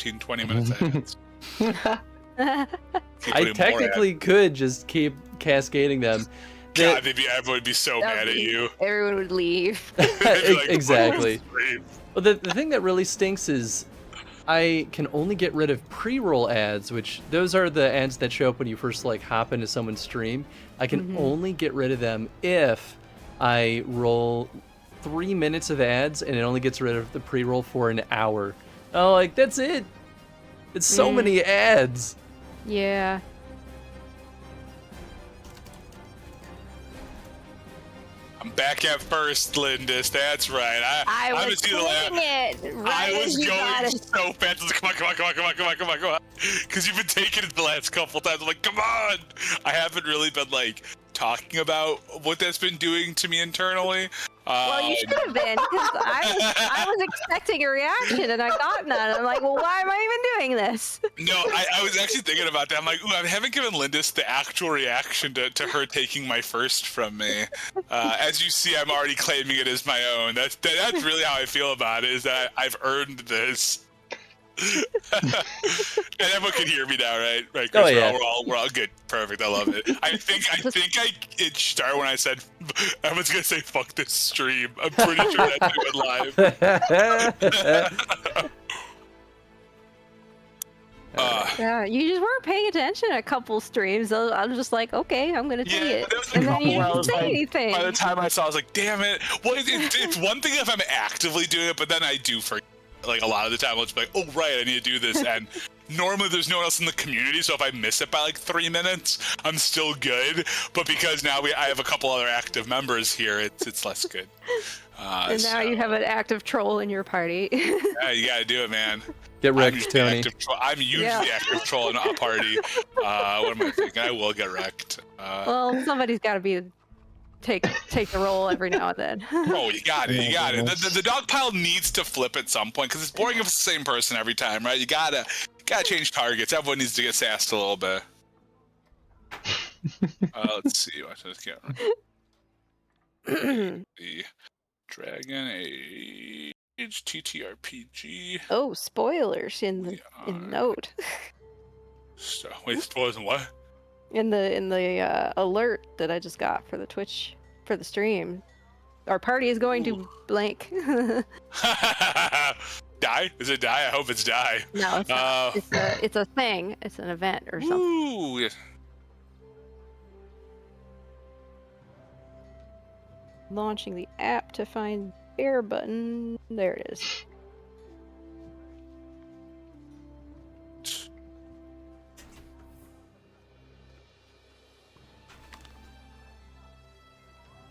15, 20 minutes ads. I technically could just keep cascading them. God, everyone would be so mad at you. Everyone would leave. Like, exactly. Well, the thing that really stinks is I can only get rid of pre-roll ads, which those are the ads that show up when you first like hop into someone's stream. I can only get rid of them if I roll 3 minutes of ads, and it only gets rid of the pre-roll for an hour. Oh, like that's it. It's so many ads. Yeah. I'm back at first, Lindis. That's right. I was playing it. Right, I was going so fast. I was like, come on. Because you've been taking it the last couple times. I'm like, come on. I haven't really been like talking about what that's been doing to me internally. Well, you should have been, because I was expecting a reaction and I got none. I'm like, well, why am I even doing this? No, I was actually thinking about that. I'm like, ooh, I haven't given Lindis the actual reaction to her taking my first from me. As you see, I'm already claiming it as my own. That's really how I feel about it, is that I've earned this. And everyone can hear me now, right? Right, Chris? Oh, yeah. We're all good. Perfect. I love it. I think it started when I said everyone's gonna say fuck this stream. I'm pretty sure that's live. Yeah, you just weren't paying attention a couple streams. I was just like, okay, I'm gonna see it. And then you didn't say anything. By the time I saw, I was like, damn it. Well, it's one thing if I'm actively doing it, but then I do forget. Like a lot of the time, I'll just be like, oh, right, I need to do this. And normally there's no one else in the community, so if I miss it by like 3 minutes, I'm still good. But because now I have a couple other active members here, it's less good. And now you have an active troll in your party. Yeah, you gotta do it, man. Get wrecked, Tony. I'm usually active troll in a party. What am I thinking? I will get wrecked. Well, somebody's got to take the role every now and then. Oh, you got it. The dog pile needs to flip at some point, because it's boring if it's the same person every time, right? You gotta change targets. Everyone needs to get sassed a little bit. Let's see. Watch this camera. The Dragon Age TTRPG. Oh, spoilers in note. So, wait, spoilers in what? In the alert that I just got for the Twitch for the stream, our party is going to blank. Die? Is it die? I hope it's die. No, it's not. It's a thing. It's an event or something. Ooh, yes. Launching the app to find air button. There it is.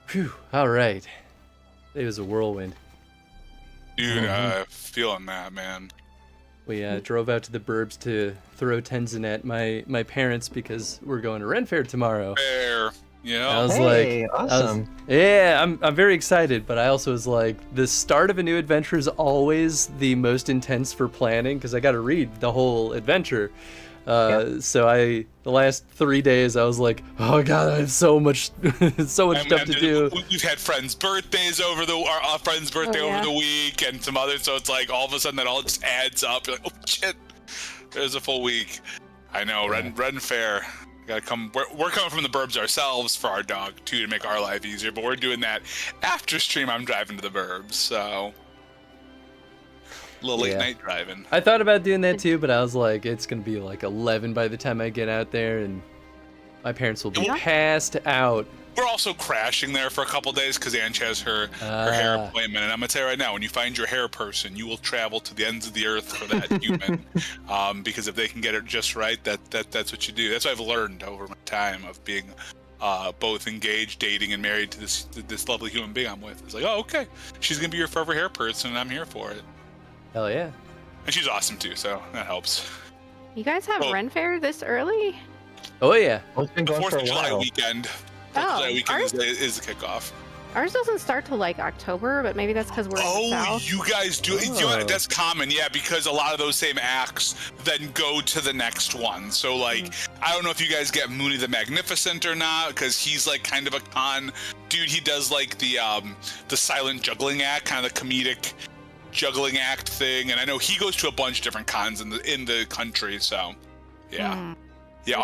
Phew, all right. It was a whirlwind. Dude, feeling that, man. We drove out to the burbs to throw Tenzin at my parents because we're going to Ren Fair tomorrow. Fair. Yeah. I was awesome. I'm very excited, but I also was like, the start of a new adventure is always the most intense for planning because I got to read the whole adventure. So the last 3 days I was like, oh god, I have so much stuff to do. We've had friends' birthdays over our friend's birthday over the week and some others, so it's like all of a sudden that all just adds up. You're like, oh shit, there's a full week. I know, Ren Fair. Gotta come. We're coming from the burbs ourselves for our dog too to make our life easier, but we're doing that after stream. I'm driving to the burbs, so a little late night driving. I thought about doing that too, but I was like, it's gonna be like 11 by the time I get out there, and my parents will be passed out. We're also crashing there for a couple days because Ange has her hair appointment, and I'm gonna tell you right now, when you find your hair person, you will travel to the ends of the earth for that human, because if they can get it just right, that's what you do. That's what I've learned over my time of being both engaged, dating, and married to this lovely human being I'm with. It's like, oh, okay, she's gonna be your forever hair person, and I'm here for it. Hell yeah. And she's awesome too, so that helps. You guys have Ren Fair this early? Oh yeah. Well, it's been going for a while. July weekend. July weekend is the kickoff. Ours doesn't start till like October, but maybe that's because we're in the South. You guys do. You know, that's common, yeah, because a lot of those same acts then go to the next one. So like, I don't know if you guys get Mooney the Magnificent or not, because he's like kind of a con dude. He does like the silent juggling act, kind of the comedic juggling act thing, and I know he goes to a bunch of different cons in the country. So, yeah, yeah.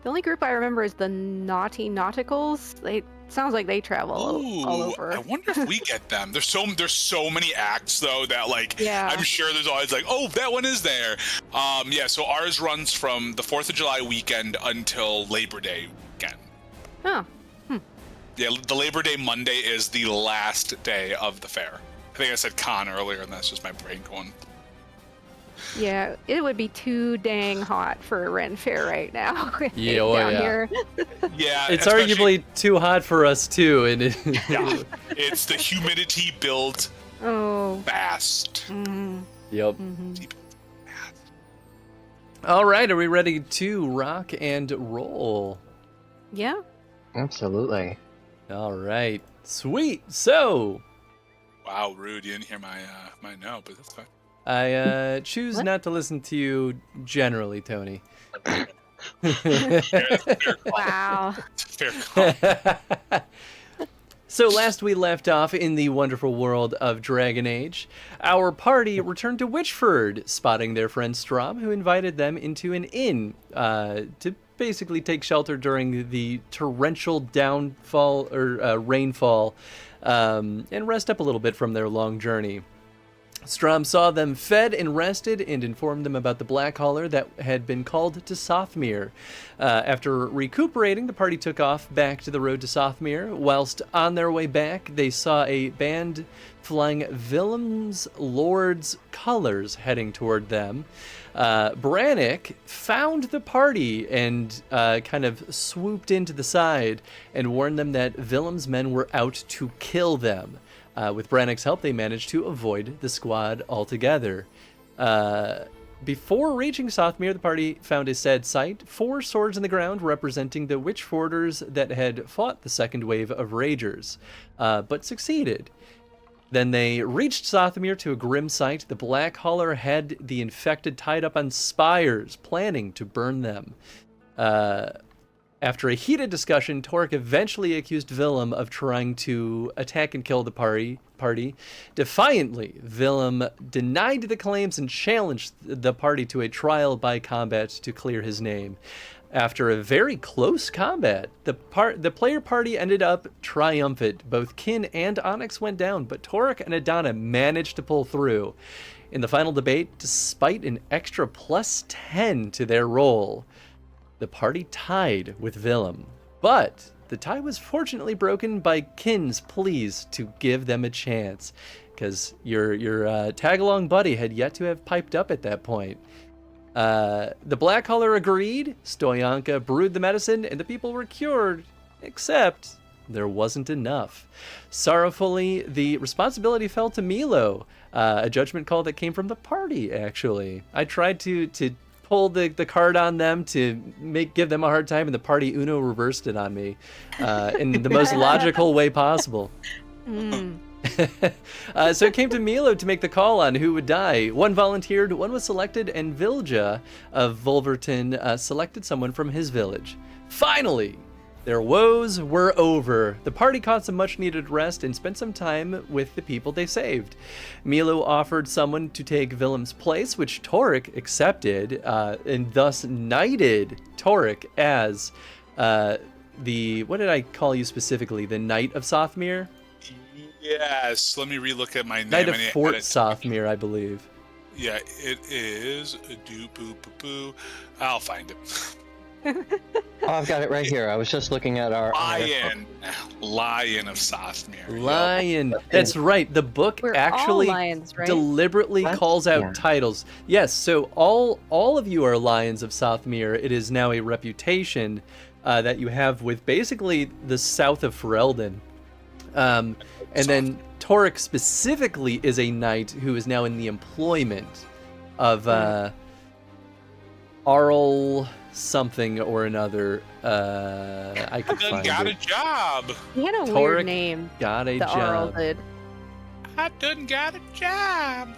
The only group I remember is the Naughty Nauticals. They sounds like they travel all over. I wonder if we get them. There's so many acts though that like I'm sure there's always like, oh, that one is there. Yeah. So ours runs from the 4th of July weekend until Labor Day weekend. Oh. Yeah, the Labor Day Monday is the last day of the fair. I think I said con earlier, and that's just my brain going. Yeah, it would be too dang hot for a Ren Fair right now. Yeah, here. Yeah, it's arguably too hot for us too, and yeah, it's the humidity built fast. Mm-hmm. Yep. All right, are we ready to rock and roll? Yeah. Absolutely. All right, sweet. So. Wow, rude. You didn't hear my no, but that's fine. I choose not to listen to you generally, Tony. Wow. Fair call. So last we left off in the wonderful world of Dragon Age, our party returned to Witchford, spotting their friend Strom, who invited them into an inn to basically take shelter during the torrential downfall or rainfall and rest up a little bit from their long journey. Strom saw them fed and rested and informed them about the Black Hauler that had been called to Sothmere. After recuperating, the party took off back to the road to Sothmere. Whilst on their way back, they saw a band flying Willem's Lord's colors heading toward them. Brannick found the party and kind of swooped into the side and warned them that Willem's men were out to kill them. With Brannick's help, they managed to avoid the squad altogether. Before reaching Sothmere, the party found a sad sight: 4 swords in the ground representing the Witchforders that had fought the second wave of Ragers, but succeeded. Then they reached Sothmere to a grim sight. The Black Hauler had the infected tied up on spires, planning to burn them. After a heated discussion, Torek eventually accused Willem of trying to attack and kill the party. Defiantly, Willem denied the claims and challenged the party to a trial by combat to clear his name. After a very close combat, the player party ended up triumphant. Both Kin and Onyx went down, but Torek and Adana managed to pull through. In the final debate, despite an extra +10 to their roll, the party tied with Willem, but the tie was fortunately broken by Kin's pleas to give them a chance, because your tag-along buddy had yet to have piped up at that point. The Black Hauler agreed, Stoyanka brewed the medicine, and the people were cured, except there wasn't enough. Sorrowfully, the responsibility fell to Milo, a judgment call that came from the party, actually. I tried to pull the card on them to give them a hard time, and the party Uno reversed it on me in the most logical way possible. So it came to Milo to make the call on who would die. One volunteered, one was selected, and Vilja of Volverton selected someone from his village. Finally, their woes were over. The party caught some much-needed rest and spent some time with the people they saved. Milo offered someone to take Willem's place, which Torek accepted, and thus knighted Torek as what did I call you specifically? The Knight of Sothmere? Yes, let me relook at my name. Knight of Fort Sothmere, I believe. Yeah, it is. I'll find it. Oh, I've got it right here. I was just looking at our Lion of Sothmere. Lion. That's right. The book We're actually all lions, right? deliberately calls out titles. Yes, so all of you are lions of Sothmere. It is now a reputation that you have with basically the south of Ferelden. And then Torek specifically is a knight who is now in the employment of Arl something or another. I could find got it. A job. He had a Torek weird name. Got a the Arl job. did. I done got a job.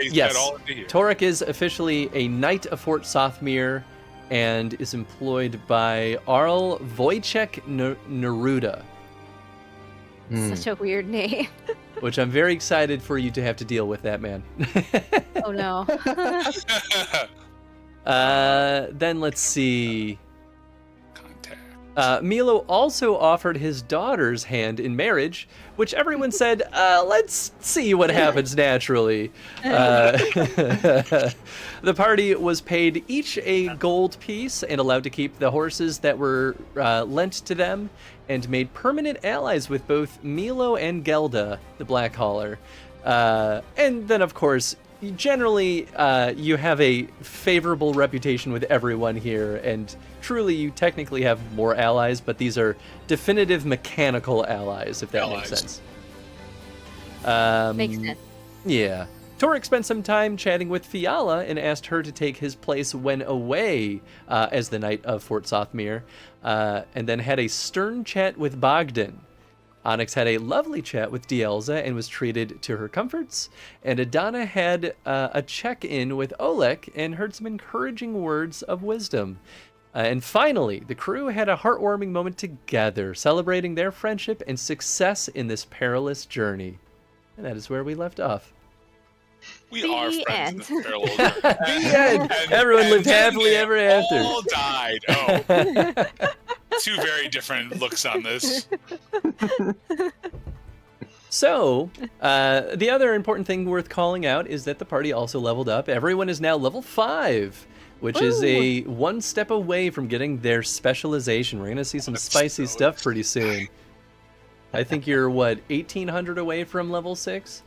Yes, Torek is officially a knight of Fort Sothmere and is employed by Arl Wojciech Neruda. Such a weird name. Which I'm very excited for you to have to deal with that, man. Oh no. Then let's see. Contact. Milo also offered his daughter's hand in marriage, which everyone said, let's see what happens naturally. The party was paid each a gold piece and allowed to keep the horses that were lent to them, and made permanent allies with both Milo and Gelda, the Black Hauler. And then, of course, generally, you have a favorable reputation with everyone here, and truly, you technically have more allies, but these are definitive mechanical allies, if that makes sense. Makes sense. Yeah. Torek spent some time chatting with Fiala and asked her to take his place when away as the Knight of Fort Sothmere, and then had a stern chat with Bogdan. Onyx had a lovely chat with Dielza and was treated to her comforts, and Adana had a check-in with Olek and heard some encouraging words of wisdom. And finally, the crew had a heartwarming moment together, celebrating their friendship and success in this perilous journey. And that is where we left off. We are friends in this parallel journey. The end. Everyone lived happily ever after. All died. Oh. Two very different looks on this. So, the other important thing worth calling out is that the party also leveled up. Everyone is now level 5, which is a one step away from getting their specialization. We're going to see some spicy stuff pretty soon. I think you're, 1,800 away from level 6?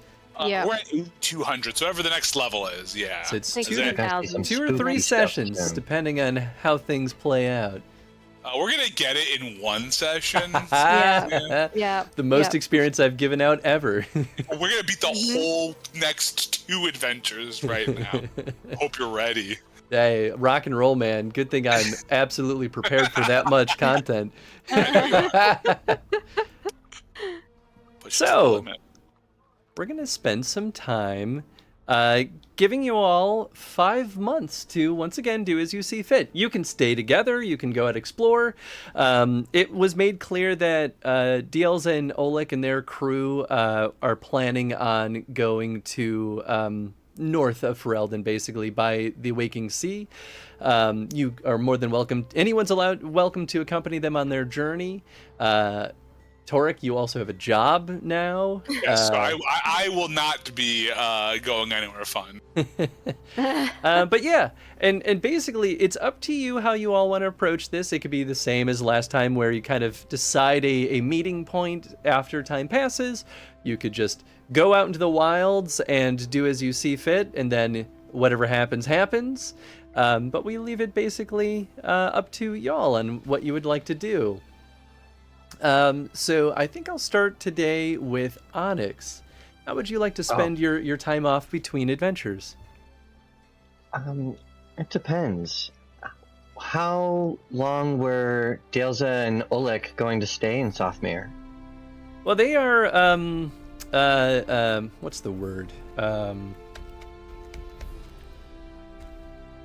Yeah. We're at 200, so whatever the next level is, yeah. So it's Like 2 or 3 spooky sessions, stuff, yeah. depending on how things play out. We're going to get it in one session. Yeah. The most Yeah. experience I've given out ever. We're going to beat the whole next 2 adventures right now. Hope you're ready. Hey, rock and roll, man. Good thing I'm absolutely prepared for that much content. So, we're going to spend some time giving you all 5 months to, once again, do as you see fit. You can stay together. You can go out explore. It was made clear that Dielza and Oleg and their crew are planning on going to north of Ferelden, basically, by the Waking Sea. You are more than welcome. Anyone's welcome to accompany them on their journey. Torek, you also have a job now. Yes, so I will not be going anywhere fun. But yeah, and basically it's up to you how you all want to approach this. It could be the same as last time where you kind of decide a meeting point after time passes. You could just go out into the wilds and do as you see fit, and then whatever happens, happens. But we leave it basically up to y'all on what you would like to do. So I think I'll start today with Onyx. How would you like to spend your time off between adventures? It depends. How long were Dielza and Oleg going to stay in Sothmere? Well, they are, what's the word?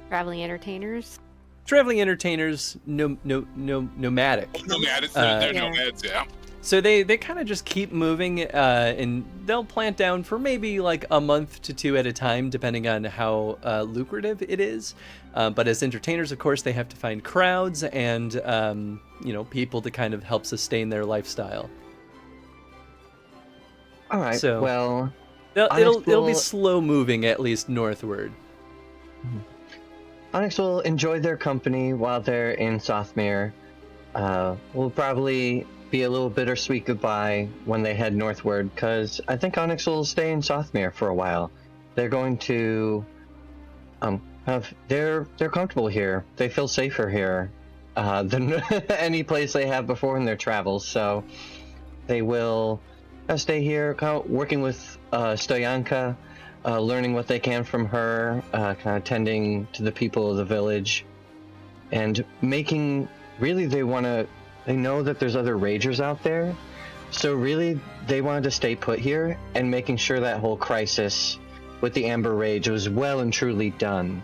Traveling entertainers. Traveling entertainers, nomadic. Nomads, they're nomads, yeah. So they kind of just keep moving, and they'll plant down for maybe like a month to 2 at a time, depending on how lucrative it is. But as entertainers, of course, they have to find crowds and people to kind of help sustain their lifestyle. All right. So, well, it'll be slow moving, at least northward. Onyx will enjoy their company while they're in Sothmere. We'll probably be a little bittersweet goodbye when they head northward, because I think Onyx will stay in Sothmere for a while. They're going to they're comfortable here. They feel safer here than any place they have before in their travels. So they will stay here, working with Stoyanka. Learning what they can from her, kind of tending to the people of the village, and making, really they know that there's other ragers out there, so really they wanted to stay put here and making sure that whole crisis with the Amber Rage was well and truly done,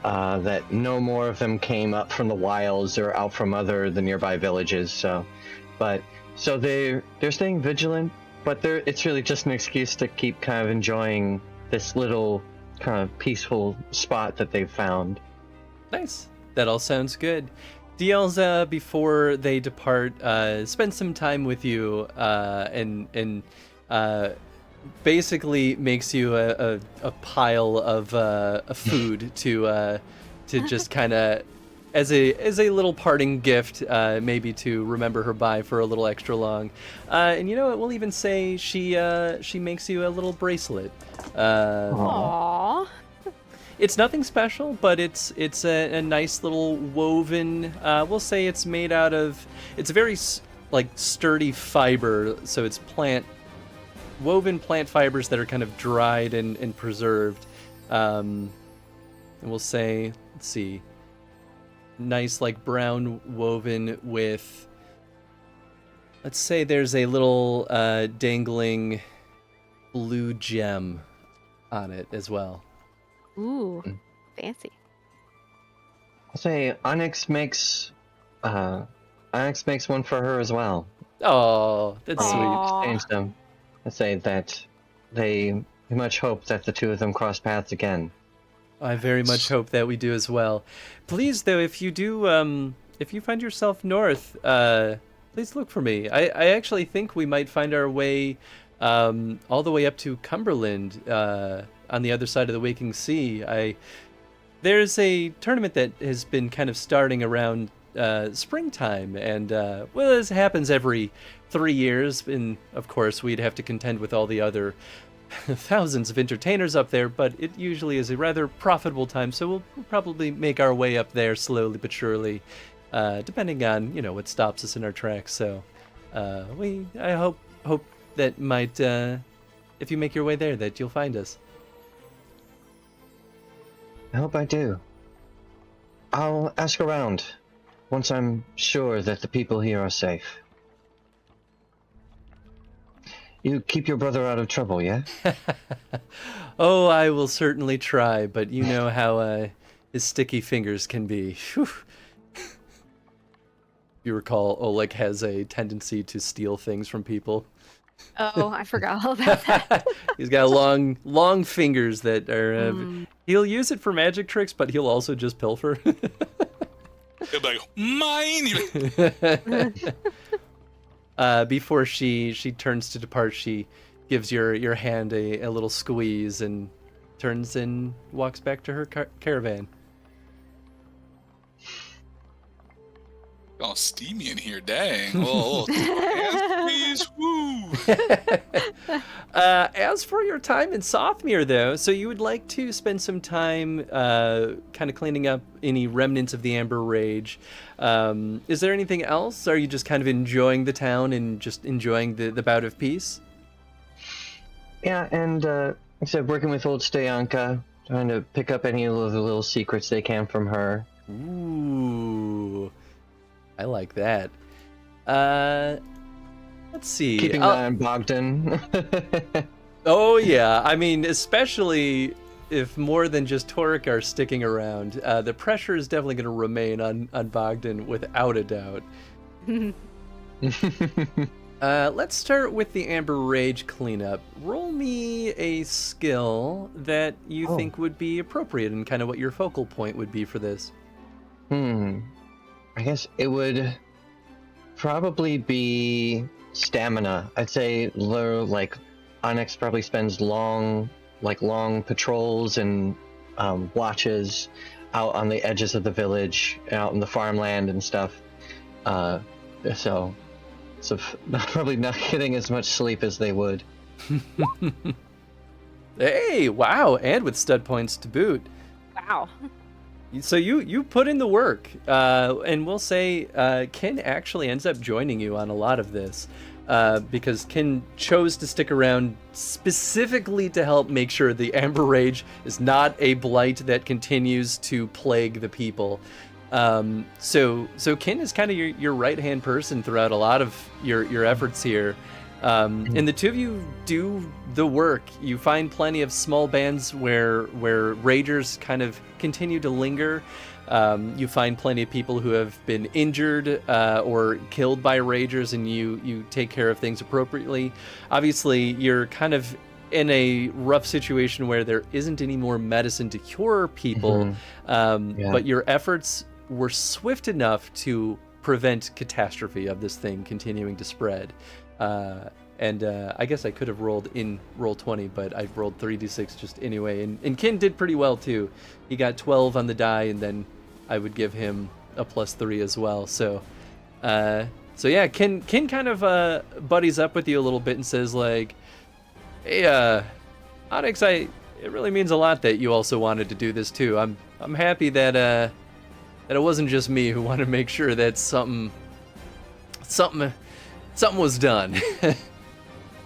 that no more of them came up from the wilds or out from the nearby villages. But So they're staying vigilant, but it's really just an excuse to keep kind of enjoying this little kind of peaceful spot that they've found. Nice. That all sounds good. Dielza, before they depart, spend some time with you and basically makes you a pile of food to just kind of as a little parting gift, maybe to remember her by for a little extra long. And you know what? We'll even say she makes you a little bracelet. Aww. It's nothing special, but it's a nice little woven. We'll say it's made out of. It's a very sturdy fiber, so it's woven plant fibers that are kind of dried and preserved. And we'll say, let's see, nice brown woven with. Let's say there's a little dangling blue gem on it as well. Ooh, fancy. I'll say Onyx makes one for her as well. Oh, that's sweet. Exchanged them. I say that they much hope that the two of them cross paths again. I very much hope that we do as well. Please, though, if you do, if you find yourself north, please look for me. I actually think we might find our way all the way up to Cumberland, on the other side of the Waking Sea. There's a tournament that has been kind of starting around springtime, and well, this happens every 3 years, and of course we'd have to contend with all the other thousands of entertainers up there, but it usually is a rather profitable time, so we'll probably make our way up there slowly but surely, depending on what stops us in our tracks. So I hope that might if you make your way there, that you'll find us. I hope I do. I'll ask around once I'm sure that the people here are safe. You keep your brother out of trouble, yeah? Oh, I will certainly try, but you know how his sticky fingers can be. Whew. You recall Oleg has a tendency to steal things from people. Oh, I forgot all about that. He's got long fingers that are. He'll use it for magic tricks, but he'll also just pilfer. He'll be like, mine. Before she turns to depart, she gives your hand a little squeeze and turns and walks back to her caravan. Oh, steamy in here, dang. Oh, please, woo. As for your time in Sothmere, though, so you would like to spend some time kind of cleaning up any remnants of the Amber Rage. Is there anything else? Are you just kind of enjoying the town and just enjoying the bout of peace? Yeah, and like I said, working with old Stoyanka, trying to pick up any of the little secrets they can from her. Ooh, I like that. Let's see. Keeping an eye on Bogdan. Oh yeah, I mean, especially if more than just Torek are sticking around, the pressure is definitely going to remain on Bogdan without a doubt. Let's start with the Amber Rage cleanup. Roll me a skill that you think would be appropriate and kind of what your focal point would be for this. I guess it would probably be stamina. I'd say Onyx probably spends long patrols and watches out on the edges of the village, out in the farmland and stuff. So probably not getting as much sleep as they would. Hey, wow, and with stud points to boot. Wow. So you put in the work, and we'll say Ken actually ends up joining you on a lot of this, because Ken chose to stick around specifically to help make sure the Amber Rage is not a blight that continues to plague the people. So Ken is kind of your right-hand person throughout a lot of your efforts here. And the two of you do the work. You find plenty of small bands where ragers kind of continue to linger. You find plenty of people who have been injured or killed by ragers, and you take care of things appropriately. Obviously, you're kind of in a rough situation where there isn't any more medicine to cure people, but your efforts were swift enough to prevent catastrophe of this thing continuing to spread. And I guess I could have rolled in roll 20, but I rolled 3d6 just anyway. And Kin did pretty well too. He got 12 on the die, and then I would give him a +3 as well. So yeah, Kin kind of buddies up with you a little bit and says like, "Hey, Onyx, it really means a lot that you also wanted to do this too. I'm happy that it wasn't just me who wanted to make sure that something was done."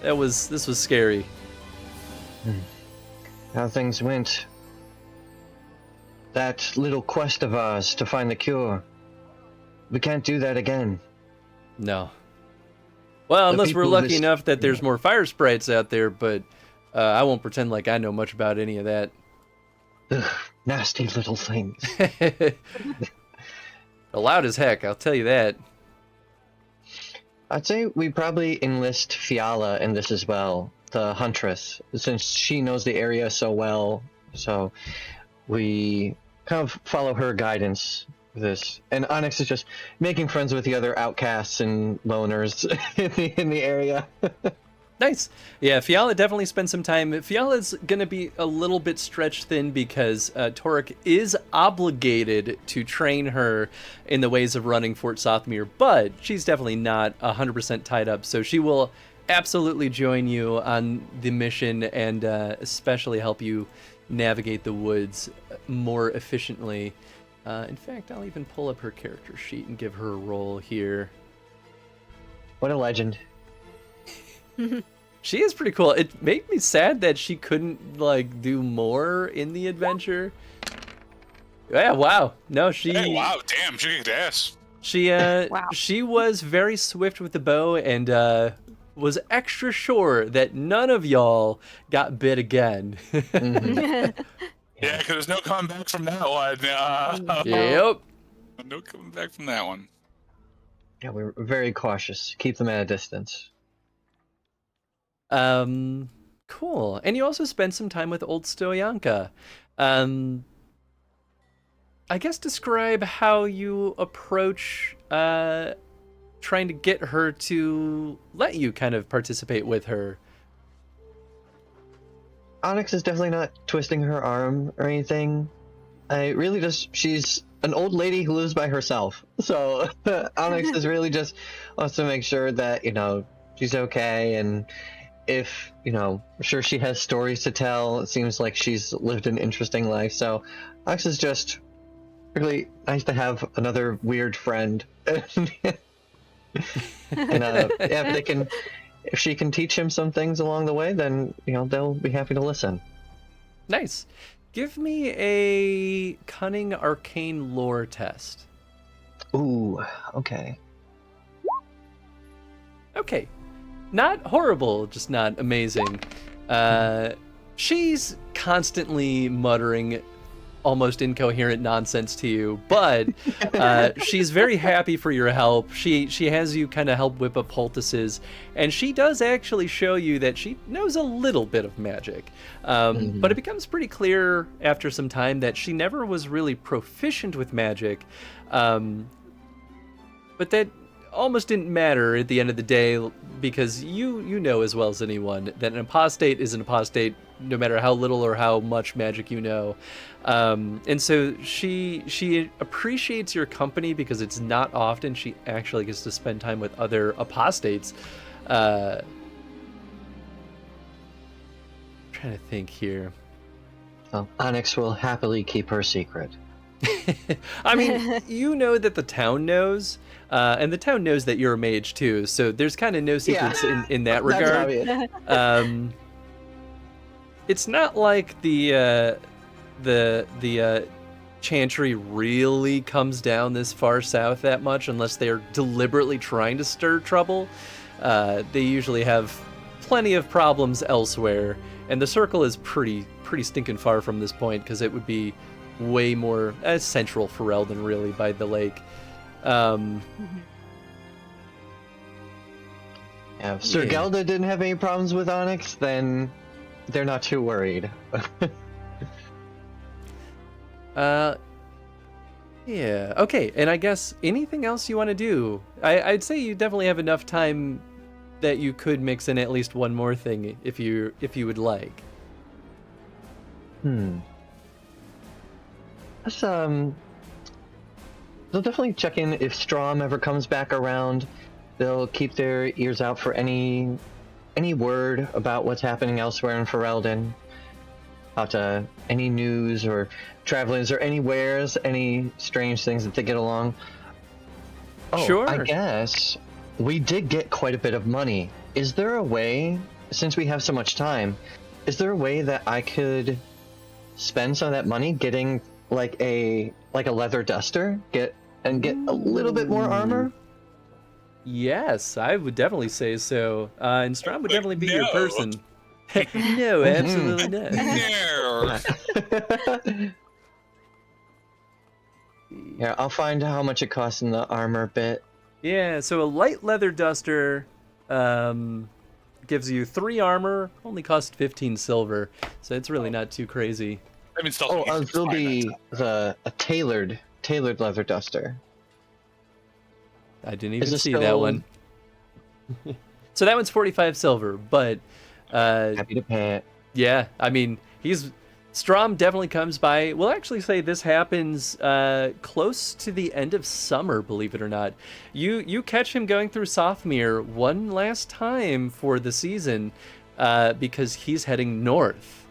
This was scary. How things went. That little quest of ours to find the cure. We can't do that again. No. Well, unless we're lucky enough that there's more fire sprites out there, but I won't pretend like I know much about any of that. Ugh, nasty little things. Loud as heck, I'll tell you that. I'd say we probably enlist Fiala in this as well, the huntress, since she knows the area so well. So we kind of follow her guidance with this. And Onyx is just making friends with the other outcasts and loners in the area. Nice. Yeah, Fiala definitely spent some time. Fiala's going to be a little bit stretched thin because Torek is obligated to train her in the ways of running Fort Sothmere, but she's definitely not 100% tied up, so she will absolutely join you on the mission and especially help you navigate the woods more efficiently. In fact, I'll even pull up her character sheet and give her a role here. What a legend. She is pretty cool. It made me sad that she couldn't like do more in the adventure. Yeah, wow. No, she. Hey, wow, damn, she kicked ass. She wow. She was very swift with the bow and was extra sure that none of y'all got bit again. Mm-hmm. Yeah, because there's no coming back from that one. Yep. No coming back from that one. Yeah, we're very cautious. Keep them at a distance. Cool. And you also spend some time with old Stoyanka. I guess describe how you approach trying to get her to let you kind of participate with her. Onyx is definitely not twisting her arm or anything. She's an old lady who lives by herself. So Onyx is really just wants to make sure that, she's okay, and if, I'm sure she has stories to tell. It seems like she's lived an interesting life. So Onyx is just really nice to have another weird friend. And if she can teach him some things along the way, then, they'll be happy to listen. Nice. Give me a cunning arcane lore test. Ooh, okay. Okay. Not horrible, just not amazing. She's constantly muttering almost incoherent nonsense to you, but she's very happy for your help. She has you kind of help whip up poultices, and she does actually show you that she knows a little bit of magic. But it becomes pretty clear after some time that she never was really proficient with magic, but that almost didn't matter at the end of the day, because you know as well as anyone that an apostate is an apostate no matter how little or how much magic you know. And so she appreciates your company because it's not often she actually gets to spend time with other apostates. Trying to think here. Well, Onyx will happily keep her secret. I mean, you know that the town knows, and the town knows that you're a mage too, so there's kind of no secrets in that regard. It's not like the chantry really comes down this far south that much unless they're deliberately trying to stir trouble. they usually have plenty of problems elsewhere, and the circle is pretty stinking far from this point because it would be way more central for Ferelden, really, by the lake. If Sir Gelda didn't have any problems with Onyx, then they're not too worried. Yeah. Okay. And I guess anything else you want to do? I'd say you definitely have enough time that you could mix in at least one more thing if you would like. Let's they'll definitely check in if Strom ever comes back around. They'll keep their ears out for any word about what's happening elsewhere in Ferelden. About any news or travelers or anywheres, any strange things that they get along. Oh, sure. I guess we did get quite a bit of money. Is there a way, since we have so much time, is there a way that I could spend some of that money getting like a leather duster, get a little bit more armor? Yes, I would definitely say so. And Strom would definitely be your person. No, absolutely not. Yeah, I'll find how much it costs in the armor bit. Yeah, so a light leather duster gives you 3 armor, only costs 15 silver, so it's really not too crazy. I mean, still. There'll be a tailored leather duster. I didn't even see that one. So that one's 45 silver, but happy to pay it. Yeah, I mean, Strom definitely comes by. We'll actually say this happens close to the end of summer, believe it or not. You catch him going through Softmere one last time for the season because he's heading north.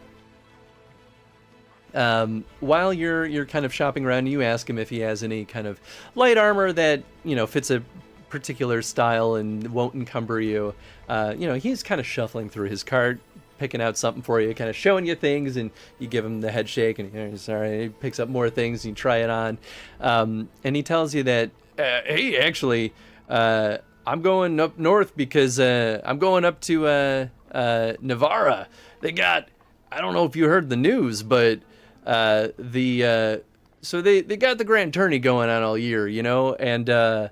While you're kind of shopping around, you ask him if he has any kind of light armor that, fits a particular style and won't encumber you. He's kind of shuffling through his cart, picking out something for you, kind of showing you things, and you give him the head shake, and he's all right. He picks up more things, and you try it on, and he tells you that, hey, actually, I'm going up north because I'm going up to Navarra. They got, I don't know if you heard the news, but so they got the Grand Tourney going on all year, and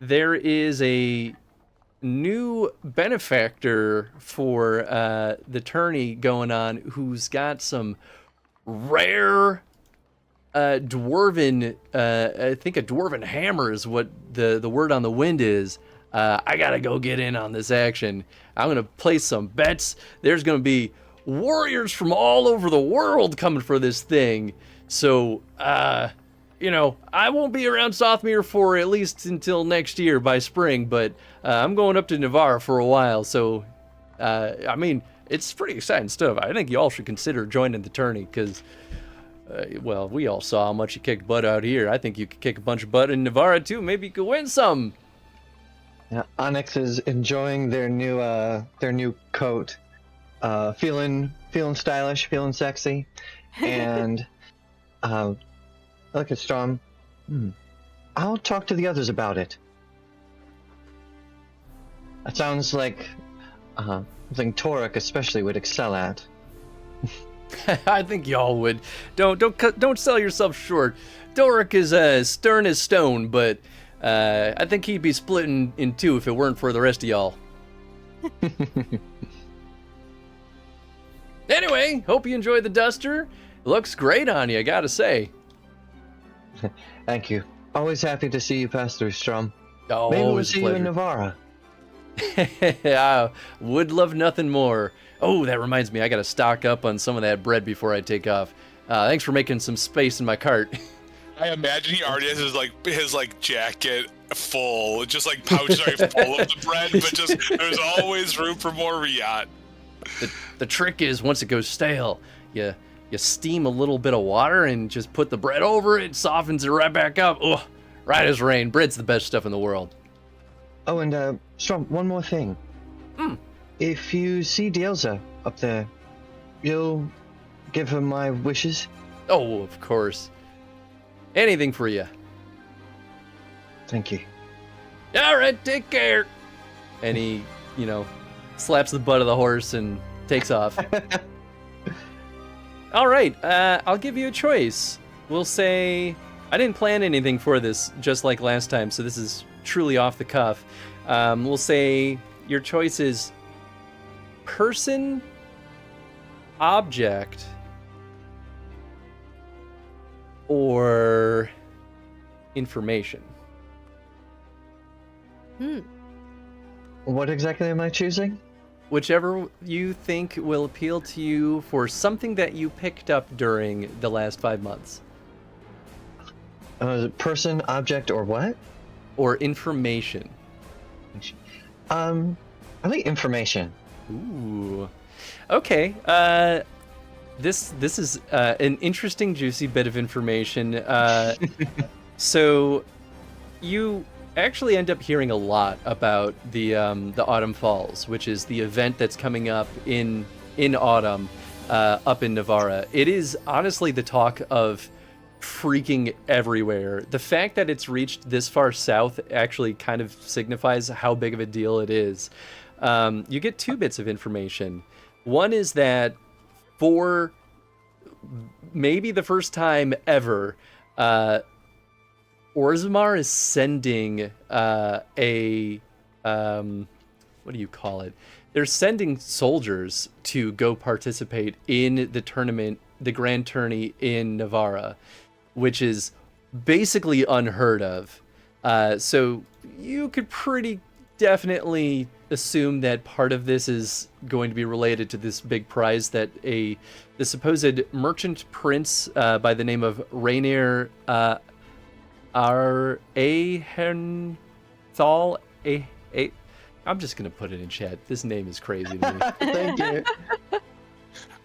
there is a new benefactor for the tourney going on who's got some rare dwarven, I think a dwarven hammer is what the word on the wind is. I gotta go get in on this action. I'm gonna place some bets. There's gonna be warriors from all over the world coming for this thing. So, I won't be around Softmere for at least until next year by spring, but I'm going up to Navarra for a while. So, I mean, it's pretty exciting stuff. I think you all should consider joining the tourney because, we all saw how much you kicked butt out here. I think you could kick a bunch of butt in Navarra too. Maybe you could win some. Yeah, Onyx is enjoying their new coat, feeling stylish, feeling sexy, and look at Strom. I'll talk to the others about it. That sounds like something Torek especially would excel at. I think y'all would. Don't sell yourself short. Torek is stern as stone, but I think he'd be split in two if it weren't for the rest of y'all. Anyway, hope you enjoyed the duster. It looks great on you, I gotta say. Thank you. Always happy to see you pass through, Strom. Oh, maybe we'll it's a see you in Navarra. I would love nothing more. Oh, that reminds me, I gotta stock up on some of that bread before I take off. Thanks for making some space in my cart. I imagine he already has his jacket full, just like pouches are full of the bread, but just there's always room for more riat. The trick is once it goes stale, you steam a little bit of water and just put the bread over it, softens it right back up. Oh, right as rain. Bread's the best stuff in the world. Oh, and Strom, one more thing. If you see Dielza up there, you'll give her my wishes? Oh, of course. Anything for you. Thank you. All right, take care. And he, slaps the butt of the horse and takes off. All right, I'll give you a choice. We'll say, I didn't plan anything for this, just like last time, so this is truly off the cuff. We'll say your choice is person, object, or information. What exactly am I choosing? Whichever you think will appeal to you for something that you picked up during the last 5 months. Person, object, or what? Or information. I think information. Ooh. Okay. This is an interesting, juicy bit of information. So, you actually end up hearing a lot about the Autumn Falls, which is the event that's coming up in autumn up in Navarra. It is honestly the talk of freaking everywhere. The fact that it's reached this far south actually kind of signifies how big of a deal it is. You get 2 bits of information. One is that for maybe the first time ever, Orzammar is sending what do you call it? They're sending soldiers to go participate in the tournament, the Grand Tourney in Navarra, which is basically unheard of. So you could pretty definitely assume that part of this is going to be related to this big prize that the supposed merchant prince by the name of Rainier Ahenthal. I'm just gonna put it in chat. This name is crazy to me. Thank you.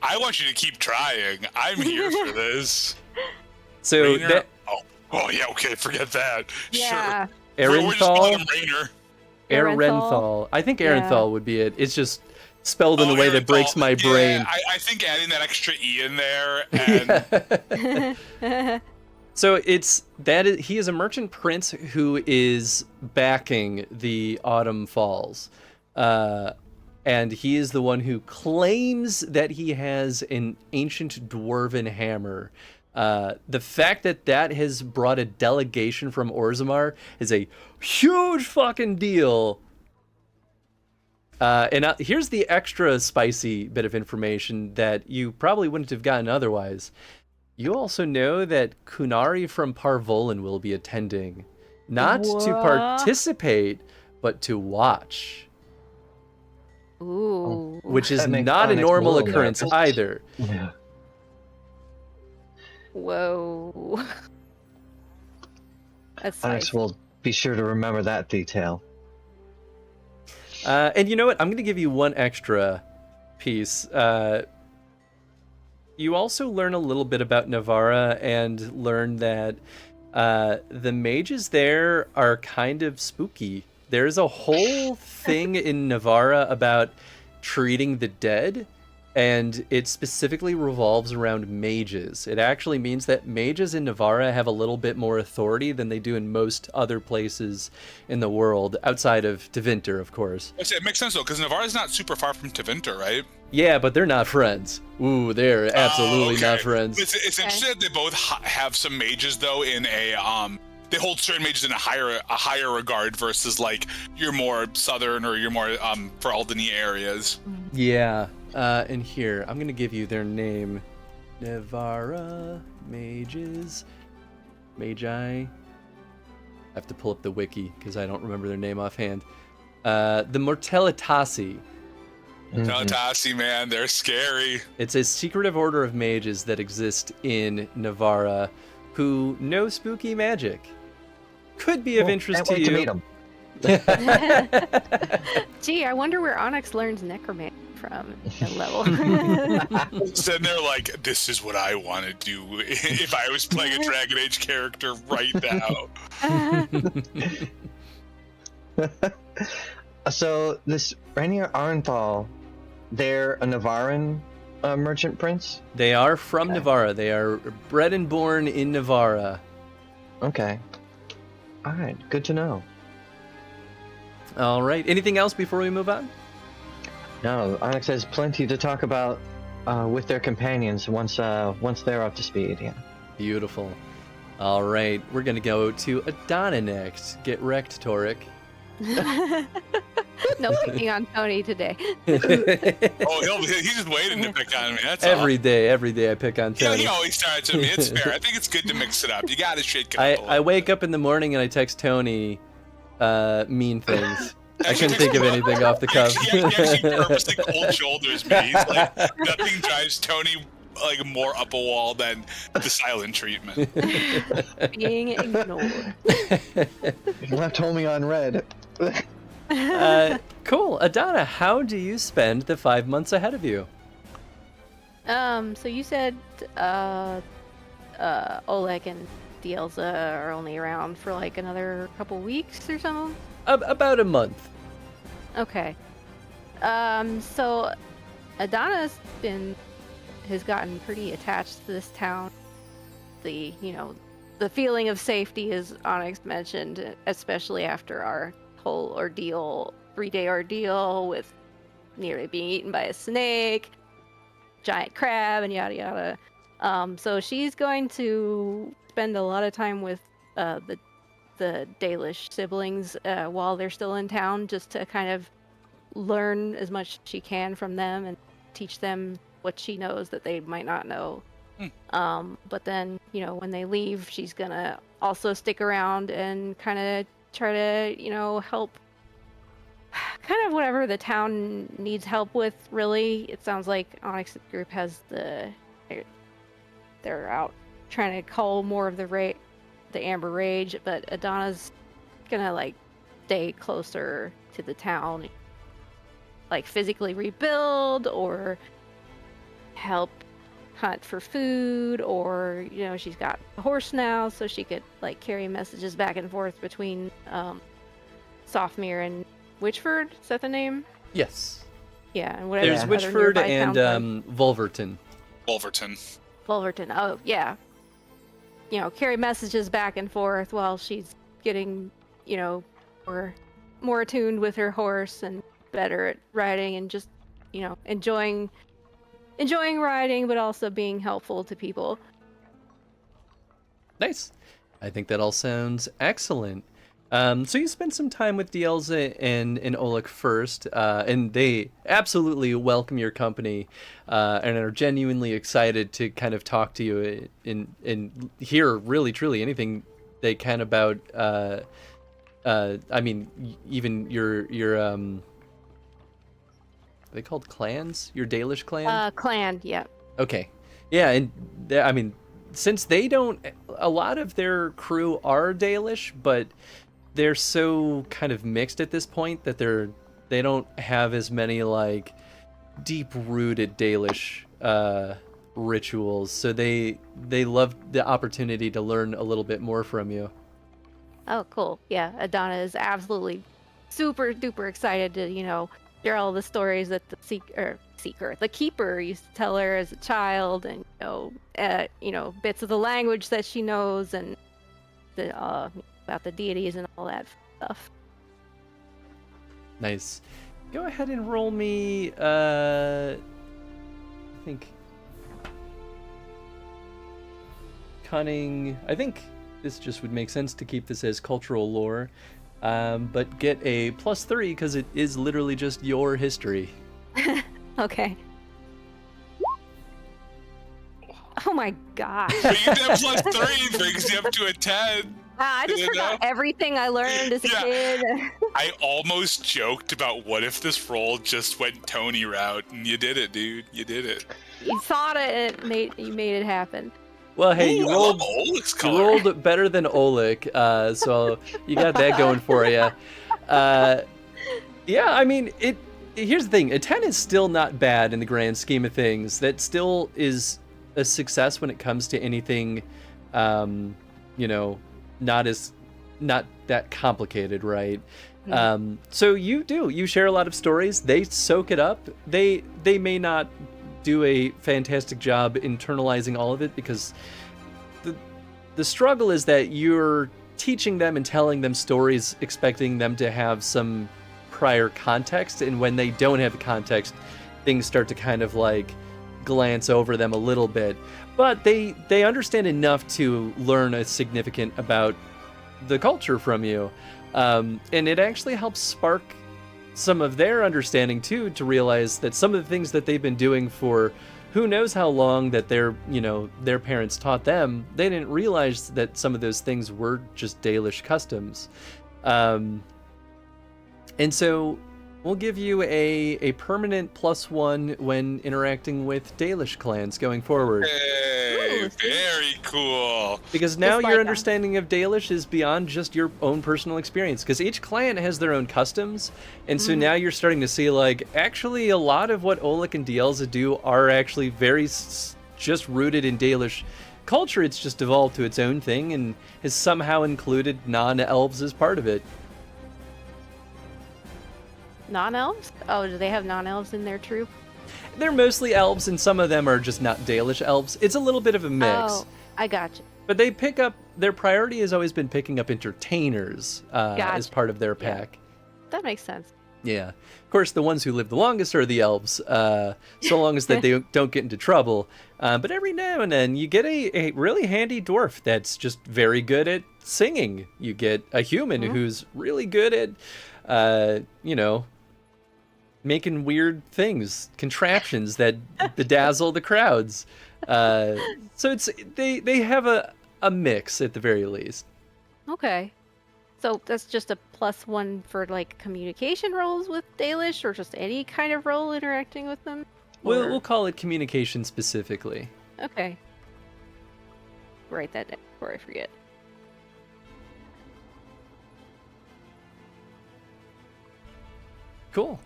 I want you to keep trying. I'm here for this. So Rainier? that. Oh yeah, okay, forget that. Yeah. Sure. We're just calling him Rainier. Arenthal. I think Arenthal would be it. It's just spelled in a way that breaks my brain. I think adding that extra E in there. And... So he is a merchant prince who is backing the Autumn Falls. And he is the one who claims that he has an ancient dwarven hammer. The fact that has brought a delegation from Orzammar is a huge fucking deal. And here's the extra spicy bit of information that you probably wouldn't have gotten otherwise. You also know that Kunari from Parvolin will be attending, not to participate, but to watch. Ooh. Which is not a normal occurrence either. Yeah. Whoa. That's Onyx will be sure to remember that detail. And you know what? I'm going to give you one extra piece. You also learn a little bit about Navarra and learn that the mages there are kind of spooky. There's a whole thing in Navarra about treating the dead, and it specifically revolves around mages. It actually means that mages in Navarra have a little bit more authority than they do in most other places in the world, outside of Tevinter, of course. It makes sense, though, because Navarra's not super far from Tevinter, right? Yeah, but they're not friends. Ooh, they're absolutely not friends. It's interesting that they both have some mages, though, in a... They hold certain mages in a higher regard versus, like, your more southern or your more for Aldeny areas. Yeah. And here, I'm going to give you their name. Navarra Mages. Magi. I have to pull up the wiki because I don't remember their name offhand. The Mortellitasi. Mortellitasi, man, they're scary. It's a secretive order of mages that exist in Navarra who know spooky magic. Could be of interest to you. To meet them. Gee, I wonder where Onyx learns necromancy from at level. Sitting there like, this is what I want to do if I was playing a Dragon Age character right now. So this Rainier Arenthal, they're a Navarran merchant prince? They are from Navarra. They are bred and born in Navarra. Okay. All right, good to know. All right. Anything else before we move on? No, Onyx has plenty to talk about with their companions once they're up to speed. Yeah. Beautiful. All right. We're going to go to Adana next. Get wrecked, Torek. No picking on Tony today. Oh, he's just waiting to pick on me. That's every day I pick on Tony. Yeah, he always starts with me. It's fair. I think it's good to mix it up. You got to shake it up. I wake up in the morning and I text Tony mean things. I couldn't think of anything off the cuff. He actually purposely cold shoulders me. He's like, nothing drives Tony like more up a wall than the silent treatment. Being ignored. Left homie on red. Cool. Adana, how do you spend the 5 months ahead of you? So you said Oleg and Dielza are only around for like another couple weeks or something? About a month. Okay. So Adana's has gotten pretty attached to this town. The feeling of safety, as Onyx mentioned, especially after our whole ordeal, 3-day ordeal with nearly being eaten by a snake, giant crab, and yada yada. So she's going to spend a lot of time with the Dalish siblings while they're still in town, just to kind of learn as much as she can from them and teach them what she knows that they might not know. But then, when they leave, she's gonna also stick around and kind of try to, help kind of whatever the town needs help with, really. It sounds like Onyx's group has they're out trying to cull more of the Amber Rage, but Adana's gonna stay closer to the town, physically rebuild or help hunt for food, or she's got a horse now, so she could carry messages back and forth between Softmere and Witchford. Is that the name? Yes. Yeah, and whatever. There's Witchford and Wolverton. Wolverton. Oh yeah. Carry messages back and forth while she's getting, more attuned with her horse and better at riding, and just, enjoying riding, but also being helpful to people. Nice. I think that all sounds excellent. So you spent some time with Dielza and Oleg first, and they absolutely welcome your company, and are genuinely excited to kind of talk to you and hear really truly anything they can about. I mean, even your are they called clans? Your Dalish clan? Clan, yeah. Okay. Yeah, and I mean, since they don't, a lot of their crew are Dalish, but they're so kind of mixed at this point that they don't have as many deep-rooted Dalish rituals. So they love the opportunity to learn a little bit more from you. Oh, cool. Yeah, Adana is absolutely super duper excited to, hear all the stories that the keeper used to tell her as a child, and bits of the language that she knows, and about the deities and all that stuff. Nice. Go ahead and roll me. I think cunning. I think this just would make sense to keep this as cultural lore. But get a +3 because it is literally just your history. Okay. Oh my gosh. But you get +3 brings you up to a 10. I just forgot everything I learned as a kid. I almost joked about what if this roll just went Tony route, and you did it, dude. You did it. You thought it, and you made it happen. Well, hey, Ooh, you rolled better than Oleg, so you got that going for you. Yeah, I mean, here's the thing. A 10 is still not bad in the grand scheme of things. That still is a success when it comes to anything, not that complicated, right? Mm-hmm. So you share a lot of stories. They soak it up. They may not do a fantastic job internalizing all of it, because the struggle is that you're teaching them and telling them stories, expecting them to have some prior context, and when they don't have the context, things start to kind of like glance over them a little bit. But they understand enough to learn a significant about the culture from you. And it actually helps spark some of their understanding too, to realize that some of the things that they've been doing for who knows how long, that their parents taught them, they didn't realize that some of those things were just Dalish customs. And so we'll give you a permanent +1 when interacting with Dalish clans going forward. Hey, Ooh, very cool. Because now Just like your that. understanding of Dalish is beyond just your own personal experience. Because each clan has their own customs, and so now you're starting to see, like, actually a lot of what Oleg and Dielza do are actually very just rooted in Dalish culture. It's just evolved to its own thing and has somehow included non-elves as part of it. Non-elves? Oh, do they have non-elves in their troop? They're mostly elves, and some of them are just not Dalish elves. It's a little bit of a mix. Oh, I got you. But they pick up, their priority has always been picking up entertainers as Gotcha. part of their pack. That makes sense. Yeah. Of course, the ones who live the longest are the elves, so long as that they don't get into trouble. But every now and then, you get a really handy dwarf that's just very good at singing. You get a human who's really good at, making weird things, contraptions that bedazzle the crowds. So they have a mix at the very least. Okay. So that's just a +1 for like communication roles with Dalish, or just any kind of role interacting with them? Or- We'll call it communication specifically. Okay. Write that down before I forget. Cool.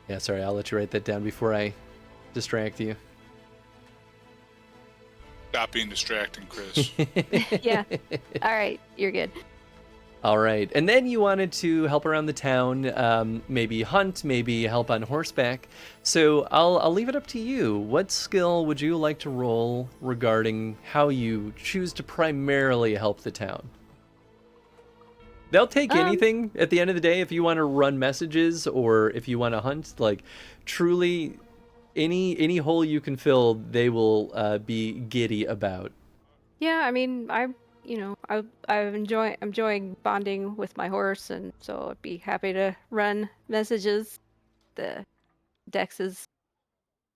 Yeah, sorry, I'll let you write that down before I distract you. Stop being distracting, Chris. Yeah. All right, you're good. All right, and then you wanted to help around the town, maybe hunt, maybe help on horseback. So I'll leave it up to you. What skill would you like to roll regarding how you choose to primarily help the town? They'll take anything at the end of the day. If you want to run messages or if you want to hunt, like truly any hole you can fill, they will be giddy about. Yeah, I mean, I'm enjoying bonding with my horse, and so I'd be happy to run messages. The Dex is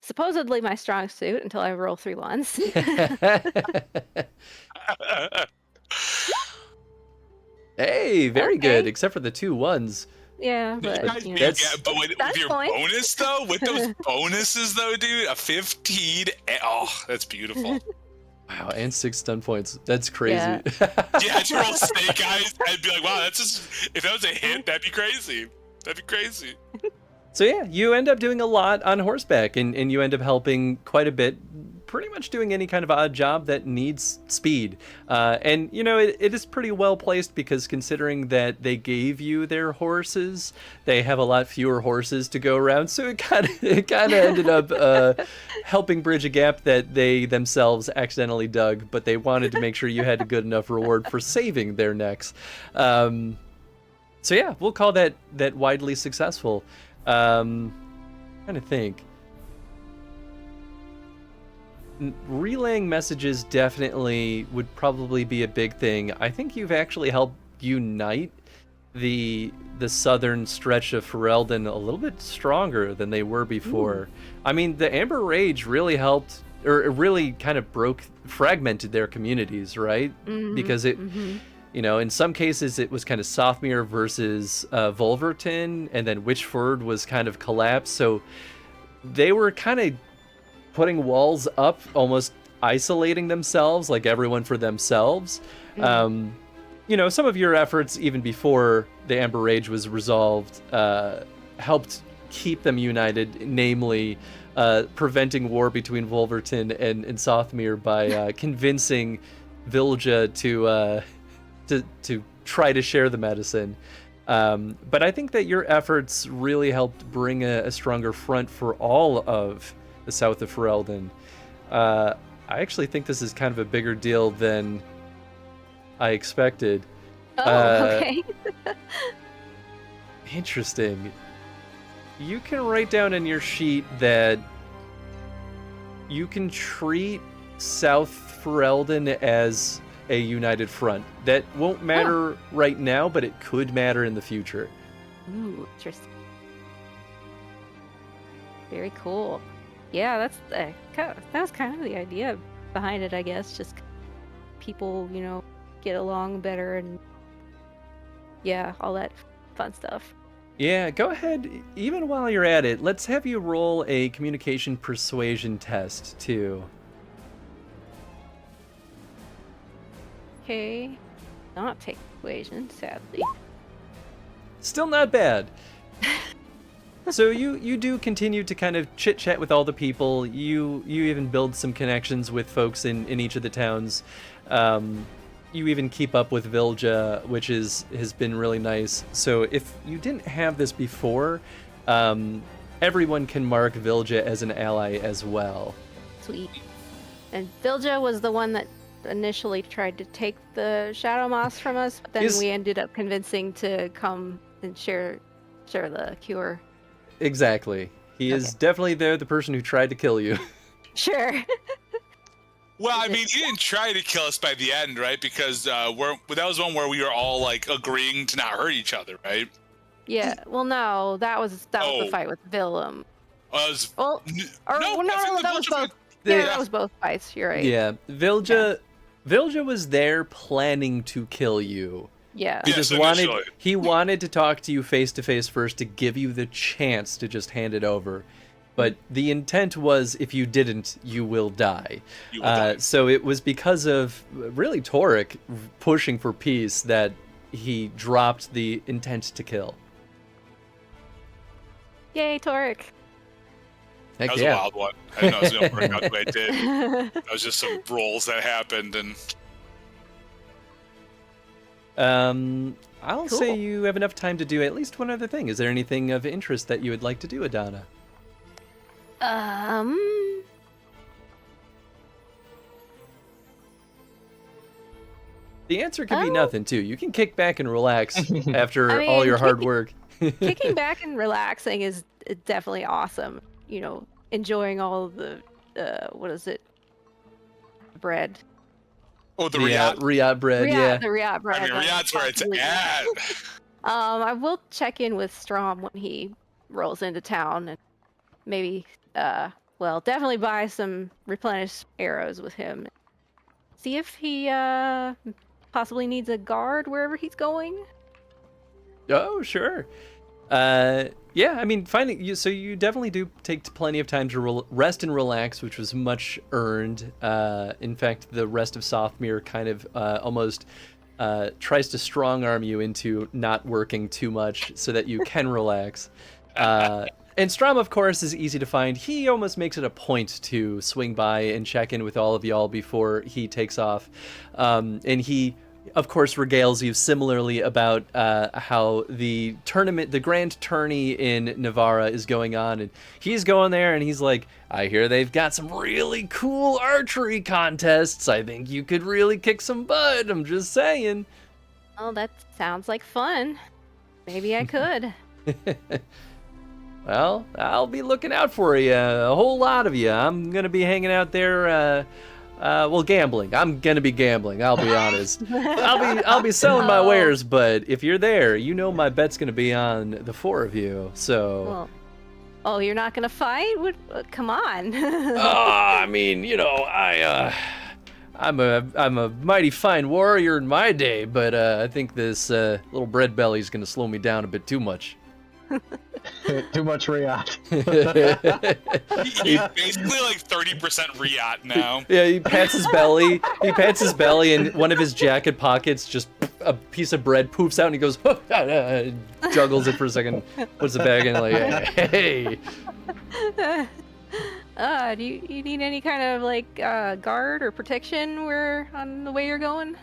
supposedly my strong suit until I roll 3 ones. Hey, very good, Okay. except for the 2 1s. Yeah, but That's- But with That's your fine. bonus though, with those bonuses though, dude, a 15. Oh, that's beautiful. Wow, and 6 stun points. That's crazy. Yeah. Yeah, to roll snake eyes, I'd be like, wow, that's just, if that was a hit, that'd be crazy. That'd be crazy. So yeah, you end up doing a lot on horseback, and you end up helping quite a bit, pretty much doing any kind of odd job that needs speed. And it is pretty well placed, because considering that they gave you their horses, they have a lot fewer horses to go around. So it kind of ended up helping bridge a gap that they themselves accidentally dug, but they wanted to make sure you had a good enough reward for saving their necks. So yeah, we'll call that widely successful. Trying to think. Relaying messages definitely would probably be a big thing. I think you've actually helped unite the southern stretch of Ferelden a little bit stronger than they were before. I mean, the Amber Rage really helped, or it really kind of fragmented their communities, right? Because it, in some cases it was kind of Sothmere versus Volverton, and then Witchford was kind of collapsed. So they were kind of putting walls up, almost isolating themselves, like everyone for themselves. Some of your efforts, even before the Amber Rage was resolved, helped keep them united, namely preventing war between Volverton and Sothmere by convincing Vilja to try to share the medicine. But I think that your efforts really helped bring a stronger front for all of the south of Ferelden. I actually think this is kind of a bigger deal than I expected. Okay. Interesting. You can write down in your sheet that you can treat South Ferelden as a united front. That won't matter right now, but it could matter in the future. Ooh, interesting. Very cool. Yeah, that's kind of the idea behind it, I guess. Just people, get along better and all that fun stuff. Yeah, go ahead. Even while you're at it, let's have you roll a communication persuasion test, too. Okay. Not take persuasion, sadly. Still not bad. So you do continue to kind of chit-chat with all the people. You even build some connections with folks in each of the towns. You even keep up with Vilja, which has been really nice. So if you didn't have this before, everyone can mark Vilja as an ally as well. Sweet. And Vilja was the one that initially tried to take the Shadow Moss from us, but then we ended up convincing to come and share the cure. Exactly. He is definitely the person who tried to kill you. Sure. Well, I mean, he didn't try to kill us by the end, right? Because that was one where we were all like agreeing to not hurt each other, right? Yeah. Well, no, that was the fight with Willem. That was both. That was both fights. You're right. Yeah, Vilja was there planning to kill you. Yeah. He wanted to talk to you face to face first to give you the chance to just hand it over. But the intent was, if you didn't, you will die. So it was because of, really, Torek pushing for peace that he dropped the intent to kill. Yay, Torek. Heck that was a wild one. I didn't know it was going to work out the way it did. That was just some rolls that happened. And I'll say you have enough time to do at least one other thing. Is there anything of interest that you would like to do, Adana? The answer could be nothing, too. You can kick back and relax after all your hard work. Kicking back and relaxing is definitely awesome. Enjoying all of the, what is it? Bread. Oh, the Riyadh bread, yeah. The Riyadh bread. I mean, Riyadh's where it's at. I will check in with Strom when he rolls into town and maybe, definitely buy some replenished arrows with him. See if he possibly needs a guard wherever he's going. Oh, sure. Yeah, I mean, so you definitely do take plenty of time to rest and relax, which was much earned. In fact, the rest of Softmere kind of almost tries to strong-arm you into not working too much so that you can relax. And Strom, of course, is easy to find. He almost makes it a point to swing by and check in with all of y'all before he takes off. And he, of course, regales you similarly about how the grand tourney in Navarra is going on. And he's going there and he's like, I hear they've got some really cool archery contests. I think you could really kick some butt. I'm just saying. Oh, that sounds like fun. Maybe I could. Well, I'll be looking out for you, a whole lot of you. I'm going to be hanging out there, gambling. I'm going to be gambling, I'll be honest. I'll be selling my wares, but if you're there, my bet's going to be on the four of you, so... Oh, you're not going to fight? Come on. I mean, I'm a mighty fine warrior in my day, but I think this little bread belly's going to slow me down a bit too much. Too much Riyadh. He's basically like 30% Riyadh now. Yeah, he pats his belly. And one of his jacket pockets, just a piece of bread poofs out, and he goes, juggles it for a second, puts it back in, like, hey. Do you need any kind of guard or protection on the way you're going?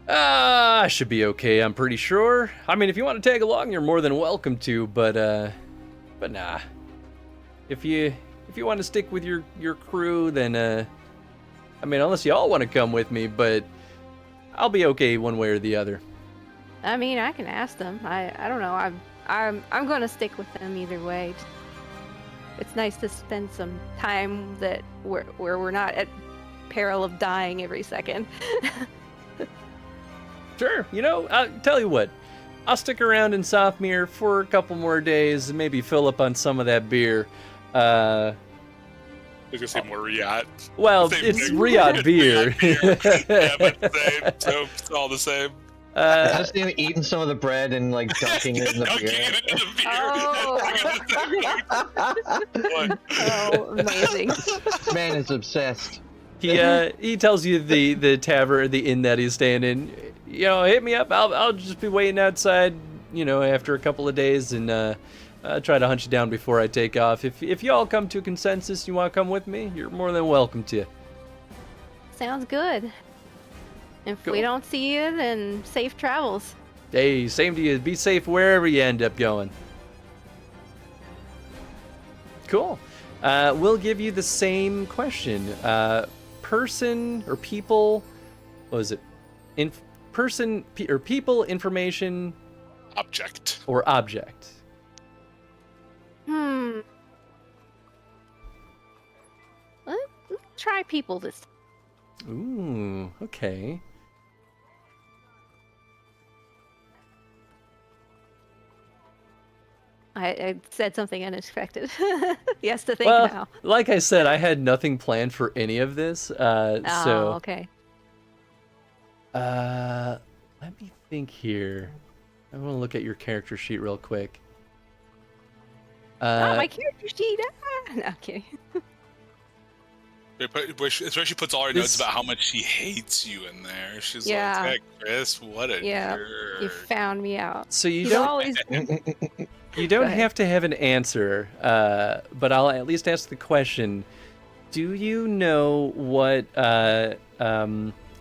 I should be okay, I'm pretty sure. I mean, if you want to tag along, you're more than welcome to, but nah. If you want to stick with your crew, then, I mean, unless you all want to come with me, but I'll be okay one way or the other. I mean, I can ask them. I don't know. I'm going to stick with them either way. It's nice to spend some time where we're not at peril of dying every second. Sure, I'll tell you what. I'll stick around in Softmere for a couple more days and maybe fill up on some of that beer. I was gonna say more Riot. Well, it's Riot beer. Yeah, but same. So it's all the same. I just eating some of the bread and like dunking it in the Dunking beer. it into the beer. Oh, amazing. Man is obsessed. He tells you the tavern, the inn that he's staying in. Hit me up. I'll just be waiting outside. After a couple of days and try to hunt you down before I take off. If y'all come to a consensus, you want to come with me, you're more than welcome to. Sounds good. If Cool. we don't see you, then safe travels. Hey, same to you. Be safe wherever you end up going. Cool. We'll give you the same question. Person or people, what was it? People, information, Object. or object. Let's try people this time. Ooh, okay. I said something unexpected. He has to think Well, now. like I said, I had nothing planned for any of this. Oh, okay. Let me think here. I want to look at your character sheet real quick. My character sheet. No, okay. Especially she puts all her notes about how much she hates you in there. She's Yeah. like, hey, Chris, what a Yeah, jerk. you found me out. So you He's don't always you don't Go ahead. have to have an answer, but I'll at least ask the question. Do you know what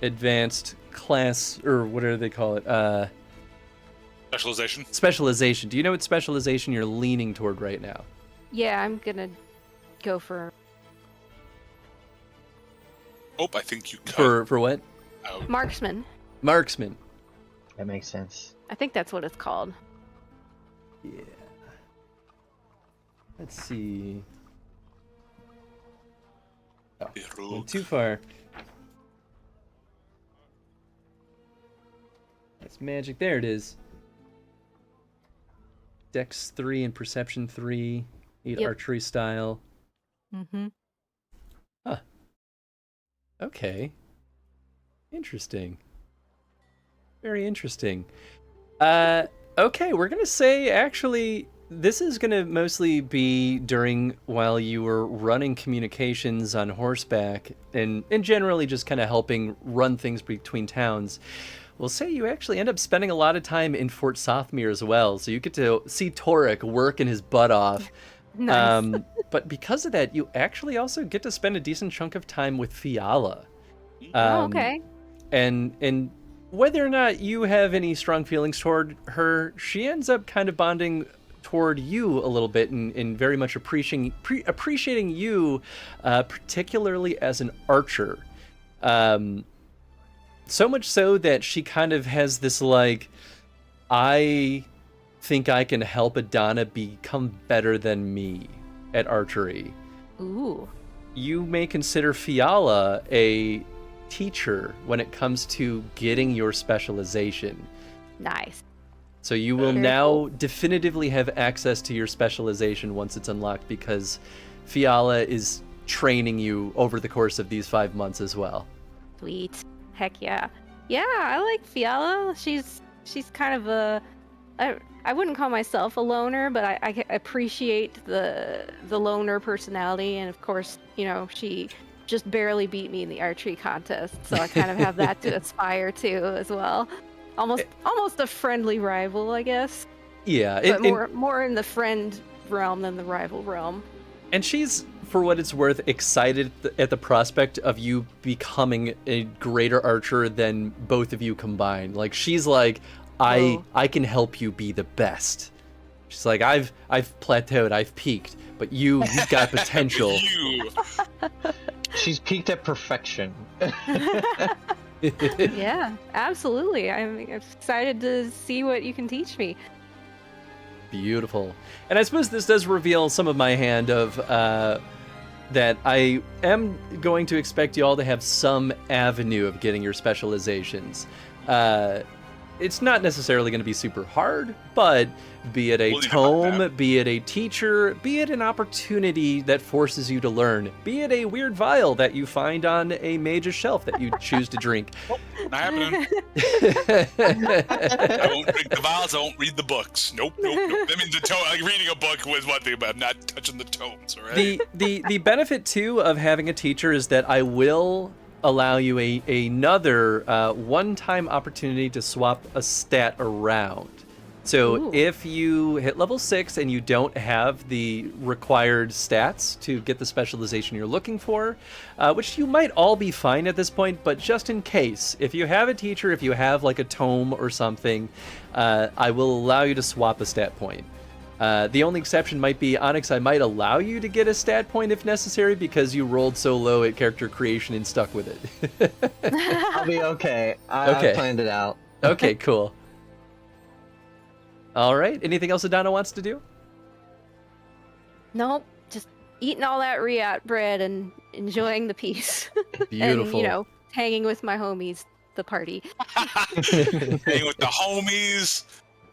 advanced class, or what do they call it? Specialization? Specialization. Do you know what specialization you're leaning toward right now? Yeah, I'm gonna go for Oh, I think you cut For what? out. marksman. Marksman. That makes sense. I think that's what it's called. Yeah. Let's see. Oh, went too far. That's magic. There it is. Dex 3 and Perception 3. 8 Yep. archery style. Mm-hmm. Huh. Okay. Interesting. Very interesting. Okay, we're gonna say actually this is gonna mostly be while you were running communications on horseback and generally just kind of helping run things between towns. We'll say you actually end up spending a lot of time in Fort Sothmere as well, so you get to see Torek working his butt off. Nice. But because of that, you actually also get to spend a decent chunk of time with Fiala. Okay. And whether or not you have any strong feelings toward her, she ends up kind of bonding toward you a little bit and very much appreciating you, particularly as an archer. So much so that she kind of has this like, I think I can help Adana become better than me at archery. Ooh. You may consider Fiala a teacher when it comes to getting your specialization. Nice. So you will Very now cool. definitively have access to your specialization once it's unlocked because Fiala is training you over the course of these 5 months as well. Sweet. Heck yeah. Yeah, I like Fiala. She's kind of a I wouldn't call myself a loner, but I appreciate the loner personality, and of course, she just barely beat me in the archery contest, so I kind of have that to aspire to as well. Almost a friendly rival, I guess. Yeah, But more in the friend realm than the rival realm. And she's, for what it's worth, excited at the prospect of you becoming a greater archer than both of you combined. Like, she's like, I can help you be the best. She's like, I've plateaued, I've peaked, but you've got potential. You. She's peaked at perfection. Yeah, absolutely. I'm excited to see what you can teach me. Beautiful. And I suppose this does reveal some of my hand of that I am going to expect you all to have some avenue of getting your specializations. It's not necessarily going to be super hard, but be it a tome, be it a teacher, be it an opportunity that forces you to learn, be it a weird vial that you find on a mage's shelf that you choose to drink. Not happening. I won't drink the vials. I won't read the books. Nope. I mean, like reading a book was one thing, but I'm not touching the tomes. All right. The benefit too of having a teacher is that I will allow you another one-time opportunity to swap a stat around. So if you hit level 6 and you don't have the required stats to get the specialization you're looking for, which you might all be fine at this point, but just in case, if you have a teacher, if you have like a tome or something, I will allow you to swap a stat point. The only exception might be, Onyx, I might allow you to get a stat point if necessary because you rolled so low at character creation and stuck with it. I'll be okay. I planned it out. Okay, cool. All right. Anything else Adana wants to do? Nope. Just eating all that Riot bread and enjoying the peace. Beautiful. And, hanging with my homies, the party. Hanging with the homies,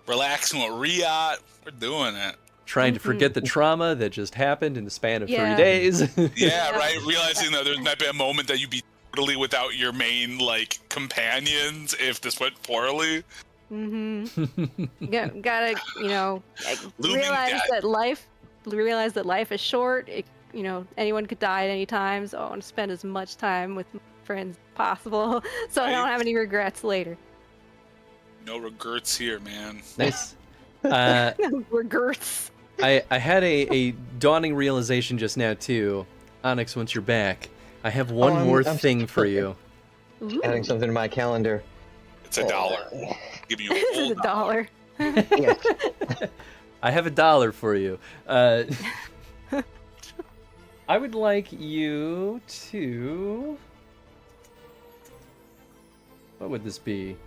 relaxing with Riot. We're doing it. Trying to forget the trauma that just happened in the span of 3 days. Yeah, right. Realizing that there might be a moment that you'd be totally without your main, companions if this went poorly. Gotta, realize that life is short. Anyone could die at any time, so I want to spend as much time with my friends as possible, so I don't have any regrets later. No regrets here, man. Nice. No regrets. I had a dawning realization just now too. Onyx, once you're back, I have one more thing for you. Adding something to my calendar. It's $1. Give you This is $1. Yes. I have $1 for you. I would like you to... What would this be?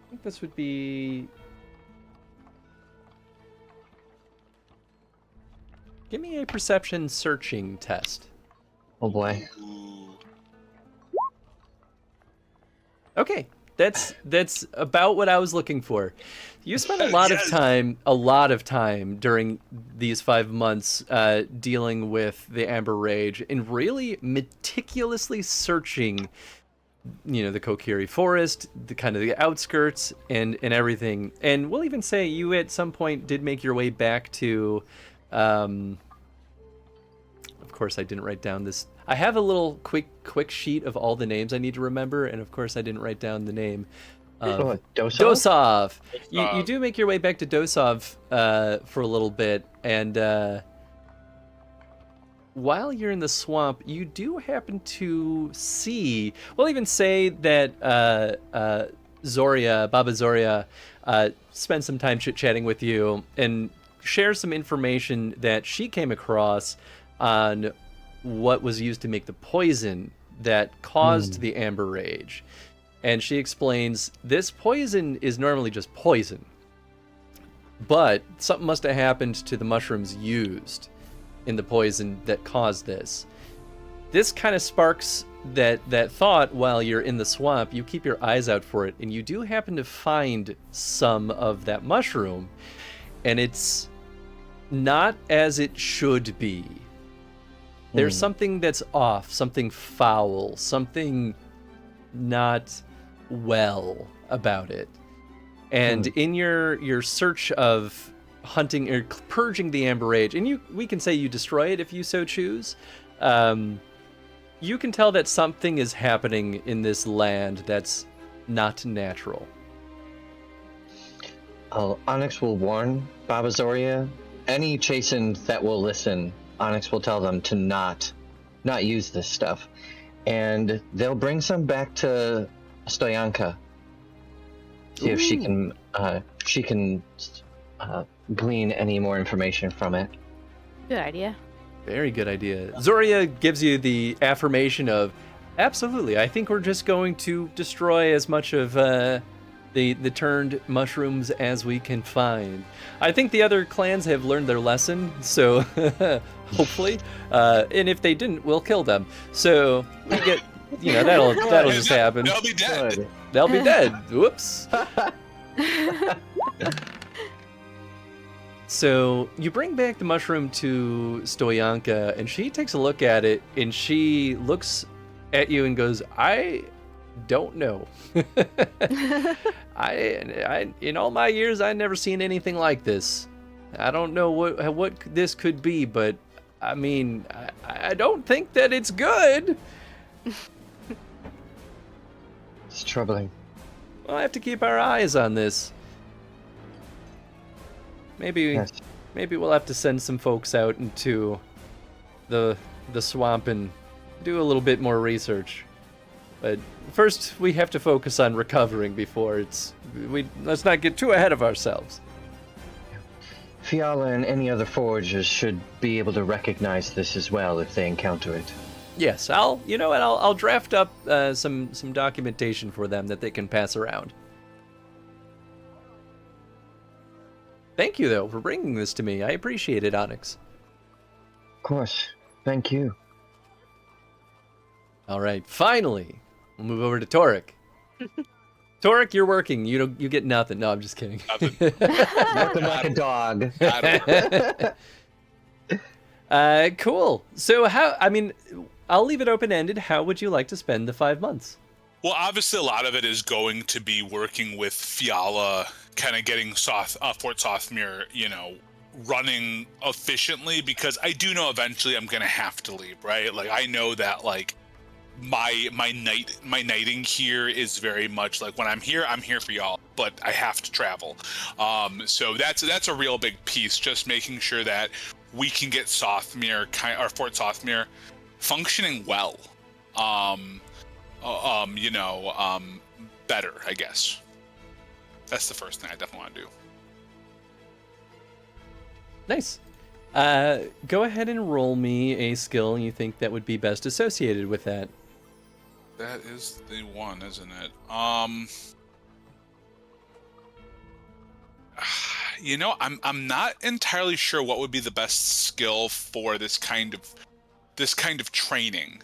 I think this would be... Give me a perception searching test. Oh boy. Okay, that's about what I was looking for. You spent a lot of time during these 5 months dealing with the Amber Rage and really meticulously searching, the Kokiri Forest, the kind of the outskirts and everything. And we'll even say you at some point did make your way back to, of course I didn't write down this. I have a little quick sheet of all the names I need to remember, and of course I didn't write down the name. Dosov. You do make your way back to Dosov for a little bit, and while you're in the swamp, you do happen to see, we'll even say that Baba Zoria, spent some time chit-chatting with you and share some information that she came across on what was used to make the poison that caused the Amber Rage. And she explains, this poison is normally just poison, but something must have happened to the mushrooms used in the poison that caused this. This kind of sparks that thought while you're in the swamp. You keep your eyes out for it, and you do happen to find some of that mushroom, and it's not as it should be. There's something that's off, something foul, something not well about it. And in your search of hunting or purging the Amber Rage, and we can say you destroy it if you so choose, you can tell that something is happening in this land that's not natural. Onyx will warn Baba Zoria. Any chastened that will listen, Onyx will tell them to not use this stuff, and they'll bring some back to Stoyanka. See if she can glean any more information from it. Good idea. Very good idea. Zoria gives you the affirmation of, Absolutely. I think we're just going to destroy as much of the turned mushrooms as we can find. I think the other clans have learned their lesson, so hopefully. And if they didn't, we'll kill them. So we get, that'll just happen. They'll be dead. Good. They'll be dead. Whoops. So you bring back the mushroom to Stoyanka, and she takes a look at it, and she looks at you and goes, I don't know. I in all my years, I never seen anything like this. I don't know what this could be, but I mean, I don't think that it's good. It's troubling. We'll have to keep our eyes on this. Maybe we'll have to send some folks out into the swamp and do a little bit more research. But first, we have to focus on recovering before let's not get too ahead of ourselves. Fiala and any other foragers should be able to recognize this as well if they encounter it. Yes, I'll draft up some documentation for them that they can pass around. Thank you, though, for bringing this to me. I appreciate it, Onyx. Of course. Thank you. All right, finally, we'll move over to Torek. Torek, you're working. You get nothing. No, I'm just kidding. Nothing like a dog. Cool. So I'll leave it open-ended. How would you like to spend the 5 months? Well, obviously, a lot of it is going to be working with Fiala, kind of getting Fort Sothmere, running efficiently, because I do know eventually I'm gonna have to leave, right? Like, I know that, like, my knighting here is very much like, when I'm here for y'all, but I have to travel. So that's a real big piece, just making sure that we can get Sothmere, or Fort Sothmere, functioning well. Better, I guess. That's the first thing I definitely want to do. Nice. Go ahead and roll me a skill you think that would be best associated with that. That is the one, isn't it? I'm not entirely sure what would be the best skill for this kind of training,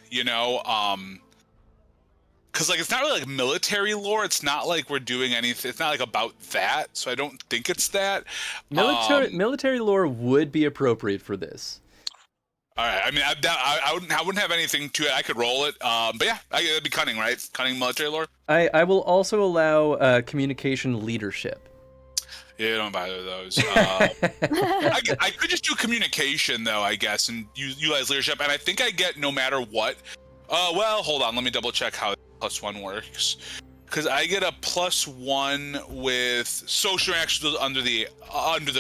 because, like, it's not really like military lore. It's not like we're doing anything. It's not like about that. So I don't think it's that. Military lore would be appropriate for this. All right. I mean, I wouldn't have anything to it. I could roll it. But yeah, it'd be cunning, right? Cunning military lore. I will also allow communication leadership. Yeah, don't buy those. I could just do communication, though, I guess, and utilize leadership. And I think I get no matter what. Well, hold on. Let me double check how +1 works. Because I get a +1 with social interactions under the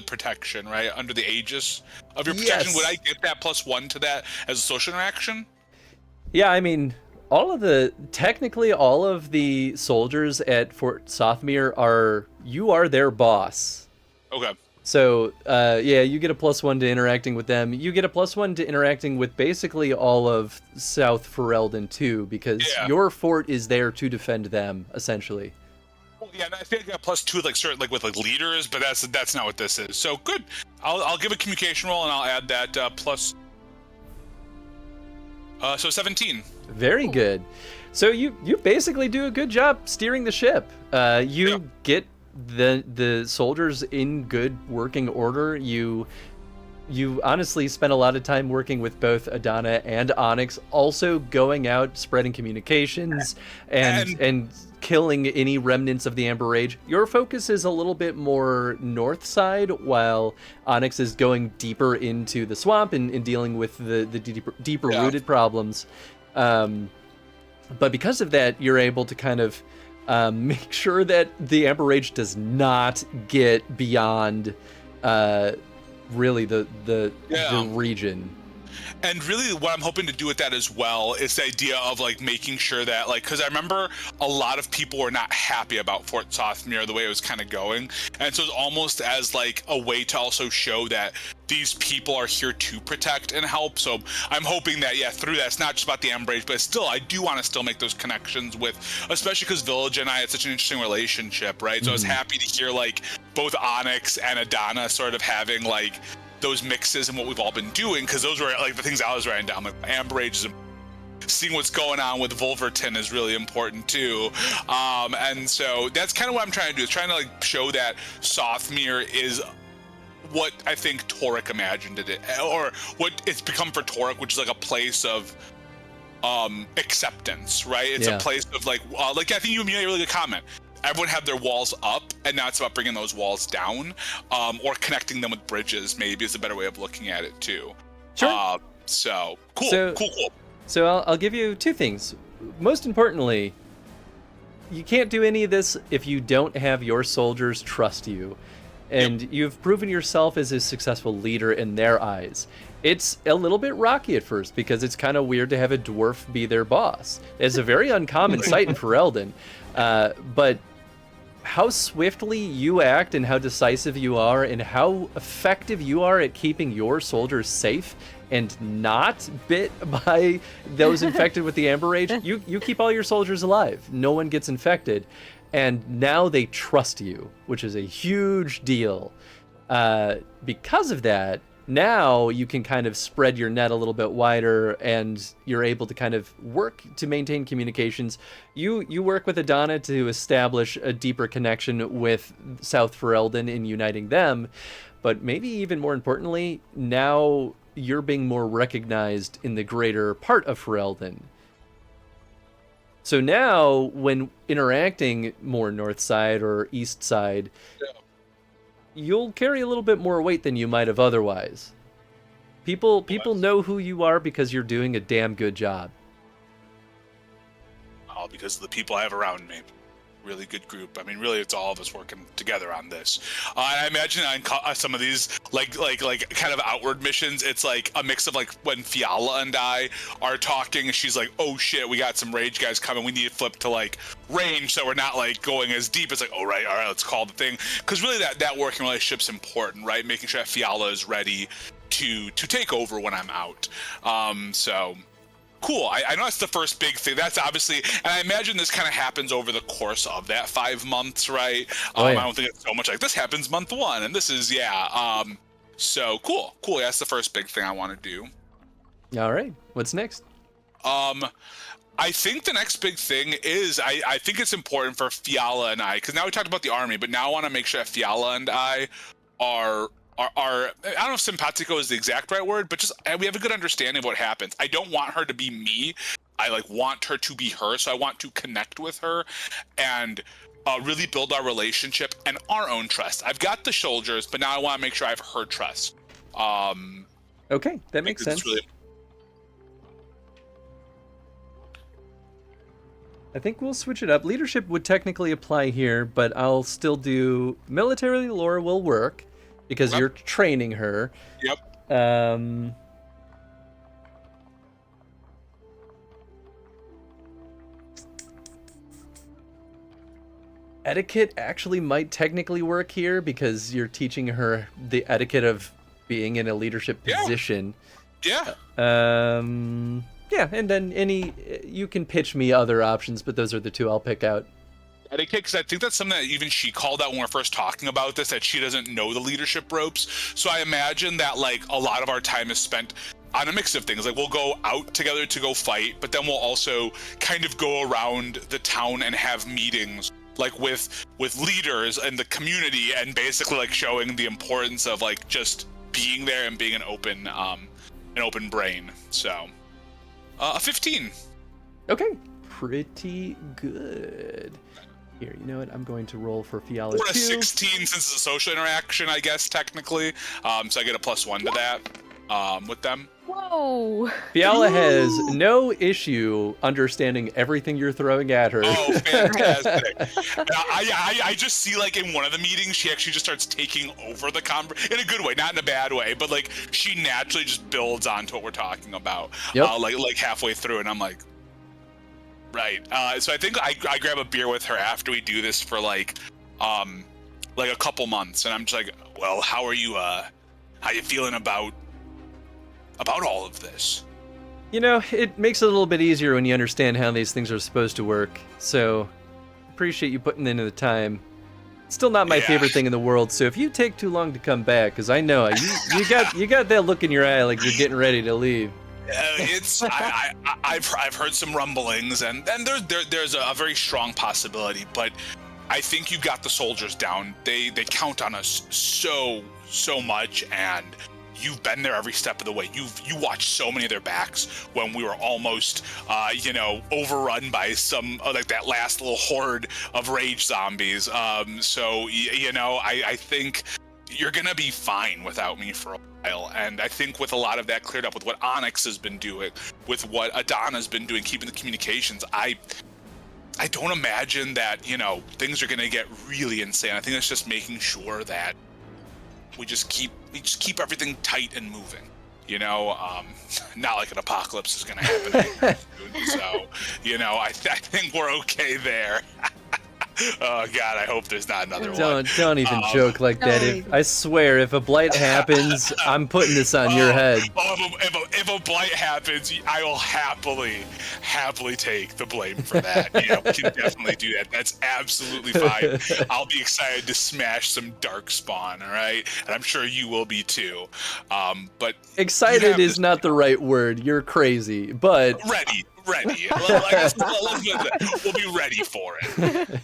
protection, right? Under the aegis of your protection. Yes. Would I get that +1 to that as a social interaction? Yeah, I mean, technically all of the soldiers at Fort Sothmere you are their boss. Okay. So, you get a +1 to interacting with them. You get a +1 to interacting with basically all of South Ferelden too, because your fort is there to defend them, essentially. Well, yeah, and I think I got +2 with leaders, but that's not what this is. So good. I'll give a communication roll and I'll add that plus. So 17. Very good. So you basically do a good job steering the ship. Get the soldiers in good working order. You honestly spent a lot of time working with both Adana and Onyx, also going out spreading communications and killing any remnants of the Amber Age. Your focus is a little bit more north side, while Onyx is going deeper into the swamp and dealing with the deeper rooted problems. But because of that, you're able to kind of make sure that the Amber Rage does not get beyond really the region. And really what I'm hoping to do with that as well is the idea of like making sure that like, because I remember a lot of people were not happy about Fort Sothmere, the way it was kind of going. And so it's almost as like a way to also show that these people are here to protect and help. So I'm hoping that, yeah, through that, it's not just about the Embrage, but still, I do want to still make those connections with, especially because Village and I had such an interesting relationship, right? So I was happy to hear like both Onyx and Adana sort of having like those mixes and what we've all been doing, because those were like the things I was writing down. Like Ambrage is seeing what's going on with Wolverton is really important too. And so that's kind of what I'm trying to do, is trying to like show that Sothmere is what I think Torek imagined it, or what it's become for Torek, which is like a place of acceptance, right? It's a place of like I think you made a really good comment. Everyone had their walls up, and now it's about bringing those walls down, or connecting them with bridges, maybe is a better way of looking at it too. Sure. So cool. So I'll give you two things. Most importantly, you can't do any of this if you don't have your soldiers trust you. And you've proven yourself as a successful leader in their eyes. It's a little bit rocky at first because it's kind of weird to have a dwarf be their boss. It's a very uncommon sight in Ferelden. But how swiftly you act and how decisive you are and how effective you are at keeping your soldiers safe and not bit by those infected with the Amber Rage, you keep all your soldiers alive. No one gets infected. And now they trust you, which is a huge deal. Because of that, now you can kind of spread your net a little bit wider, and you're able to kind of work to maintain communications. You work with Adana to establish a deeper connection with South Ferelden in uniting them. But maybe even more importantly, now you're being more recognized in the greater part of Ferelden. So now, when interacting more north side or east side, you'll carry a little bit more weight than you might have otherwise. People know who you are because you're doing a damn good job. All because of the people I have around me. Really good group. I mean, really, it's all of us working together on this. I imagine on some of these, like kind of outward missions, it's like a mix of like when Fiala and I are talking, she's like, "Oh shit, we got some rage guys coming. We need to flip to like range, so we're not like going as deep." It's like, "Oh right, all right, let's call the thing." Because really, that working relationship's important, right? Making sure that Fiala is ready to take over when I'm out. So. Cool. I know that's the first big thing. That's obviously, and I imagine this kind of happens over the course of that 5 months, right? I don't think it's so much like this happens month 1, and this is so cool. Yeah, that's the first big thing I want to do. All right. What's next? I think the next big thing is I think it's important for Fiala and I, because now we talked about the army, but now I want to make sure that Fiala and I are I don't know if simpatico is the exact right word, but just we have a good understanding of what happens. I don't want her to be me. I like want her to be her. So I want to connect with her and really build our relationship and our own trust. I've got the soldiers, but now I want to make sure I have her trust. Okay, that makes sense. I think we'll switch it up. Leadership would technically apply here, but I'll still do military lore will work. Because you're training her. Yep. Etiquette actually might technically work here because you're teaching her the etiquette of being in a leadership position. Yeah. Yeah, and then you can pitch me other options, but those are the two I'll pick out. Etiquette, because I think that's something that even she called out when we're first talking about this, that she doesn't know the leadership ropes. So I imagine that like a lot of our time is spent on a mix of things. Like we'll go out together to go fight, but then we'll also kind of go around the town and have meetings like with leaders and the community, and basically like showing the importance of like just being there and being an open brain. So a 15. Okay, pretty good. Here, you know what? I'm going to roll for Fiala too. Or a 16 since it's a social interaction, I guess, technically. So I get a +1 to that with them. What? Whoa! Fiala has no issue understanding everything you're throwing at her. Oh, fantastic. I just see, like, in one of the meetings, she actually just starts taking over the conversation, in a good way, not in a bad way, but, like, she naturally just builds onto what we're talking about, Yep. like halfway through, and I'm like, right. So I think I grab a beer with her after we do this for, like a couple months, and I'm just like, well, how you feeling about all of this? You know, it makes it a little bit easier when you understand how these things are supposed to work. So, appreciate you putting in the time. Still not my favorite thing in the world. So if you take too long to come back, because I know you got that look in your eye like you're getting ready to leave. I've heard some rumblings, and there's a very strong possibility, but I think you got the soldiers down. They count on us so much, and you've been there every step of the way. You watched so many of their backs when we were almost overrun by some like that last little horde of rage zombies. So I think you're gonna be fine without me for a while, and I think with a lot of that cleared up, with what Onyx has been doing, with what Adana's been doing, keeping the communications, I don't imagine that things are gonna get really insane. I think it's just making sure that we just keep everything tight and moving. Not like an apocalypse is gonna happen anytime soon. So I think we're okay there. Oh God, I hope there's not another one. Don't even joke like that. I swear, if a blight happens, I'm putting this on your head. If a blight happens, I will happily take the blame for that. We can definitely do that. That's absolutely fine. I'll be excited to smash some darkspawn, all right? And I'm sure you will be too. But excited is not the right word. You're crazy, but ready. Well, I guess we'll be ready for it.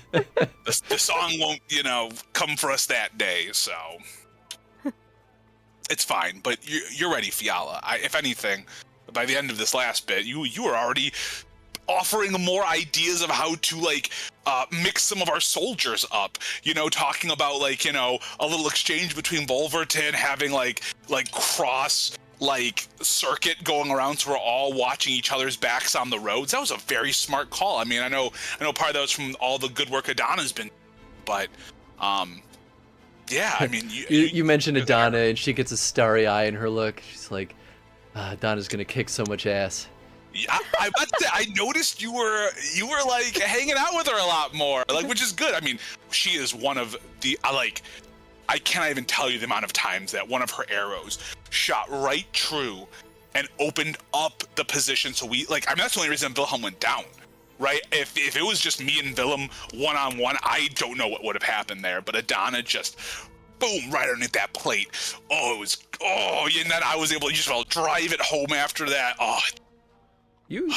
The song won't, come for us that day, so it's fine. But you're ready, Fiala. If anything, by the end of this last bit, you were already offering more ideas of how to mix some of our soldiers up. Talking about a little exchange between Volverton, having like cross circuit going around, so we're all watching each other's backs on the roads. That was a very smart call. I mean, I know part of that was from all the good work Adana's been, but yeah, I mean, you mentioned Adana, and she gets a starry eye in her look. She's like, Adana's gonna kick so much ass. Yeah, I noticed you were like hanging out with her a lot more, which is good. I mean, she is one of the I cannot even tell you the amount of times that one of her arrows shot right true and opened up the position. So that's the only reason Wilhelm went down, right? If it was just me and Willem one-on-one, I don't know what would have happened there. But Adana just, boom, right underneath that plate. And then I was able to just drive it home after that. Oh. You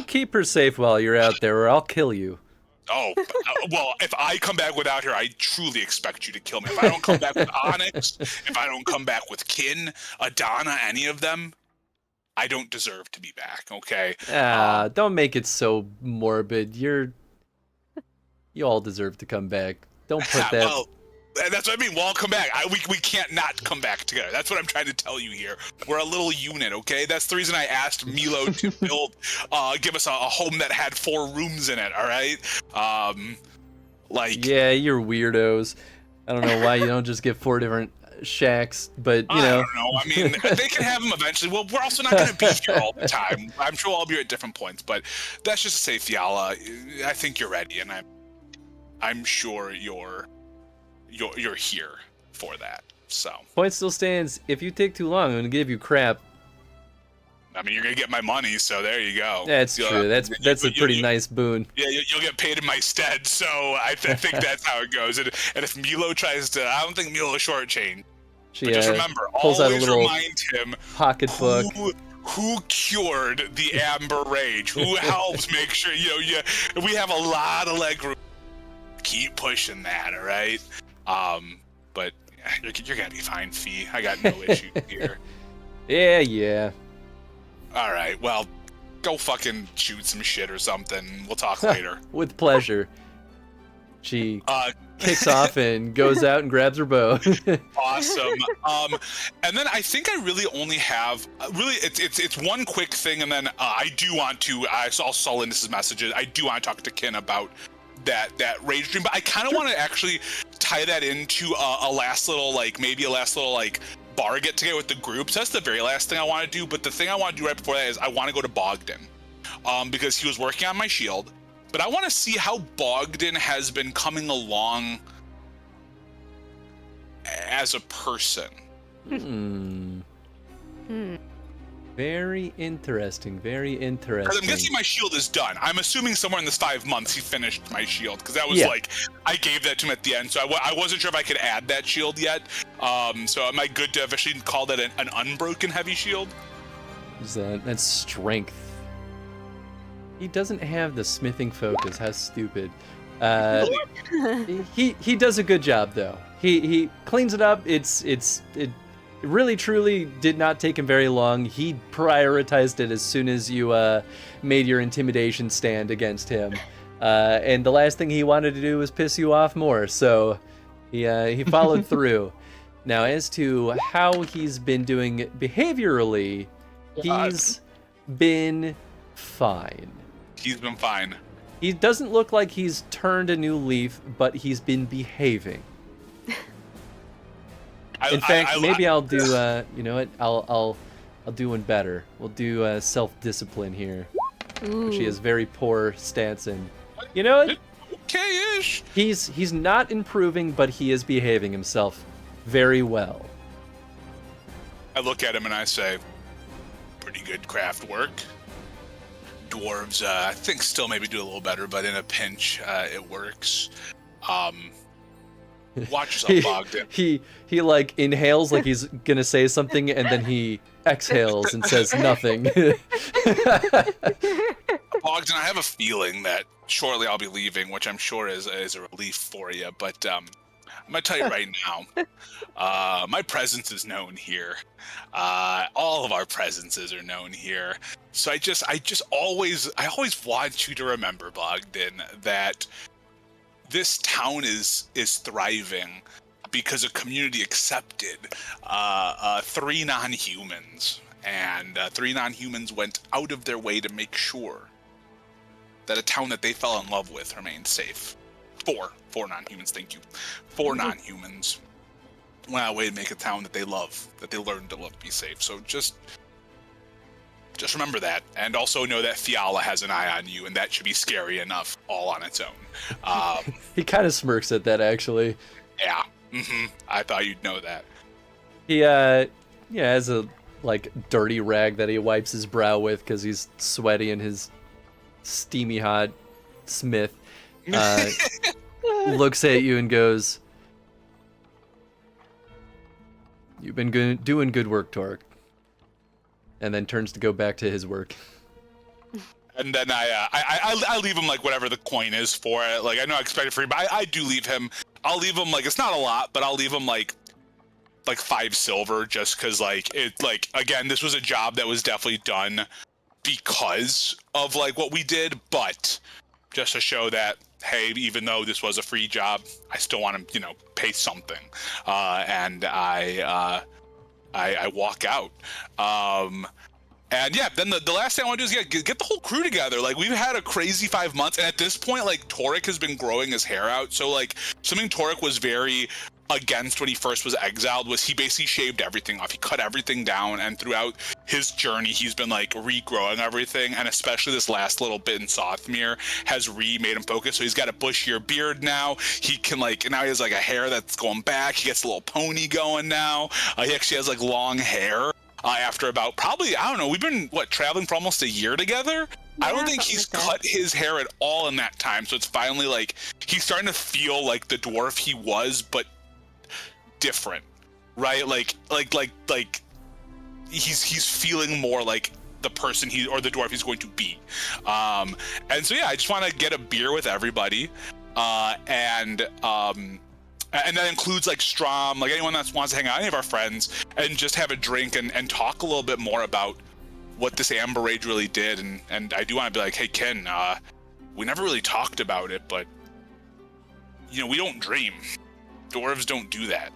keep her safe while you're out there, or I'll kill you. Oh, well, if I come back without her, I truly expect you to kill me. If I don't come back with Onyx, if I don't come back with Kin, Adana, any of them, I don't deserve to be back, okay? Don't make it so morbid. You all deserve to come back. Don't put that... Well, that's what I mean. We'll all come back. We can't not come back together. That's what I'm trying to tell you here. We're a little unit, okay? That's the reason I asked Milo to give us a home that had 4 rooms in it, all right? Yeah, you're weirdos. I don't know why you don't just get 4 different shacks, but, I don't know. I mean, they can have them eventually. Well, we're also not going to be here all the time. I'm sure I'll be at different points, but that's just to say, Fiala, I think you're ready, and I'm sure you're here for that. So point still stands. If you take too long, I'm gonna give you crap. I mean, you're gonna get my money, so there you go. That's true. That's a pretty nice boon. Yeah, you'll get paid in my stead. So I think that's how it goes. And if Milo tries to, I don't think Milo is shortchanged. But just remember, always remind him pocketbook. Who cured the Amber Rage? Who helps make sure we have a lot of leg room. Keep pushing that, all right? But you're gonna be fine, Fee. I got no issue here. Yeah. All right, well, go fucking shoot some shit or something. We'll talk later. With pleasure. She kicks off and goes out and grabs her bow. Awesome. And then I think I really only have it's one quick thing, and then I do want to. I'll saw Linus's messages. I do want to talk to Kin about that rage dream, but I kind of want to actually tie that into a last little bar get together with the group. So that's the very last thing I want to do. But the thing I want to do right before that is I want to go to Bogdan, because he was working on my shield. But I want to see how Bogdan has been coming along as a person. Very interesting. Very interesting. Because I'm guessing my shield is done. I'm assuming somewhere in this 5 months he finished my shield, because that was I gave that to him at the end, so I wasn't sure if I could add that shield yet. So am I good to officially call that an unbroken heavy shield? That's strength. He doesn't have the smithing focus. How stupid. He does a good job though. He cleans it up. It really truly did not take him very long. He prioritized it as soon as you made your intimidation stand against him. And the last thing he wanted to do was piss you off more. So he followed through. Now, as to how he's been doing behaviorally, he's been fine. He's been fine. He doesn't look like he's turned a new leaf, but he's been behaving. In fact, maybe I'll do. You know what? I'll do one better. We'll do self-discipline here. Ooh. She has very poor stance in. You know what? Okay-ish. He's not improving, but he is behaving himself very well. I look at him and I say, pretty good craft work. Dwarves, I think still maybe do a little better, but in a pinch, it works. Watch yourself, Bogdan. He like inhales like he's gonna say something, and then he exhales and says nothing. Bogdan, I have a feeling that shortly I'll be leaving, which I'm sure is a relief for you. But I'm gonna tell you right now, my presence is known here. All of our presences are known here. So I always want you to remember, Bogdan, that this town is thriving because a community accepted 3 non-humans, and 3 non-humans went out of their way to make sure that a town that they fell in love with remained safe. 4 non-humans, thank you. 4 non-humans went out of the way to make a town that they love, that they learned to love, be safe. So just remember that, and also know that Fiala has an eye on you, and that should be scary enough all on its own. He kind of smirks at that, actually. Yeah, I thought you'd know that. He has a dirty rag that he wipes his brow with because he's sweaty in his steamy hot smith. Looks at you and goes, "You've been doing good work, Torque." And then turns to go back to his work. And then I leave him whatever the coin is for it. I know I expect it free, but I do leave him. I'll leave him it's not a lot, but I'll leave him 5 silver, just because again, this was a job that was definitely done because of what we did, but just to show that, hey, even though this was a free job, I still want him pay something. And I walk out. And yeah, then the last thing I want to do is get the whole crew together. We've had a crazy 5 months, and at this point, Torek has been growing his hair out. So something Torek was very against when he first was exiled was he basically shaved everything off. He cut everything down, and throughout his journey, he's been regrowing everything, and especially this last little bit in Sothmere has made him focus. So he's got a bushier beard now. He can now he has a hair that's going back. He gets a little pony going now. He actually has long hair. After about probably, I don't know, we've been traveling for almost a year together. Yeah, I don't think he's cut his hair at all in that time. So it's finally he's starting to feel like the dwarf he was, but different, right? He's feeling more like the person or the dwarf he's going to be. And so yeah, I just want to get a beer with everybody, and that includes Strom, anyone that wants to hang out, any of our friends, and just have a drink and talk a little bit more about what this Amber Rage really did. And I do want to be hey, Ken, we never really talked about it, but we don't dream. Dwarves don't do that.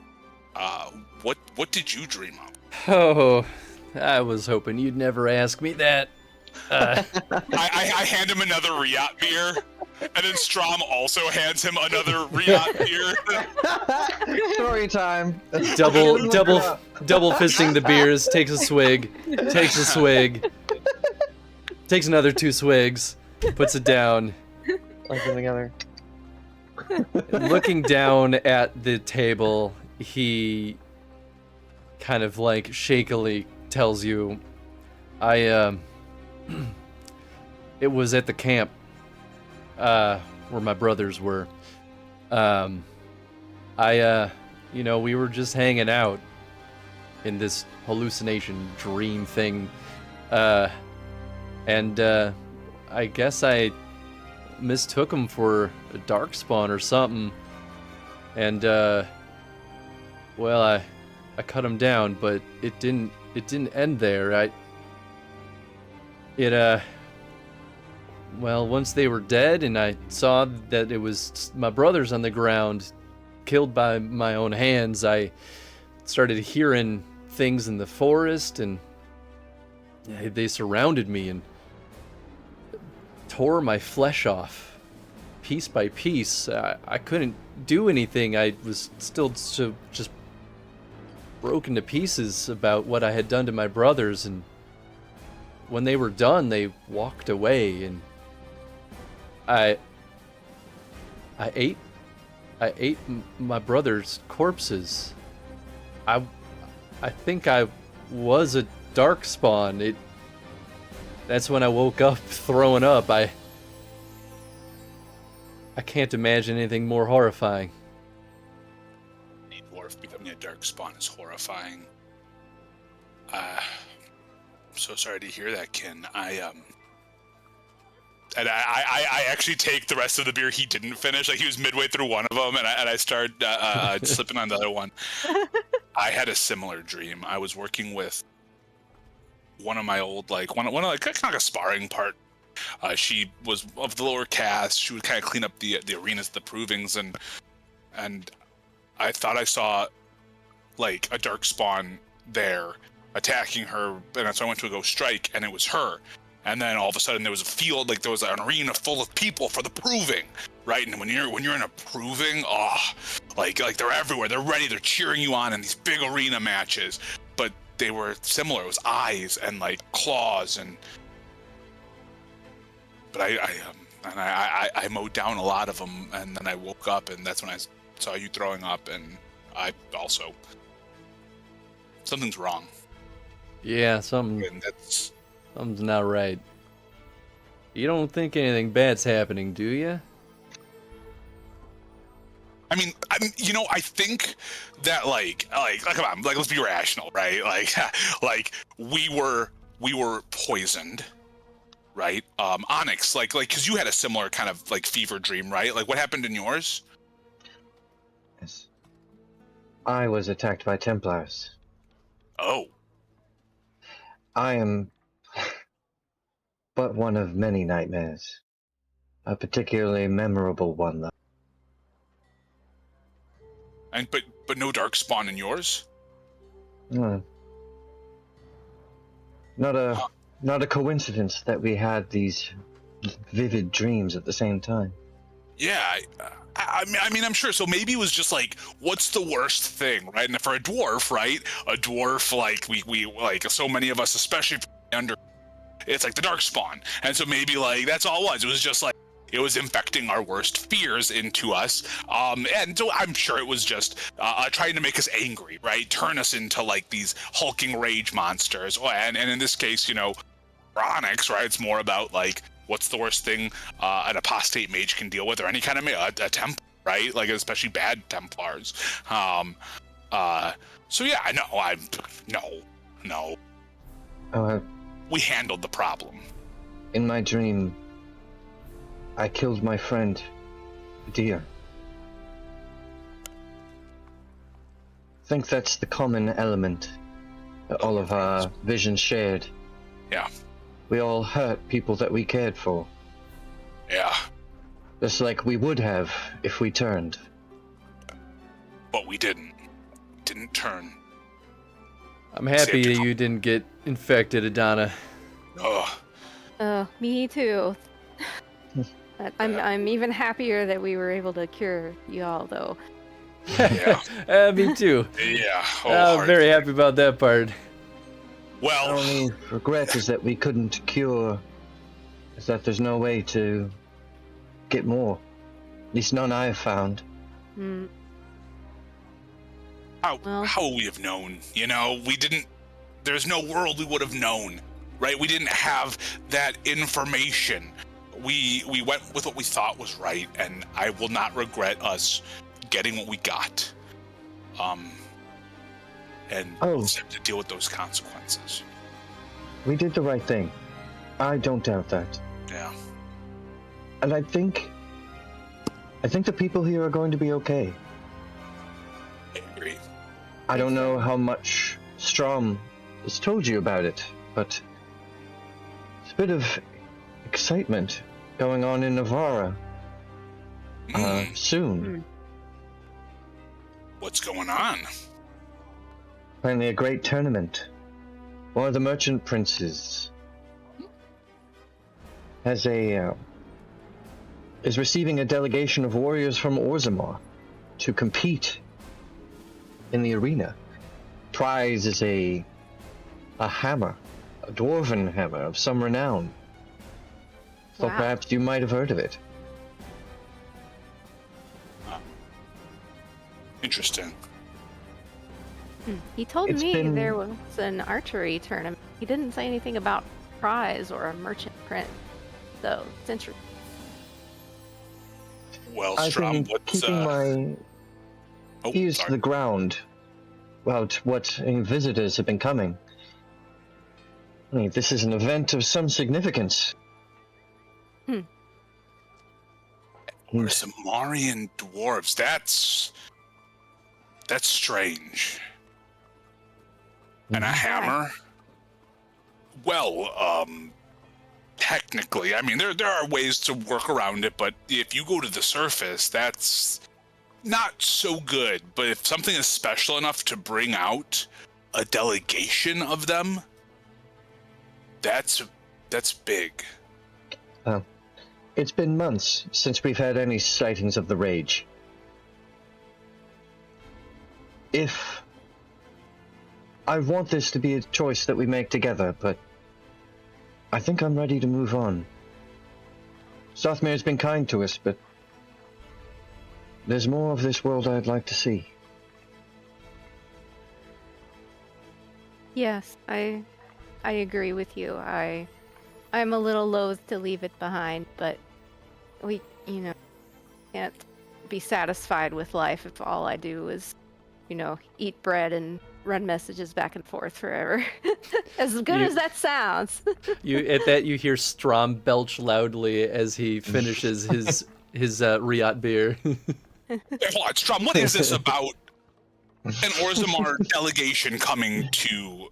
What did you dream of? Oh, I was hoping you'd never ask me that. I hand him another Riot beer, and then Strom also hands him another Riot beer. Story time. Double fisting the beers, takes a swig, takes another 2 swigs, puts it down. Like them together. Looking down at the table, he kind of like shakily tells you, it was at the camp, where my brothers were. We were just hanging out in this hallucination dream thing, and I guess I mistook him for a darkspawn or something, and I cut him down, but it didn't end there. Once they were dead and I saw that it was my brothers on the ground, killed by my own hands, I started hearing things in the forest, and they surrounded me and tore my flesh off piece by piece. I couldn't do anything. I was still so just broken to pieces about what I had done to my brothers, and when they were done, they walked away, and I ate my brother's corpses. I think I was a darkspawn. That's when I woke up throwing up. I can't imagine anything more horrifying. A dwarf becoming a darkspawn is horrifying. I'm so sorry to hear that, Kin. And I actually take the rest of the beer he didn't finish. Like, he was midway through one of them, and I started slipping on the other one. I had a similar dream. I was working with one of my old, kind of like a sparring part. She was of the lower caste. She would kind of clean up the arenas, the provings, and I thought I saw like a darkspawn there attacking her, and so I went to go strike, and it was her. And then all of a sudden there was a field, like there was an arena full of people for the proving, right? And when you're in a proving, like they're everywhere, they're ready, they're cheering you on in these big arena matches. But they were similar. It was eyes and like claws, but I mowed down a lot of them, and then I woke up, and that's when I saw you throwing up, and I also something's wrong. Yeah, And something's not right. You don't think anything bad's happening, do you? I mean, I think that like, come on, like, let's be rational, right? Like we were poisoned, right? Onyx, like, because you had a similar kind of like fever dream, right? Like, what happened in yours? Yes. I was attacked by Templars. Oh. I am but one of many nightmares. A particularly memorable one, though. And but no darkspawn in yours? No. Not a coincidence that we had these vivid dreams at the same time. Yeah, I mean, I'm sure. So maybe it was just like, what's the worst thing, right? And for a dwarf, right? A dwarf, like we like so many of us, especially under, it's like the darkspawn, and so maybe like that's all it was. It was just like it was infecting our worst fears into us, and so I'm sure it was just trying to make us angry, right? Turn us into like these hulking rage monsters. And in this case, for Onyx, right? It's more about like, what's the worst thing an apostate mage can deal with, or any kind of a Templar, right? Like, especially bad Templars. So yeah, no. We handled the problem. In my dream, I killed my friend, Deer. I think that's the common element that all of our visions shared. Yeah. We all hurt people that we cared for. Yeah. Just like we would have if we turned. But we didn't. Didn't turn. I'm happy you didn't get infected, Adana. Oh, Me too. But I'm even happier that we were able to cure y'all, though. yeah. Me too. Yeah. I'm very happy about that part. The Well, only regret is that we couldn't cure. Is that there's no way to get more. At least none I have found. Hmm. how would we have known? You know, we didn't. There's no world we would have known, right? We didn't have that information. We went with what we thought was right, and I will not regret us getting what we got. And we'll just have to deal with those consequences. We did the right thing. I don't doubt that. Yeah. And I think the people here are going to be okay. I agree. I don't know how much Strom has told you about it, but there's a bit of excitement going on in Navarra soon. What's going on? Apparently a great tournament. One of the merchant princes has is receiving a delegation of warriors from Orzammar to compete in the arena. Prize is a hammer, a dwarven hammer of some renown. So Wow. perhaps you might have heard of it. Interesting. He told It's me been- there was an archery tournament. He didn't say anything about prize or a merchant prince, so it's interesting. Well, I've Strom, been what's keeping my ears to sorry. the ground about what visitors have been coming. I mean, this is an event of some significance. Or Samarian dwarves. That's strange. And a hammer? Well, technically, I mean, there are ways to work around it, but if you go to the surface, that's not so good. But if something is special enough to bring out a delegation of them, that's big. It's been months since we've had any sightings of the Rage. I want this to be a choice that we make together, but I think I'm ready to move on. Sothmir's been kind to us, but there's more of this world I'd like to see. Yes, I agree with you. I'm a little loath to leave it behind, but we, can't be satisfied with life if all I do is, eat bread and run messages back and forth forever. As good as that sounds. You hear Strom belch loudly as he finishes his Riot beer. Hold on, Strom, what is this about an Orzammar delegation coming to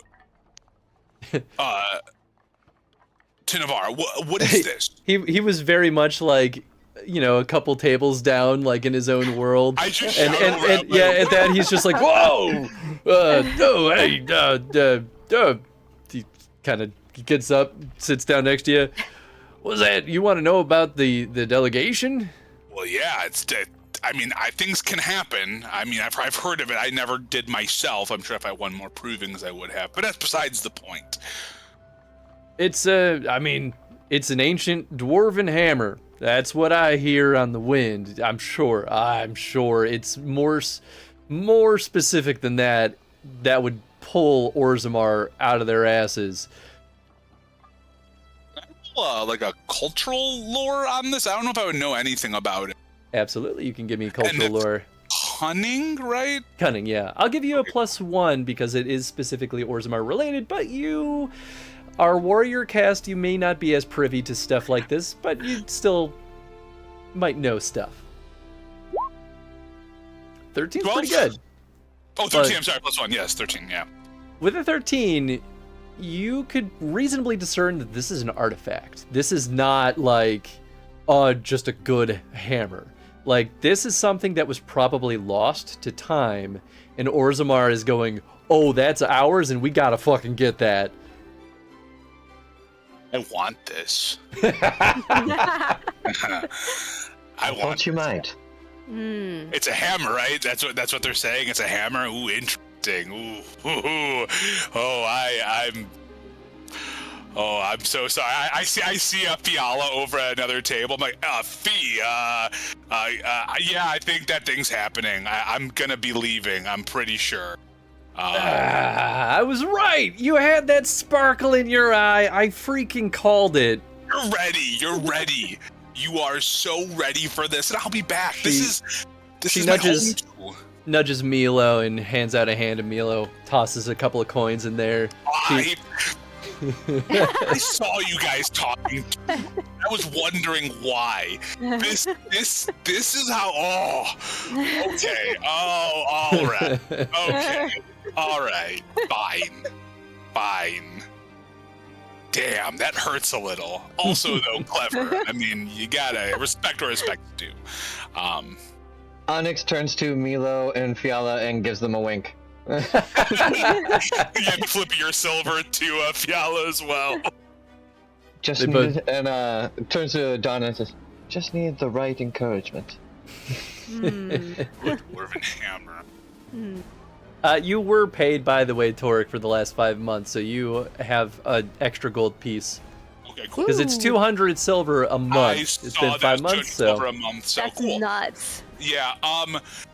Navarre? What is this? He was very much like, a couple tables down, like in his own world. I just and shout over at that he's just like, whoa, no, hey, he kind of gets up, sits down next to you. What's that? You want to know about the delegation? Well, yeah, things can happen. I mean, I've heard of it. I never did myself. I'm sure if I won more provings, I would have. But that's besides the point. It's it's an ancient dwarven hammer. That's what I hear on the wind. I'm sure it's more specific than that. That would pull Orzammar out of their asses. Like a cultural lore on this? I don't know if I would know anything about it. Absolutely, you can give me cultural And it's lore. Cunning, right? Cunning, yeah. I'll give you a +1 because it is specifically Orzammar related, but you are warrior caste, you may not be as privy to stuff like this, but you still might know stuff. 13's 12? pretty good. Oh, 13, I'm sorry, +1, yes, 13, yeah. With a 13, you could reasonably discern that this is an artifact. This is not like, just a good hammer. Like, this is something that was probably lost to time, and Orzammar is going, oh, that's ours, and we gotta fucking get that. I want this. Hmm. I want you might. It's a hammer, right? That's what they're saying. It's a hammer. Ooh, interesting. Ooh. I'm so sorry. I see a Fiala over at another table. I'm like, Fee. Yeah, I think that thing's happening. I'm gonna be leaving. I'm pretty sure. I was right. You had that sparkle in your eye. I freaking called it. You're ready. You are so ready for this, and I'll be back. This is nudges, my home. Nudges Milo and hands out a hand, and Milo tosses a couple of coins in there. I saw you guys talking. I was wondering why. This is how. Oh, okay. Oh, all right. Okay. All right. Fine. Damn, that hurts a little. Also, though, clever. I mean, you gotta respect where respect's due. Onyx turns to Milo and Fiala and gives them a wink. And flip your silver to Fiala as well. Turns to Donna and says, just need the right encouragement. Dwarven hammer. You were paid, by the way, Torek, for the last 5 months, so you have an extra gold piece. Okay, cool. Because it's 200 silver a month. It's been 5 months, so. Silver a month, so That's cool. nuts. Yeah.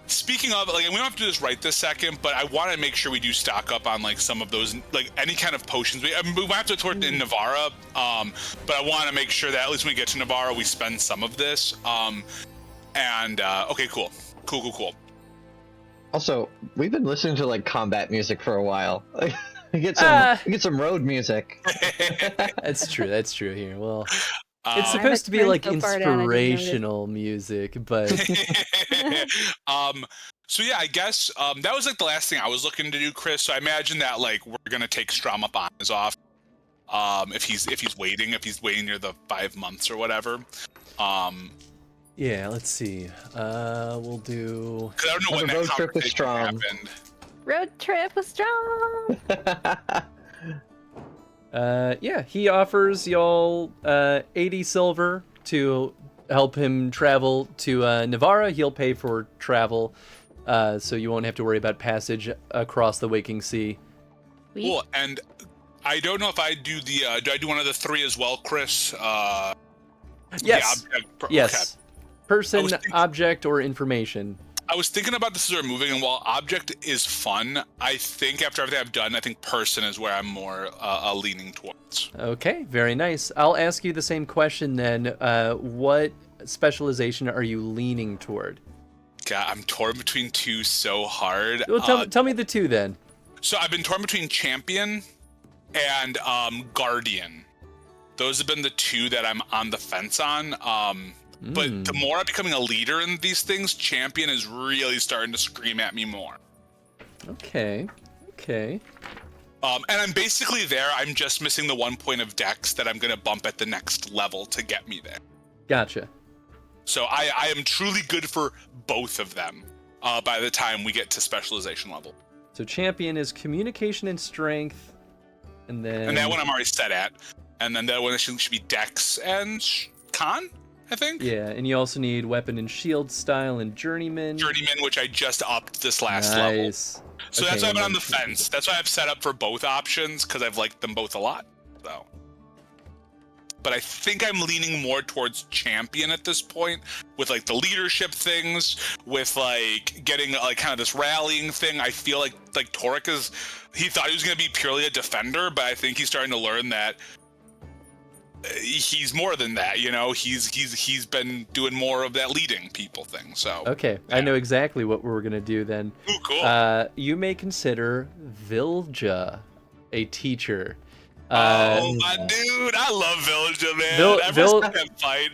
Speaking of, like, we don't have to do this right this second, but I want to make sure we do stock up on like some of those, like any kind of potions. We might have to toward in Navarra, but I want to make sure that at least when we get to Navarra, we spend some of this. Okay, cool. Also, we've been listening to like combat music for a while. We get some road music. That's true here. Well, it's supposed to be like inspirational music, but so yeah, I guess that was like the last thing I was looking to do, Chris. So I imagine that like we're gonna take Strom up on his off. If he's waiting near the 5 months or whatever. Yeah, let's see. We'll do. Cause I don't know when that road trip with conversation Strom. happened. Road trip was strong. Yeah, he offers y'all 80 silver to help him travel to Navarra. He'll pay for travel, so you won't have to worry about passage across the Waking Sea. Cool. And I don't know if I do the. Do I do one of the 3 as well, Chris? Yes. Yes. Okay. Person, object, or information. I was thinking about this as we're moving, and while object is fun, I think after everything I've done, I think person is where I'm more leaning towards. Okay, very nice. I'll ask you the same question then. What specialization are you leaning toward? God, I'm torn between 2 so hard. Well, tell me the 2 then. So I've been torn between champion and guardian. Those have been the 2 that I'm on the fence on. But the more I'm becoming a leader in these things, champion is really starting to scream at me more. Okay. And I'm basically there. I'm just missing the 1 point of dex that I'm going to bump at the next level to get me there. Gotcha. So I am truly good for both of them by the time we get to specialization level. So champion is communication and strength, and that one I'm already set at. And then that one should be dex and con, I think. Yeah, and you also need weapon and shield style and journeyman. Which I just upped this last level. So okay, that's why I'm on the fence. That's why I've set up for both options, because I've liked them both a lot. So, but I think I'm leaning more towards champion at this point, with like the leadership things, with like getting like kind of this rallying thing. I feel like Torek he thought he was going to be purely a defender, but I think he's starting to learn that he's more than that, you know. He's been doing more of that leading people thing. So okay, yeah. I know exactly what we're gonna do then. Ooh, cool. You may consider Vilja a teacher. Oh my dude, I love Vilja, man.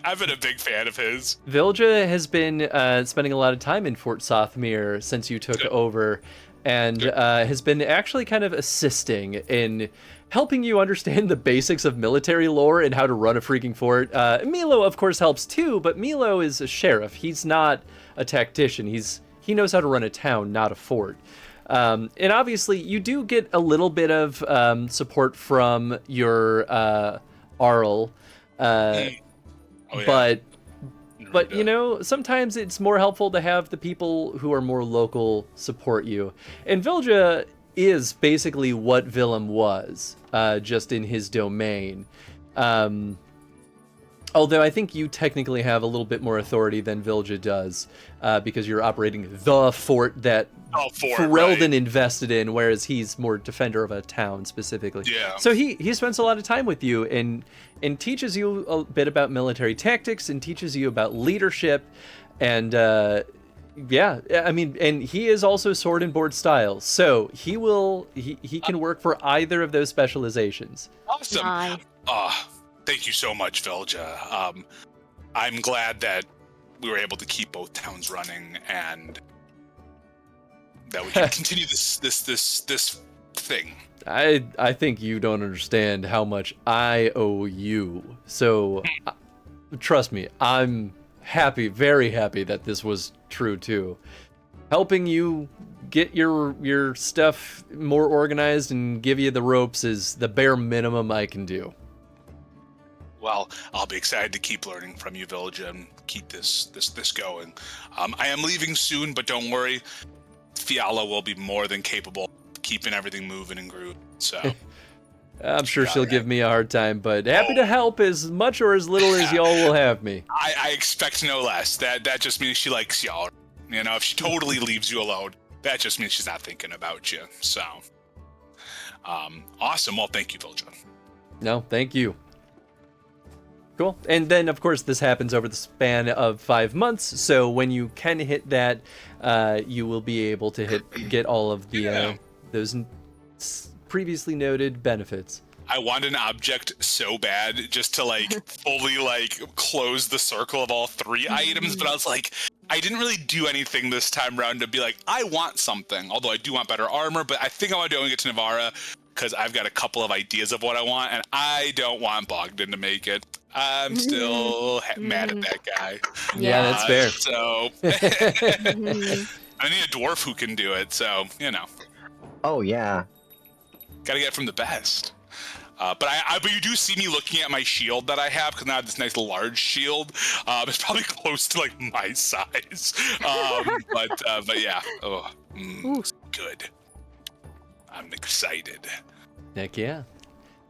I've been a big fan of his. Vilja has been spending a lot of time in Fort Sothmere since you took over, and has been actually kind of assisting in helping you understand the basics of military lore and how to run a freaking fort. Milo, of course, helps too, but Milo is a sheriff. He's not a tactician. He knows how to run a town, not a fort. And obviously, you do get a little bit of support from your Arl, but you know, sometimes it's more helpful to have the people who are more local support you. And Vilja is basically what Willem was, just in his domain. Although I think you technically have a little bit more authority than Vilja does, because you're operating the fort that Ferelden invested in, whereas he's more defender of a town specifically. Yeah. So he spends a lot of time with you and teaches you a bit about military tactics and teaches you about leadership, and yeah, I mean, and he is also sword and board style, so he can work for either of those specializations. Awesome. Thank you so much, Vilja. I'm glad that we were able to keep both towns running and that we can continue this thing. I think you don't understand how much I owe you. So trust me, I'm happy, very happy that this was true too. Helping you get your stuff more organized and give you the ropes is the bare minimum I can do. Well, I'll be excited to keep learning from you, Vilja, and keep this going. I am leaving soon, but don't worry. Fiala will be more than capable of keeping everything moving and grooving. So I'm sure she'll give me a hard time, but happy to help as much or as little as y'all will have me. I expect no less. That just means she likes y'all. You know, if she totally leaves you alone, that just means she's not thinking about you. So, awesome. Well, thank you, Vilja. No, thank you. Cool. And then, of course, this happens over the span of 5 months. So when you can hit that, you will be able to get all of the those previously noted benefits. I want an object so bad just to fully close the circle of all 3 items, but I was like, I didn't really do anything this time around to be like, I want something. Although I do want better armor, but I think I want to do it when I get to Navarra because I've got a couple of ideas of what I want, and I don't want Bogdan to make it. I'm still mad at that guy. Yeah, that's fair. So I need a dwarf who can do it. So Oh yeah. Gotta get it from the best. But you do see me looking at my shield that I have because I have this nice large shield. It's probably close to my size. But yeah. Good. I'm excited. Heck yeah.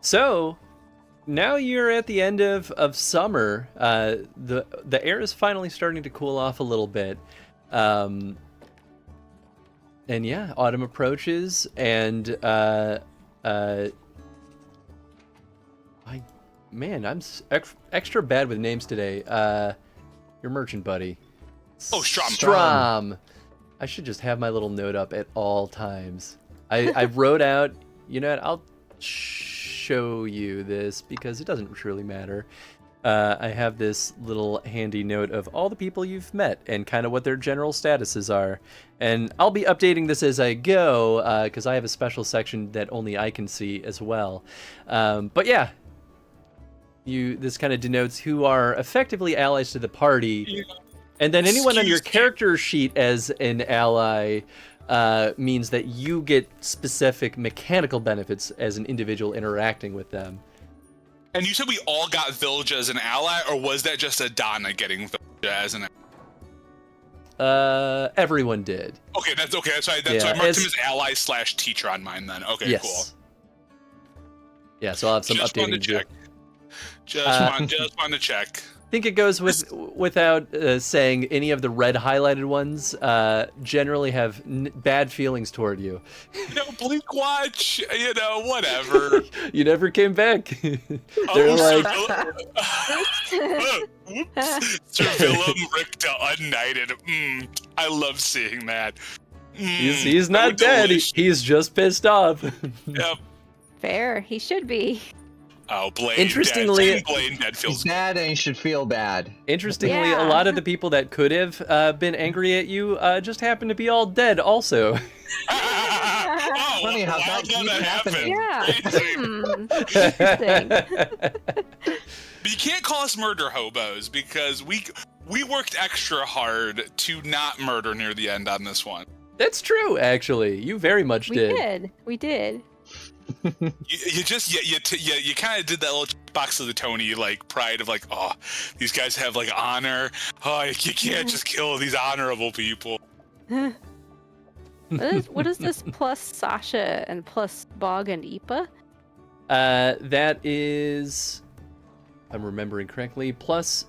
So now you're at the end of summer. The air is finally starting to cool off a little bit. And yeah, autumn approaches, and I'm extra bad with names today. Your merchant buddy. Oh, Strom. I should just have my little note up at all times. I wrote out, I'll show you this because it doesn't truly matter. I have this little handy note of all the people you've met and kind of what their general statuses are. And I'll be updating this as I go because I have a special section that only I can see as well. But yeah, this kind of denotes who are effectively allies to the party. And then anyone on your character sheet as an ally means that you get specific mechanical benefits as an individual interacting with them. And you said we all got Vilja as an ally, or was that just Adana getting Vilja as an ally? Everyone did. Okay, that's okay. That's why I marked him as ally / teacher on mine then. Okay, yes. Cool. Yeah, so I'll have some updating to do. Just want to check. I think it goes without saying any of the red highlighted ones generally have bad feelings toward you. Bleak Watch, whatever. You never came back. They're whoops. Sir Willem Ricta Unknighted. I love seeing that. He's not dead. He's just pissed off. Yep. Fair. He should be. Oh, Blaine. Interestingly, Blaine dead feels bad, and you should feel bad. Interestingly, a lot of the people that could have been angry at you just happen to be all dead also. Oh, funny how that keeps happening. Yeah. Interesting. But you can't call us murder hobos because we worked extra hard to not murder near the end on this one. That's true, actually. You very much did. We did. You kind of did that little box of the Tony like pride of like, oh, these guys have like honor. Oh, you can't just kill these honorable people. What is this plus Sasha and plus Bog and Ipa? That is, if I'm remembering correctly, plus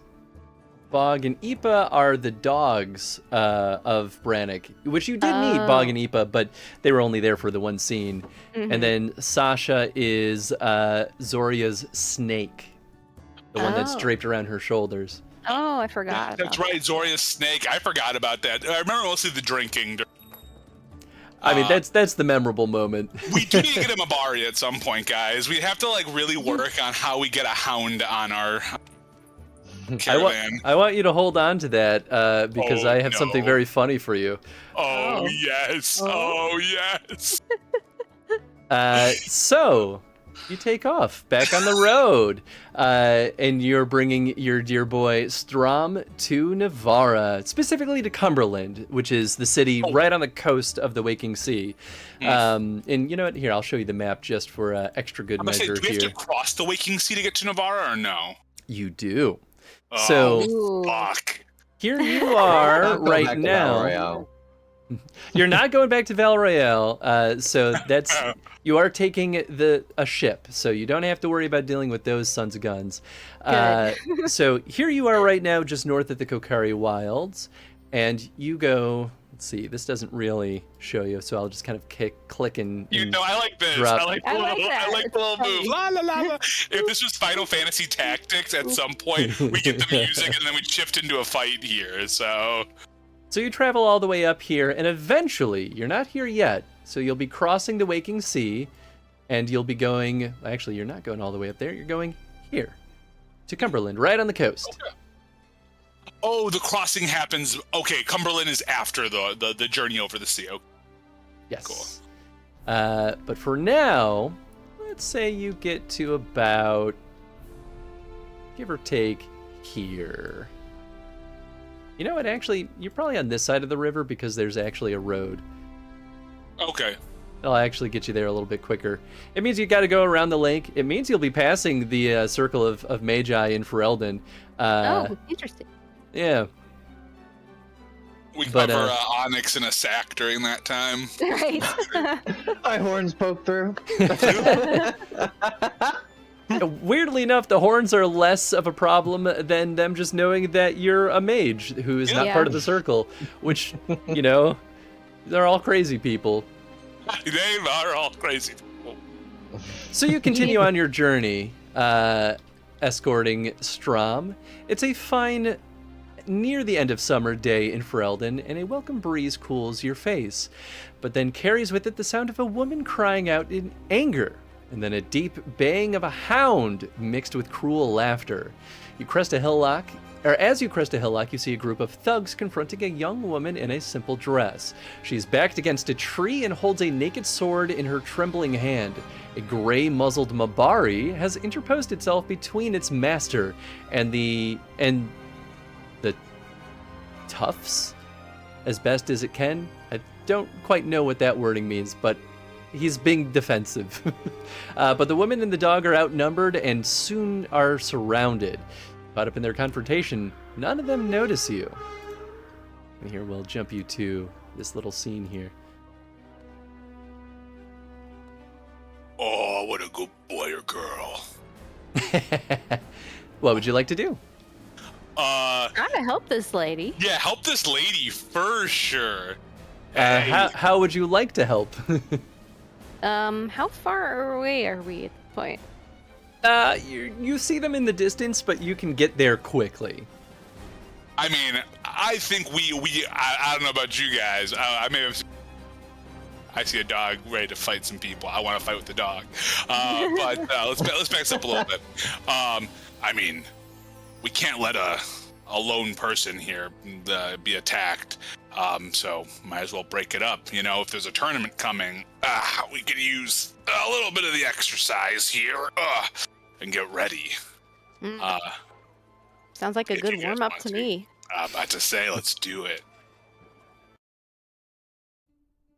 Bog and Ipa are the dogs of Brannick, which you did meet Bog and Ipa, but they were only there for the one scene. And then Sasha is Zoria's snake, the one that's draped around her shoulders. Oh, I forgot. That's right, Zoria's snake. I forgot about that. I remember mostly the drinking. I mean, that's the memorable moment. We do need to get a Mabari at some point, guys. We have to like really work on how we get a hound on our caravan. I want you to hold on to that because I have something very funny for you. Oh yes! Oh yes! So you take off back on the road, and you're bringing your dear boy Strom to Navarra, specifically to Cumberland, which is the city right on the coast of the Waking Sea. And you know what? Here, I'll show you the map just for extra good measure. Do we have to cross the Waking Sea to get to Navarra, or no? You do. Oh, So fuck. here you are right now. You're not going back to Val Royale, so that's you are taking a ship, so you don't have to worry about dealing with those sons of guns. So here you are right now, just north of the Kokari Wilds, and you go. Let's see, this doesn't really show you, so I'll just kind of click and I like this. drop. I like the little move. La la la la. If this was Final Fantasy Tactics, at some point we get the music and then we shift into a fight here. So you travel all the way up here, and eventually, you're not here yet, so you'll be crossing the Waking Sea, and you'll be going, actually, you're not going all the way up there, you're going here, to Cumberland, right on the coast. Okay. Oh, the crossing happens, okay, Cumberland is after the journey over the sea. Okay. Yes. Cool. But for now, let's say you get to about, give or take, here. You know what, actually, you're probably on this side of the river because there's actually a road. Okay. It'll actually get you there a little bit quicker. It means you got to go around the lake. It means you'll be passing the circle of Magi in Ferelden. Interesting. Yeah. We cover Onyx in a sack during that time. Right. My horns poke through. Weirdly enough, the horns are less of a problem than them just knowing that you're a mage who is not part of the circle, which, you know, they're all crazy people. They are all crazy people. So you continue on your journey, escorting Strom. It's a fine, near the end of summer day in Ferelden, and a welcome breeze cools your face, but then carries with it the sound of a woman crying out in anger, and then a deep baying of a hound mixed with cruel laughter. You crest a hillock, or as you crest a hillock, you see a group of thugs confronting a young woman in a simple dress. She's backed against a tree and holds a naked sword in her trembling hand. A gray-muzzled Mabari has interposed itself between its master and the toughs, as best as it can. I don't quite know what that wording means, but he's being defensive. But the woman and the dog are outnumbered and soon are surrounded. Caught up in their confrontation, none of them notice you. And here we'll jump you to this little scene here. Oh, what a good boy or girl. What would you like to do? Gotta help this lady. Yeah, help this lady for sure. How would you like to help? How far away are we at this point? You see them in the distance, but you can get there quickly. I mean, I think I don't know about you guys. I see a dog ready to fight some people. I want to fight with the dog. But let's back this up a little bit. I mean, we can't let a lone person here be attacked. So might as well break it up. You know, if there's a tournament coming, we could use a little bit of the exercise here and get ready. Sounds like a if good you guys warm up want to to. me. About to say, let's do it.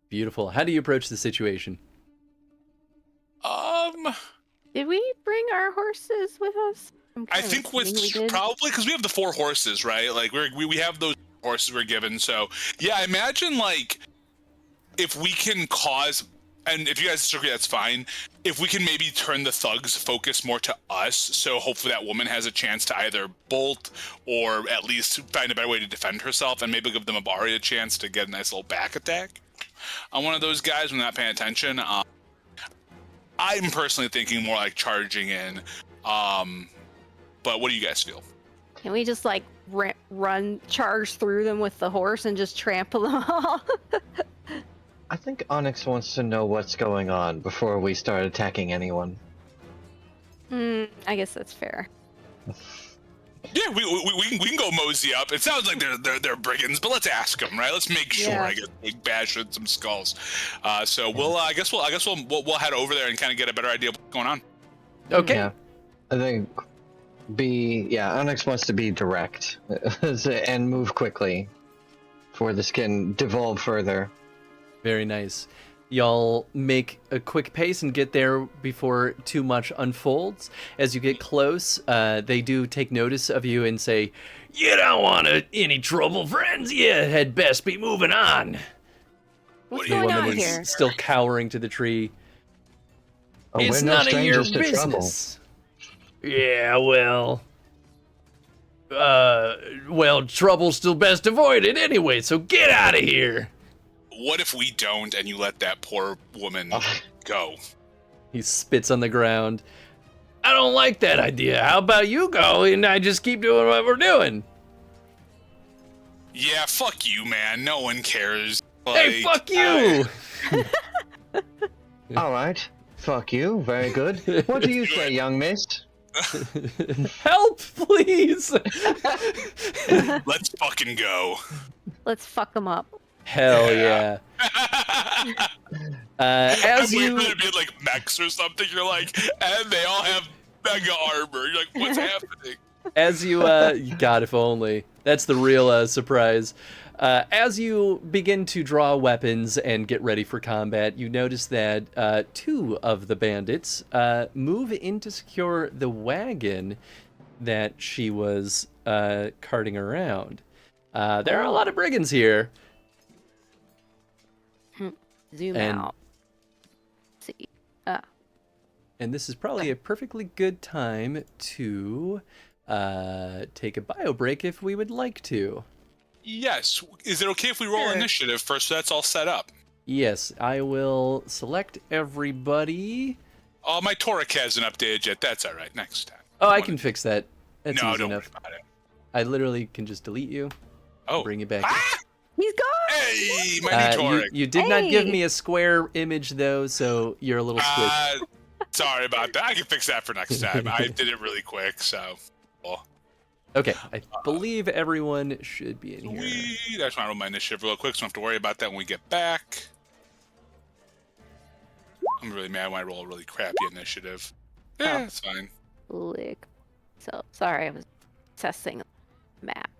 Beautiful. How do you approach the situation? Did we bring our horses with us? I think with probably because we have the 4 horses, right? Like we have those horses we're given. So yeah, I imagine like if we can cause, and if you guys disagree, that's fine. If we can maybe turn the thugs' focus more to us, so hopefully that woman has a chance to either bolt or at least find a better way to defend herself, and maybe give them a chance to get a nice little back attack on one of those guys when they're not paying attention. I'm personally thinking more like charging in. But what do you guys feel? Can we just like charge through them with the horse and just trample them all? I think Onyx wants to know what's going on before we start attacking anyone. I guess that's fair. Yeah, we can go mosey up. It sounds like they're brigands, but let's ask them, right? Let's make sure. I guess we bash in some skulls. So we'll I guess we'll head over there and kind of get a better idea of what's going on. Okay. Yeah, I think Onyx wants to be direct and move quickly before this can devolve further. Very nice. Y'all make a quick pace and get there before too much unfolds. As you get close, they do take notice of you and say, "You don't want any trouble, friends. You had best be moving on." What's The going woman on is here? still cowering to the tree. Oh, It's we're no none of your strangers to trouble. business. Yeah, well, trouble's still best avoided anyway, so get out of here. What if we don't and you let that poor woman go? He spits on the ground. I don't like that idea. How about you go and I just keep doing what we're doing? Yeah, fuck you, man. No one cares. Hey, fuck you! All right, fuck you. Very good. What do you say, young miss? Help, please! Let's fucking go. Let's fuck them up. Hell yeah. As We're you... gonna be like mechs or something. You're like, and they all have mega armor. You're like, what's happening? As you, God, if only. That's the real surprise. As you begin to draw weapons and get ready for combat, you notice that 2 of the bandits move in to secure the wagon that she was carting around. There are a lot of brigands here. Zoom out. Let's see. And this is probably a perfectly good time to take a bio break if we would like to. Yes. Is it okay if we roll initiative first so that's all set up? Yes, I will select everybody. Oh, my Toric hasn't updated yet. That's all right. Next time. Oh, I can fix that. That's no, easy don't enough. worry about it. I literally can just delete you. Bring you back. Ah! He's gone! Hey, my new Toric. You did not give me a square image though, so you're a little squished. Sorry about that. I can fix that for next time. I did it really quick, so. Well. Okay, I believe everyone should be in here. I just want to roll my initiative real quick, so I don't have to worry about that when we get back. I'm really mad when I roll a really crappy initiative. Yeah, it's fine. Lick. So, sorry, I was testing the map.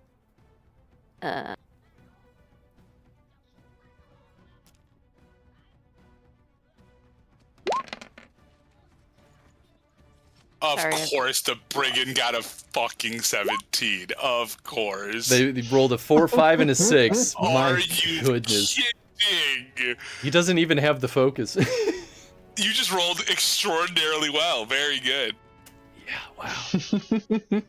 Of course, the brigand got a fucking 17. Of course. They rolled a 4, 5, and a 6. Are My you goodness. kidding? He doesn't even have the focus. You just rolled extraordinarily well. Very good. Yeah, wow.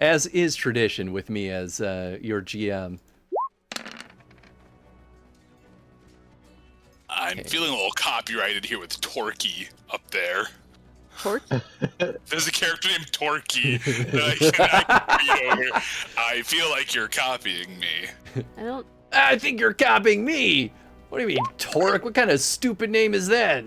As is tradition with me as your GM. I'm feeling a little copyrighted here with Torquay up there. Torquay? There's a character named Torquay. I feel like you're copying me. I think you're copying me. What do you mean, Torque? What kind of stupid name is that?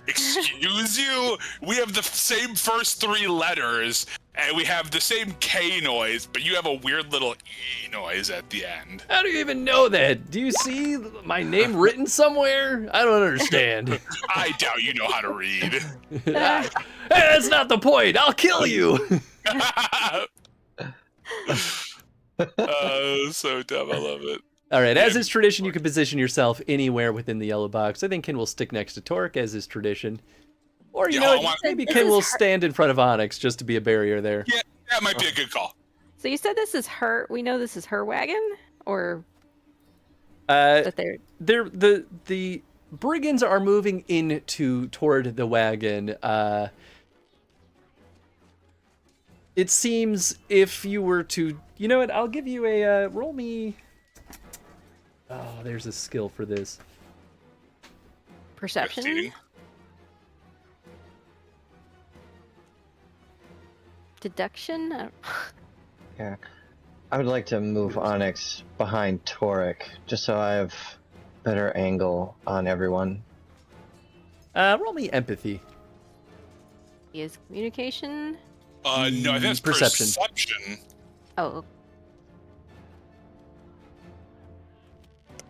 Excuse you? We have the same first 3 letters, And we have the same K noise, but you have a weird little E noise at the end. How do you even know that? Do you see my name written somewhere? I don't understand. I doubt you know how to read. Hey, that's not the point. I'll kill you. So dumb. I love it. All right, as is tradition, you can position yourself anywhere within the yellow box. I think Ken will stick next to Torque, as is tradition. Or, you know, maybe Ken will stand in front of Onyx just to be a barrier there. Yeah, that might be a good call. So you said this is her. We know this is her wagon, or that the brigands are moving toward the wagon. It seems if you were to, you know what? I'll give you a roll me. Oh, there's a skill for this. perception, deduction. Yeah. I would like to move Onyx behind Toric, just so I have better angle on everyone. Roll me empathy. Is communication? No, I think that's Perception. perception. Oh,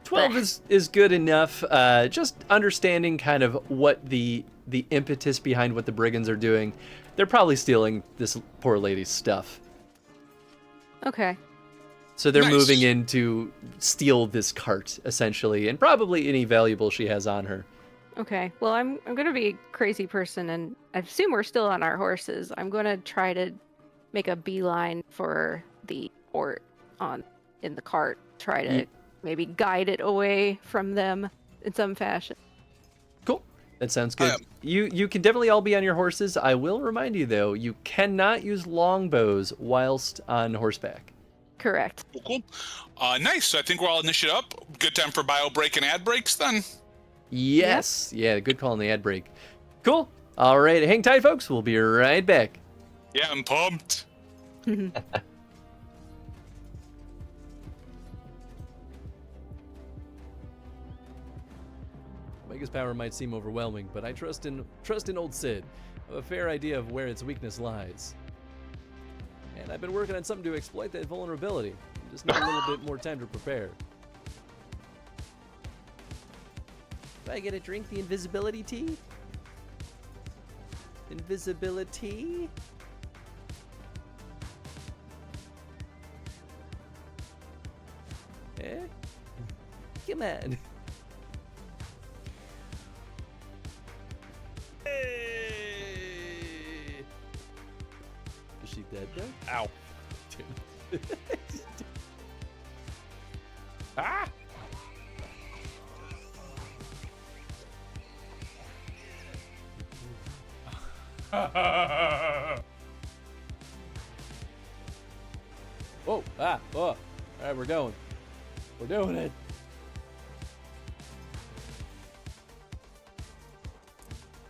12 is good enough. Just understanding kind of what the impetus behind what the brigands are doing. They're probably stealing this poor lady's stuff. okay. So they're Nice. moving in to steal this cart, essentially, and probably any valuable she has on her. Okay. Well, I'm gonna be a crazy person, and I assume we're still on our horses. I'm gonna try to make a beeline for the port in the cart. Try to maybe guide it away from them in some fashion. Cool. That sounds good. You can definitely all be on your horses. I will remind you, though, you cannot use longbows whilst on horseback. Correct. Cool. Nice. So I think we're all initiated up. Good time for bio break and ad breaks then. Yes. Yeah, good call on the ad break. Cool. All right. Hang tight, folks. We'll be right back. Yeah, I'm pumped. Omega's power might seem overwhelming, but I trust in old Sid. I have a fair idea of where its weakness lies. And I've been working on something to exploit that vulnerability. Just need a little bit more time to prepare. Do I get a drink the invisibility tea? Invisibility? Eh? Come on. Hey! Is she dead though? Ow. Dude. Ah! Whoa! Ah! Oh! All right, we're going. We're doing it.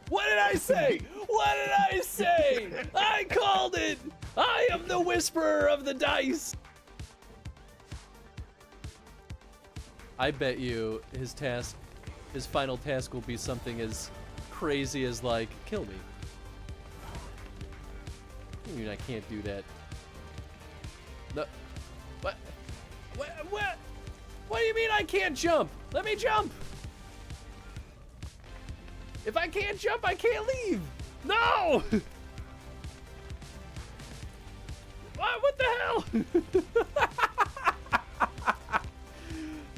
What did I say? What did I say? I called it! I am the whisperer of the dice! I bet you his final task will be something as crazy as, like, kill me. I mean, I can't do that. No. What? What? What do you mean I can't jump? Let me jump! If I can't jump, I can't leave! No! What the hell?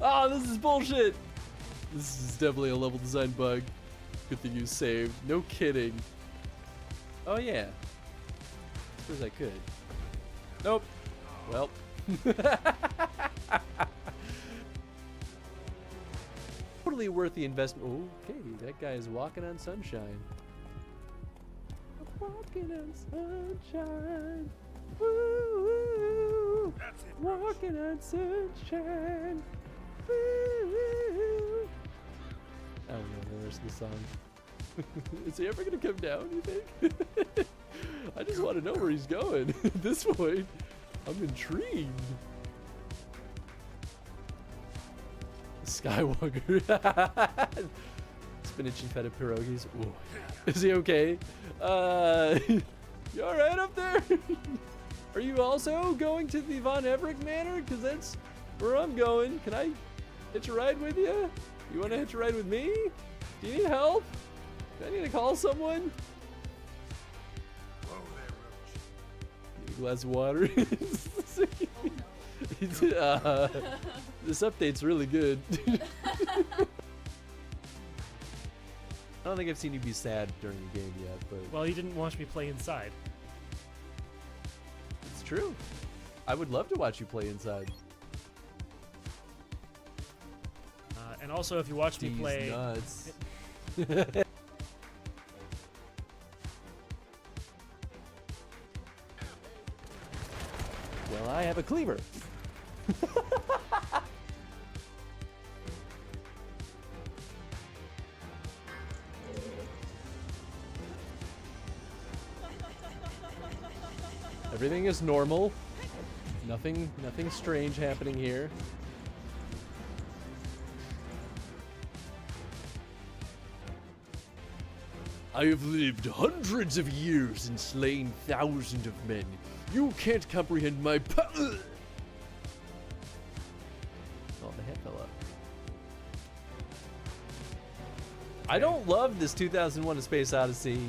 Oh, this is bullshit. This is definitely a level design bug. Good thing you saved. No kidding. Oh, yeah. I suppose I could. Nope. Well. Totally worth the investment. Okay, that guy is walking on sunshine. Walking on sunshine. Woo, that's it, walking on sunshine. Woo. I don't know the rest of the song. Is he ever gonna come down, you think? I just want to know where he's going. At this point, I'm intrigued. Skywalker. Spinach and feta pierogies. Ooh. Is he okay? You all right up there? Are you also going to the Von Everett Manor? Because that's where I'm going. Can I hitch a ride with you? You want to hitch a ride with me? Do you need help? Do I need to call someone? Need a glass of water? This update's really good. I don't think I've seen you be sad during the game yet, but... Well, you didn't watch me play inside. It's true. I would love to watch you play inside. And also, if you watch me play... nuts. Well, I have a cleaver. Everything is normal. Nothing strange happening here. I have lived hundreds of years and slain thousands of men. You can't comprehend my power. Oh, the head fell up. I don't love this 2001: A Space Odyssey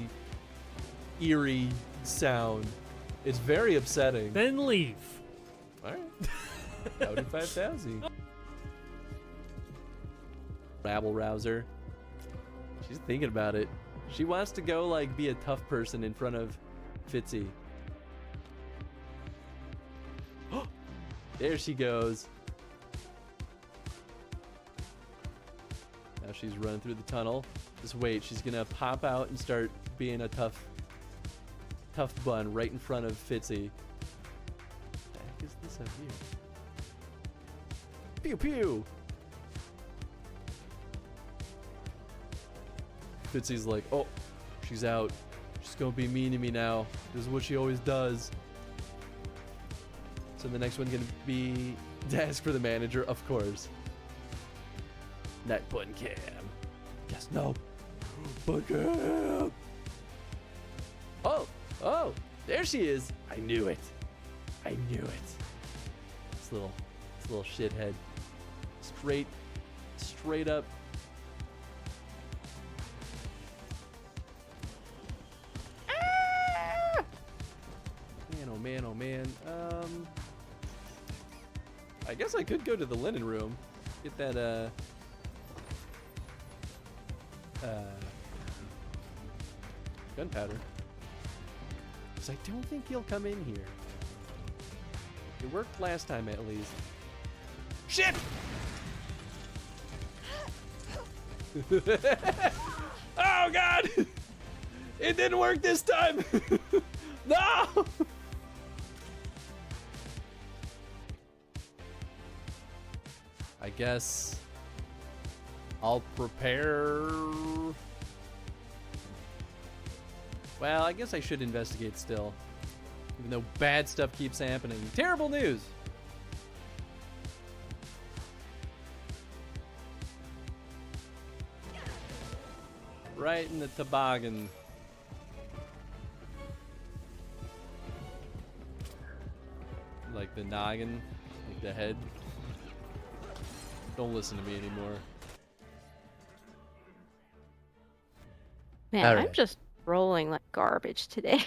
eerie sound. It's very upsetting. Then leave. All right. Audi 5000. Rabble rouser. She's thinking about it. She wants to go like be a tough person in front of Fitzy. There she goes. Now she's running through the tunnel. Just wait, she's gonna pop out and start being a tough bun right in front of Fitzy. What the heck is this up here? Pew pew! Fitzy's like, oh, she's out. She's gonna be mean to me now. This is what she always does. So the next one's gonna be to ask for the manager, of course. That bun cam. Yes, no. Bun cam. Oh, there she is. I knew it. I knew it. This little shithead. Straight up. Ah! Man, oh man. I guess I could go to the linen room. Get that, gunpowder. Because I don't think he'll come in here. It worked last time at least. Shit! Oh god! It didn't work this time! No! I guess I'll prepare. Well, I guess I should investigate still. Even though bad stuff keeps happening. Terrible news! Right in the toboggan. Like the noggin, like the head. Don't listen to me anymore. Man, All right. I'm just rolling like garbage today.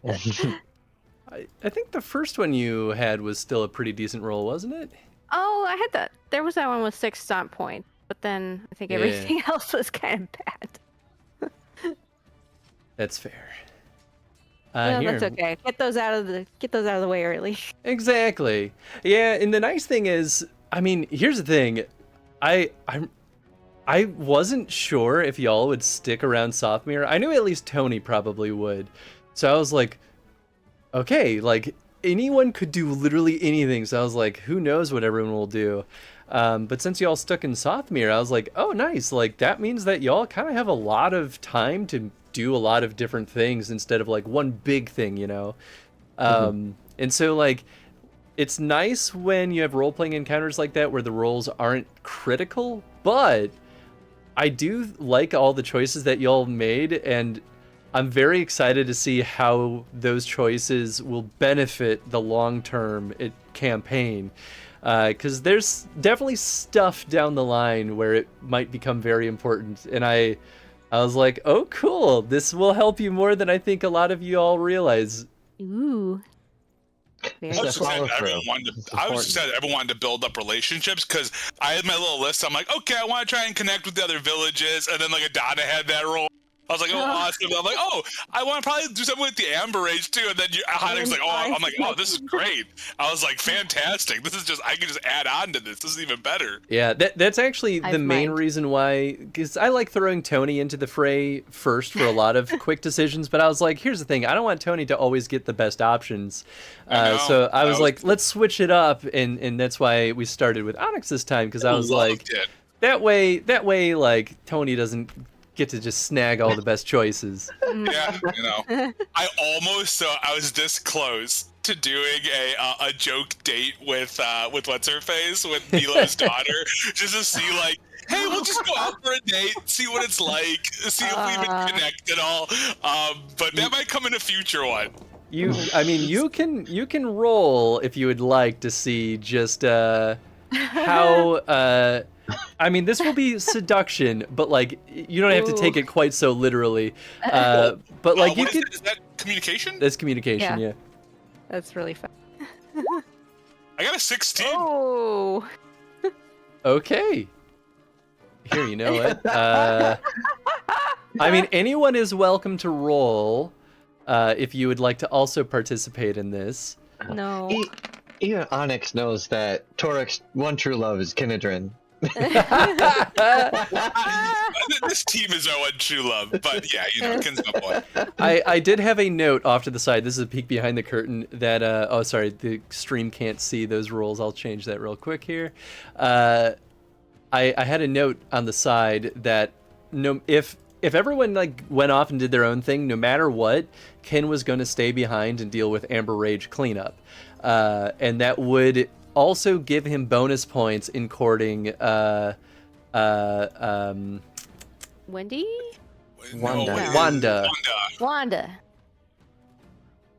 I think the first one you had was still a pretty decent roll, wasn't it? Oh, I had that. There was that one with 6 stomp points, but then I think everything else was kind of bad. That's fair. No, Here. that's okay. Get those out of the way early. Exactly. Yeah, and the nice thing is, I mean, here's the thing. I wasn't sure if y'all would stick around Softmere. I knew at least Tony probably would. So I was like, okay, like anyone could do literally anything. So I was like, who knows what everyone will do. But since y'all stuck in Softmere, I was like, oh, nice. Like that means that y'all kind of have a lot of time to do a lot of different things instead of like one big thing, you know? And so like, it's nice when you have role-playing encounters like that where the roles aren't critical, but I do like all the choices that y'all made, and I'm very excited to see how those choices will benefit the long-term campaign. Because there's definitely stuff down the line where it might become very important. And I was like, oh, cool. This will help you more than I think a lot of you all realize. Ooh. I was just excited everyone wanted to build up relationships because I had my little list. I'm like, okay, I want to try and connect with the other villages. And then like Adana had that role. I was like, oh, awesome. I'm like, oh, I want to probably do something with the Amber Age too. And then Hanek's like, oh, I'm like, oh, this is great. I was like, fantastic. This is just, I can just add on to this. This is even better. Yeah, that's actually the main reason why, because I like throwing Tony into the fray first for a lot of quick decisions. But I was like, here's the thing. I don't want Tony to always get the best options. So I was like, let's switch it up. And that's why we started with Onyx this time. Because I was like, that way, like, Tony doesn't get to just snag all the best choices. Yeah, you know, I was this close to doing a joke date with what's her face, with Milo's daughter, just to see like, hey, we'll just go out for a date, see what it's like, see if we even connect at all. But that might come in a future one. You can roll if you would like to see just how. I mean, this will be seduction, but like you don't have to take it quite so literally. But like you could. Is that communication? That's communication, yeah. That's really fun. I got a 16. Oh. Okay. Here, you know what? I mean, anyone is welcome to roll if you would like to also participate in this. No. Even Onyx knows that Torik's one true love is Kinedrin. This team is our one true love, but yeah, you know, Kin's my boy. I did have a note off to the side. This is a peek behind the curtain that oh sorry, the stream can't see those rules. I'll change that real quick here. I had a note on the side that if everyone like went off and did their own thing, no matter what, Kin was going to stay behind and deal with Amber Rage cleanup, and that would also give him bonus points in courting Wendy? Wanda. Wanda.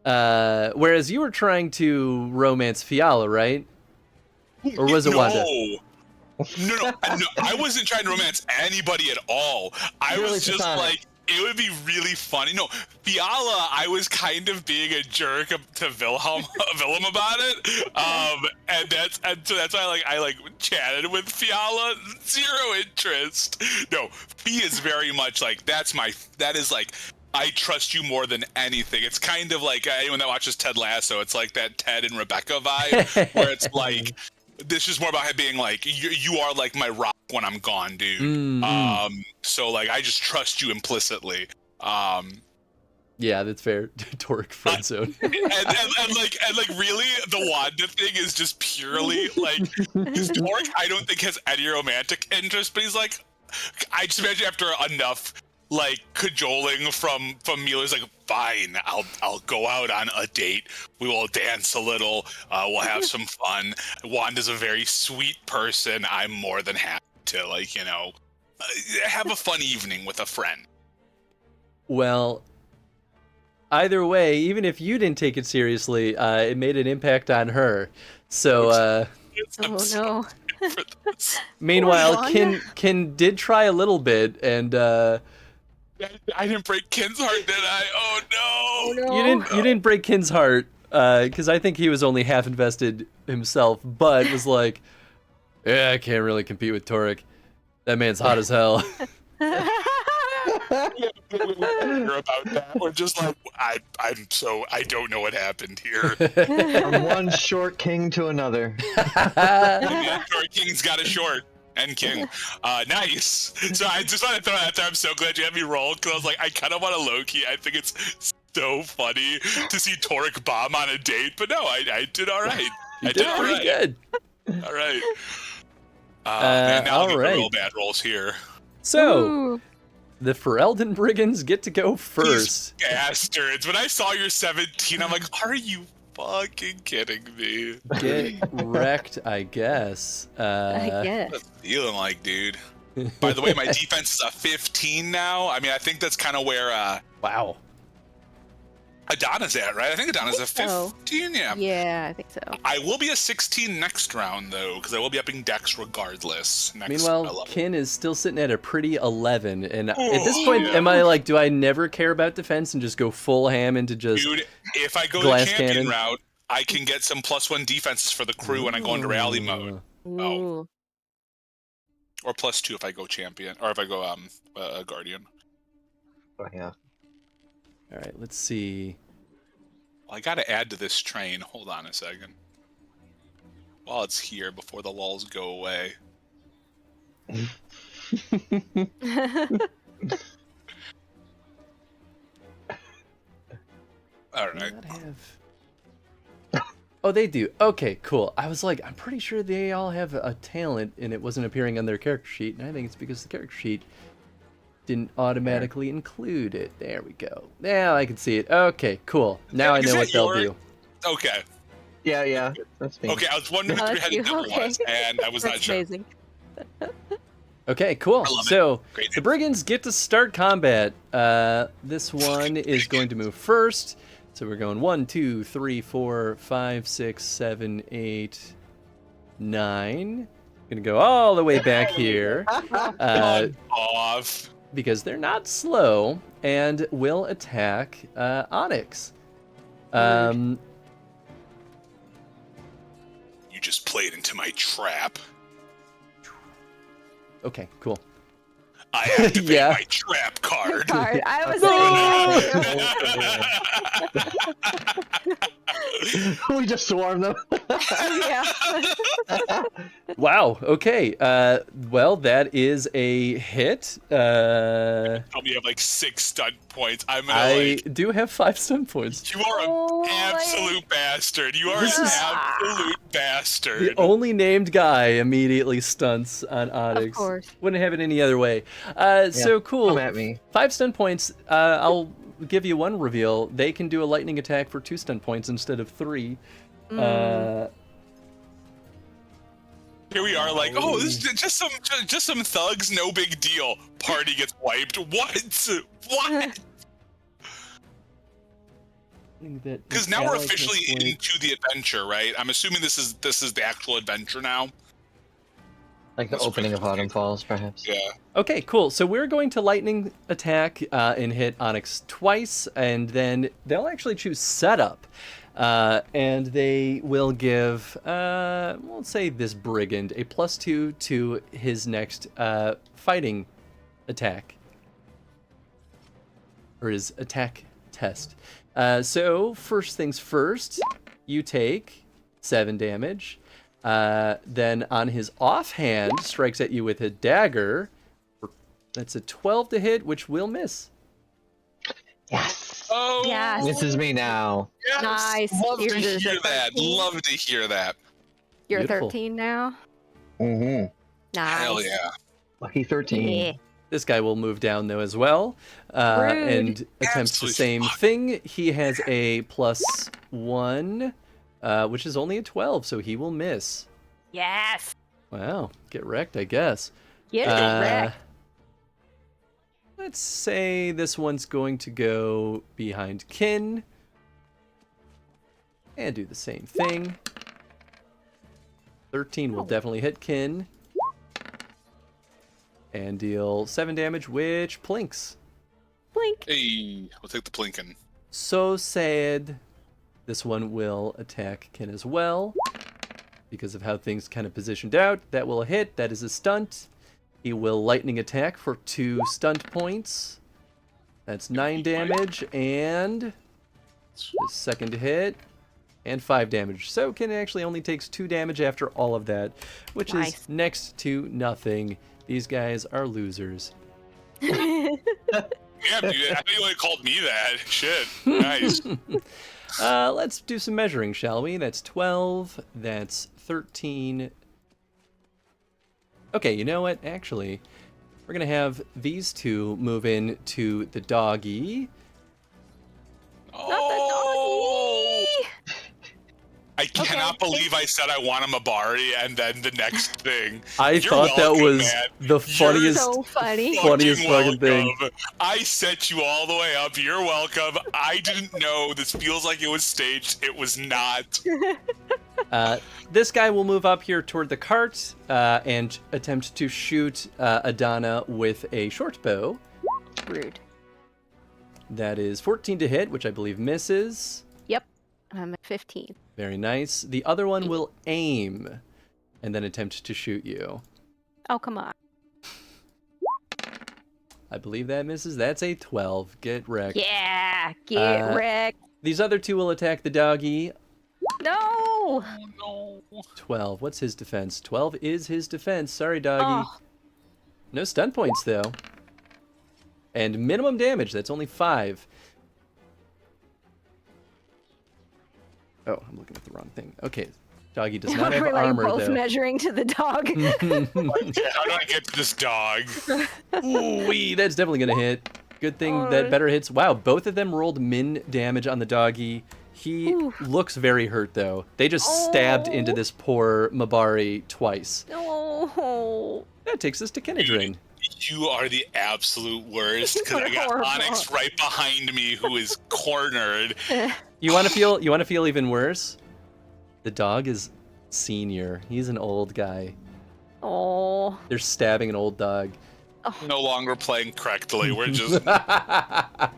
Whereas you were trying to romance Fiala, right? Or was it Wanda? No, I wasn't trying to romance anybody at all. I was just like, it would be really funny. No, Fiala, I was kind of being a jerk to Wilhelm about it. And so that's why I chatted with Fiala. Zero interest. No, Fee is very much like, that is like, I trust you more than anything. It's kind of like anyone that watches Ted Lasso, it's like that Ted and Rebecca vibe, where it's like, this is more about him being like, you are like my rock when I'm gone, dude. Mm-hmm. So like, I just trust you implicitly. Yeah, that's fair. Torik friend zone. and really, the Wanda thing is just purely like, because Torik, I don't think has any romantic interest, but he's like, I just imagine after enough like cajoling from Mila's like, fine, I'll go out on a date. We will dance a little. We'll have some fun. Wanda's a very sweet person. I'm more than happy to have a fun evening with a friend. Well, either way, even if you didn't take it seriously, it made an impact on her. So, oh no. Meanwhile, Kin did try a little bit, and I didn't break Kin's heart, did I? Oh no! You didn't break Kin's heart, because I think he was only half invested himself, but was like, yeah, I can't really compete with Torik. That man's hot as hell. About that. We're just like, I don't know what happened here. From one short king to another. Short king's got a short. And king. Nice. So I just want to throw that out there. I'm so glad you had me roll, because I was like, I kind of want to low-key. I think it's so funny to see Torik bomb on a date, but no, I did all right. I did all right. Good. All right. Now I'll get the real bad rolls here. So, the Ferelden Brigands get to go first. These bastards. When I saw your 17, I'm like, are you fucking kidding me? Get wrecked, I guess. I guess. What's it feeling like, dude? By the way, my defense is a 15 now. I mean, I think that's kind of where. Wow. Adona's at, right? I think Adona's a so. 15, yeah. Yeah, I think so. I will be a 16 next round, though, because I will be upping Dex regardless. Meanwhile, Kin is still sitting at a pretty 11, and at this Oh, point, yeah. am I like, do I never care about defense and just go full ham into just Dude, if I go the glass champion cannon? route, I can get some +1 defenses for the crew when I go into rally mode. Ooh. Oh. Or +2 if I go champion, or if I go guardian. Oh, yeah. All right, let's see. Well, I gotta add to this train. Hold on a second. While it's here, before the lulls go away. All right. Oh, they do. Okay, cool. I was like, I'm pretty sure they all have a talent, and it wasn't appearing on their character sheet, and I think it's because the character sheet didn't automatically include it. There we go. Now I can see it. Okay, cool. Now I know what they'll do. Okay. Yeah. That's me. Okay, I was wondering if you had a double was, and I was not sure. Amazing. Okay, cool. So Great. the brigands get to start combat. This one is going to move first. So we're going 1, 2, 3, 4, 5, 6, 7, 8, 9. Gonna go all the way back here. Off. Because they're not slow and will attack Onyx. You just played into my trap. Okay, cool. I activate Yeah. my trap card. I was We just swarmed them. yeah. Wow, okay. Well, that is a hit. Probably have like 6 stunt points. I'm gonna I do have 5 stun points. You are Oh, an absolute bastard. You are This an is- absolute The bastard. only named guy immediately stunts on Onyx. Of course. Wouldn't have it any other way. So cool. Come at me. 5 stun points. I'll give you one reveal. They can do a lightning attack for 2 stun points instead of 3. Here we are, like, oh, this is just some thugs, no big deal. Party gets wiped. What? What? Because now we're officially into the adventure, right? I'm assuming this is the actual adventure now. Like the opening of Autumn Falls, perhaps. Yeah. Okay, cool. So we're going to lightning attack and hit Onyx twice, and then they'll actually choose setup. And they will give, we'll say this brigand, a +2 to his next fighting attack. Or his attack test. So, first things first, you take 7 damage. Then on his offhand, strikes at you with a dagger. That's a 12 to hit, which will miss. Yes. Oh. Yes. This is me now. Yes. Nice. Love to You're just hear a that. 13. Love to hear that. You're Beautiful. 13 now. Mm-hmm. Nice. Hell yeah. Lucky 13. Yeah. This guy will move down though as well, and attempts the Absolutely same fuck. thing. He has a +1, which is only a 12, so he will miss. Yes. Wow, get wrecked, I guess. Get wrecked. Let's say this one's going to go behind Kin, and do the same thing. 13 will definitely hit Kin. And deal 7 damage, which plinks. Blink. Hey, we'll take the plinkin'. So sad. This one will attack Kin as well. Because of how things kind of positioned out. That will hit. That is a stunt. He will lightning attack for 2 stunt points. That's 9 damage. And the second hit. And 5 damage. So Kin actually only takes 2 damage after all of that. Which Nice. is next to nothing. These guys are losers. Yeah, dude. I know you only called me that. Shit. Nice. Let's do some measuring, shall we? That's 12. That's 13. Okay, you know what? Actually, we're going to have these two move in to the doggy. Oh. I cannot believe I said I want a Mabari, and then the next thing. I thought that was the funniest, So funny. funniest fucking thing. I set you all the way up. You're welcome. I didn't know. This feels like it was staged. It was not. This guy will move up here toward the cart and attempt to shoot Adana with a short bow. Rude. That is 14 to hit, which I believe misses. Yep. I'm at 15. Very nice. The other one will aim and then attempt to shoot you. Oh, come on. I believe that misses. That's a 12. Get wrecked. Yeah, get wrecked. These other two will attack the doggy. No! Oh, no. 12. What's his defense? 12 is his defense. Sorry, doggy. Oh. No stun points, though. And minimum damage. That's only 5. Oh, I'm looking at the wrong thing. Okay. Doggy does not have We're like armor, both though. measuring to the dog. How do I get to this dog? Ooh-wee, that's definitely going to hit. Good thing that better hits. Wow, both of them rolled min damage on the doggy. He looks very hurt, though. They just stabbed into this poor Mabari twice. No. That takes us to Kenadrin. You are the absolute worst, because I got Onyx right behind me, who is cornered. You want to feel even worse? The dog is senior. He's an old guy. Oh. They're stabbing an old dog. No longer playing correctly. We're just. I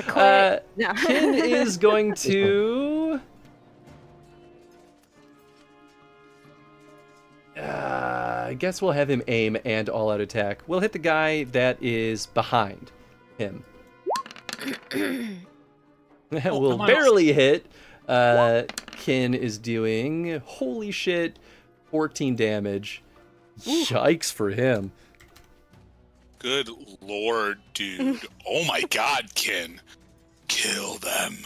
quit. No. Kin is going to. I guess we'll have him aim and all-out attack. We'll hit the guy that is behind him. We'll barely hit. Kin is doing, holy shit, 14 damage. Yikes for him. Good lord, dude. Oh my god, Kin. Kill them.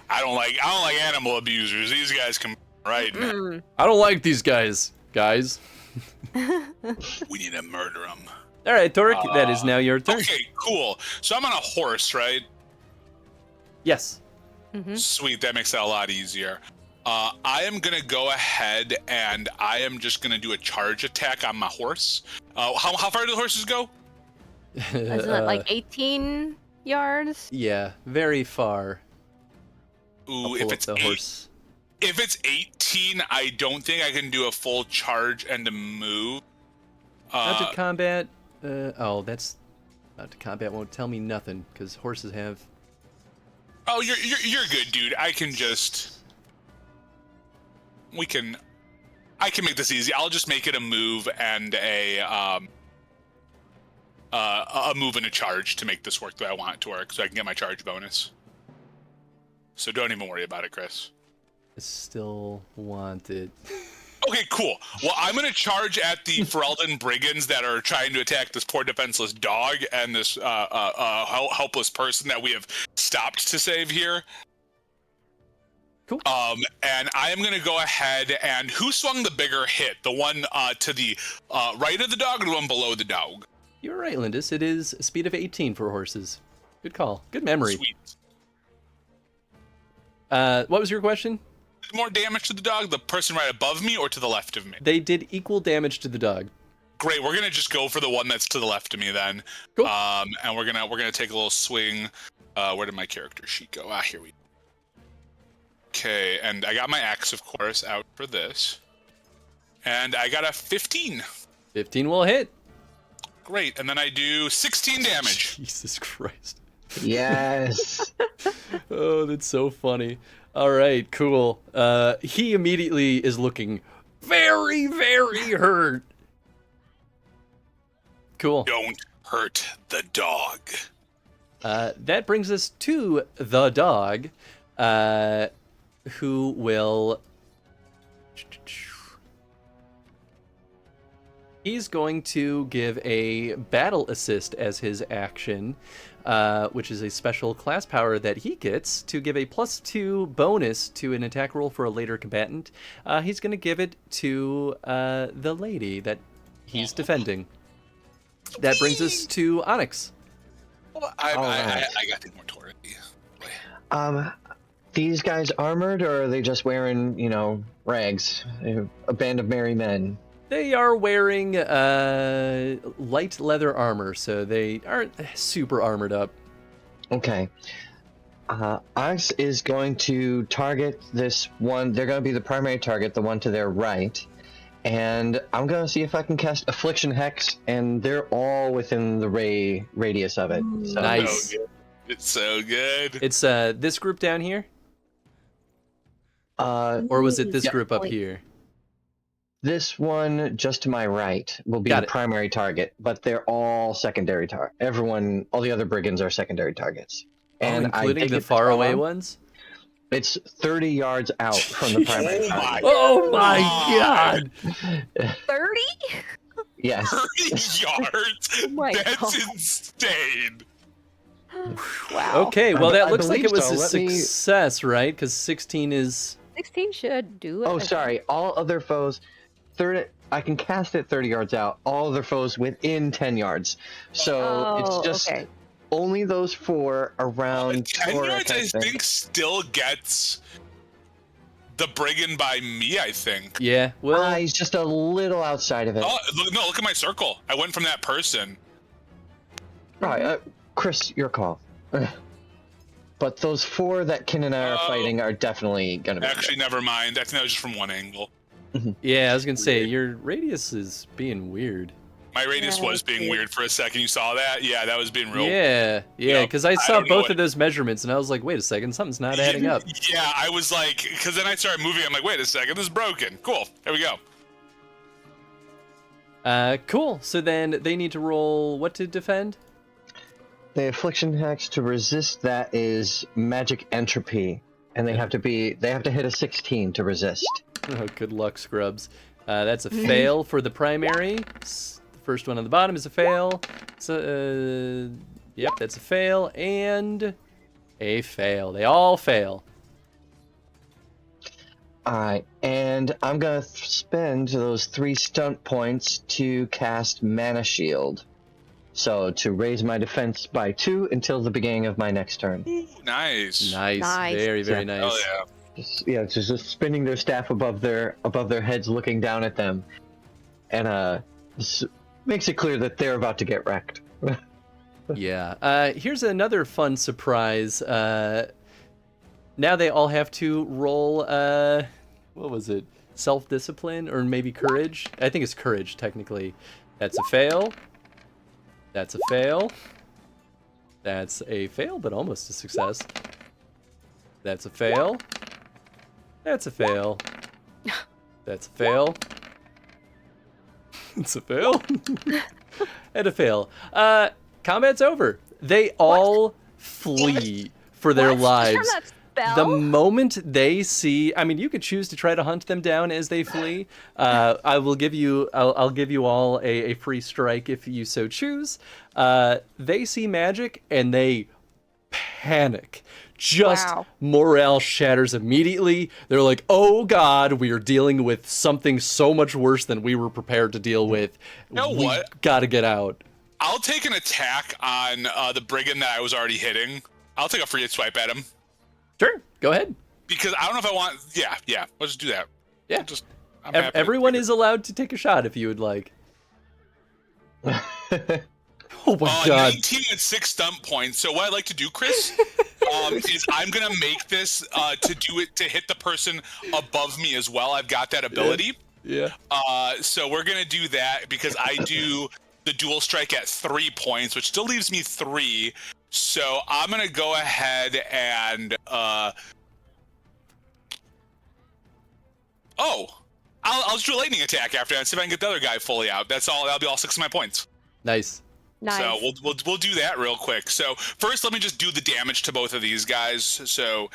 I don't like animal abusers. These guys come right now. I don't like these guys. We need to murder them. All right, Torek, that is now your turn. Okay, cool. So I'm on a horse, right? Yes. Sweet, that makes that a lot easier. I am gonna go ahead and I am just gonna do a charge attack on my horse. How far do the horses go? Isn't it like 18 yards? Yeah, very far. Ooh, if it's if it's 18, I don't think I can do a full charge and a move. Out to combat. That's out to combat won't tell me nothing because horses have. Oh, you're good, dude. I can make this easy. I'll just make it a move and a move and a charge to make this work the way I want it to work, so I can get my charge bonus. So don't even worry about it, Chris. I still want it. Okay, cool. Well, I'm gonna charge at the Ferelden brigands that are trying to attack this poor defenseless dog and this helpless person that we have stopped to save here. Cool. And I am gonna go ahead and who swung the bigger hit? The one to the right of the dog or the one below the dog? You're right, Lindis. It is a speed of 18 for horses. Good call. Good memory. Sweet. What was your question? More damage to the dog, the person right above me or to the left of me? They did equal damage to the dog. Great, we're gonna just go for the one that's to the left of me then. Cool. And we're gonna take a little swing. Where did my character sheet go? Here we go. Okay, and I got my axe, of course, out for this. And I got a 15. 15 will hit. Great, and then I do 16 damage. Jesus Christ. Yes. Oh, that's so funny. All right, cool. He immediately is looking very, very hurt. Cool. Don't hurt the dog. That brings us to the dog, who will... He's going to give a battle assist as his action, which is a special class power that he gets to give a +2 bonus to an attack roll for a later combatant. He's going to give it to the lady that he's defending. That brings us to Onyx. Well, I got the more Torah. these guys armored, or are they just wearing, rags? A band of merry men. They are wearing light leather armor, so they aren't super armored up. Okay. Ox is going to target this one. They're going to be the primary target, the one to their right. And I'm going to see if I can cast Affliction Hex, and they're all within the radius of it. So. Nice. It's so good. It's this group down here? Or was it this group up here? This one, just to my right, will be Got the it. primary target, but they're all secondary target. All the other brigands are secondary targets. And including the faraway ones? It's 30 yards out from the primary target. Oh my god! 30? Yes. 30 yards? Oh my That's God. insane. Wow. Okay, well that I looks like it believe was so. a success, right? Because 16 is... 16 should do it. Oh, sorry. All other foes, I can cast it 30 yards out. All other foes within 10 yards. So it's just okay. only those 4 around. 10 Tora, yards, I think, still gets the brigand by me, I think. Yeah, well... He's just a little outside of it. Oh, look at my circle. I went from that person. Right, Chris, your call. But those 4 that Kin and I are fighting are definitely gonna be. Actually, never mind. I think that was just from one angle. Yeah, I was gonna say, your radius is being weird. My radius Yeah, was being weird for a second. You saw that? Yeah, that was being real. Yeah, know, because I I saw don't know both what- of those measurements, and I was like, wait a second, something's not adding up. Yeah, I was like, because then I started moving. I'm like, wait a second, this is broken. Cool. There we go. Cool. So then they need to roll what to defend? The Affliction Hex to resist that is magic entropy, and they have to hit a 16 to resist. Oh, good luck, scrubs. That's a fail for the primary. The first one on the bottom is a fail. So, yep, that's a fail and a fail. They all fail. Alright, and I'm gonna spend those 3 stunt points to cast Mana Shield. So, to raise my defense by 2 until the beginning of my next turn. Ooh, nice. Nice. Nice. Very, very Yeah. nice. Oh, yeah. Just spinning their staff above their heads, looking down at them. And, this makes it clear that they're about to get wrecked. Yeah. Here's another fun surprise. Now they all have to roll, what was it? Self-discipline or maybe courage? I think it's courage, technically. That's a fail. That's a fail. That's a fail, but almost a success. That's a fail. That's a fail. That's a fail. It's a fail. And a fail. Combat's over. They all flee for their lives. From that spell? The moment they see, I mean, you could choose to try to hunt them down as they flee. I'll give you all a free strike if you so choose. They see magic and they panic. Just Wow. morale shatters immediately. They're like, "Oh God, we are dealing with something so much worse than we were prepared to deal with. know We what? gotta get out." I'll take an attack on the brigand that I was already hitting. I'll take a free swipe at him. Sure, go ahead. Because I don't know if I want... Yeah. Let's just do that. Yeah. I'm happy to Everyone do it. is allowed to take a shot if you would like. Oh my God. 19 and 6 stunt points. So what I'd like to do, Chris, is I'm gonna make this to hit the person above me as well. I've got that ability. Yeah. So we're gonna do that because I do the dual strike at 3 points, which still leaves me 3. So I'm gonna go ahead and I'll just do a lightning attack after that and see if I can get the other guy fully out. That's all. That'll be all 6 of my points. Nice. Nice. So we'll do that real quick. So first, let me just do the damage to both of these guys. So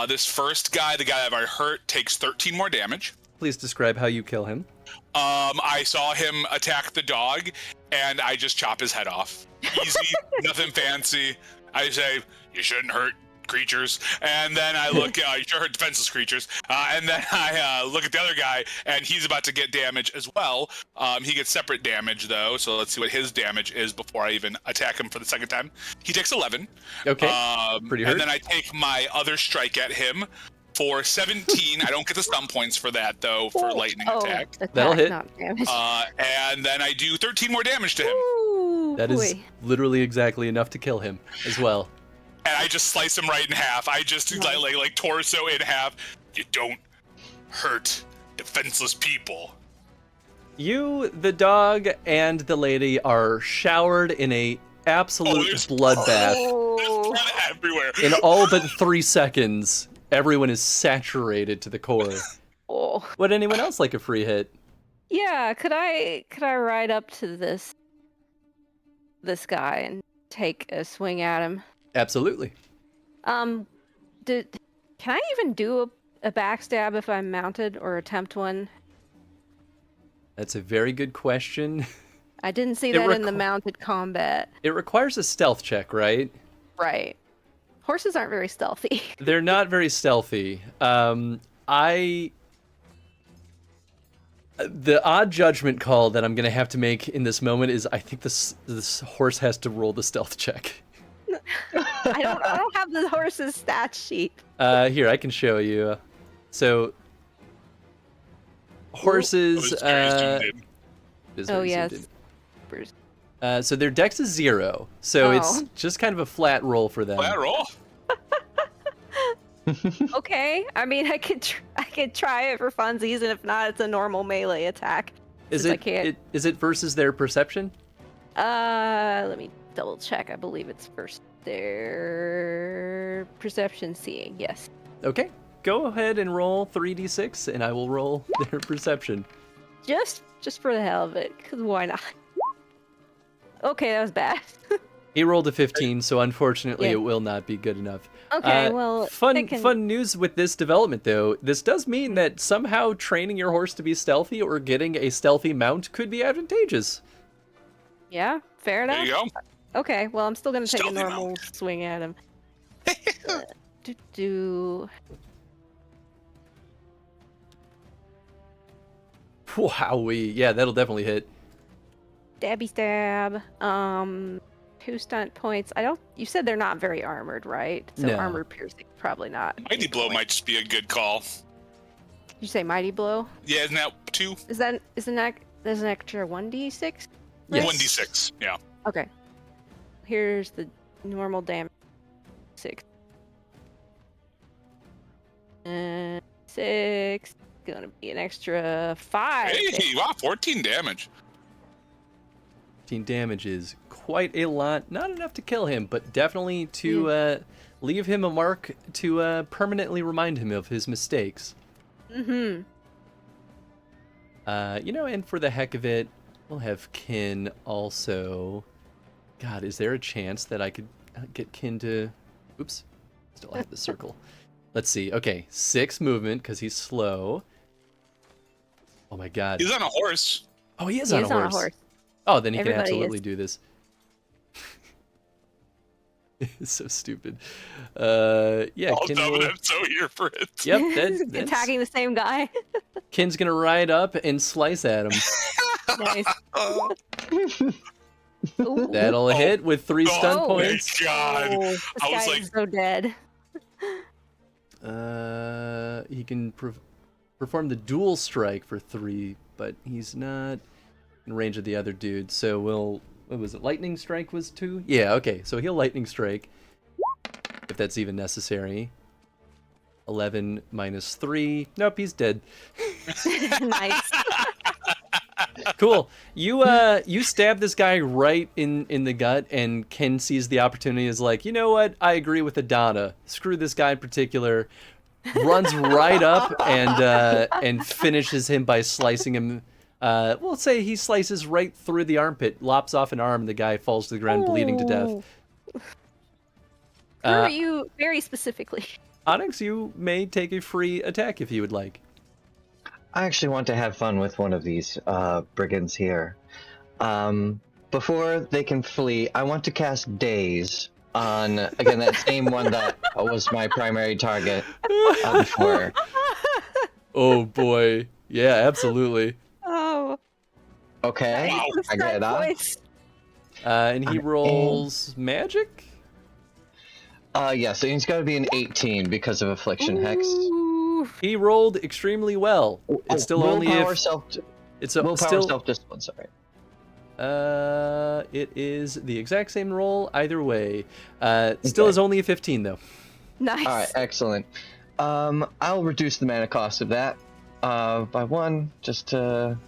this first guy, the guy that I hurt, takes 13 more damage. Please describe how you kill him. I saw him attack the dog, and I just chop his head off. Easy, nothing fancy. I say, you shouldn't hurt creatures. And then I look, you sure heard defenseless creatures. And then I look at the other guy, and he's about to get damage as well. He gets separate damage, though. So let's see what his damage is before I even attack him for the second time. He takes 11. Okay, pretty hurt. And then I take my other strike at him for 17. I don't get the stun points for that, though, for lightning attack. That'll hit. Not damage. And then I do 13 more damage to him. Ooh, That is literally exactly enough to kill him as well. And I just slice him right in half. I just like torso in half. You don't hurt defenseless people. You, the dog, and the lady are showered in a absolute bloodbath. There's blood everywhere. In all but 3 seconds, everyone is saturated to the core. Oh. Would anyone else like a free hit? Yeah, could I ride up to this guy and take a swing at him? Absolutely. Can I even do a backstab if I'm mounted or attempt one? That's a very good question. I didn't see that in the mounted combat. It requires a stealth check, right? Right. Horses aren't very stealthy. They're not very stealthy. The odd judgment call that I'm going to have to make in this moment is I think this horse has to roll the stealth check. I don't have the horse's stat sheet. Here, I can show you. So, horses... yes. So their dex is 0, so it's just kind of a flat roll for them. Flat roll? Okay, I mean, I could try it for funsies, and if not, it's a normal melee attack. Is it versus their perception? Let me double check. I believe it's versus their perception seeing. Yes. Okay, go ahead and roll 3d6, and I will roll their perception. Just for the hell of it, because why not? Okay, that was bad. He rolled a 15, so unfortunately it will not be good enough. Okay, well... Fun news with this development, though. This does mean that somehow training your horse to be stealthy or getting a stealthy mount could be advantageous. Yeah, fair enough. There you go. Okay, well, I'm still going to take Stealthy a normal swing at him. Wowee. Yeah, that'll definitely hit. Stabby stab. 2 stunt points. You said they're not very armored, right? So No. armor piercing, probably not. Mighty Blow might just be a good call. Did you say Mighty Blow? Yeah, isn't that 2? There's an extra 1d6? Yes. 1d6, yeah. Okay. Here's the normal damage. 6. And 6. Gonna be an extra 5. Hey, wow, 14 damage. 15 damage is quite a lot. Not enough to kill him, but definitely to leave him a mark to permanently remind him of his mistakes. Mm-hmm. And for the heck of it, we'll have Kin also. God, is there a chance that I could get Kin to... Oops. Still have the circle. Let's see. Okay, 6 movement, because he's slow. Oh my god. He's on a horse. Oh, he is on a horse. Oh, then he Everybody can absolutely is. do this. It's so stupid. Yeah, All Kin dumb, will... and I'm so here for it. Yep, that's... Attacking the same guy. Kin's gonna ride up and slice at him. Nice. Ooh. That'll hit with 3 stun Oh points. my god. This I was guy like, is so dead. He can perform the dual strike for 3, but he's not in range of the other dude. So what was it? Lightning strike was 2? Yeah, okay. So he'll lightning strike, if that's even necessary. 11 minus 3. Nope, he's dead. Nice. Cool. You stab this guy right in the gut, and Ken sees the opportunity as like, you know what? I agree with Adana. Screw this guy in particular. Runs right up and finishes him by slicing him. We'll say he slices right through the armpit, lops off an arm, and the guy falls to the ground bleeding to death. Who are you very specifically? Onyx, you may take a free attack if you would like. I actually want to have fun with one of these brigands here. Before they can flee, I want to cast Daze on, again, that same one that was my primary target before. Oh boy. Yeah, absolutely. Oh. Okay, Wow. I get that. Points. And he rolls magic? Yeah, so he's got to be an 18 because of Affliction Hex. Ooh. He rolled extremely well. It's still only willpower, if it's willpower, still self-discipline, sorry. it is the exact same roll either way. Still is only a 15 though. Nice. All right, excellent. I'll reduce the mana cost of that by 1, just to,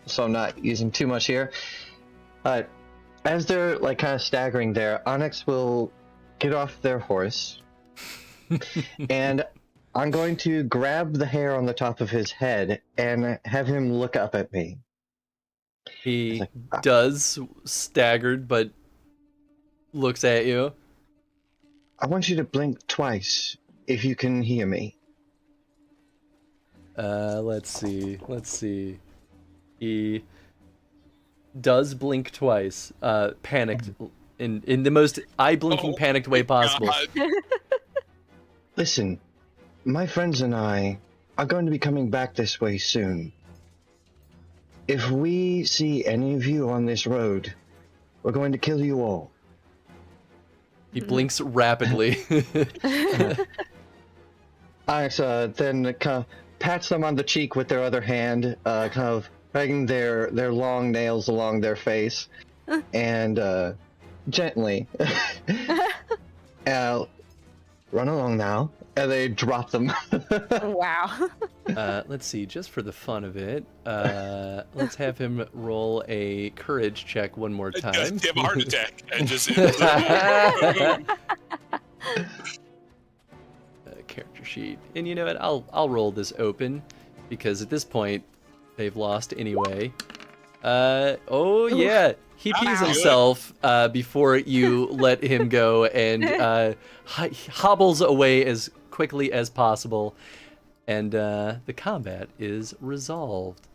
so I'm not using too much here. As they're like kind of staggering there, Onyx will get off their horse, and I'm going to grab the hair on the top of his head and have him look up at me. He does, staggered, but looks at you. I want you to blink twice if you can hear me. Let's see. He does blink twice, panicked, in the most eye-blinking panicked way possible. God. Listen, my friends and I are going to be coming back this way soon. If we see any of you on this road, we're going to kill you all. He blinks rapidly. Onyx then kind of pats them on the cheek with their other hand, kind of dragging their long nails along their face, and gently, run along now, and they drop them. Wow. Let's see, just for the fun of it, let's have him roll a courage check one more time. Just have a heart attack and just Character sheet, and you know what? I'll roll this open because at this point they've lost anyway. Oh yeah, he pees himself before you let him go, and hobbles away as quickly as possible, and the combat is resolved.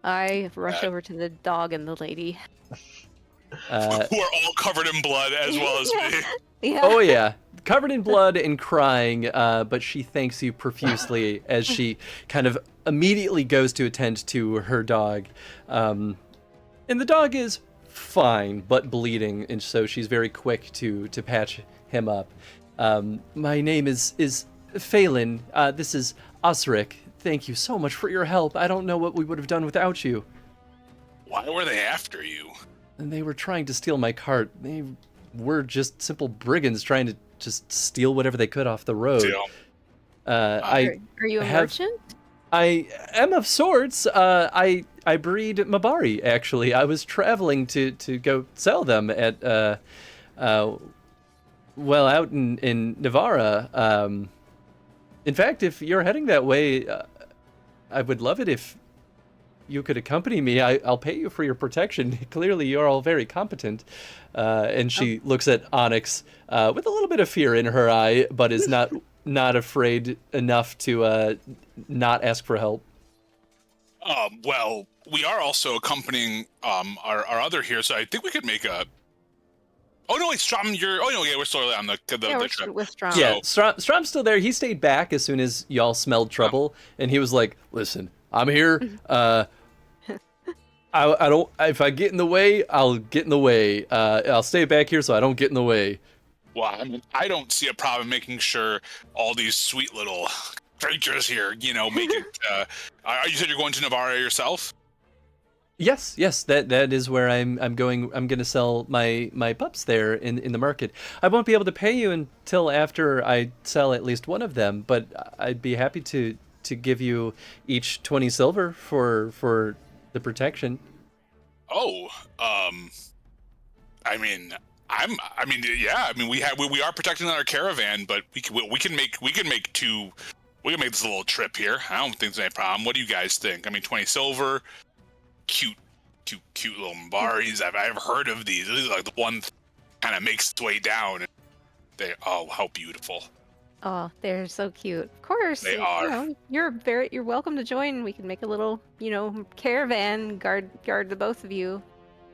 I rush over to the dog and the lady. who are all covered in blood as well as me. Yeah. Oh yeah, covered in blood and crying, but she thanks you profusely as she kind of immediately goes to attend to her dog. And the dog is fine, but bleeding, and so she's very quick to patch him up. My name is Phelan. This is Osric. Thank you so much for your help. I don't know what we would have done without you. Why were they after you? And they were trying to steal my cart. They were just simple brigands trying to just steal whatever they could off the road. Are you a merchant? I am of sorts. I breed Mabari, actually. I was traveling to go sell them at, out in Navarra. In fact, if you're heading that way, I would love it if you could accompany me. I'll pay you for your protection. Clearly, you're all very competent. And she looks at Onyx with a little bit of fear in her eye, but is not afraid enough to not ask for help. Well, we are also accompanying our other here, so I think we could make a. Oh no, wait, Strom, you're. Oh no, yeah, we're still on the trip. With Strom. Yeah, Strom's still there. He stayed back as soon as y'all smelled trouble, and he was like, "Listen, I'm here. I don't. If I get in the way, I'll get in the way. I'll stay back here so I don't get in the way." Well, I mean, I don't see a problem making sure all these sweet little creatures here, make it. You said you're going to Navarra yourself? Yes, that is where I'm going. I'm gonna sell my pups there in the market. I won't be able to pay you until after I sell at least one of them, but I'd be happy to give you each 20 silver for the protection. Oh, we are protecting our caravan, but we can make this a little trip here. I don't think there's any problem. What do you guys think? I mean, 20 silver. Cute little Mbaris. I've heard of these. This is like the one kind of makes its way down. And how beautiful. Oh, they're so cute. Of course, They are. you're welcome to join. We can make a little, caravan guard the both of you,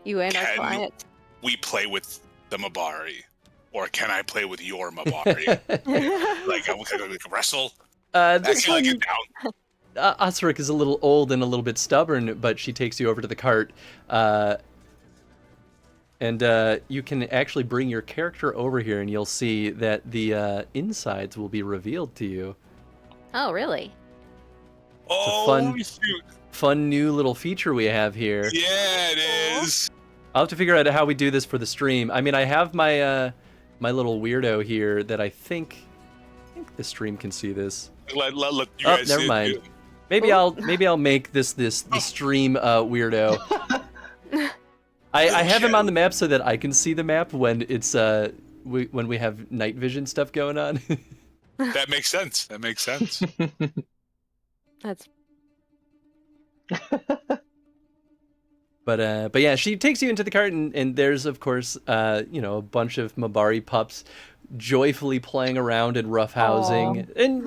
you and our Can client. we play with the Mabari? Or can I play with your Mabari? Like, I'm gonna wrestle? This Can I one, get down? Osric is a little old and a little bit stubborn, but she takes you over to the cart. And you can actually bring your character over here, and you'll see that the insides will be revealed to you. Oh, really? Oh, shoot. Fun new little feature we have here. Yeah, it is. I'll have to figure out how we do this for the stream. I mean, I have my my little weirdo here that I think the stream can see this. Let you guys never see it, mind. too. Maybe I'll make the stream weirdo. I have him on the map so that I can see the map when it's when we have night vision stuff going on. That makes sense. That's But yeah, she takes you into the cart, and there's of course a bunch of Mabari pups joyfully playing around and roughhousing. And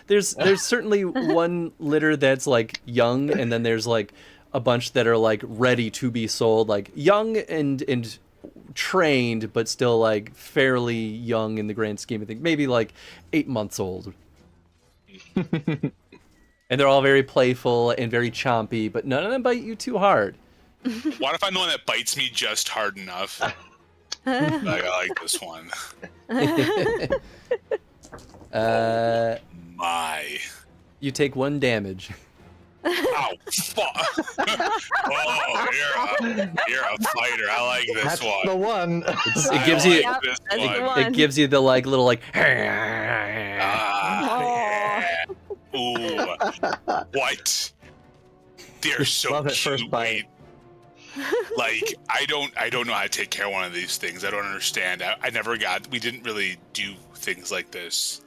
there's certainly one litter that's like young, and then there's like a bunch that are like ready to be sold, like young and trained, but still like fairly young in the grand scheme of things, maybe like 8 months old. And they're all very playful and very chompy, but none of them bite you too hard. What if I'm the one that bites me just hard enough? Like, I like this one. My. You take 1 damage. Ow, fuck. Oh, you're a fighter. I like this That's one. the one. It gives you this that's one. the one. it gives you the like little like Yeah. Ooh. What? They're so Love it, cute. first bite. Like, I don't know how to take care of one of these things. I don't understand. We didn't really do things like this.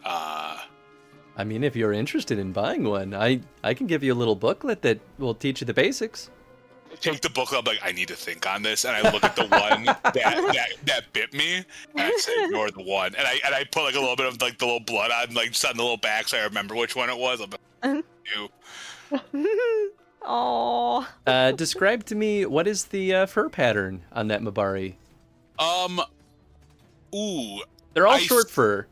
I mean, if you're interested in buying one, I can give you a little booklet that will teach you the basics. Take the book up, like, I need to think on this, and I look at the one that bit me, and I say, ignore the one, and I put like a little bit of like the little blood on, like just on the little back, so I remember which one it was. I'm like, you. Oh. Describe to me, what is the fur pattern on that Mabari? Ooh. They're all short fur.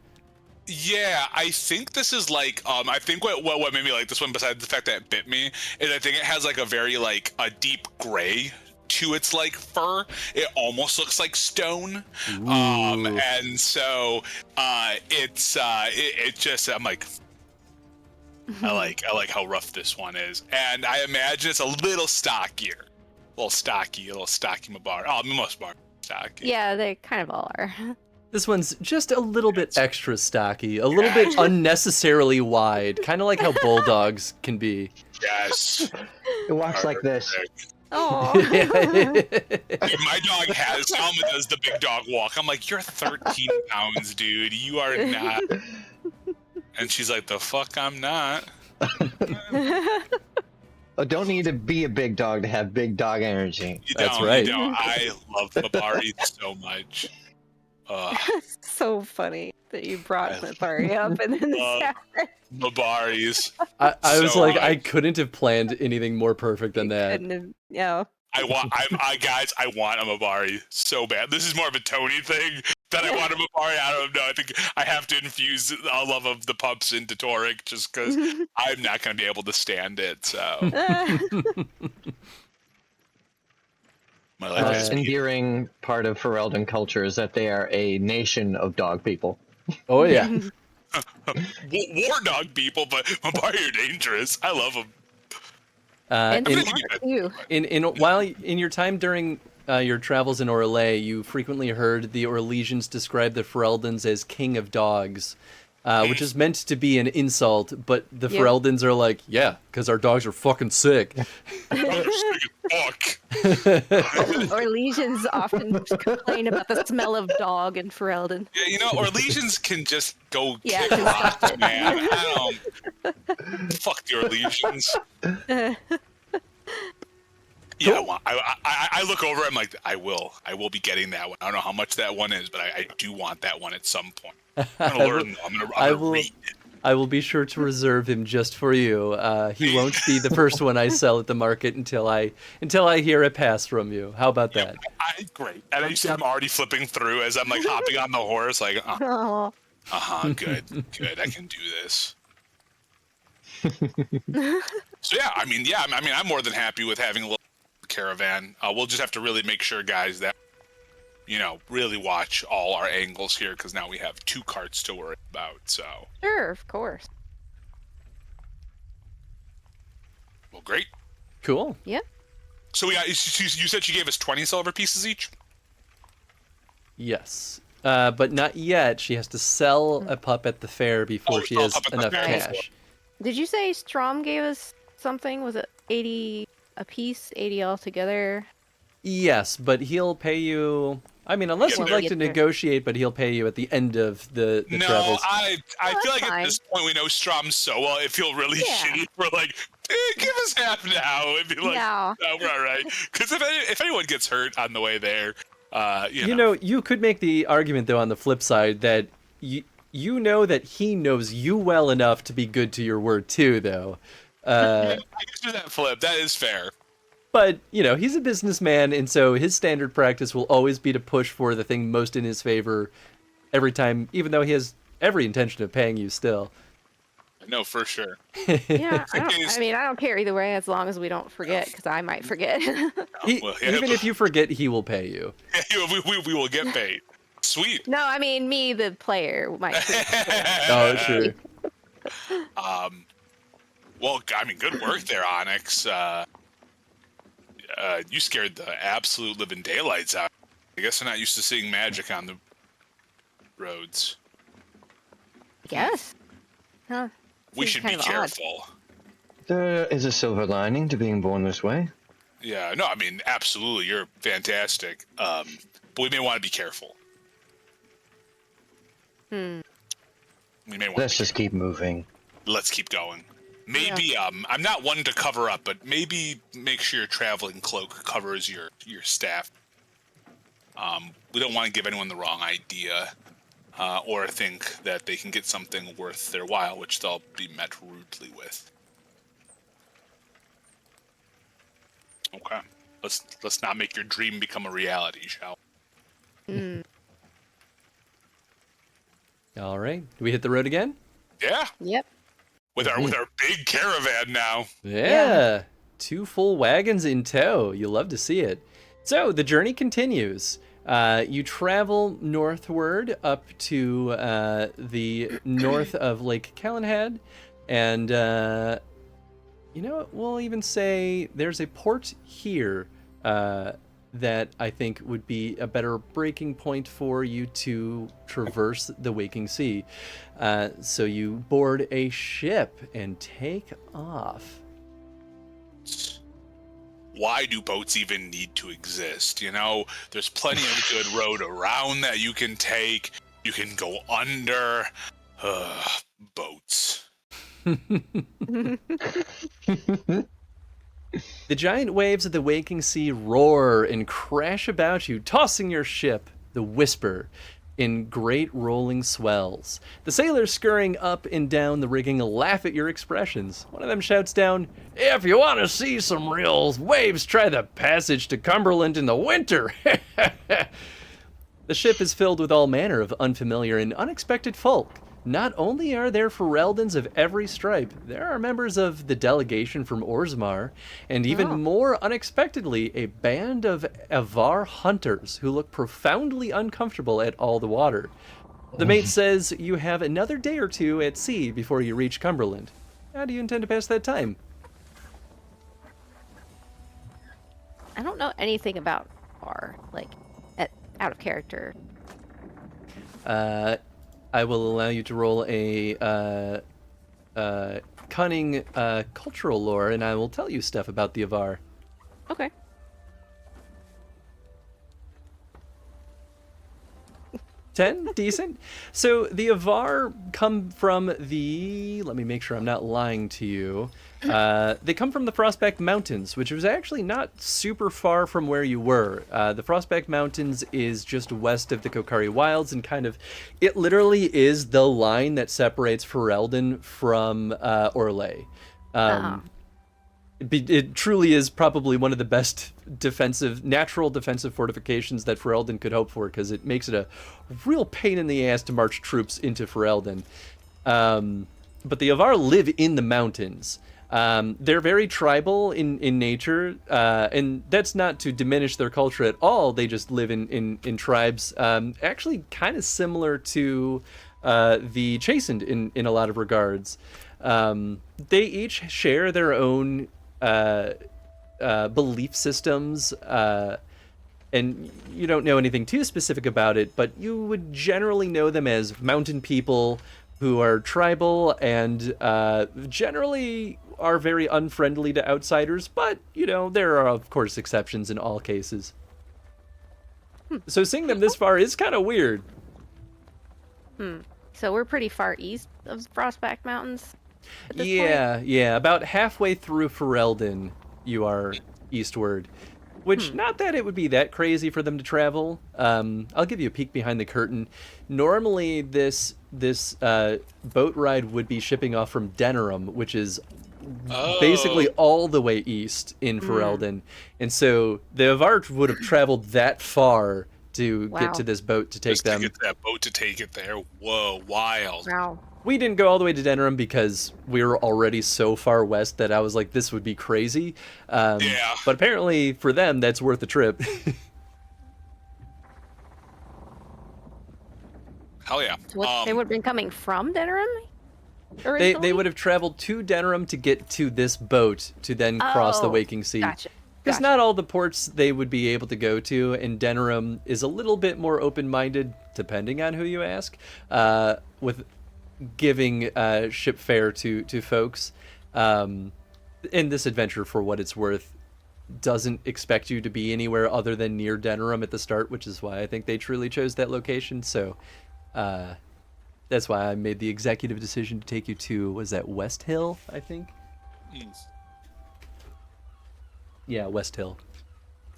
Yeah, I think this is like, I think what made me like this one, besides the fact that it bit me, is I think it has like a very like a deep gray to its like fur. It almost looks like stone. Ooh. And so it just, I'm like, I like how rough this one is, and I imagine it's a little stocky Mabari. Oh, most Mabari stocky. Yeah, they kind of all are. This one's just a little bit extra stocky, a little bit unnecessarily wide, kind of like how bulldogs can be. Yes. It walks like this. Oh. My dog has Alma does the big dog walk. I'm like, you're 13 pounds, dude. You are not. And she's like, the fuck, I'm not. Oh, don't need to be a big dog to have big dog energy. That's right. You don't. I love Mabari so much. So funny that you brought Mabari up and then Mabaris. I was So like, much. I couldn't have planned anything more perfect than that. Yeah. I want a Mabari so bad. This is more of a Tony thing that I want a Mabari. I don't know. I think I have to infuse a love of the pups into Toric just because I'm not going to be able to stand it. So my life is Endearing part of Ferelden culture is that they are a nation of dog people. Oh yeah. war dog people, but Mabari are dangerous. I love them. And you. While in your time during your travels in Orlais, you frequently heard the Orlesians describe the Fereldans as king of dogs, which is meant to be an insult, but the Fereldans are like, yeah, because our dogs are fucking sick. Fuck. Orlesians often complain about the smell of dog in Ferelden. Yeah, Orlesians can just go Yeah, kick can rocks, stop it. man. Fuck the Orlesians. Yeah, I look over. I'm like, I will be getting that one. I don't know how much that one is, but I do want that one at some point. I'm gonna learn. I'm gonna read. I will be sure to reserve him just for you. He won't be the first one I sell at the market until I hear a pass from you. How about that? Great. And you see, I'm already flipping through as I'm like hopping on the horse, like, Oh. good. I can do this. So yeah, I'm more than happy with having a little caravan. We'll just have to really make sure, guys, that really watch all our angles here, because now we have 2 carts to worry about. So Sure, of course. well, great. Cool. Yep. So we got. You said she gave us 20 silver pieces each. Yes. But not yet. She has to sell a pup at the fair before she has enough cash. Did you say Strom gave us something? Was it 80 a piece, 80 altogether? Yes, but he'll pay you. I mean, unless you'd like to negotiate, but he'll pay you at the end of the travels. I feel like fine. at this point we know Strom so well. It feel really shitty. We're like, give us half now. It'd be like, Yeah. no, we're all right. Because if anyone gets hurt on the way there, you could make the argument though on the flip side that you know that he knows you well enough to be good to your word too, though. I can do that flip. That is fair. But, he's a businessman, and so his standard practice will always be to push for the thing most in his favor every time, even though he has every intention of paying you still. No, for sure. Yeah, I don't care either way, as long as we don't forget, because I might forget. Even if you forget, he will pay you. we will get paid. Sweet. No, I mean me, the player, might forget. Oh, sure. Well, I mean, good work there, Onyx. You scared the absolute living daylights out. I guess they're not used to seeing magic on the roads. Yes. Huh. We should be careful. There is a silver lining to being born this way. Yeah, no, I mean, absolutely. You're fantastic. But we may want to be careful. We may want Let's just keep moving. Let's keep going. Maybe, I'm not one to cover up, but maybe make sure your traveling cloak covers your staff. We don't want to give anyone the wrong idea, or think that they can get something worth their while, which they'll be met rudely with. Okay. Let's not make your dream become a reality, shall we? All right. Do we hit the road again? Yeah. Yep. With our big caravan now. Yeah. 2 full wagons in tow. You'll love to see it. So the journey continues. You travel northward up to the north of Lake Calenhad, and we'll even say there's a port here that I think would be a better breaking point for you to traverse the waking sea. So you board a ship and take off. Why do boats even need to exist? There's plenty of good road around that you can take. You can go under. Boats. The giant waves of the waking sea roar and crash about you, tossing your ship, the Whisper, in great rolling swells. The sailors scurrying up and down the rigging laugh at your expressions. One of them shouts down, "If you want to see some real waves, try the passage to Cumberland in the winter." The ship is filled with all manner of unfamiliar and unexpected folk. Not only are there Fereldans of every stripe, there are members of the delegation from Orzammar, and even more unexpectedly, a band of Avar hunters who look profoundly uncomfortable at all the water. The mate says you have another day or 2 at sea before you reach Cumberland. How do you intend to pass that time? I don't know anything about R, out of character. I will allow you to roll a cunning cultural lore, and I will tell you stuff about the Avar. Okay. 10? Decent. So the Avar come from the... Let me make sure I'm not lying to you. They come from the Frostback Mountains, which was actually not super far from where you were. The Frostback Mountains is just west of the Kokari Wilds, and kind of... It literally is the line that separates Ferelden from Orlais. It truly is probably one of the best natural defensive fortifications that Ferelden could hope for, because it makes it a real pain in the ass to march troops into Ferelden. But the Avar live in the mountains. They're very tribal in nature, and that's not to diminish their culture at all. They just live in tribes, actually kind of similar to the Chastened in a lot of regards. They each share their own belief systems, and you don't know anything too specific about it, but you would generally know them as mountain people who are tribal and generally are very unfriendly to outsiders, but there are of course exceptions in all cases. So seeing them this far is kind of weird. So we're pretty far east of the Frostback Mountains at this Yeah, about halfway through Ferelden, you are eastward. Which, not that it would be that crazy for them to travel. I'll give you a peek behind the curtain. Normally, this boat ride would be shipping off from Denerim, which is basically all the way east in Ferelden. And so the Avar would have traveled that far to get to this boat to take them. To get that boat to take it there. Whoa, wild. Wow. We didn't go all the way to Denerim because we were already so far west that I was like, this would be crazy. Yeah. But apparently for them, that's worth the trip. Hell yeah. So they would have been coming from Denerim? They would have traveled to Denerim to get to this boat to then cross the Waking Sea. Gotcha. Because not all the ports they would be able to go to, and Denerim is a little bit more open-minded, depending on who you ask, with giving ship fare to folks. In this adventure, for what it's worth, doesn't expect you to be anywhere other than near Denerim at the start, which is why I think they truly chose that location. So that's why I made the executive decision to take you to, was that West Hill, I think? Yeah, West Hill.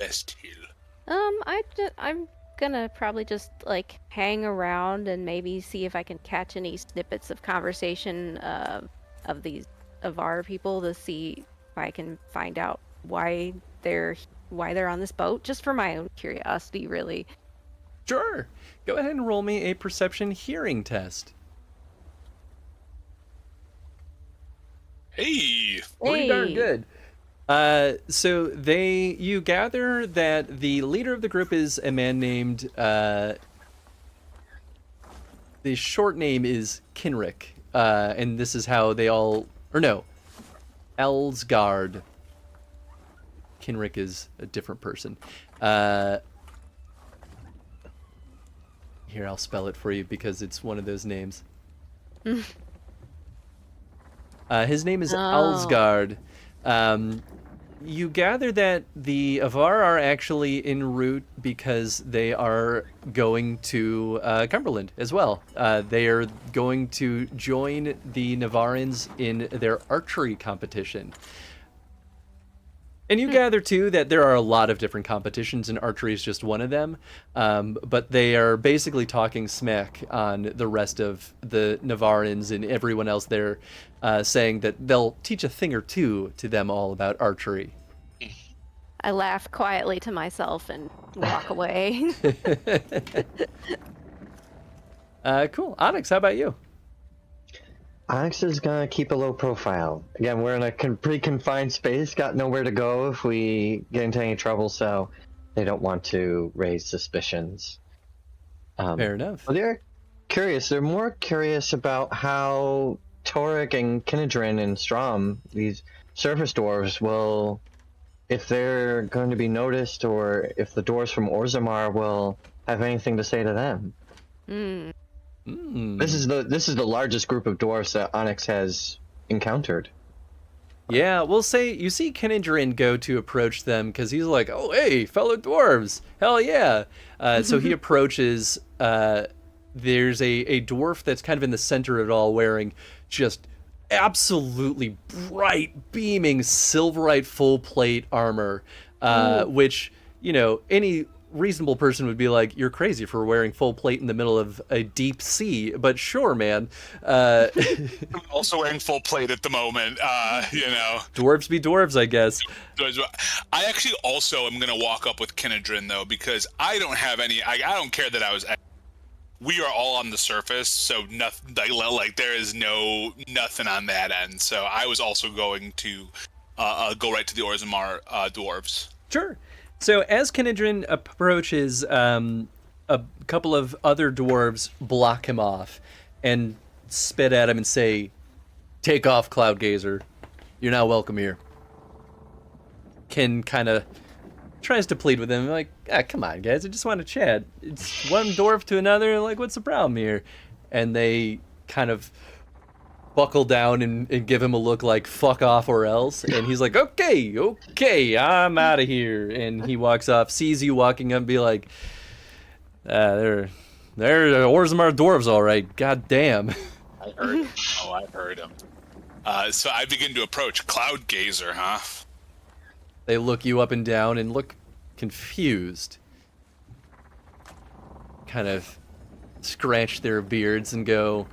West Hill. I'm gonna probably just like hang around and maybe see if I can catch any snippets of conversation of these Avar people to see if I can find out why they're on this boat, just for my own curiosity, really. Sure. Go ahead and roll me a perception hearing test. Hey. Pretty darn good. So you gather that the leader of the group is a man named, the short name is Kinrick, and this is how they all, Elsgard. Kinrick is a different person. Here, I'll spell it for you because it's one of those names. His name is Elsgard. You gather that the Avar are actually en route because they are going to Cumberland as well. They are going to join the Navarans in their archery competition. And you gather, too, that there are a lot of different competitions, and archery is just one of them. But they are basically talking smack on the rest of the Navarans and everyone else there, saying that they'll teach a thing or two to them all about archery. I laugh quietly to myself and walk away. Cool. Onyx, how about you? Onyx is gonna keep a low profile. Again, we're in a pretty confined space, got nowhere to go if we get into any trouble, so they don't want to raise suspicions. Fair enough. Well, they're curious. They're more curious about how Torek and Kinedrin and Strom, these surface dwarves, will, if they're going to be noticed, or if the dwarves from Orzammar will have anything to say to them. This is the largest group of dwarves that Onyx has encountered. Yeah, we'll say you see Kinedrin go to approach them because he's like, "Oh, hey, fellow dwarves, hell yeah!" So he approaches there's a dwarf that's kind of in the center of it all, wearing just absolutely bright, beaming silverite full plate armor, which, you know, any reasonable person would be like, you're crazy for wearing full plate in the middle of a deep sea, but sure, man. I'm also wearing full plate at the moment, you know. Dwarves be dwarves, I guess. I actually also am going to walk up with Kinedrin, though, because I don't have any, I don't care that we are all on the surface, so nothing, like there is nothing on that end, so I was also going to go right to the Orzammar dwarves. Sure. So as Kinedrin approaches, a couple of other dwarves block him off and spit at him and say, "Take off, Cloud Gazer. You're not welcome here." Kin kind of tries to plead with him, like, come on, guys, I just want to chat. It's one dwarf to another, like, what's the problem here? And they kind of buckle down and give him a look like, fuck off or else. And he's like, okay, I'm out of here. And he walks off, sees you walking up, and be like, they're Orzammar dwarves, all right. God damn. I heard him. Oh, I heard him. So I begin to approach. Cloud Gazer, huh? They look you up and down and look confused. Kind of scratch their beards and go,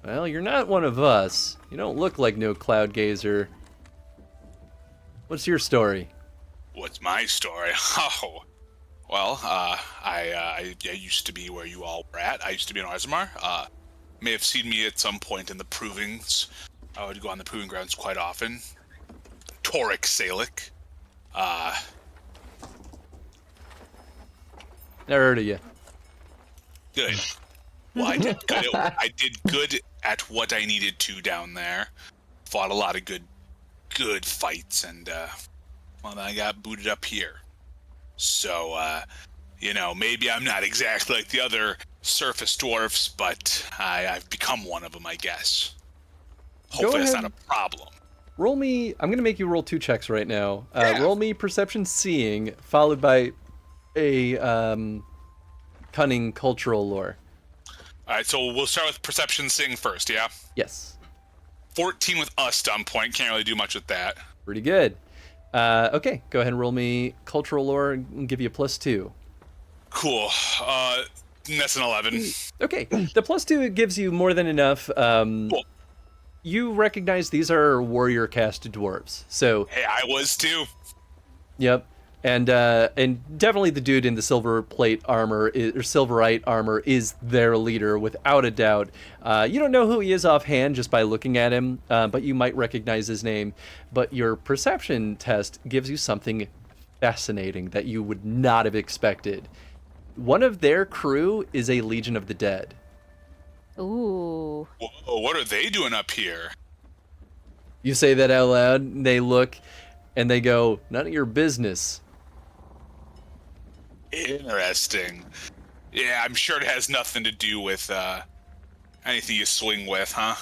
"Well, you're not one of us. You don't look like no Cloud Gazer. What's your story?" What's my story? Oh, well, I used to be where you all were at. I used to be in Orzammar. May have seen me at some point in the provings. I would go on the proving grounds quite often. Toric Salic. Never heard of you. Good. Well, I did good. I did good at what I needed to down there. Fought a lot of good fights, and well, I got booted up here. So, you know, maybe I'm not exactly like the other surface dwarfs, but I've become one of them, I guess. Hopefully, that's not a problem. Roll me. I'm gonna make you roll 2 checks right now. Yeah. Roll me perception seeing, followed by a cunning cultural lore. All right, so we'll start with perception seeing first, yeah? Yes. 14 with us on point. Can't really do much with that. Pretty good. Okay, go ahead and roll me cultural lore and give you a +2. Cool. That's an 11. Okay, the +2 gives you more than enough. Cool. You recognize these are warrior cast dwarves. So Hey, I was too. yep. And definitely the dude in the silver plate armor or silverite armor is their leader without a doubt. You don't know who he is offhand just by looking at him, but you might recognize his name. But your perception test gives you something fascinating that you would not have expected. One of their crew is a Legion of the Dead. Ooh. Whoa, what are they doing up here? You say that out loud, they look and they go, "None of your business." Interesting. Yeah, I'm sure it has nothing to do with anything you swing with, huh?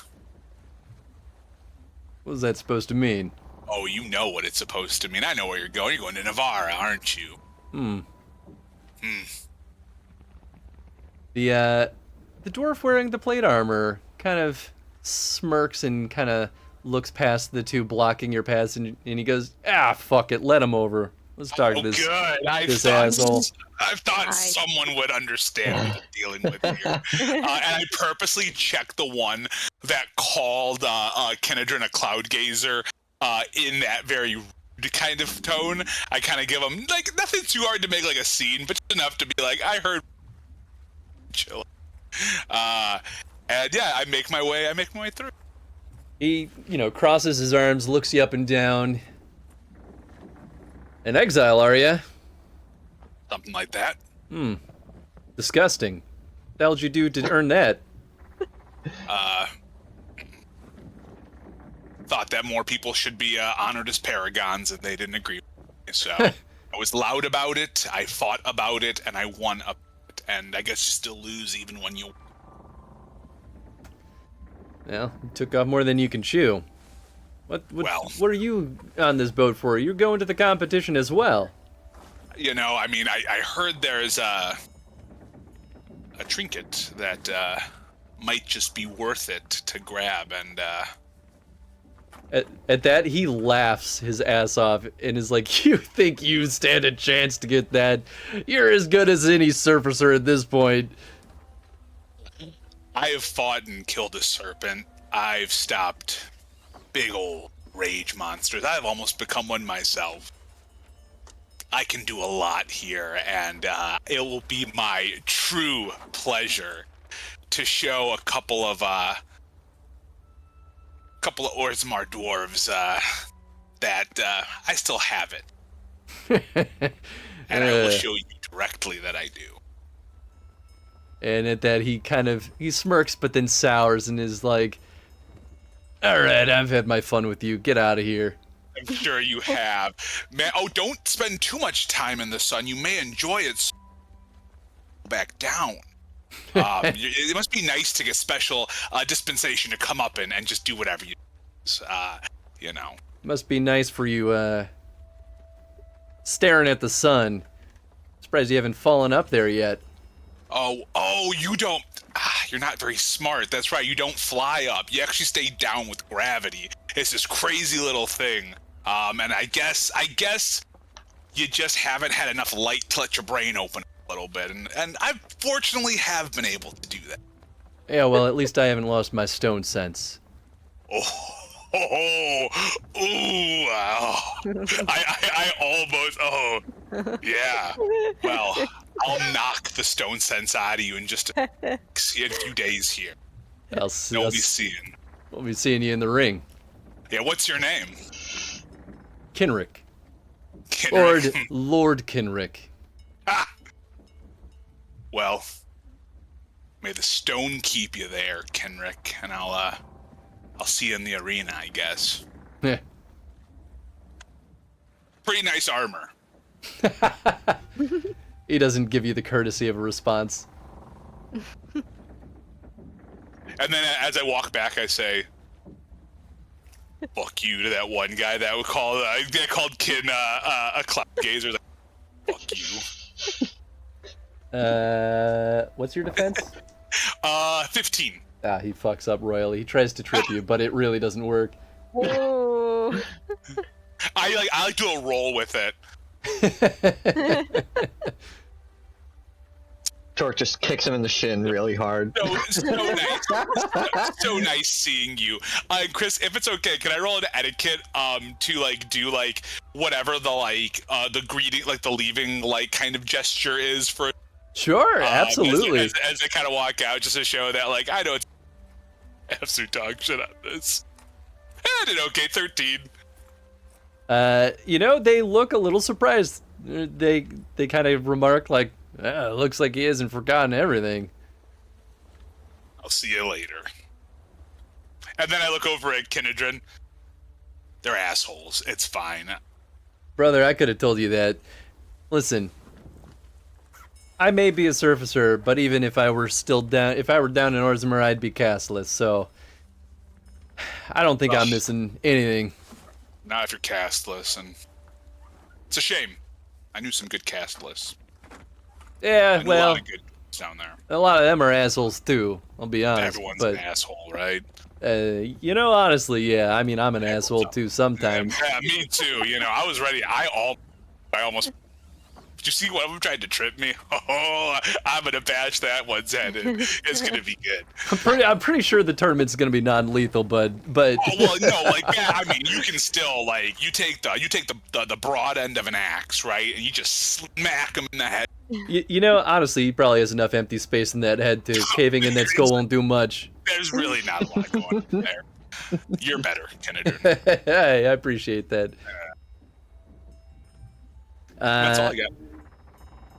What was that supposed to mean? Oh, you know what it's supposed to mean. I know where you're going. You're going to Navarra, aren't you? The dwarf wearing the plate armor kind of smirks and kind of looks past the two blocking your paths, and he goes, fuck it, let him over. Let's talk to this, good. this asshole. I thought someone would understand what I'm dealing with here. And I purposely checked the one that called Kinedrin a cloud gazer in that very rude kind of tone. I kind of give him, like, nothing too hard to make like a scene, but just enough to be like, I heard chill. And yeah, I make my way through. He, crosses his arms, looks you up and down. An exile, are you? Something like that. Disgusting. What the hell did you do to earn that? Thought that more people should be honored as paragons, and they didn't agree with me. So I was loud about it, I fought about it, and I won up it. And I guess you still lose even when you... Well, you took off more than you can chew. What are you on this boat for? You're going to the competition as well. I mean, I heard there's trinket that might just be worth it to grab. And At that, he laughs his ass off and is like, "You think you stand a chance to get that? You're as good as any surfacer at this point." I have fought and killed a serpent. I've stopped big old rage monsters. I've almost become one myself. I can do a lot here, and it will be my true pleasure to show a couple of Orzammar dwarves that I still have it, and I will show you directly that I do. And at that, he smirks, but then sours and is like, "All right, I've had my fun with you. Get out of here." I'm sure you have. Man, don't spend too much time in the sun. You may enjoy it. Back down. It must be nice to get special dispensation to come up and just do whatever you know. Must be nice for you, staring at the sun. Surprised you haven't fallen up there yet. Oh, you don't. You're not very smart. That's right. You don't fly up. You actually stay down with gravity. It's this crazy little thing. And I guess you just haven't had enough light to let your brain open a little bit. And I fortunately have been able to do that. Yeah, well, at least I haven't lost my stone sense. I almost, yeah. Well, I'll knock the stone sense out of you in just a few days here. We'll be seeing. We'll be seeing you in the ring. Yeah, what's your name? Kenrick. Lord Kenrick. Ah! Well, may the stone keep you there, Kenrick, and I'll see you in the arena, I guess. Yeah. Pretty nice armor. He doesn't give you the courtesy of a response. And then as I walk back, I say, "Fuck you" to that one guy that would called Kin a cloud gazer. Like, fuck you. What's your defense? 15. He fucks up royally. He tries to trip you, but it really doesn't work. Whoa. I like do a roll with it. Torque just kicks him in the shin really hard. So nice. So nice seeing you. Chris, if it's okay, can I roll an etiquette to do whatever the greeting, the leaving kind of gesture is for. Sure, absolutely. As I kind of walk out, just to show that I know it's absolute dog shit on this. I did okay, 13. They look a little surprised. They kind of remark looks like he hasn't forgotten everything. I'll see you later. And then I look over at Kinedrin. They're assholes. It's fine. Brother, I could have told you that. Listen, I may be a surfacer, but even if I were down in Orzammar, I'd be castless, so I don't think I'm missing anything. Not if you're castless, and it's a shame. I knew some good castless. Yeah, a lot of good down there. A lot of them are assholes too, I'll be honest. Everyone's an asshole, right? Honestly, yeah. I mean, I'm an asshole too sometimes. Yeah, me too. I was ready. I almost. Did you see one of them tried to trip me? Oh, I'm gonna bash that one's head in. It's gonna be good. I'm pretty sure the tournament's gonna be non-lethal, but. Oh, well, no, I mean, you can still you take the broad end of an axe, right, and you just smack him in the head. Honestly, he probably has enough empty space in that head to caving in that skull won't do much. There's really not a lot going on there. You're better, Kennedy. Hey, I appreciate that. That's all I got.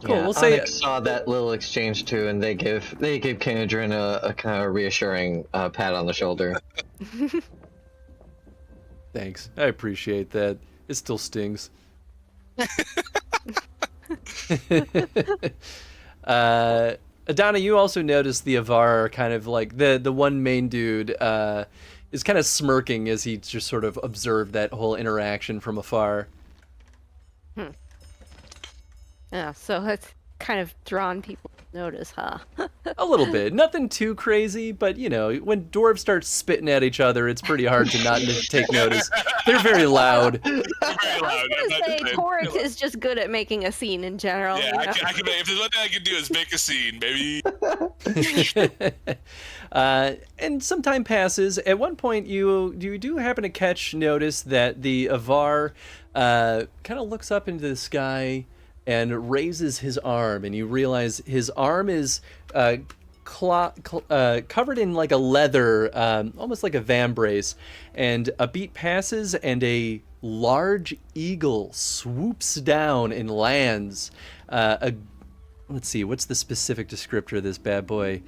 Cool. Yeah, We'll say Onyx saw that little exchange too, and they gave Kenedrin a kind of reassuring pat on the shoulder. Thanks. I appreciate that. It still stings. Adana, you also noticed the Avar are kind of the one main dude is kind of smirking as he just sort of observed that whole interaction from afar. Yeah, so kind of drawn people's notice, huh? A little bit. Nothing too crazy, but you know, when dwarves start spitting at each other, it's pretty hard to not take notice. They're very loud. Very loud. I was gonna say Torek is just good at making a scene in general. Yeah, you know? I can make, if there's one thing I can do is make a scene, baby. And some time passes. At one point, you do happen to catch notice that the Avar kind of looks up into the sky and raises his arm, and you realize his arm is covered in like a leather, almost like a vambrace, and a beat passes, and a large eagle swoops down and lands. Let's see, what's the specific descriptor of this bad boy?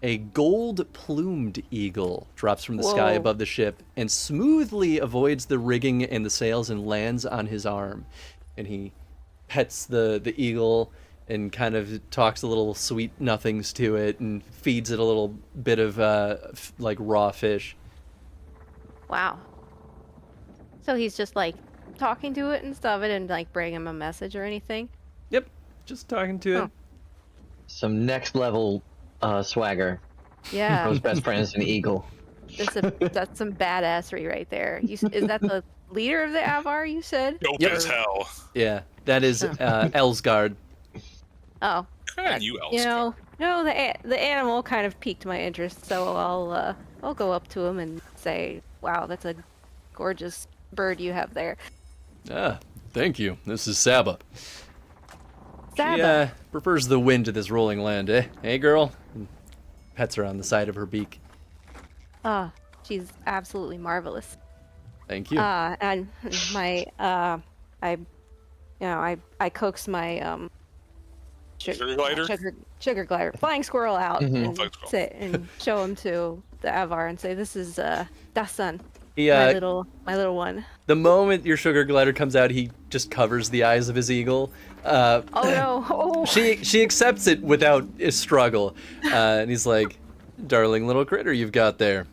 A gold-plumed eagle drops from the sky above the ship and smoothly avoids the rigging and the sails and lands on his arm. And he pets the eagle and kind of talks a little sweet nothings to it and feeds it a little bit of like raw fish. Wow. So he's just like talking to it and stuff, and like bring him a message or anything? Yep, just talking to it. Some next level swagger. Yeah. Those best friends an eagle. That's some badassery right there. Is that the leader of the Avar, you said? Dope as hell. Yeah, that is Elsgard. Oh. And you else. You know, no, the animal kind of piqued my interest, so I'll go up to him and say, "Wow, that's a gorgeous bird you have there." Ah, thank you. This is Saba. Saba. She prefers the wind to this rolling land, eh? Hey, girl? And pets her on the side of her beak. Ah, she's absolutely marvelous. Thank you. And my I coax my Sugar glider? sugar glider, flying squirrel out and Flying squirrel. and show him to the Avar and say, "This is Dasan, He, my little one." the moment your sugar glider comes out, he just covers the eyes of his eagle. Oh no! Oh. She accepts it without a struggle, and he's like, "Darling little critter you've got there."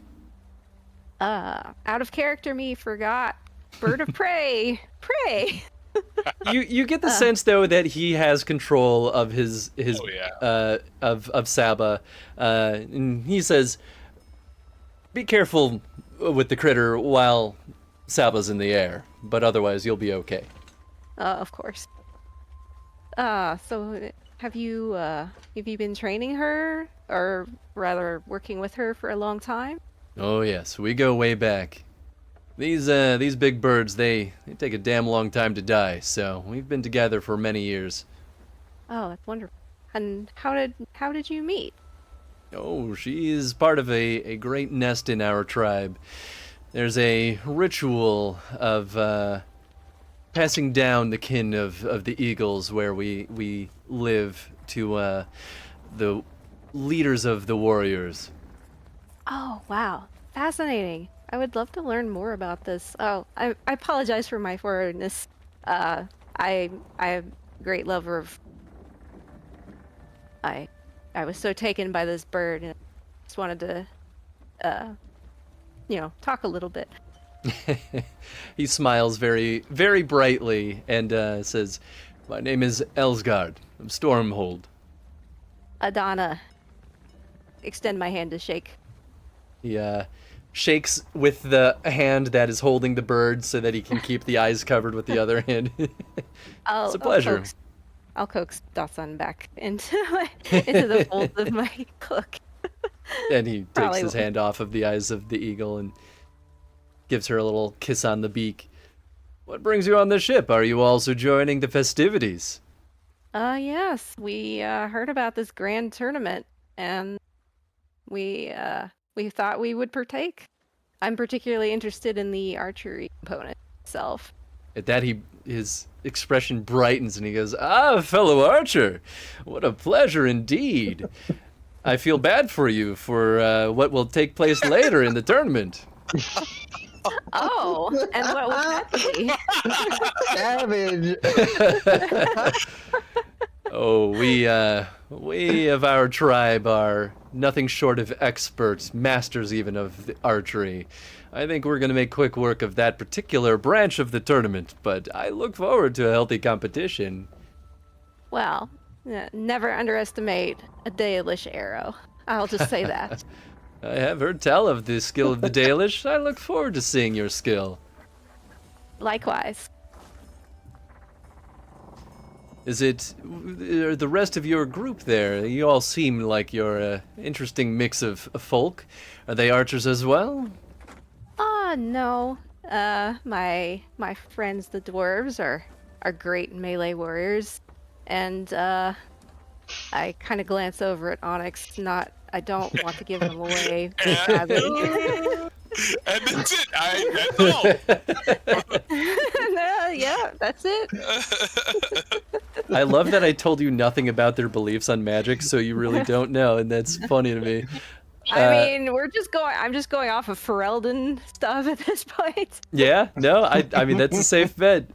Out of character, me forgot. Bird of prey, prey. You get the sense though that he has control of his of Saba, and he says, "Be careful with the critter while Saba's in the air, but otherwise you'll be okay." Of course. So have you been training her, or rather working with her for a long time? Oh yes, we go way back. These big birds, they take a damn long time to die, so we've been together for many years. Oh, that's wonderful. And how did you meet? Oh, she's part of a great nest in our tribe. There's a ritual of passing down the kin of the eagles where we live to the leaders of the warriors. Oh, wow. Fascinating. I would love to learn more about this. Oh, I apologize for my forwardness. I am a great lover of... I was so taken by this bird, and just wanted to, talk a little bit. He smiles very, very brightly and says, "My name is Elsgard. I'm Stormhold." Adana. Extend my hand to shake. He shakes with the hand that is holding the bird so that he can keep the eyes covered with the other hand. It's a pleasure. I'll coax Dasan back into the folds of my cloak. And he takes Probably his hand off of the eyes of the eagle and gives her a little kiss on the beak. "What brings you on the ship? Are you also joining the festivities?" Yes, we heard about this grand tournament, and we thought we would partake. I'm particularly interested in the archery component itself. At that, his expression brightens and he goes, "Ah, fellow archer, what a pleasure indeed. I feel bad for you for what will take place later in the tournament." Oh, and what would that be? Savage. Oh, we of our tribe are nothing short of experts, masters even of the archery. I think we're going to make quick work of that particular branch of the tournament, but I look forward to a healthy competition. Well, never underestimate a Dalish arrow. I'll just say that. I have heard tell of the skill of the Dalish. I look forward to seeing your skill. Likewise. Is it the rest of your group there? You all seem like you're an interesting mix of folk. Are they archers as well? No. My friends, the dwarves, are great melee warriors. And, I kind of glance over at Onyx. I don't want to give them away too badly. And that's it. That's all. No, yeah, that's it. I love that I told you nothing about their beliefs on magic, so you really don't know, and that's funny to me. I mean, I'm just going off of Ferelden stuff at this point. Yeah, no, I mean, that's a safe bet.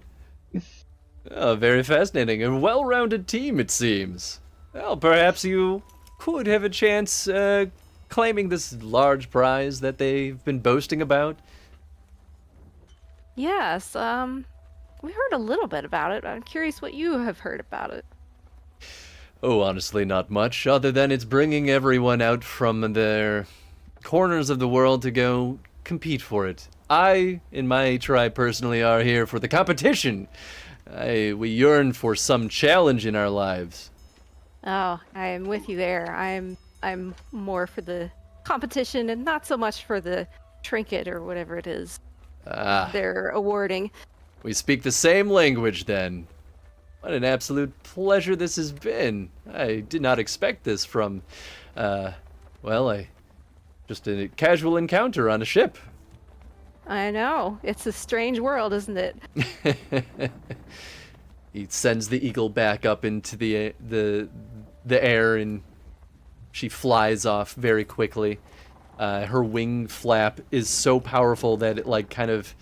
Oh, very fascinating. A well-rounded team, it seems. Well, perhaps you could have a chance claiming this large prize that they've been boasting about. Yes, we heard a little bit about it. I'm curious what you have heard about it. Oh, honestly, not much, other than it's bringing everyone out from their corners of the world to go compete for it. I, in my tribe personally, are here for the competition. We yearn for some challenge in our lives. Oh, I am with you there. I'm more for the competition and not so much for the trinket or whatever it is they're awarding. We speak the same language then. What an absolute pleasure this has been. I did not expect this from, just a casual encounter on a ship. I know. It's a strange world, isn't it? He sends the eagle back up into the air, and she flies off very quickly. Her wing flap is so powerful that it like kind of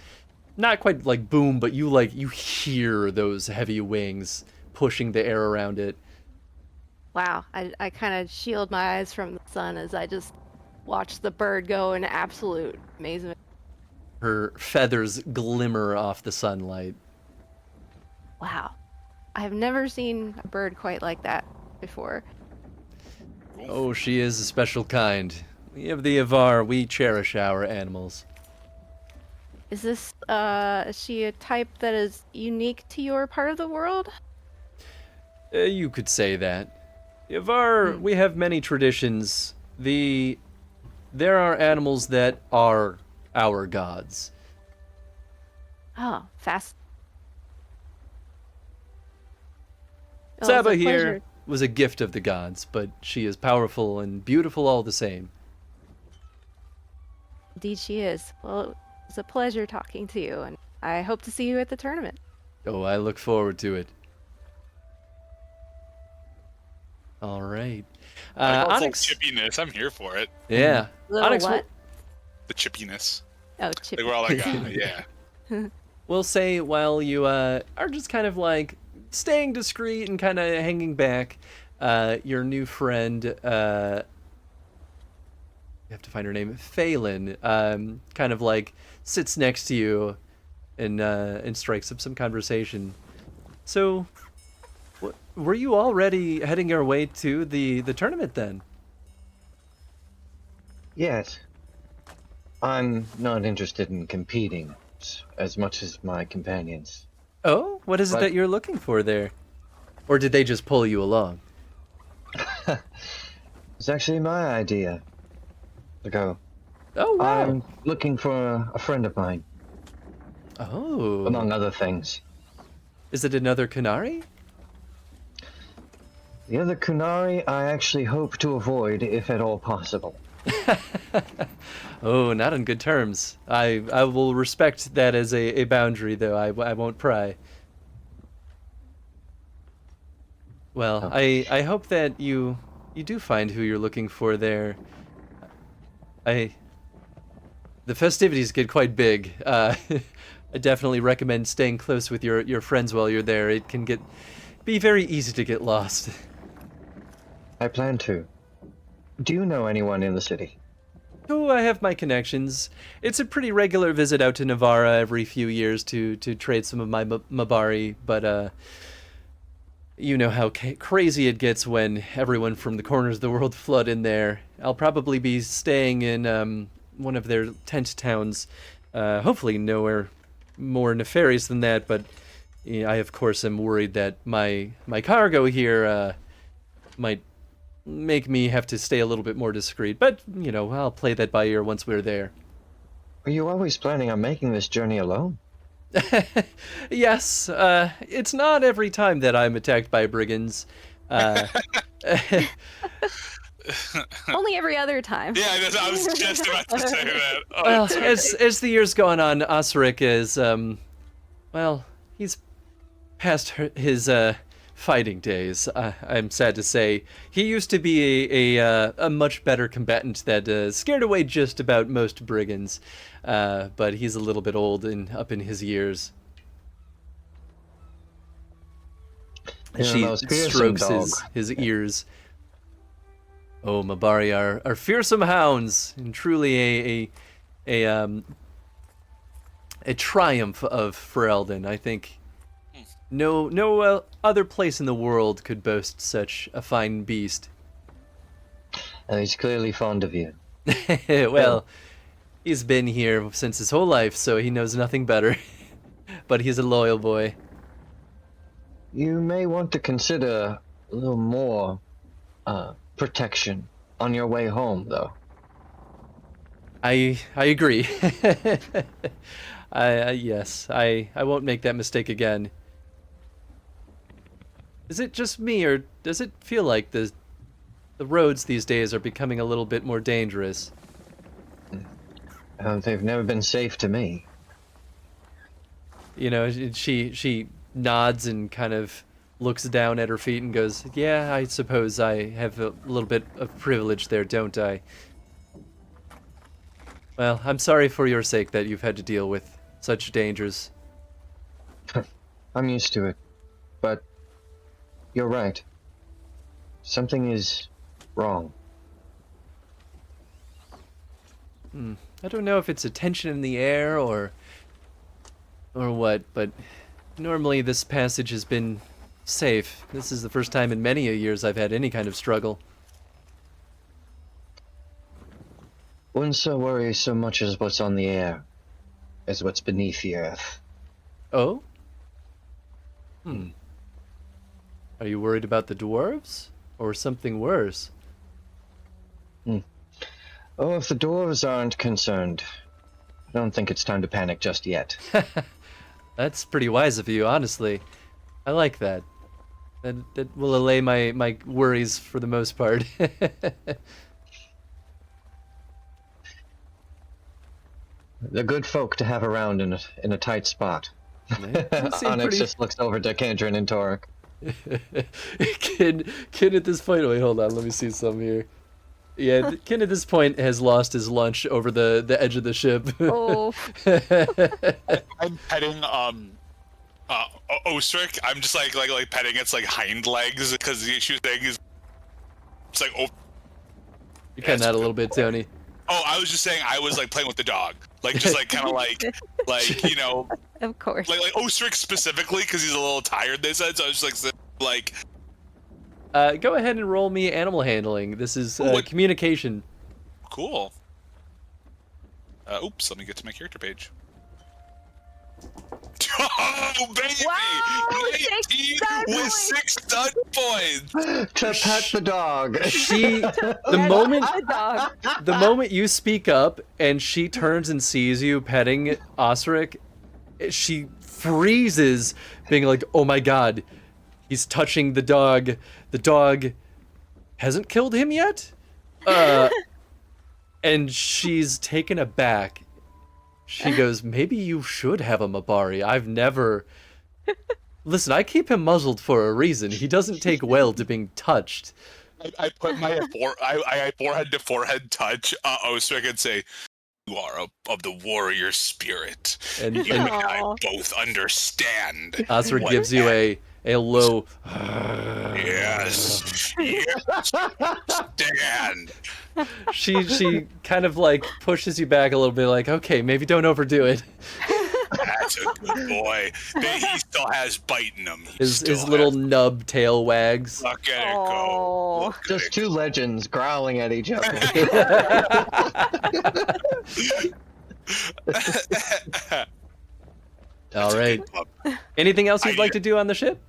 not quite like boom, but you hear those heavy wings pushing the air around it. Wow. I kind of shield my eyes from the sun as I just watch the bird go in absolute amazement. Her feathers glimmer off the sunlight. Wow. I have never seen a bird quite like that before. Oh, she is a special kind. We of the Avar, we cherish our animals. Is she a type that is unique to your part of the world? You could say that. The Avar, we have many traditions. There are animals that are our gods. Oh, fast. Oh, Saba it's a here pleasure. was a gift of the gods, but she is powerful and beautiful all the same. Indeed she is. Well, it's a pleasure talking to you, and I hope to see you at the tournament. Oh, I look forward to it. All right. Onyx chippiness. I'm here for it. Yeah. Little Onyx, what? The chippiness. Oh, Like chippy. we're all like, yeah. we'll say while you are just kind of like staying discreet and kind of hanging back, your new friend, you have to find her name, Phelan, kind of like sits next to you and strikes up some conversation. So, were you already heading your way to the tournament then? Yes. I'm not interested in competing as much as my companions. Oh, what is it that you're looking for there? Or did they just pull you along? It's actually my idea to go. Oh, wow. I'm looking for a friend of mine, Oh. among other things. Is it another Kunari? The other Kunari I actually hope to avoid if at all possible. Oh, not on good terms. I will respect that as a boundary, though. I won't pry. Well, I hope that you do find who you're looking for there. The festivities get quite big. I definitely recommend staying close with your friends while you're there. It can be very easy to get lost. I plan to. Do you know anyone in the city? Oh, I have my connections. It's a pretty regular visit out to Navarra every few years to trade some of my Mabari, but you know how crazy it gets when everyone from the corners of the world flood in there. I'll probably be staying in one of their tent towns, hopefully nowhere more nefarious than that, but I of course am worried that my cargo here might make me have to stay a little bit more discreet, but you know, I'll play that by ear once we're there. Are you always planning on making this journey alone? Yes, it's not every time that I'm attacked by brigands. Only every other time. Yeah, I was just about to say that. Oh, Well, it's as the years go on, Osric is well, he's past his fighting days. I'm sad to say. He used to be a much better combatant that scared away just about most brigands, but he's a little bit old and up in his years. She strokes his ears. Oh, Mabari are fearsome hounds, and truly a triumph of Ferelden. I think no other place in the world could boast such a fine beast. He's clearly fond of you. Well, he's been here since his whole life, so he knows nothing better. But he's a loyal boy. You may want to consider a little more protection on your way home, though. I agree. Yes, I won't make that mistake again. Is it just me, or does it feel like the roads these days are becoming a little bit more dangerous? They've never been safe to me. You know, she nods and kind of looks down at her feet and goes, "Yeah, I suppose I have a little bit of privilege there, don't I?" Well, I'm sorry for your sake that you've had to deal with such dangers. I'm used to it, but you're right. Something is wrong. I don't know if it's a tension in the air or what, but normally this passage has been safe. This is the first time in many a years I've had any kind of struggle. Wouldn't so worry so much as what's on the air, as what's beneath the earth. Oh? Are you worried about the dwarves? Or something worse? Oh, if the dwarves aren't concerned, I don't think it's time to panic just yet. That's pretty wise of you, honestly. I like that. That will allay my worries for the most part. They're good folk to have around in a tight spot. Onyx just looks over to Kandrin and Torek. Kin at this point, wait, hold on, let me see some here. Yeah, Kin at this point has lost his lunch over the edge of the ship. Oh. I'm petting Osric. I'm just like petting its like hind legs because the issue thing is it's like, oh. You're cutting out a little bit, Tony. Oh, I was just saying I was like playing with the dog, like just like kind of like you know, Of course. like Osric specifically because he's a little tired. They said so. I was just like. Go ahead and roll me animal handling. This is communication. Cool. Oops, let me get to my character page. Oh, baby! Wow, 19 with 6 stud points! To pet the dog. The moment you speak up and she turns and sees you petting Osric, she freezes, being like, "Oh my god, he's touching the dog. The dog hasn't killed him yet?" And she's taken aback. She goes, "Maybe you should have a Mabari. I've never..." Listen, I keep him muzzled for a reason. He doesn't take well to being touched. I put my I forehead to forehead touch Osric and say, "You are of the warrior spirit. And You and I both understand." Osric gives you a low. Yes. Yes. Stand. She kind of like pushes you back a little bit, like, okay, maybe don't overdo it. That's a good boy. He still has bite in him. His little nub tail wags. Look at it go. Oh. Look at Just it two legends growling at each other. go. All right. Anything else you'd like to do on the ship?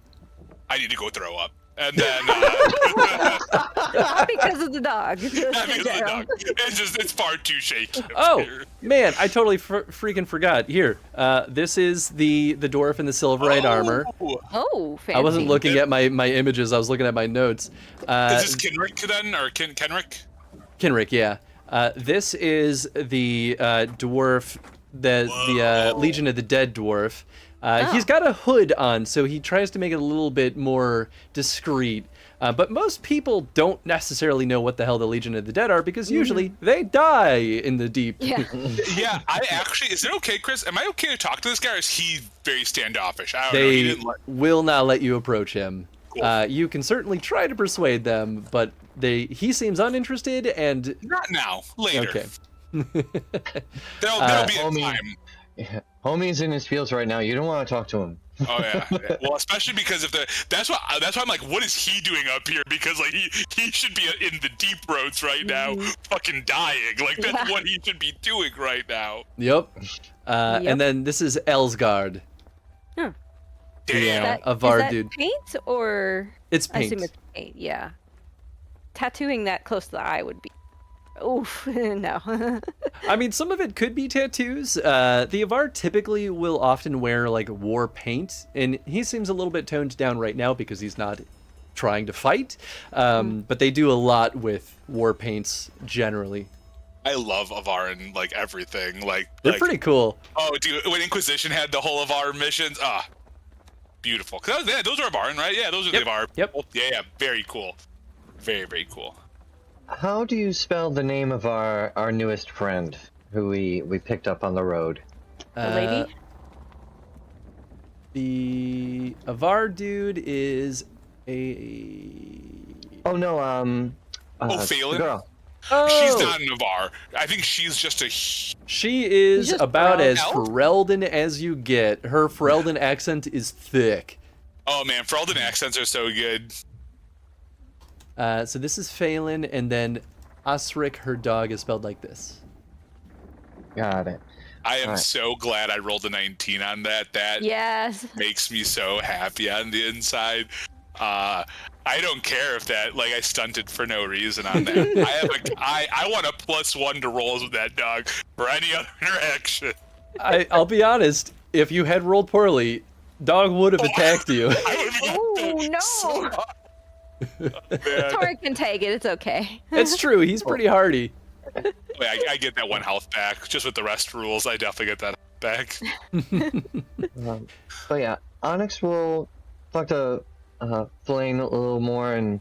I need to go throw up. And then Not because of the dog. not because of the dog. It's far too shaky. Oh man, I totally freaking forgot. Here, this is the dwarf in the silverite armor. Oh, fancy. I wasn't looking at my images. I was looking at my notes. Is this Kenrick then, or Kenrick? Kenrick, yeah. This is the dwarf, the Legion of the Dead dwarf. He's got a hood on, so he tries to make it a little bit more discreet. But most people don't necessarily know what the hell the Legion of the Dead are, because usually they die in the deep. Yeah. Yeah, is it okay, Chris? Am I okay to talk to this guy, or is he very standoffish? I don't know. He They didn't will not let you approach him. Cool. You can certainly try to persuade them, but he seems uninterested and... Not now. Later. Okay. There'll be a homie. time. Yeah. Homie's in his feels right now. You don't want to talk to him. Oh yeah. Well, especially because that's why I'm like, what is he doing up here? Because like he should be in the deep roads right now, fucking dying. Like that's what he should be doing right now. Yep. And then this is Elsgard. Huh. Damn. A Var is that dude. paint or? It's I assume paint. it's paint. Yeah. Tattooing that close to the eye would be. Oof. No. I mean, some of it could be tattoos. The Avar typically will often wear like war paint, and he seems a little bit toned down right now because he's not trying to fight. But they do a lot with war paints generally. I love Avar and like everything. They're pretty cool. Oh, dude, when Inquisition had the whole Avar missions, beautiful. Cause those are Avaran, right? Yeah, those are the Avar. Yep. Yeah, very cool. Very, very cool. How do you spell the name of our newest friend who we picked up on the road? The lady? The Avar dude is a... Oh no, Phelan? girl. Oh! She's not an Avar. I think she's just a... She is just about as Ferelden? Ferelden as you get. Her Ferelden accent is thick. Oh man, Ferelden accents are so good. So this is Phelan, and then Osric, her dog, is spelled like this. Got it. I am Alright. so glad I rolled a 19 on that. That Yes. makes me so happy on the inside. I don't care if that, like, I stunted for no reason on that. I want a +1 to rolls with that dog for any other interaction. I'll be honest, if you had rolled poorly, dog would have attacked you. Oh no. Tori can take it. It's okay. It's true, he's pretty hardy. Wait, I get that 1 health back. Just with the rest rules, I definitely get that back. But yeah, Onyx will talk to Flane a little more, and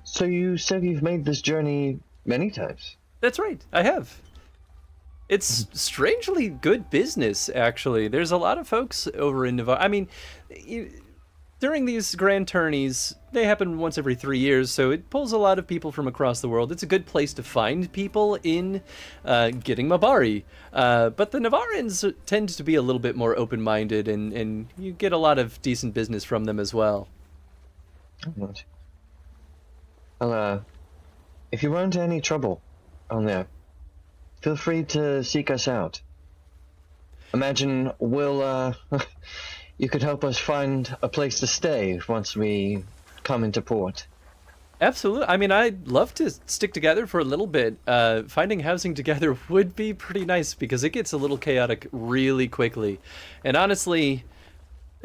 so you said you've made this journey many times. That's right, I have. It's strangely good business, actually. There's a lot of folks over in Navarre. I mean, during these grand tourneys, they happen once every 3 years, so it pulls a lot of people from across the world. It's a good place to find people in getting Mabari. But the Navarrans tend to be a little bit more open-minded, and you get a lot of decent business from them as well. Well, if you run into any trouble on there, feel free to seek us out. Imagine you could help us find a place to stay once we come into port. Absolutely. I mean, I'd love to stick together for a little bit. Finding housing together would be pretty nice because it gets a little chaotic really quickly. And honestly,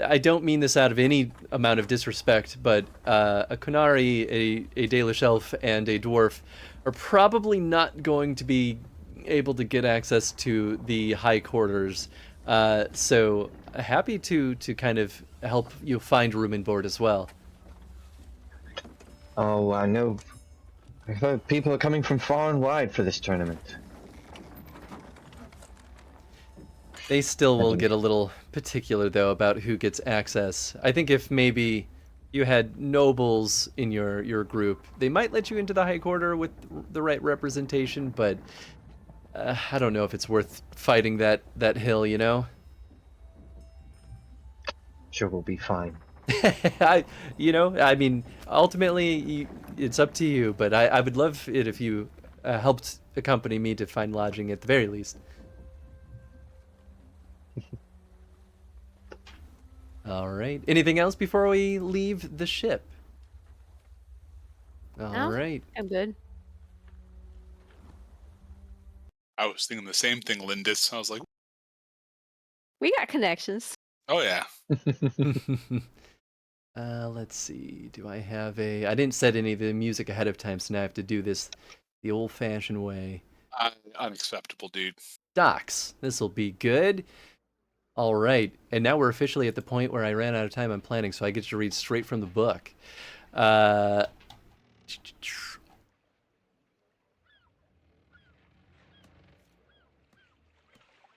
I don't mean this out of any amount of disrespect, but a Kunari, a Dalish elf, and a dwarf are probably not going to be able to get access to the high quarters. So happy to kind of help you find room and board as well. Oh, I know. I've heard people are coming from far and wide for this tournament. They still will get a little particular though about who gets access. I think if maybe you had nobles in your group, they might let you into the High Quarter with the right representation, but I don't know if it's worth fighting that hill, you know? Sure, we'll be fine. I mean, ultimately, it's up to you, but I would love it if you helped accompany me to find lodging at the very least. All right. Anything else before we leave the ship? All right. I'm good. I was thinking the same thing, Lindis. I was like, We got connections. oh yeah. Let's see. Do I have I didn't set any of the music ahead of time, so now I have to do this the old-fashioned way. Unacceptable, dude. Docs. This'll be good. All right. And now we're officially at the point where I ran out of time on planning, so I get to read straight from the book.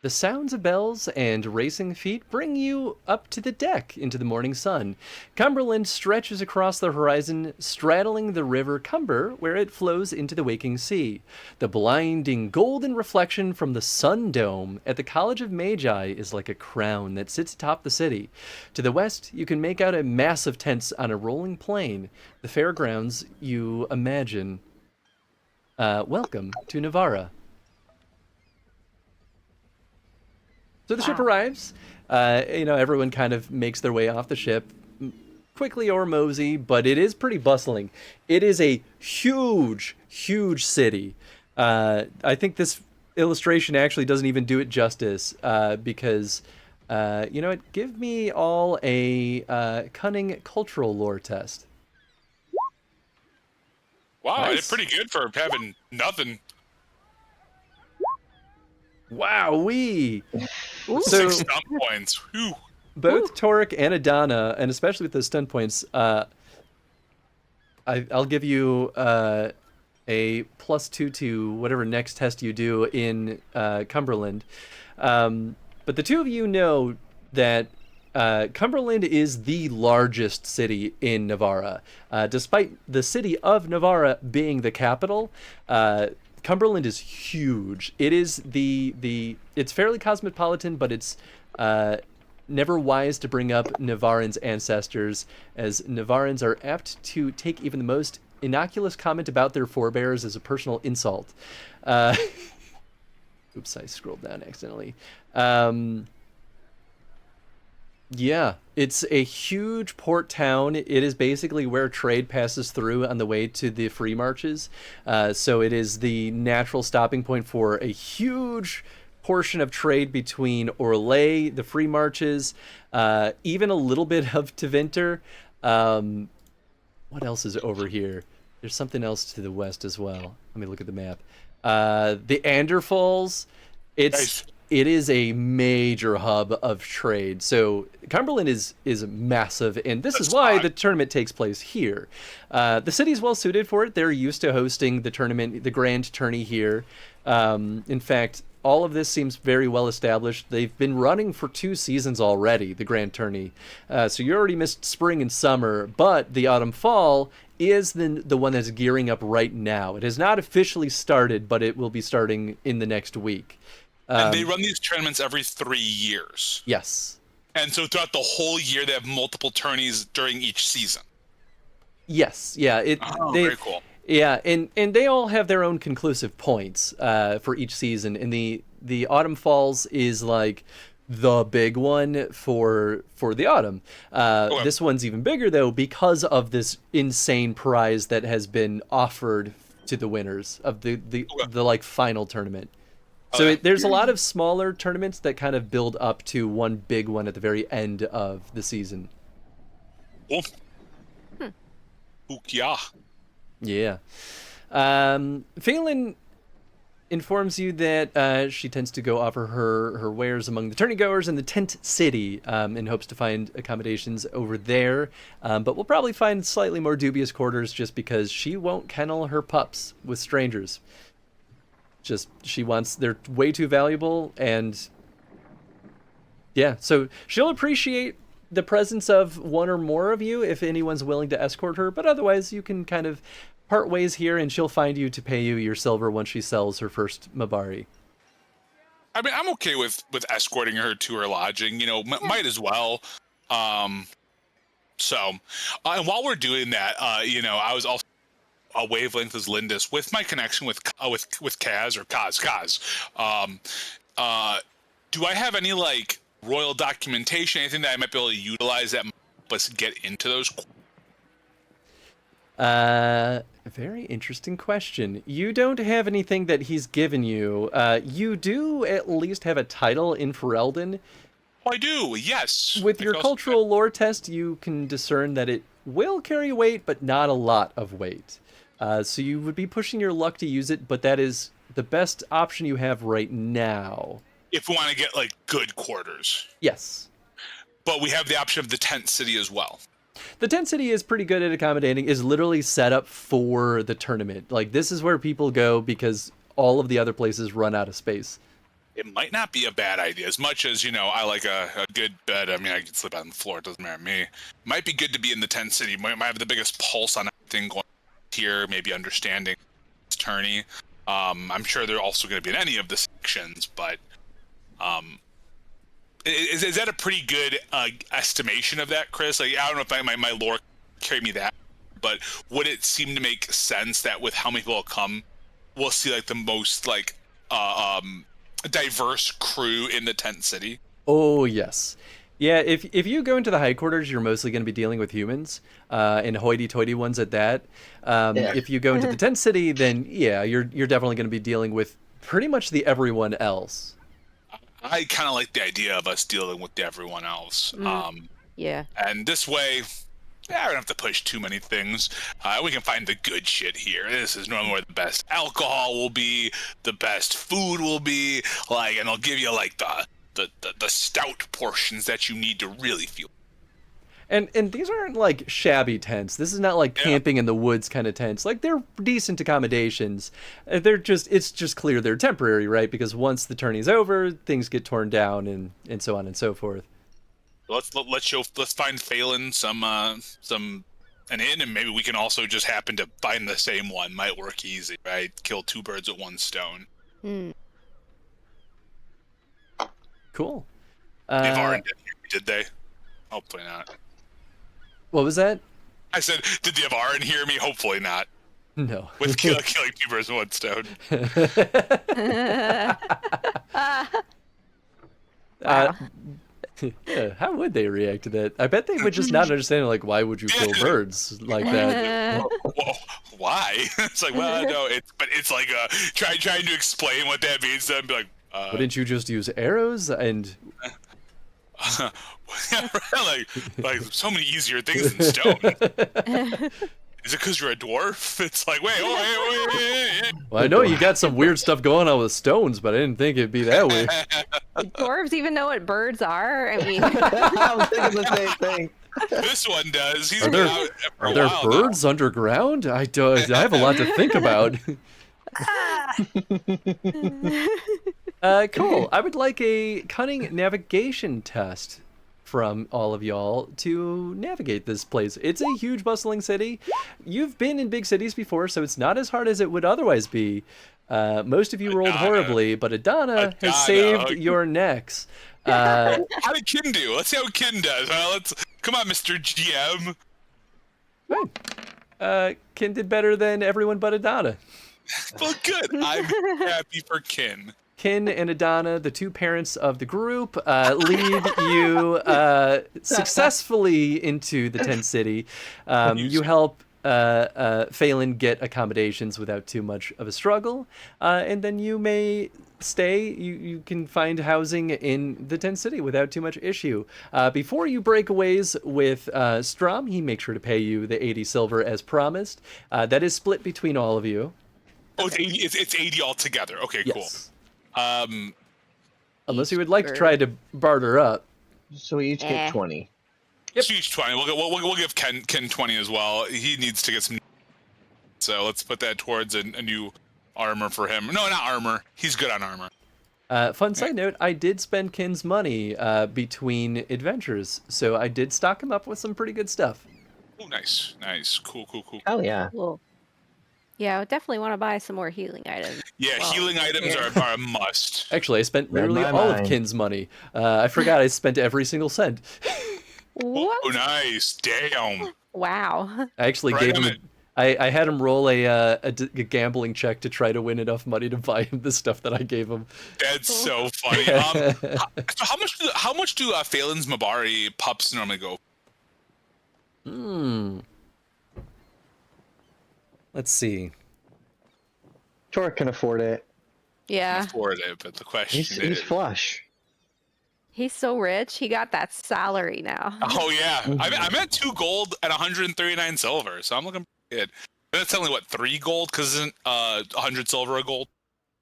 The sounds of bells and racing feet bring you up to the deck into the morning sun. Cumberland stretches across the horizon, straddling the river Cumber, where it flows into the waking sea. The blinding golden reflection from the sun dome at the College of Magi is like a crown that sits atop the city. To the west, you can make out a mass of tents on a rolling plain, the fairgrounds you imagine. Welcome to Navarra. So the ship arrives. Everyone kind of makes their way off the ship, quickly or mosey, but it is pretty bustling. It is a huge, huge city. I think this illustration actually doesn't even do it justice because, give me all a cunning cultural lore test. Wow, Nice. I did pretty good for having nothing. Wowee! So, 6 stun points. Whew. Both Torek and Adana, and especially with the stun points, I'll give you a +2 to whatever next test you do in Cumberland. But the two of you know that Cumberland is the largest city in Navarra. Despite the city of Navarra being the capital, Cumberland is huge. It is it's fairly cosmopolitan, but it's never wise to bring up Navarrans' ancestors, as Navarrans are apt to take even the most innocuous comment about their forebears as a personal insult. Oops, I scrolled down accidentally. Yeah, it's a huge port town. It is basically where trade passes through on the way to the free marches. So it is the natural stopping point for a huge portion of trade between Orlais, the free marches, even a little bit of Tevinter. What else is over here? There's something else to the west as well. Let me look at the map. The Anderfalls. Nice. It is a major hub of trade. So Cumberland is massive, and this is why the tournament takes place here. The city is well suited for it. They're used to hosting the tournament, the grand tourney here. In fact, all of this seems very well established. They've been running for 2 seasons already, the grand tourney. So you already missed spring and summer, but the autumn fall is the one that's gearing up right now. It has not officially started, but it will be starting in the next week. And they run these tournaments every 3 years. Yes. And so throughout the whole year, they have multiple tourneys during each season. Yes. Yeah. Very cool. Yeah, and they all have their own conclusive points for each season. And the Autumn Falls is like the big one for the autumn. Okay. This one's even bigger though because of this insane prize that has been offered to the winners of the like final tournament. So there's a lot of smaller tournaments that kind of build up to one big one at the very end of the season. Cool. Yeah. Yeah. Phelan informs you that she tends to go offer her wares among the tourney-goers in the tent city in hopes to find accommodations over there. But we'll probably find slightly more dubious quarters just because she won't kennel her pups with strangers. They're way too valuable, and Yeah, so she'll appreciate the presence of one or more of you if anyone's willing to escort her, but otherwise you can kind of part ways here, and she'll find you to pay you your silver once she sells her first Mabari. I mean, I'm okay with escorting her to her lodging. You know, might as well. So, and while we're doing that, you know, I was also a wavelength as Lindis with my connection with Kaz or Kaz. Do I have any like royal documentation, anything that I might be able to utilize that might help us get into those? Very interesting question. You don't have anything that he's given you. You do at least have a title in Ferelden. Oh, I do, yes. With your cultural lore test, you can discern that it will carry weight, but not a lot of weight. So you would be pushing your luck to use it, but that is the best option you have right now. If we want to get like good quarters. Yes. But we have the option of the tent city as well. The tent city is pretty good at accommodating, is literally set up for the tournament. Like, this is where people go because all of the other places run out of space. It might not be a bad idea. As much as, you know, I like a good bed. I mean, I can sleep on the floor. It doesn't matter to me. Might be good to be in the tent city. Might have the biggest pulse on everything going here. Maybe understanding this tourney. I'm sure they're also going to be in any of the sections, but is that a pretty good estimation of that, Chris? Like, I don't know if my lore carried me that, but would it seem to make sense that with how many people will come, we'll see like the most like diverse crew in the tent city? Oh, yes. Yeah, if you go into the high quarters, you're mostly going to be dealing with humans, and hoity-toity ones at that. If you go into the tent city, then yeah, you're definitely going to be dealing with pretty much the everyone else. I kind of like the idea of us dealing with everyone else. Yeah. And this way, we don't have to push too many things. We can find the good shit here. This is normally where the best alcohol will be, the best food will be, like, and they'll give you like the stout portions that you need to really feel. And these aren't like shabby tents. This is not like camping in the woods kind of tents. Like, they're decent accommodations. It's just clear they're temporary, right? Because once the tourney's over, things get torn down and so on and so forth. Let's find Phelan some an inn, and maybe we can also just happen to find the same one. Might work easy, right? Kill two birds with one stone. Cool. They've already did they? Hopefully not. What was that? I said, did the Avaran hear me? Hopefully not. No. With killing two birds with one stone. Yeah, how would they react to that? I bet they would just not understand, like, why would you kill birds like that? Whoa, why? It's like, well, no, it's like trying to explain what that means to them. Be like, wouldn't you just use arrows and? like so many easier things than stone. Is it because you're a dwarf? It's like, wait. Well, I know you got some weird stuff going on with stones, but I didn't think it'd be that way. Dwarves even know what birds are? I mean... I was thinking the same thing. This one does. He's Are been out for a there while birds now. Underground? I have a lot to think about. Cool. I would like a cunning navigation test from all of y'all to navigate this place. It's a huge bustling city. You've been in big cities before, so it's not as hard as it would otherwise be. Most of you rolled horribly, but Adana has saved your necks. How did Kin do? Let's see how Kin does. Come on, Mr. GM. Kin did better than everyone but Adana. Well, good. I'm happy for Kin. Kin and Adana, the two parents of the group, lead you successfully into the tent city. You help Phelan get accommodations without too much of a struggle, and then you may stay. You can find housing in the tent city without too much issue. Before you break ways with Strom, he makes sure to pay you the 80 silver as promised. That is split between all of you. Oh, it's 80 altogether. Okay, yes. Cool. Unless you would like to try to barter up. So we each get 20. Yep. So each 20. We'll give Ken 20 as well. He needs to get some. So let's put that towards a new armor for him. No, not armor. He's good on armor. Fun side note, I did spend Kin's money between adventures, so I did stock him up with some pretty good stuff. Oh, nice. Cool. Oh yeah. Cool. Yeah, I would definitely want to buy some more healing items. Yeah, Well, healing items here. are a must. Actually, I spent Read literally my all of mind. Kin's money. I forgot I spent every single cent. What? Oh, nice. Damn. Wow. I actually Right gave on him. I had him roll a gambling check to try to win enough money to buy him the stuff that I gave him. That's so funny. So how much do Phelan's Mabari pups normally go? Let's see. Torque can afford it. Yeah. Afford it, but the question He's is. flush. He's so rich. He got that salary now. Oh yeah, I'm at 2 gold and 139 silver, so I'm looking pretty good. That's only what 3 gold, because isn't 100 silver a gold?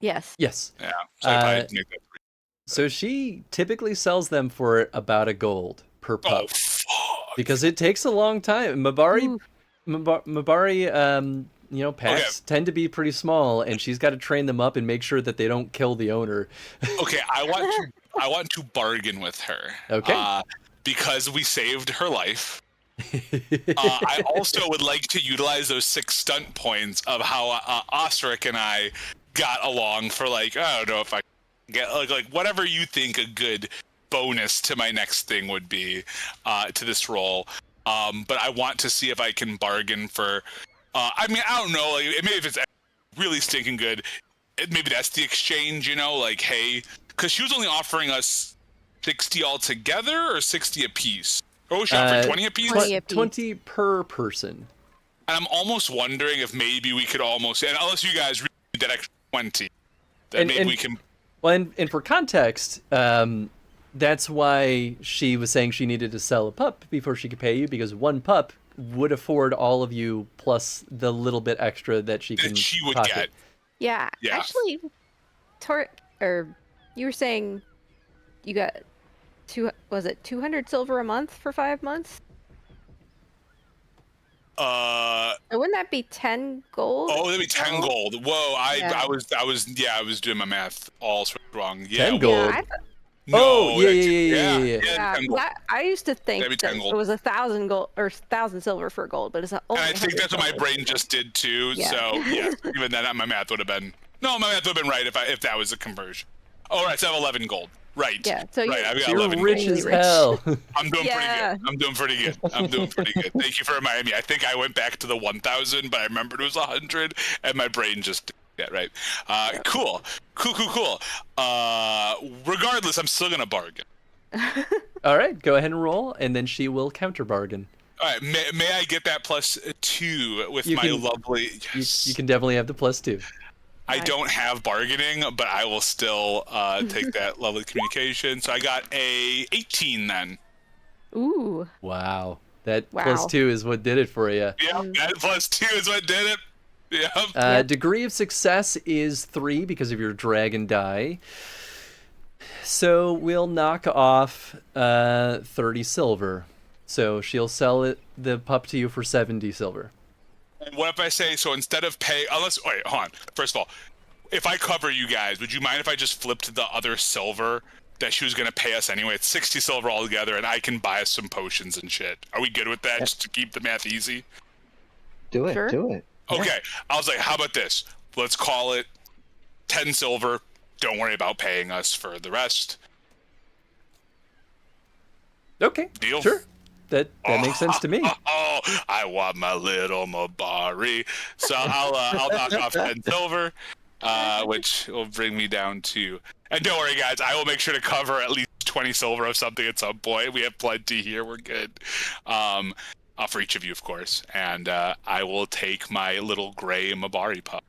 Yes. Yes. Yeah. So I probably make that 3. So she typically sells them for about $1 gold per pup. Oh fuck. Because it takes a long time. Mabari, packs tend to be pretty small, and she's got to train them up and make sure that they don't kill the owner. Okay, I want to bargain with her. Okay. Because we saved her life. I also would like to utilize those 6 stunt points of how Osric and I got along for I don't know if I get like whatever you think a good bonus to my next thing would be to this role. But I want to see if I can bargain for. I don't know. Maybe if it's really stinking good, maybe that's the exchange. Hey, because she was only offering us 60 altogether or 60 apiece. Or was she offering 20 apiece? 20 per person. And I'm almost wondering if maybe we could and unless you guys really need that extra 20, then maybe we can. Well, and for context, that's why she was saying she needed to sell a pup before she could pay you, because one pup would afford all of you plus the little bit extra that she would pocket. Get. Yeah. Yeah. Actually, you were saying you got 200 silver a month for 5 months? Or wouldn't that be 10 gold? Oh, that'd be 10 gold. Whoa, I was doing my math all wrong. Yeah. 10 gold. Yeah, No, yeah. 10 gold. I used to think that it was 1,000 gold or 1,000 silver for gold, but it's only. And I think that's what my brain just did too. Yeah. So yeah, even then, my math would have been right if that was a conversion. Oh right, so I have 11 gold. Right. Yeah. So right, I've got You're 11 rich gold. as hell. I'm doing Yeah. pretty good. I'm doing pretty good. Thank you for reminding me. I think I went back to the 1,000, but I remembered it was 100, and my brain just. Yeah, right. Cool. Regardless, I'm still gonna bargain. All right, go ahead and roll, and then she will counter bargain. All right, may I get that +2 with lovely? Yes. You can definitely have the +2. I don't have bargaining, but I will still take that lovely communication. So I got a 18 then. Ooh. Wow. That +2 is what did it for you. Yeah, that +2 is what did it. Yeah. Degree of success is 3 because of your dragon die. So we'll knock off 30 silver. So she'll sell the pup to you for 70 silver. And what if I say, so instead of wait, hold on. First of all, if I cover you guys, would you mind if I just flipped the other silver that she was going to pay us anyway? It's 60 silver altogether, and I can buy us some potions and shit. Are we good with that, just to keep the math easy? Do it. Sure. Do it. Okay, I was like, how about this? Let's call it 10 silver. Don't worry about paying us for the rest. Okay. Deal? Sure. That makes sense to me. Oh, I want my little Mabari. So I'll knock off 10 silver, which will bring me down to. And don't worry, guys. I will make sure to cover at least 20 silver of something at some point. We have plenty here. We're good. For each of you, of course. And I will take my little gray Mabari pup.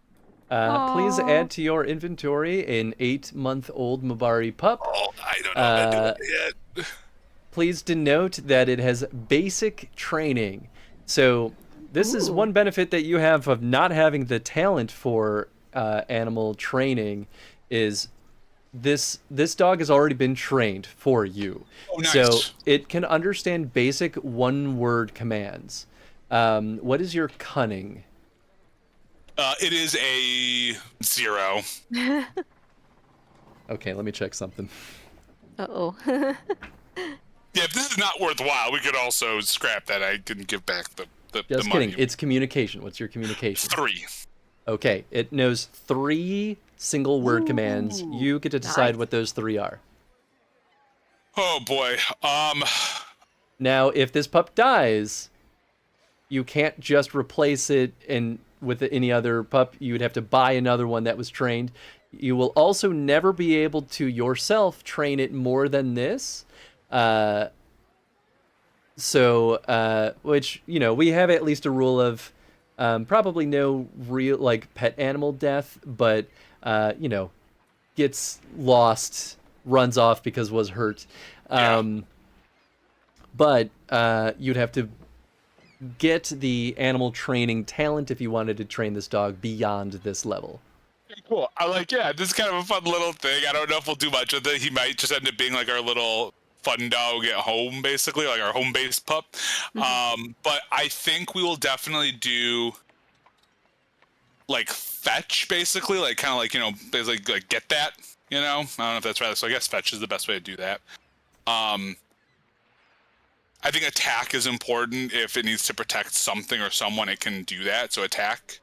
Please add to your inventory an 8-month-old Mabari pup. Oh, I don't know if I do it yet. Please denote that it has basic training. So this is one benefit that you have of not having the talent for animal training is this dog has already been trained for you. Oh, nice. So it can understand basic one-word commands. What is your cunning? It is a 0. Okay, let me check something. Uh-oh. Yeah, if this is not worthwhile, we could also scrap that. I can give back the Just money. kidding. It's communication. What's your communication? 3. Okay, it knows 3 single word commands. You get to decide what those 3 are. Oh boy. Now, if this pup dies, you can't just replace it with any other pup. You would have to buy another one that was trained. You will also never be able to yourself train it more than this. Which, we have at least a rule of probably no real, like, pet animal death, but, gets lost, runs off because was hurt. But you'd have to get the animal training talent if you wanted to train this dog beyond this level. Cool. This is kind of a fun little thing. I don't know if we'll do much of it. He might just end up being like our little fun dog at home, basically, like our home-based pup. But I think we will definitely do like fetch, basically, like kind of like, basically like get that, I don't know if that's right. So I guess fetch is the best way to do that. I think attack is important. If it needs to protect something or someone, it can do that. So attack.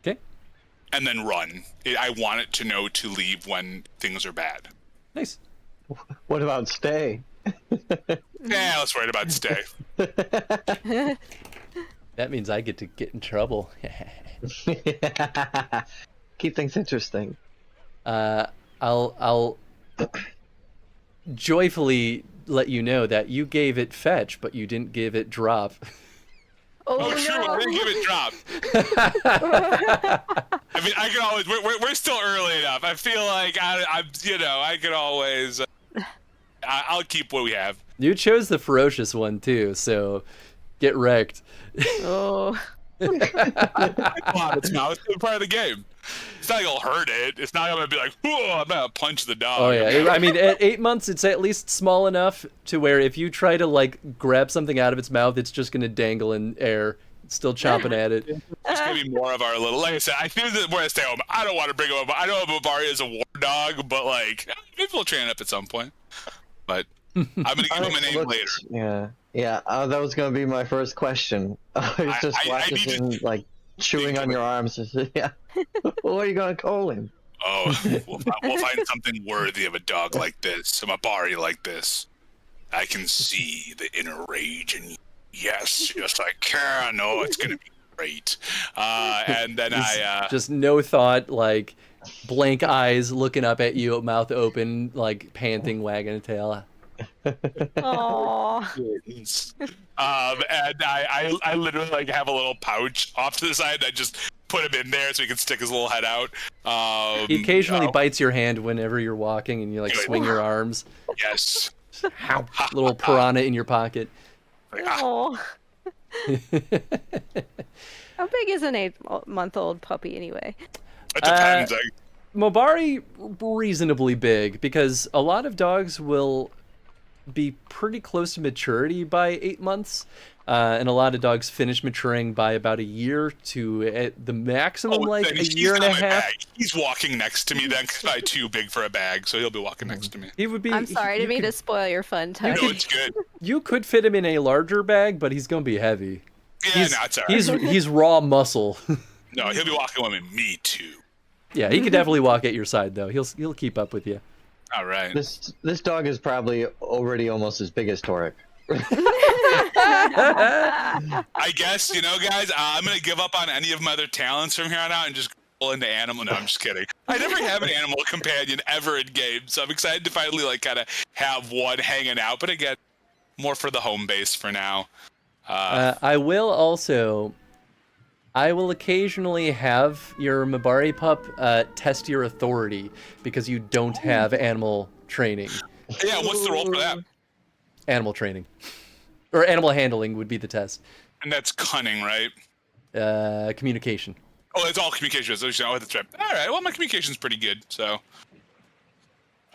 Okay. And then run. I want it to know to leave when things are bad. Nice. What about stay? Yeah, let's worry about stay. That means I get to get in trouble. Keep things interesting. I'll joyfully let you know that you gave it fetch, but you didn't give it drop. Oh, true. No. I didn't give it drop. I mean, I can always. We're still early enough. I feel like I could always. I'll keep what we have. You chose the ferocious one too, so get wrecked. Oh. Come on, it's part of the game. It's not like it'll hurt it. It's not gonna be like, whoa, I'm gonna punch the dog. Oh yeah, I mean, at 8 months, it's at least small enough to where if you try to like grab something out of its mouth, it's just gonna dangle in air. It's still chomping at it. It's gonna be more of our little. Like I said, I think that we're gonna stay home. I don't want to bring him up. I know Bobari is a war dog, but like maybe we'll train it up at some point. But I'm gonna give him a name later. Yeah. That was gonna be my first question. It's just watching him like chewing on your arms. Yeah. What are you gonna call him? Oh, we'll find something worthy of a dog like this, a Bobari like this. I can see the inner rage in you. Yes, I can. Oh, it's gonna be great. And then just no thought, like blank eyes looking up at you, mouth open, like panting, wagging a tail. Aww. And I literally like have a little pouch off to the side. And I just put him in there so he can stick his little head out. He occasionally bites your hand whenever you're walking, and you like swing your arms. Yes. Little piranha in your pocket. Oh. How big is an 8-month-old puppy anyway? It depends. Mobari reasonably big, because a lot of dogs will be pretty close to maturity by 8 months, and a lot of dogs finish maturing by about a year to at the maximum like a year and a half. Bag. He's walking next to me then, because I'm too big for a bag, so he'll be walking next to me. He would be. I'm sorry, I didn't mean to spoil your fun time. No, it's good. You could fit him in a larger bag, but he's gonna be heavy. Yeah, it's all right. He's raw muscle. No, he'll be walking with me. Me too. Yeah, he could definitely walk at your side though. He'll keep up with you. All right. This dog is probably already almost as big as Torek. I guess, guys, I'm going to give up on any of my other talents from here on out and just go into animal. No, I'm just kidding. I never have an animal companion ever in games, so I'm excited to finally kind of have one hanging out. But again, more for the home base for now. I will occasionally have your Mabari pup test your authority because you don't have animal training. Yeah, what's the role for that? Animal training. Or animal handling would be the test. And that's cunning, right? Communication. Oh, it's all communication. Oh, that's right. All right, well, my communication's pretty good, so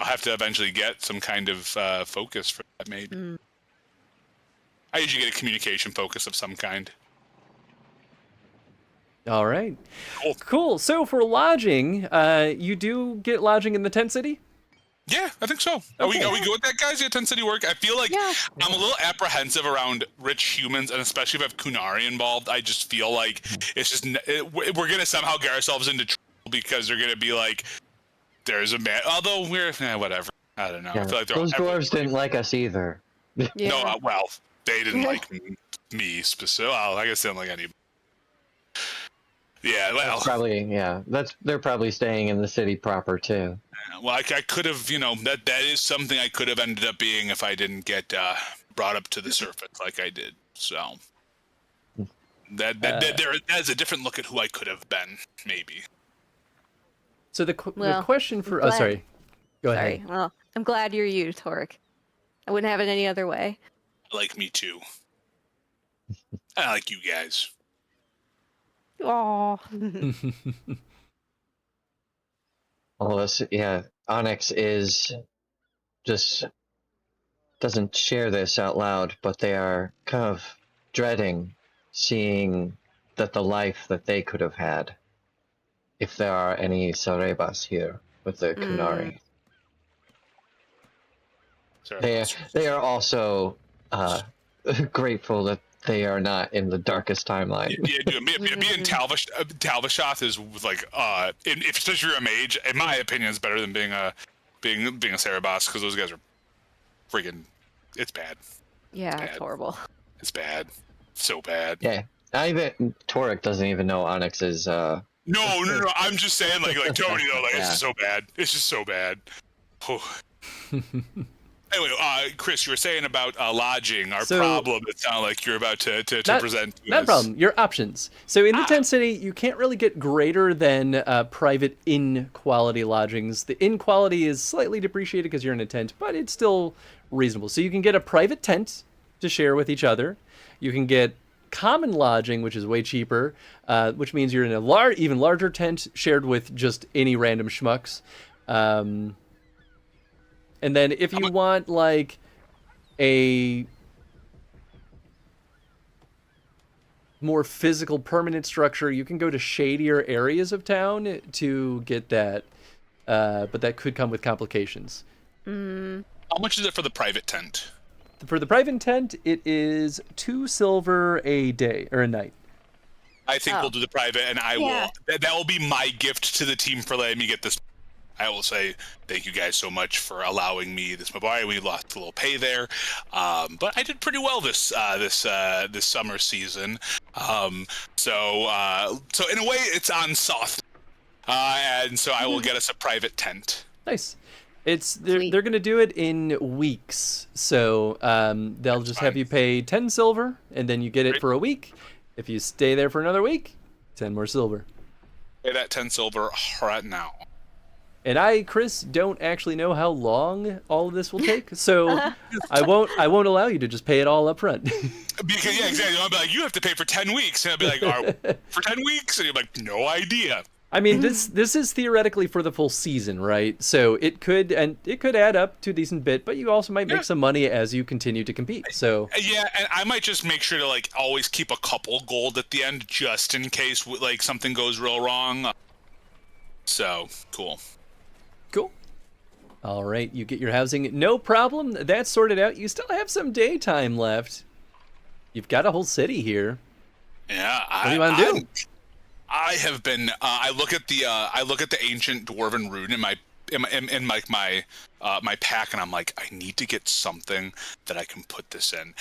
I'll have to eventually get some kind of focus for that, maybe. I usually get a communication focus of some kind. All right. Cool. Cool. So for lodging, you do get lodging in the tent city? Yeah, I think so. Are we good with that, guys? Yeah, 10 city work. I feel like I'm a little apprehensive around rich humans, and especially if I have Kunari involved. I just feel like it's just we're gonna somehow get ourselves into trouble because they're gonna be like, "There's a man." Although we're whatever. I don't know. Yeah. I feel like Those dwarves didn't like us either. Yeah. No, well, they didn't like me specifically. Well, I guess they didn't like any. Yeah, well, they're probably staying in the city proper too. well, I could have, that is something I could have ended up being if I didn't get brought up to the surface like I did. So that's a different look at who I could have been, maybe. So the question for sorry, go ahead. Sorry. Well, I'm glad you're you, Torek. I wouldn't have it any other way. Like me too. I like you guys. Oh. Onyx is just doesn't share this out loud, but they are kind of dreading seeing that the life that they could have had if there are any Sarebas here with the Kunari. They are also grateful that they are not in the darkest timeline. Yeah, dude, being Talvashoth is like, especially if you're a mage, in my opinion, is better than being a Cerebos, because those guys are freaking. It's bad. Yeah, it's horrible. It's bad. So bad. Yeah, Torek doesn't even know Onyx is. No. I'm just saying, like Tony, though, it's just so bad. It's just so bad. Anyway, Chris, you were saying about lodging, our problem. It sounded like you're about to present. Not a problem. Your options. So in the tent city, you can't really get greater than private in-quality lodgings. The in-quality is slightly depreciated because you're in a tent, but it's still reasonable. So you can get a private tent to share with each other. You can get common lodging, which is way cheaper, which means you're in a even larger tent shared with just any random schmucks. And then if you want like a more physical permanent structure, you can go to shadier areas of town to get that. But that could come with complications. How much is it for the private tent? For the private tent, it is 2 silver a day or a night. I think we'll do the private, and I will. That will be my gift to the team for letting me get this. I will say thank you guys so much for allowing me this Mabari. We lost a little pay there, but I did pretty well this summer season. So in a way, it's on soft, and so I will get us a private tent. Nice. They're gonna do it in weeks, so they'll just have you pay 10 silver, and then you get it for a week. If you stay there for another week, 10 more silver. Pay that 10 silver right now. And I, Chris, don't actually know how long all of this will take, so I won't allow you to just pay it all up front. Because exactly. I'll be like, you have to pay for 10 weeks, and I'll be like, for 10 weeks, and you're like, no idea. I mean, this is theoretically for the full season, right? So it could add up to a decent bit, but you also might make some money as you continue to compete. So yeah, and I might just make sure to like always keep a couple gold at the end, just in case like something goes real wrong. So cool. Cool. All right, you get your housing, no problem. That's sorted out. You still have some daytime left. You've got a whole city here. Yeah, what do you want to do? I have been. I look at the ancient dwarven rune in my pack, and I'm like, I need to get something that I can put this in.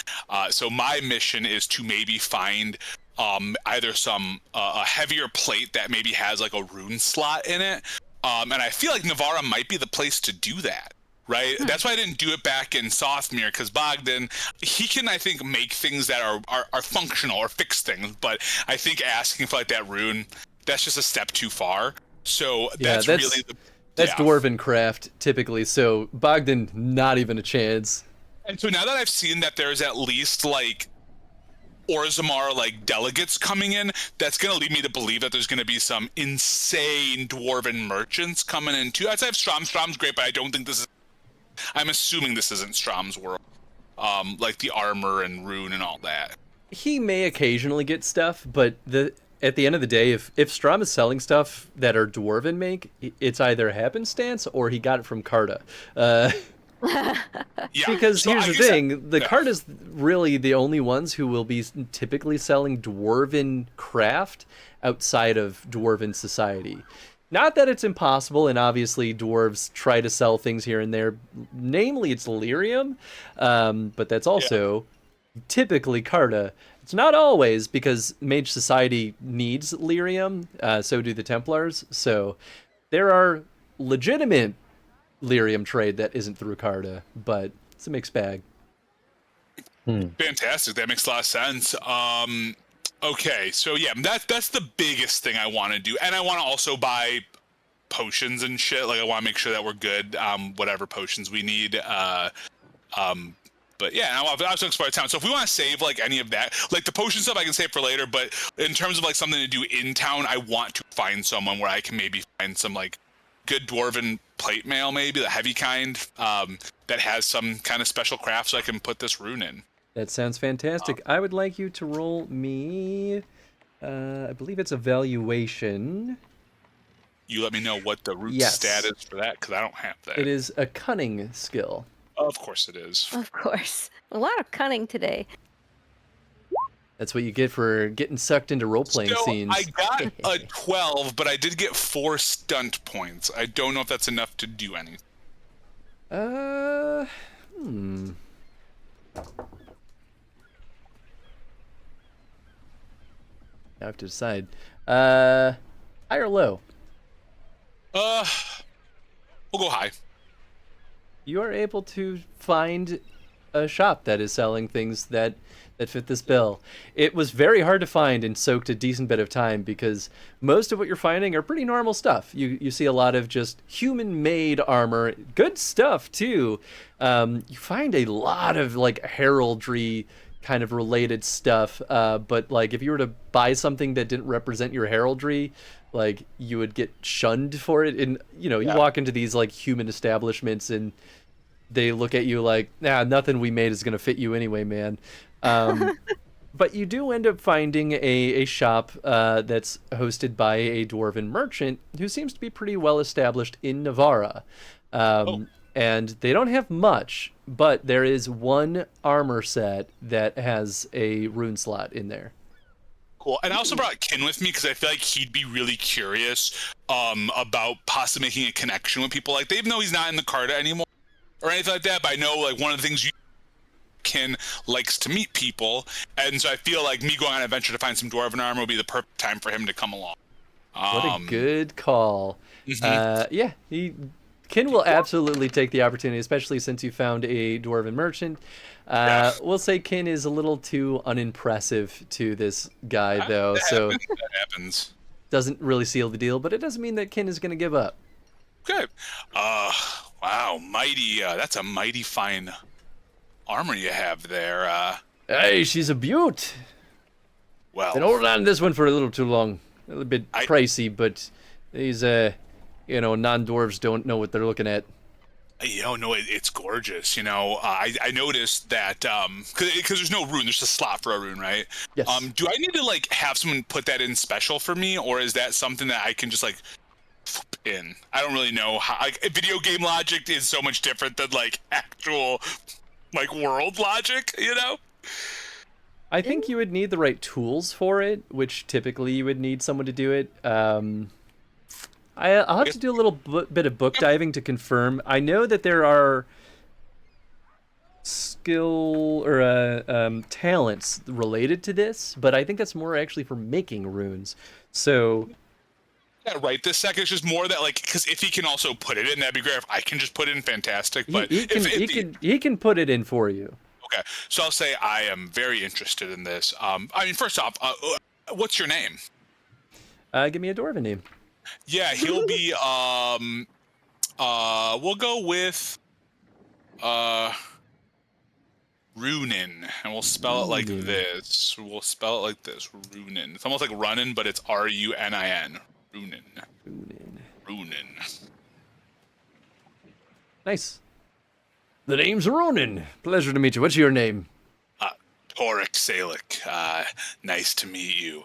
So my mission is to maybe find either some a heavier plate that maybe has like a rune slot in it. And I feel like Navarra might be the place to do that, right? That's why I didn't do it back in Sothmere, because Bogdan, he can, I think, make things that are functional or fix things, but I think asking for like that rune, that's just a step too far. So that's really dwarven craft typically. So Bogdan, not even a chance. And so now that I've seen that there's at least like Orzammar like delegates coming in, that's going to lead me to believe that there's going to be some insane dwarven merchants coming in too. I'd say Strom's great, but I don't think I'm assuming this isn't Strom's world. Like the armor and rune and all that. He may occasionally get stuff, but at the end of the day, if Strom is selling stuff that are dwarven make, it's either happenstance or he got it from Carta. Yeah. Because So here's I the guess thing, the Carta's really the only ones who will be typically selling dwarven craft outside of dwarven society. Not that it's impossible, and obviously dwarves try to sell things here and there. Namely, it's lyrium, but that's also typically Carta. It's not always, because Mage Society needs lyrium, so do the Templars. So there are legitimate lyrium trade that isn't through Carta, but it's a mixed bag. Fantastic. That makes a lot of sense. Okay, so yeah, that's the biggest thing I want to do, and I want to also buy potions and shit. Like I want to make sure that we're good. Whatever potions we need. But yeah, I was going to explore town. So if we want to save like any of that, like the potion stuff, I can save for later. But in terms of like something to do in town, I want to find someone where I can maybe find some like good dwarven plate mail, maybe the heavy kind, that has some kind of special craft, so I can put this rune in. That sounds fantastic. I would like you to roll me, I believe it's evaluation. You let me know what the root Yes. stat is for that, because I don't have that. It is a cunning skill. Of course it is. Of course. A lot of cunning today. That's what you get for getting sucked into role-playing So scenes. I got a 12, but I did get 4 stunt points. I don't know if that's enough to do anything. I have to decide. High or low? We'll go high. You are able to find a shop that is selling things that fit this bill. It was very hard to find and soaked a decent bit of time because most of what you're finding are pretty normal stuff. You see a lot of just human-made armor, good stuff too. You find a lot of like heraldry kind of related stuff, but like if you were to buy something that didn't represent your heraldry, like you would get shunned for it. And you walk into these like human establishments and they look at you like, nah, nothing we made is gonna fit you anyway, man. But you do end up finding a shop that's hosted by a dwarven merchant who seems to be pretty well established in Navarra. And they don't have much, but there is one armor set that has a rune slot in there. Cool. And I also brought Kin with me because I feel like he'd be really curious about possibly making a connection with people. Like, they even know he's not in the Carta anymore or anything like that, but I know like one of the things Kin likes to meet people, and so I feel like me going on an adventure to find some dwarven armor would be the perfect time for him to come along. What a good call. Mm-hmm. Kin will absolutely take the opportunity, especially since you found a dwarven merchant. We'll say Kin is a little too unimpressive to this guy, though, so that happens. Doesn't really seal the deal, but it doesn't mean that Kin is going to give up. Okay. Wow, mighty. That's a mighty fine armor you have there. Hey, she's a beaut. Well, Been holding on to this one for a little too long. A little bit pricey, but these, non-dwarves don't know what they're looking at. No, it's gorgeous. I noticed that because there's no rune, there's a slot for a rune, right? Yes. Do I need to like have someone put that in special for me, or is that something that I can just like in? I don't really know how. Like, video game logic is so much different than like actual like world logic, I think you would need the right tools for it, which typically you would need someone to do it. I'll have to do a little bit of book diving to confirm. I know that there are skill or talents related to this, but I think that's more actually for making runes. So yeah, right. This second is just more that like, because if he can also put it in, that'd be great. If I can just put it in, fantastic. But he can put it in for you. Okay, so I'll say I am very interested in this. First off, what's your name? Give me a dwarven name. Yeah, he'll be. We'll go with Runin, and we'll spell it like this. Runin. It's almost like runnin', but it's Runin. Runin. Nice. The name's Ronin. Pleasure to meet you. What's your name? Torek Salic. Nice to meet you.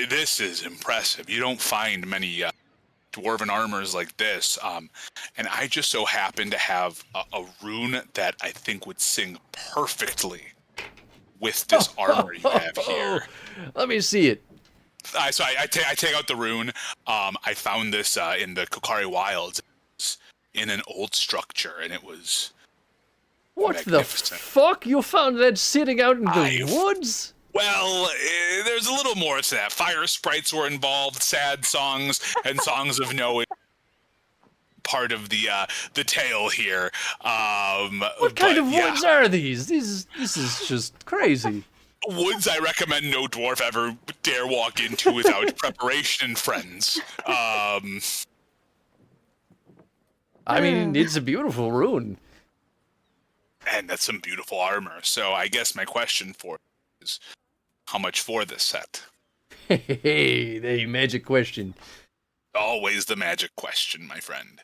This is impressive. You don't find many dwarven armors like this. And I just so happen to have a rune that I think would sing perfectly with this armor you have here. Let me see it. So I take out the rune. I found this in the Kokari Wilds. It was in an old structure, and it was What the fuck? You found that sitting out in the woods? Well, there's a little more to that. Fire sprites were involved, sad songs, and songs of knowing. Part of the tale here. What kind of woods are these? This is just crazy. Woods I recommend no dwarf ever dare walk into without preparation, friends. I mean, it's a beautiful rune. And that's some beautiful armor. So I guess my question for you is, how much for this set? Hey, the magic question. Always the magic question, my friend.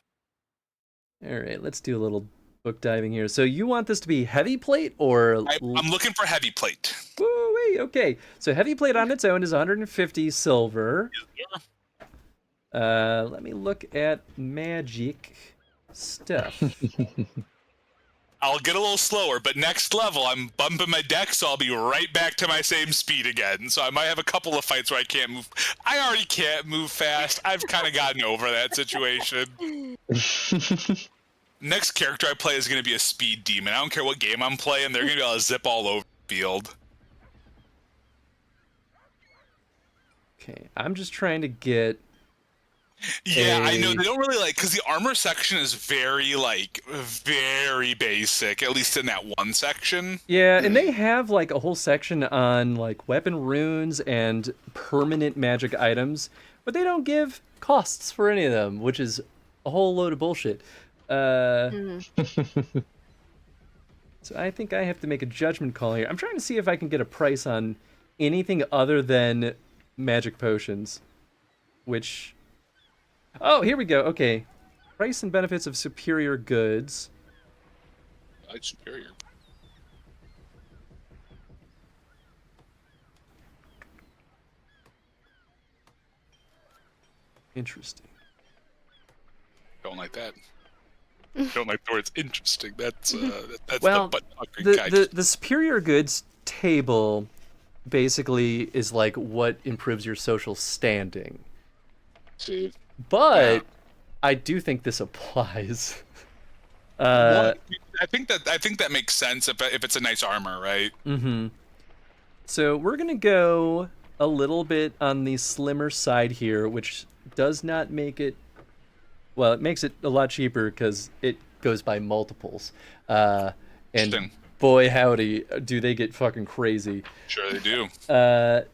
All right, let's do a little book diving here. So you want this to be heavy plate or... I'm looking for heavy plate. Woo-wee, okay. So heavy plate on its own is 150 silver. Let me look at magic stuff. I'll get a little slower, but next level, I'm bumping my deck, so I'll be right back to my same speed again. So I might have a couple of fights where I can't move. I already can't move fast. I've kind of gotten over that situation. Next character I play is going to be a speed demon. I don't care what game I'm playing. They're going to be able to zip all over the field. Okay, I'm just trying to get... Yeah, I know. They don't really because the armor section is very basic, at least in that one section. Yeah, and they have like a whole section on like weapon runes and permanent magic items, but they don't give costs for any of them, which is a whole load of bullshit. So I think I have to make a judgment call here. I'm trying to see if I can get a price on anything other than magic potions, which... Oh, here we go. Okay. Price and benefits of superior goods. Superior. Interesting. Don't like that. Don't like the words interesting. That's well, the butt-fucking kind. the superior goods table basically is like what improves your social standing. See. But I do think this applies. I think that makes sense if it's a nice armor, right? Mm-hmm. So we're gonna go a little bit on the slimmer side here, which does not make it... Well, it makes it a lot cheaper because it goes by multiples. And boy howdy, do they get fucking crazy. Sure they do.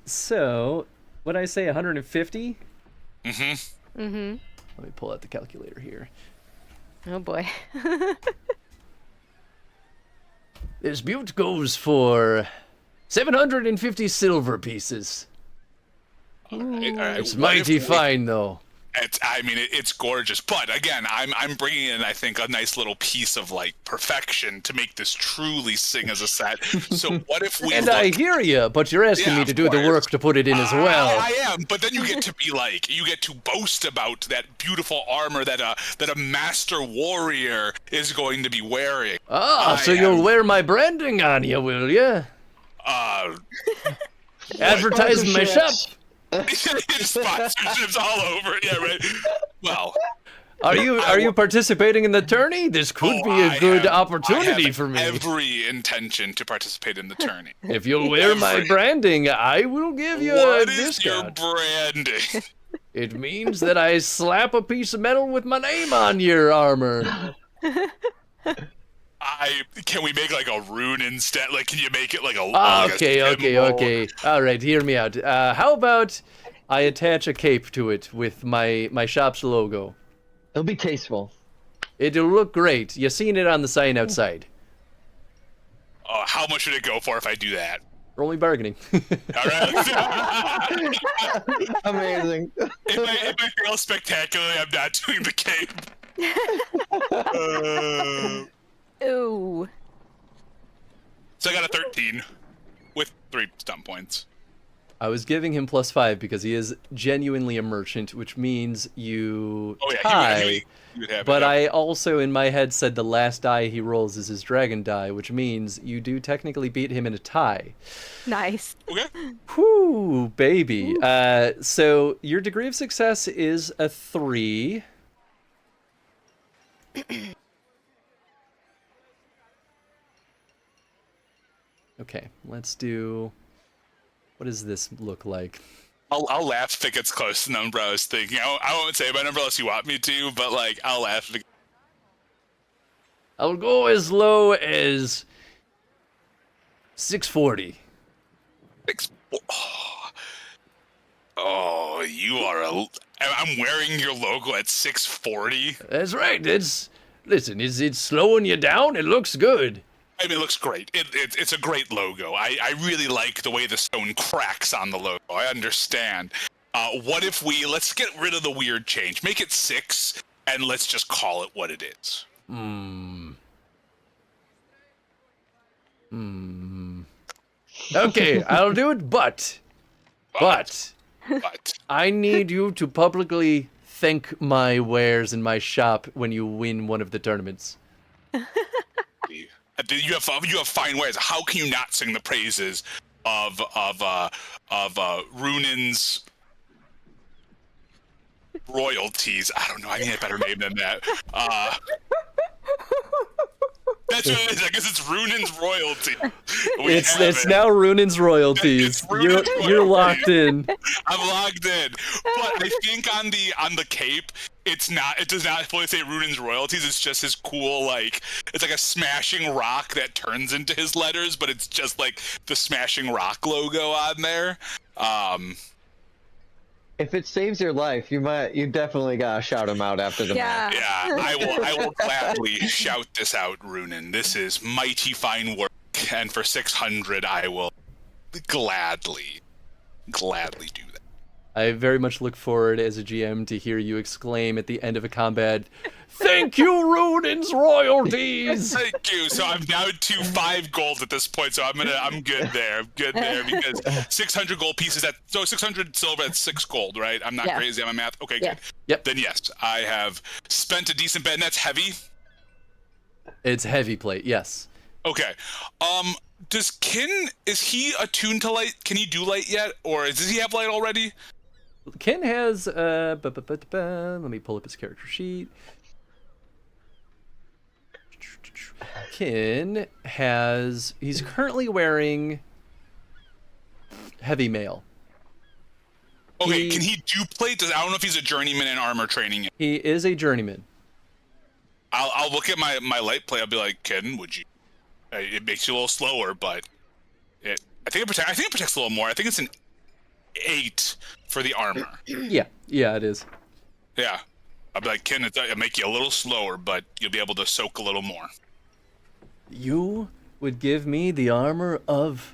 So, what'd I say, 150? Mm-hmm. Mm-hmm. Let me pull out the calculator here. Oh boy. This butte goes for 750 silver pieces. All right. It's mighty fine, though. It's gorgeous, but again, I'm bringing in, I think, a nice little piece of like perfection to make this truly sing as a set. So what if we? I hear you, but you're asking me to do the work to put it in as well. I am, but then you get to boast about that beautiful armor that a master warrior is going to be wearing. So you'll wear my branding on you, will you? Advertise my shop. Sponsorships all over. Yeah, right. Well, are you participating in the tourney? This could be a good opportunity for me. Every intention to participate in the tourney. If you'll wear my branding, I will give you a discount. What is your branding? It means that I slap a piece of metal with my name on your armor. Can we make like a rune instead? Like, can you make it like a... Okay. All right, hear me out. How about I attach a cape to it with my shop's logo? It'll be tasteful. It'll look great. You seen it on the sign outside. How much would it go for if I do that? Only bargaining. All right. Amazing. If I fail spectacularly, I'm not doing the cape. Ooh. So I got a 13 with 3 stump points. I was giving him +5 because he is genuinely a merchant, which means you tie. he would have But it. I also, in my head, said the last die he rolls is his dragon die, which means you do technically beat him in a tie. Nice. Okay. Whoo, baby. So your degree of success is a 3. Okay, let's do... What does this look like? I'll laugh if it gets close to the number I was thinking. I won't say my number unless you want me to, but like I'll laugh. I'll go as low as 640. Oh, you are a. I'm wearing your logo at 640. That's right. Listen, it's slowing you down. It looks good. I mean, it looks great. It's a great logo. I really like the way the stone cracks on the logo. I understand. What if let's get rid of the weird change. Make it 6, and let's just call it what it is. Okay, I'll do it, but But I need you to publicly thank my wares in my shop when you win one of the tournaments. you have fine wares. How can you not sing the praises of Runin's royalties? I don't know. I need a better name than that. That's what it is. I guess it's Runin's royalty. It's now Runin's royalties. You're locked in. I'm logged in. But I think on the cape, it does not fully say Runin's royalties. It's just his cool, like, it's like a smashing rock that turns into his letters, but it's just like the smashing rock logo on there. If it saves your life, you definitely gotta shout him out after the match. Yeah, I will gladly shout this out, Runin. This is mighty fine work, and for 600, I will gladly do that. I very much look forward as a GM to hear you exclaim at the end of a combat, "Thank you, Runin's royalties!" Thank you. So I'm down to 5 gold at this point, so I'm good there. I'm good there because 600 gold pieces 600 silver at 6 gold, right? I'm not crazy on my math. Okay, good. Yep. Then yes, I have spent a decent bit, and that's heavy. It's heavy plate, yes. Okay. Does Kin, is he attuned to light? Can he do light yet, or does he have light already? Ken has let me pull up his character sheet. Ken he's currently wearing heavy mail. Okay, can he do plate? I don't know if he's a journeyman in armor training. He is a journeyman. I'll look at my light plate. I'll be like, Ken, would you? It makes you a little slower, but I think it protects a little more. I think it's an 8 for the armor. Yeah, it is. Yeah, I'll be like, Ken, it'll make you a little slower, but you'll be able to soak a little more. You would give me the armor of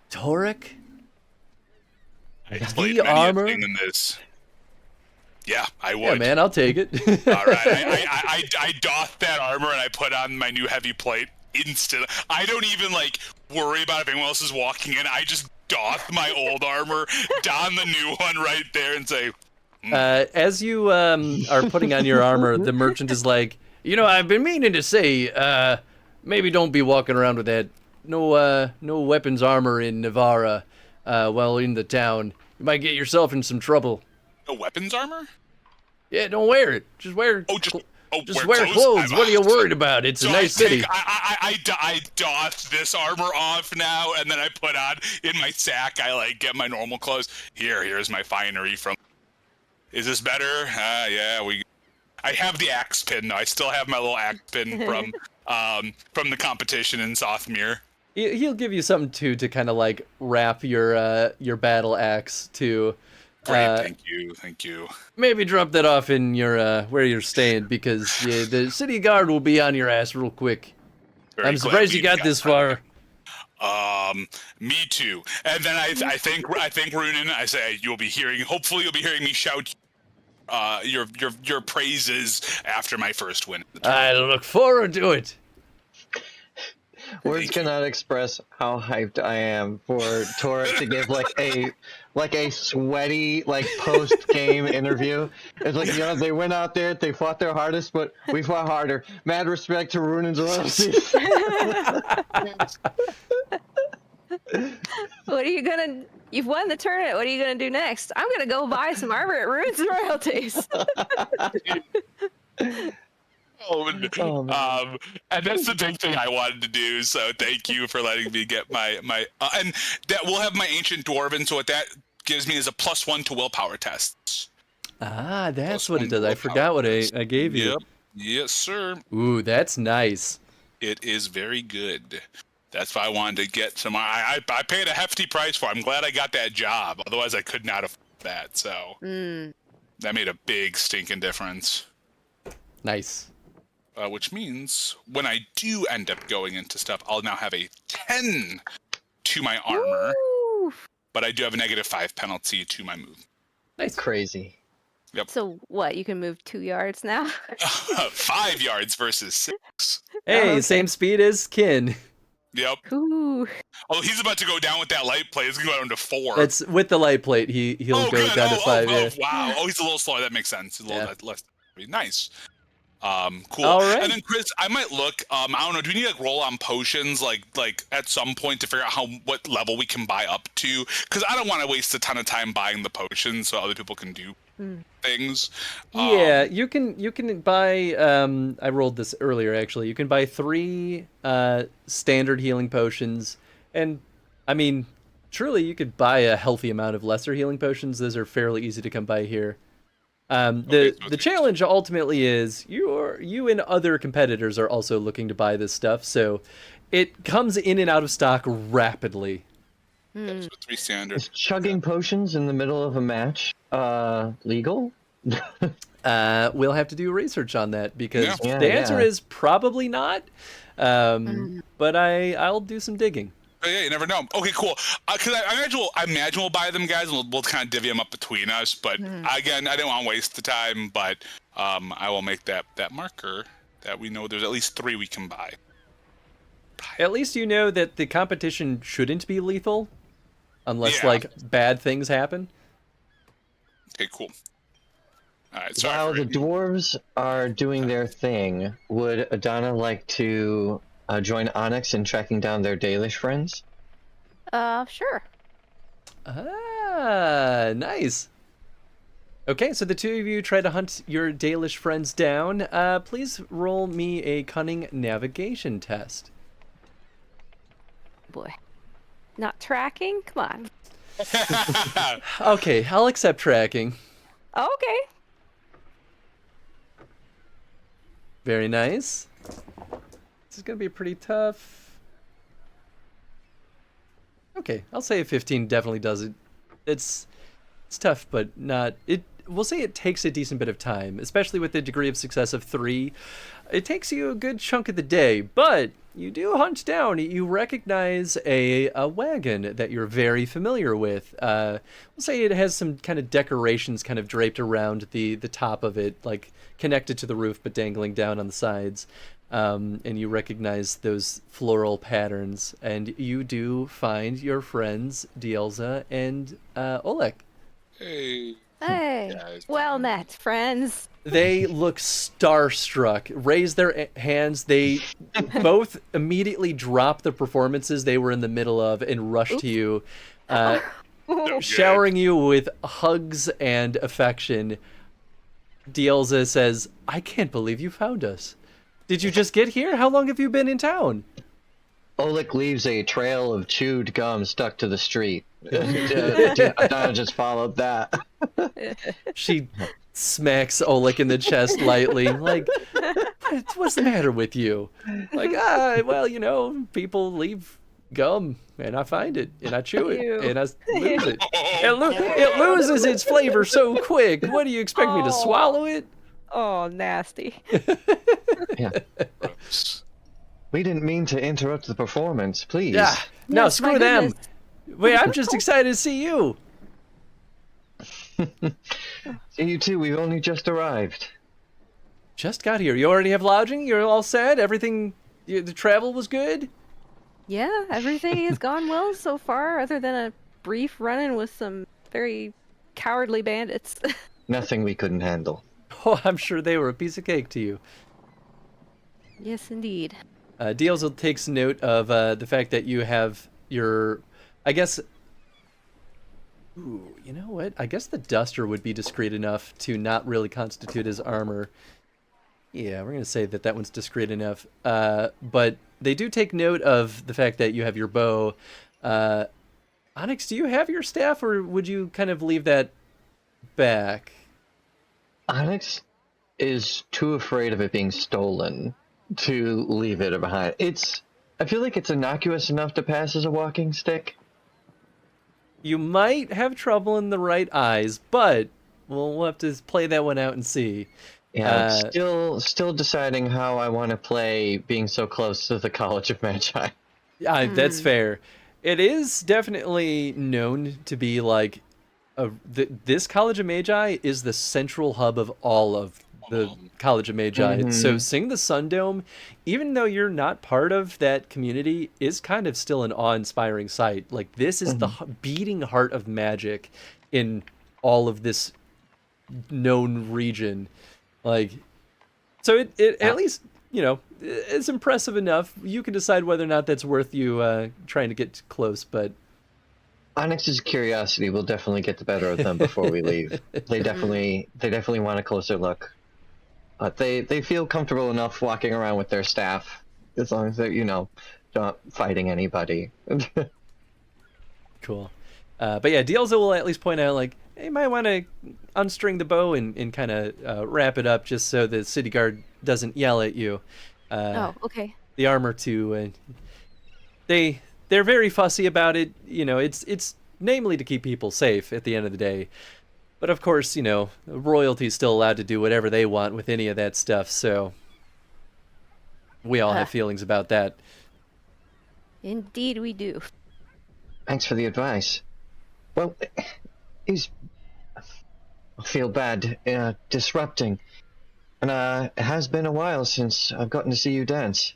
Torek? I've played The many armor? a thing in this. Yeah, I would. Yeah, man, I'll take it. All right, I doff that armor and I put on my new heavy plate instant. I don't even worry about if anyone else is walking in. I just doff my old armor, don the new one right there, and say. As you are putting on your armor, the merchant is like, I've been meaning to say, maybe don't be walking around with that no weapons armor in Navarra while in the town. You might get yourself in some trouble. No weapons armor? Yeah, don't wear it. Just wear. Just wear clothes. What are you worried about? It's a nice city. I doff this armor off now, and then I put on in my sack. I get my normal clothes. Here's my finery from. Is this better? Yeah. I have the axe pin. I still have my little axe pin from the competition in Sothmere. He'll give you something too to kind of wrap your battle axe to. Great, thank you. Maybe drop that off in your where you're staying because the city guard will be on your ass real quick. Very I'm surprised you got this far. Me too. And then I think Runin, I say hopefully you'll be hearing me shout your praises after my first win. I look forward to it. Words cannot express how hyped I am for Tora to give like a sweaty post game interview. It's like, they went out there, they fought their hardest, but we fought harder. Mad respect to Runan's royalties. What are you gonna? You've won the tournament. What are you gonna do next? I'm gonna go buy some armor at Rune's royalties. And that's the big thing I wanted to do. So thank you for letting me get my and that will have my ancient dwarven. So what that gives me is a +1 to willpower tests. Ah, that's Plus what it one does. I willpower forgot what test. I gave you. Yep. Yes, sir. Ooh, that's nice. It is very good. That's why I wanted to get some. I paid a hefty price for it. I'm glad I got that job. Otherwise, I could not afford that. So that made a big stinking difference. Nice. Which means when I do end up going into stuff, I'll now have a 10 to my armor, but I do have a -5 penalty to my move. Nice. Crazy. Yep. So what? You can move 2 yards now? 5 yards versus 6. Hey, okay. same speed as Kin. Yep. Ooh. Oh, he's about to go down with that light plate. He's going to go down to 4. That's with the light plate. He'll go good. down to 5. Yeah. Wow. Oh, he's a little slower. That makes sense. He's a little less. Nice. Cool. All right. And then Chris, I might look. I don't know. Do we need to roll on potions like at some point to figure out what level we can buy up to? Because I don't want to waste a ton of time buying the potions so other people can do things. Yeah, you can buy. I rolled this earlier actually. You can buy 3 standard healing potions, and I mean, truly, you could buy a healthy amount of lesser healing potions. Those are fairly easy to come by here. The challenge ultimately is you and other competitors are also looking to buy this stuff, so it comes in and out of stock rapidly. That's 3 standard. Is chugging potions in the middle of a match legal? We'll have to do research on that because Yeah. the answer is probably not. But I'll do some digging. Oh, yeah, you never know. Okay, cool. Because I imagine we'll buy them, guys, and we'll kind of divvy them up between us. But again, I didn't want to waste the time. But I will make that marker that we know there's at least 3 we can buy. At least you know that the competition shouldn't be lethal, unless bad things happen. Okay, cool. All right. Sorry. While the dwarves are doing their thing, would Adana like to join Onyx in tracking down their Dalish friends? Sure. Ah, nice. Okay, so the 2 of you try to hunt your Dalish friends down. Please roll me a cunning navigation test. Boy. Not tracking? Come on. Okay, I'll accept tracking. Okay. Very nice. This is going to be pretty tough. Okay, I'll say a 15 definitely does it. It's tough, but not... We'll say it takes a decent bit of time, especially with the degree of success of 3. It takes you a good chunk of the day, but you do hunt down. You recognize a wagon that you're very familiar with. We'll say it has some kind of decorations kind of draped around the top of it, like connected to the roof but dangling down on the sides. And you recognize those floral patterns, and you do find your friends Dielza and Oleg. Hey. Hey. Well met, friends. They look starstruck, raise their hands. They both immediately drop the performances they were in the middle of and rush to you, showering you with hugs and affection. Dielza says, "I can't believe you found us. Did you just get here? How long have you been in town?" Oleg leaves a trail of chewed gum stuck to the street. Adana just followed that. She smacks Oleg in the chest lightly, like, what's the matter with you? Like, well, people leave gum, and I find it, and I chew it, and I lose it. It loses its flavor so quick. What do you expect me to swallow it? Oh, nasty. Yeah. We didn't mean to interrupt the performance, please. Yeah, no, Yes, screw my them. goodness. Wait, I'm just excited to see you. See you too, we've only just arrived. Just got here. You already have lodging? You're all set? Everything, the travel was good? Yeah, everything has gone well so far, other than a brief run-in with some very cowardly bandits. Nothing we couldn't handle. Oh, I'm sure they were a piece of cake to you. Yes, indeed. Dielzel takes note of the fact that you have your, I guess. Ooh, you know what? I guess the duster would be discreet enough to not really constitute as armor. Yeah, we're gonna say that that one's discreet enough. But they do take note of the fact that you have your bow. Onyx, do you have your staff, or would you kind of leave that back? Onyx is too afraid of it being stolen to leave it behind. I feel like it's innocuous enough to pass as a walking stick. You might have trouble in the right eyes, but we'll have to play that one out and see. Yeah, still deciding how I want to play being so close to the College of Magi. That's fair. It is definitely known to be like this College of Magi is the central hub of all of the College of Magi. So Sing the Sundome, even though you're not part of that community, is kind of still an awe-inspiring sight. Like, this is the beating heart of magic in all of this known region. Like, so it at least, you know, it's impressive enough. You can decide whether or not that's worth you trying to get close, but Onyx's curiosity will definitely get the better of them before we leave. They definitely want a closer look. They feel comfortable enough walking around with their staff, as long as they're, not fighting anybody. Cool. But yeah, Dielza will at least point out, like, hey, you might want to unstring the bow and kind of wrap it up just so the city guard doesn't yell at you. Oh, okay. The armor too. They're very fussy about it. You know, it's namely to keep people safe at the end of the day. But of course, you know, royalty's still allowed to do whatever they want with any of that stuff. So we all have feelings about that. Indeed, we do. Thanks for the advice. Well, I feel bad disrupting. And it has been a while since I've gotten to see you dance.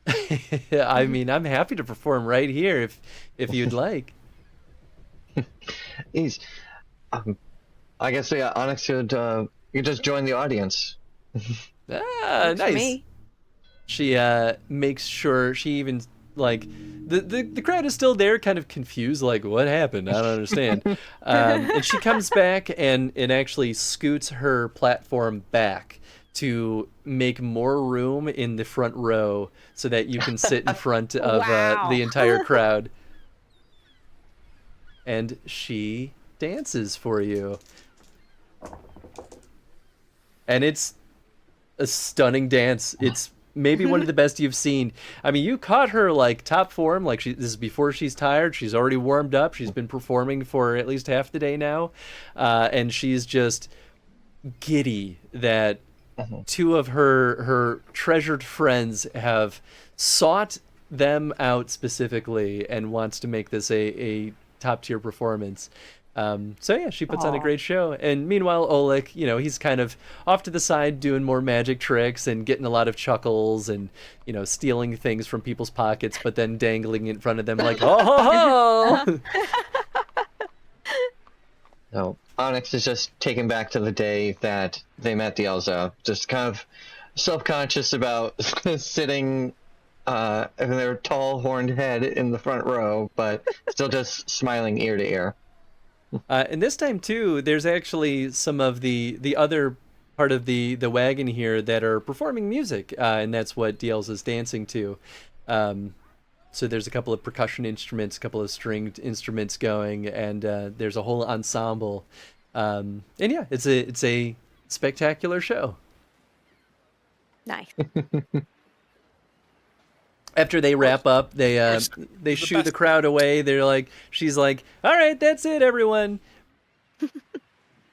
I mean, I'm happy to perform right here if you'd like. I guess Onyx could you just join the audience. Nice. Me. She makes sure she even like the crowd is still there, kind of confused, like what happened? I don't understand. And she comes back and actually scoots her platform back to make more room in the front row so that you can sit in front of Wow. the entire crowd. And she dances for you. And it's a stunning dance. It's maybe one of the best you've seen. I mean, you caught her like top form, like this is before she's tired. She's already warmed up. She's been performing for at least half the day now. And she's just giddy that two of her treasured friends have sought them out specifically and wants to make this a top tier performance. So yeah, she puts on a great show. And meanwhile, Oleg, you know, he's kind of off to the side doing more magic tricks and getting a lot of chuckles and, you know, stealing things from people's pockets, but then dangling in front of them like, oh ho ho! No, Onyx is just taken back to the day that they met Dielza, just kind of self-conscious about sitting in their tall horned head in the front row, but still just smiling ear to ear. And this time too, there's actually some of the other part of the wagon here that are performing music, and that's what Dielza is dancing to. So there's a couple of percussion instruments, a couple of stringed instruments going, and there's a whole ensemble. And yeah, it's a spectacular show. Nice. After they wrap up, they shoo the crowd away. They're like, she's like, all right, that's it, everyone.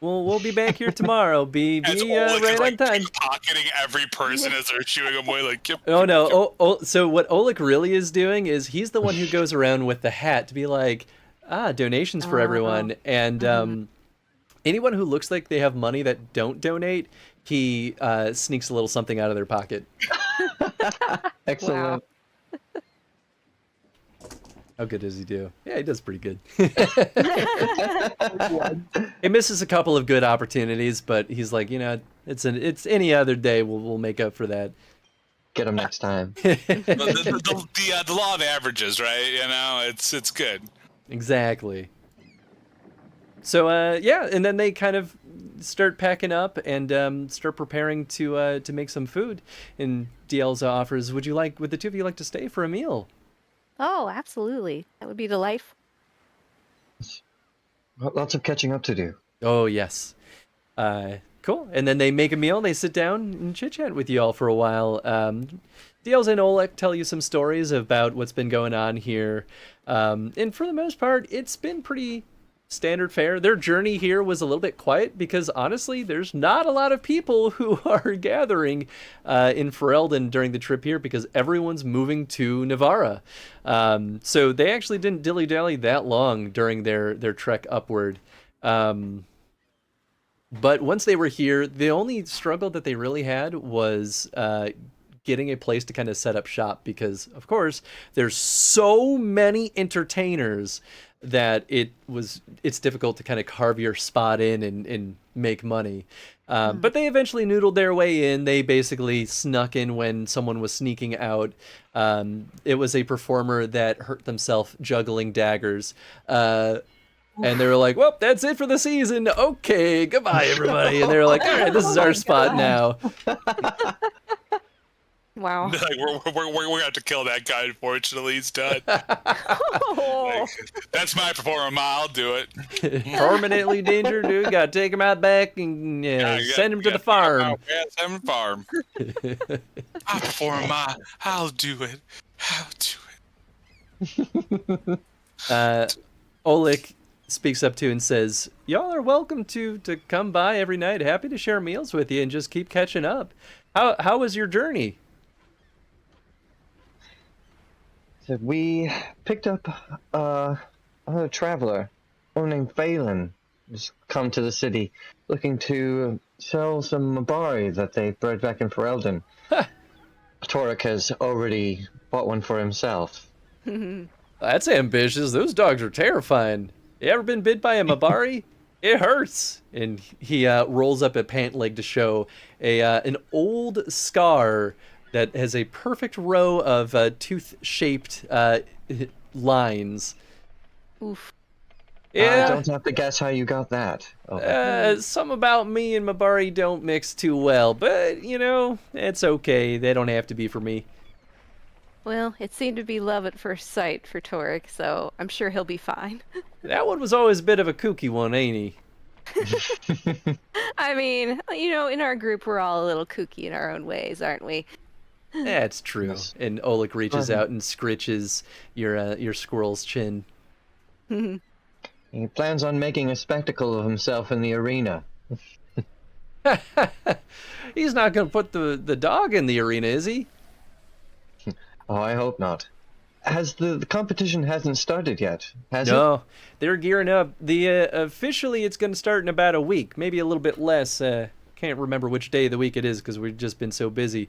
We'll be back here tomorrow. Be right on time. Pocketing every person as they're shooing them away. Like, Oh no! So what Oleg really is doing is he's the one who goes around with the hat to be like, donations for everyone, and anyone who looks like they have money that don't donate, he sneaks a little something out of their pocket. Excellent. How good does he do? Yeah, he does pretty good. He misses a couple of good opportunities, but he's like, it's any other day. We'll make up for that. Get him next time. The law of averages, right? It's good. Exactly. So and then they kind of start packing up and start preparing to make some food. And Dielza offers, would the two of you like to stay for a meal? Oh, absolutely. That would be delightful. Lots of catching up to do. Oh, yes. Cool. And then they make a meal. They sit down and chit-chat with you all for a while. Dielza and Oleg tell you some stories about what's been going on here. And for the most part, it's been pretty standard fare. Their journey here was a little bit quiet because, honestly, there's not a lot of people who are gathering in Ferelden during the trip here because everyone's moving to Navarra. So they actually didn't dilly-dally that long during their trek upward. But once they were here, the only struggle that they really had was getting a place to kind of set up shop because, of course, there's so many entertainers that it's difficult to kind of carve your spot in and make money. But they eventually noodled their way in. They basically snuck in when someone was sneaking out. It was a performer that hurt themselves juggling daggers. And they were like, well, that's it for the season. Okay, goodbye, everybody. And they were like, all right, this is our spot now. Wow. Like, we're gonna have to kill that guy. Unfortunately, he's done. Oh. That's my performer. I'll do it. Permanently danger, dude. Gotta take him out back and send him to the farm. Yeah, send him to the farm. My performer. I'll do it. Oleg speaks up to and says, y'all are welcome to come by every night. Happy to share meals with you and just keep catching up. How was your journey? So we picked up another traveler, one named Phelan, just come to the city looking to sell some Mabari that they bred back in Ferelden. Torek has already bought one for himself. That's ambitious. Those dogs are terrifying. You ever been bit by a Mabari? It hurts. And he rolls up a pant leg to show an old scar that has a perfect row of tooth-shaped lines. Oof. Yeah. I don't have to guess how you got that. Some about me and Mabari don't mix too well, but, it's okay. They don't have to be for me. Well, it seemed to be love at first sight for Torek, so I'm sure he'll be fine. That one was always a bit of a kooky one, ain't he? I mean, in our group, we're all a little kooky in our own ways, aren't we? That's true. Yes. And Oleg reaches out and scritches your squirrel's chin. He plans on making a spectacle of himself in the arena. He's not going to put the dog in the arena, is he? Oh, I hope not. The competition hasn't started yet, has it? No, they're gearing up. Officially, it's going to start in about a week, maybe a little bit less. Can't remember which day of the week it is because we've just been so busy.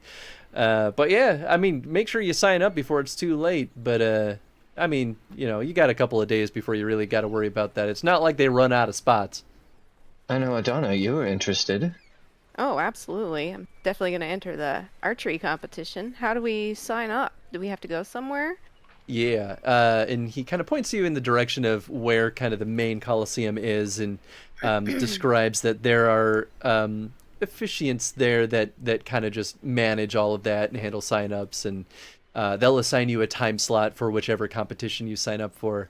But yeah, I mean, make sure you sign up before it's too late. But I mean, you got a couple of days before you really got to worry about that. It's not like they run out of spots. I know, Adana, you were interested. Oh, absolutely. I'm definitely going to enter the archery competition. How do we sign up? Do we have to go somewhere? Yeah, and he kind of points you in the direction of where kind of the main Coliseum is and describes that there are officiants there that kind of just manage all of that and handle sign-ups, and they'll assign you a time slot for whichever competition you sign up for.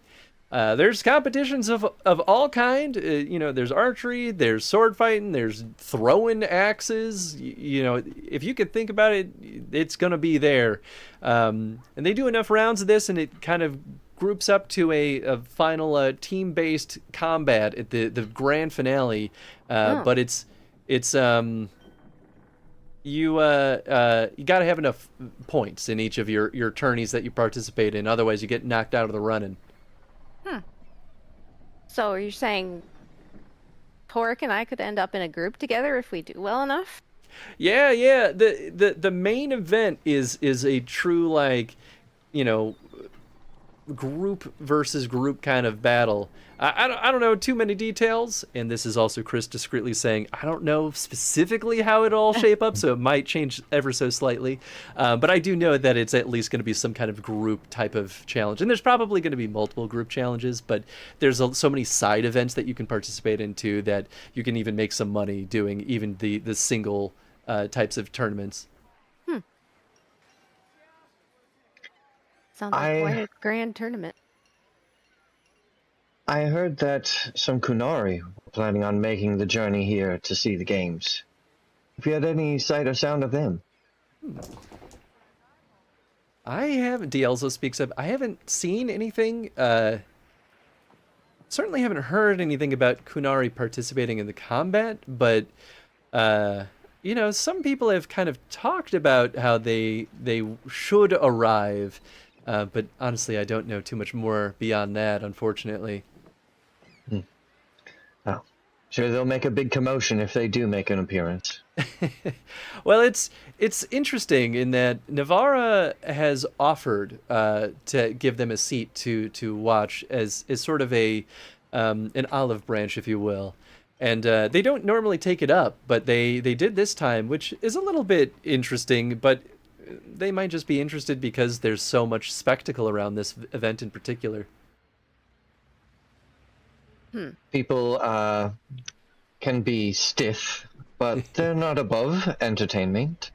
There's competitions of all kind. There's archery, there's sword fighting, there's throwing axes. If you could think about it, it's gonna be there. And they do enough rounds of this, and it kind of groups up to a final team-based combat at the grand finale. But it's you gotta have enough points in each of your tourneys that you participate in. Otherwise, you get knocked out of the running. So you're saying Torek and I could end up in a group together if we do well enough? Yeah. The main event is a true, group versus group kind of battle. I don't know too many details, and this is also Chris discreetly saying I don't know specifically how it'll all shape up, so it might change ever so slightly. But I do know that it's at least going to be some kind of group type of challenge, and there's probably going to be multiple group challenges. But there's so many side events that you can participate in too that you can even make some money doing even the single types of tournaments. Sounds like quite a grand tournament. I heard that some Kunari were planning on making the journey here to see the games. Have you had any sight or sound of them? I haven't. Dielzo speaks up. I haven't seen anything. Certainly haven't heard anything about Kunari participating in the combat, but some people have kind of talked about how they should arrive. But honestly, I don't know too much more beyond that, unfortunately. Oh, sure they'll make a big commotion if they do make an appearance. Well, it's interesting in that Navarra has offered to give them a seat to watch as sort of an olive branch, if you will. And they don't normally take it up, but they did this time, which is a little bit interesting, but they might just be interested because there's so much spectacle around this event in particular. People can be stiff, but they're not above entertainment.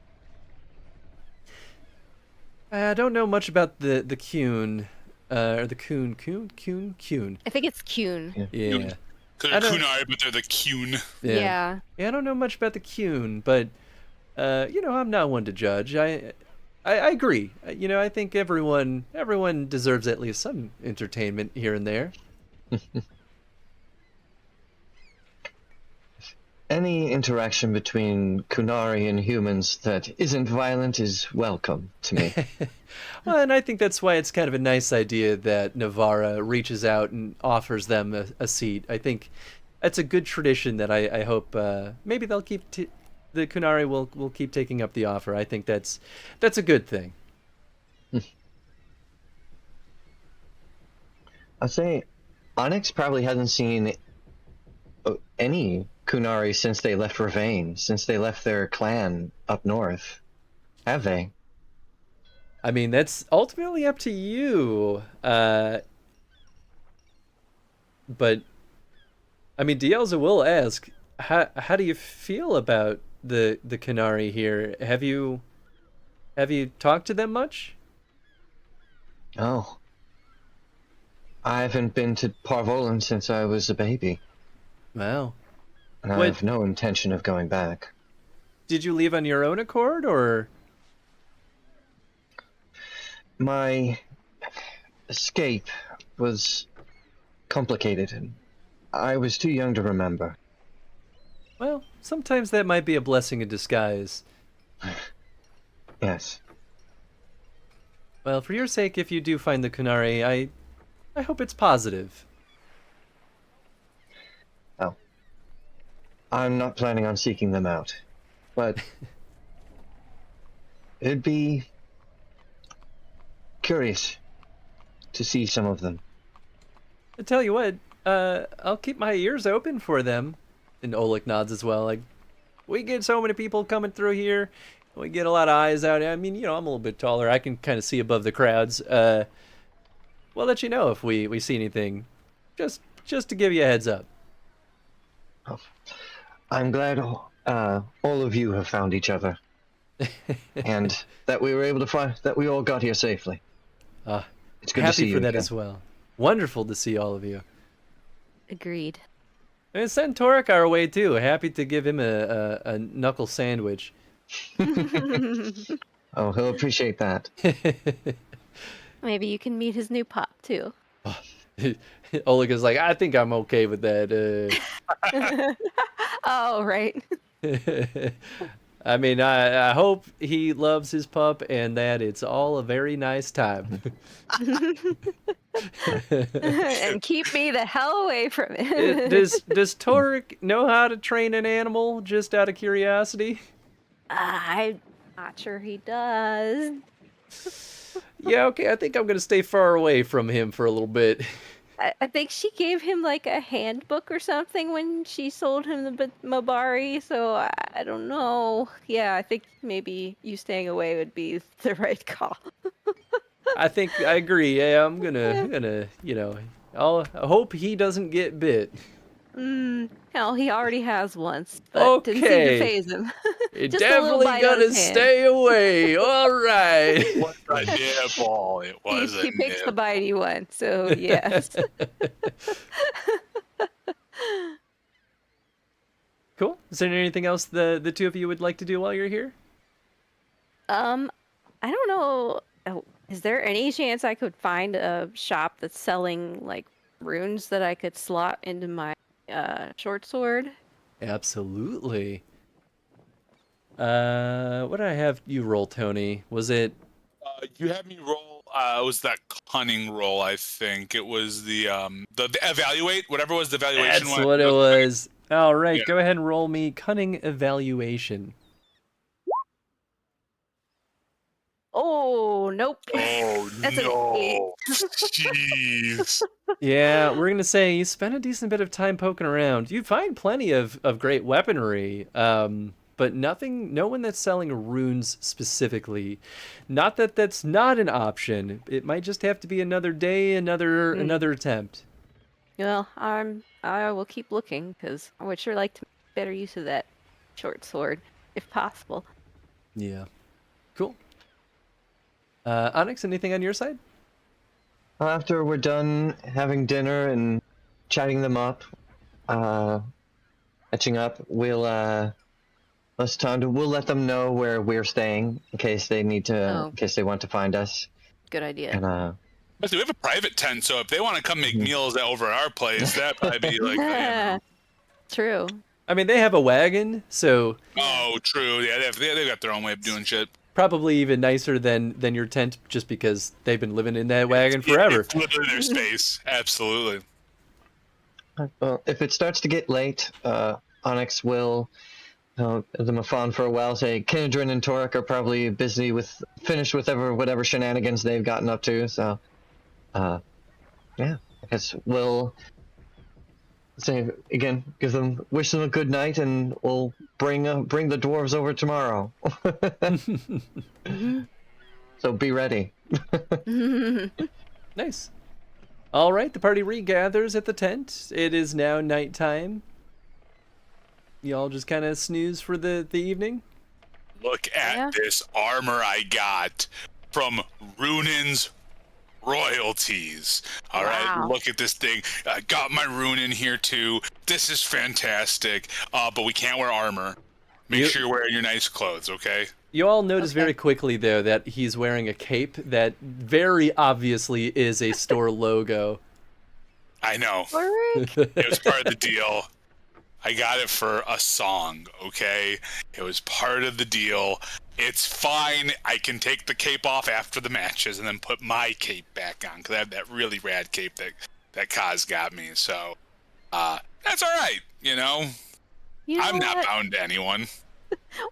I don't know much about the Kuhn, or the Kuhn. I think it's Kuhn. Yeah. Because they're Kunari, but they're the Kuhn. Yeah. I don't know much about the Kuhn, but I'm not one to judge. I agree. I think everyone deserves at least some entertainment here and there. Any interaction between Kunari and humans that isn't violent is welcome to me. Well, and I think that's why it's kind of a nice idea that Navarra reaches out and offers them a seat. I think that's a good tradition that I hope maybe they'll keep. The Kunari will keep taking up the offer. I think that's a good thing. I'd say Onyx probably hasn't seen any Kunari since they left Ravane, since they left their clan up north. Have they? I mean, that's ultimately up to you. But I mean, Dielza will ask, how do you feel about the Kunari here? Have you talked to them much? Oh. I haven't been to Parvolan since I was a baby. Wow. And I have no intention of going back. Did you leave on your own accord, or? My escape was complicated, and I was too young to remember. Well, sometimes that might be a blessing in disguise. Yes. Well, for your sake, if you do find the Kunari, I hope it's positive. Oh. I'm not planning on seeking them out, but it'd be curious to see some of them. I tell you what, I'll keep my ears open for them. And Oleg nods as well. Like, we get so many people coming through here. We get a lot of eyes out. I mean, I'm a little bit taller. I can kind of see above the crowds. We'll let you know if we see anything. Just to give you a heads up. Oh. I'm glad all of you have found each other. And that we were able to find that we all got here safely. It's good to see you. Happy for that again. as well. Wonderful to see all of you. Agreed. And send Torek our way too. Happy to give him a knuckle sandwich. Oh, he'll appreciate that. Maybe you can meet his new pup too. Oleg is like, I think I'm okay with that. Oh, right. I mean, I hope he loves his pup and that it's all a very nice time. And keep me the hell away from it. Does Torek know how to train an animal, just out of curiosity? I'm not sure he does. Yeah, okay, I think I'm gonna stay far away from him for a little bit. I think she gave him like a handbook or something when she sold him the Mabari, so I don't know. Yeah, I think maybe you staying away would be the right call. I think I agree. Yeah, I'm gonna, I hope he doesn't get bit. Hell, he already has once, but didn't seem to Okay. phase him. You're Just a little definitely bite on gonna his hand. stay away. All right. It was a nibble. It was He a picks the nibble. bitey one, so yes. Cool. Is there anything else the two of you would like to do while you're here? I don't know. Oh, is there any chance I could find a shop that's selling like runes that I could slot into my short sword? Absolutely. What did I have you roll, Tony? Was it? You had me roll. It was that cunning roll, I think. It was the evaluate, whatever was the evaluation That's one. what it was. All right, Yeah. go ahead and roll me cunning evaluation. Oh, nope. Oh That's an no! Jeez. Yeah, we're gonna say you spend a decent bit of time poking around. You find plenty of great weaponry, but no one that's selling runes specifically. Not that that's not an option. It might just have to be another day, another attempt. Well, I will keep looking because I would sure like to make better use of that short sword if possible. Yeah. Cool. Onyx, anything on your side? After we're done having dinner and chatting them up, catching up, we'll let them know where we're staying in case they need to, in case they want to find us. Good idea. And We have a private tent, so if they want to come make meals over at our place, that'd probably be like. True. I mean, they have a wagon, so Oh, true. Yeah, they got their own way of doing shit. probably even nicer than your tent, just because they've been living in that wagon forever. It's literally their space. Absolutely. well, if it starts to get late, Onyx will the Mafan for a while say Kindred and Torek are probably busy finished with whatever shenanigans they've gotten up to. So, yeah, I guess we'll say again, wish them a good night, and we'll bring the dwarves over tomorrow. So be ready. Nice. All right, the party regathers at the tent. It is now nighttime. Y'all just kind of snooze for the evening? Look at this armor I got from Runin's royalties. All right, look at this thing. I got my rune in here too. This is fantastic. But we can't wear armor. Make sure you're wearing your nice clothes, okay? You all notice very quickly, though, that he's wearing a cape that very obviously is a store logo. I know. It was part of the deal. I got it for a song, okay? It was part of the deal. It's fine. I can take the cape off after the matches and then put my cape back on, because I have that really rad cape that Kaz got me. So that's all right, you know? I'm not bound to anyone.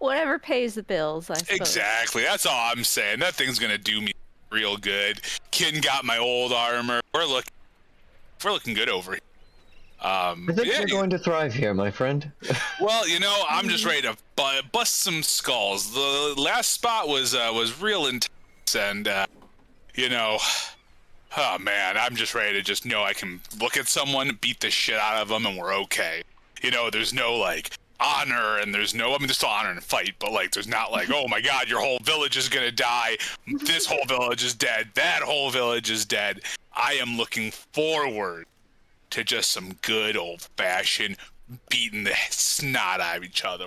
Whatever pays the bills, I suppose. Exactly. That's all I'm saying. That thing's going to do me real good. Kin got my old armor. We're looking good over here. I think you're going to thrive here, my friend. Well, you know, I'm just ready to bust some skulls. The last spot was real intense, and you know, oh man, I'm just ready to just know I can look at someone, beat the shit out of them, and we're okay. You know, there's no like honor, and there's still honor in a fight, but like there's not like, oh my god, your whole village is gonna die, this whole village is dead, that whole village is dead. I am looking forward to just some good old-fashioned beating the snot out of each other.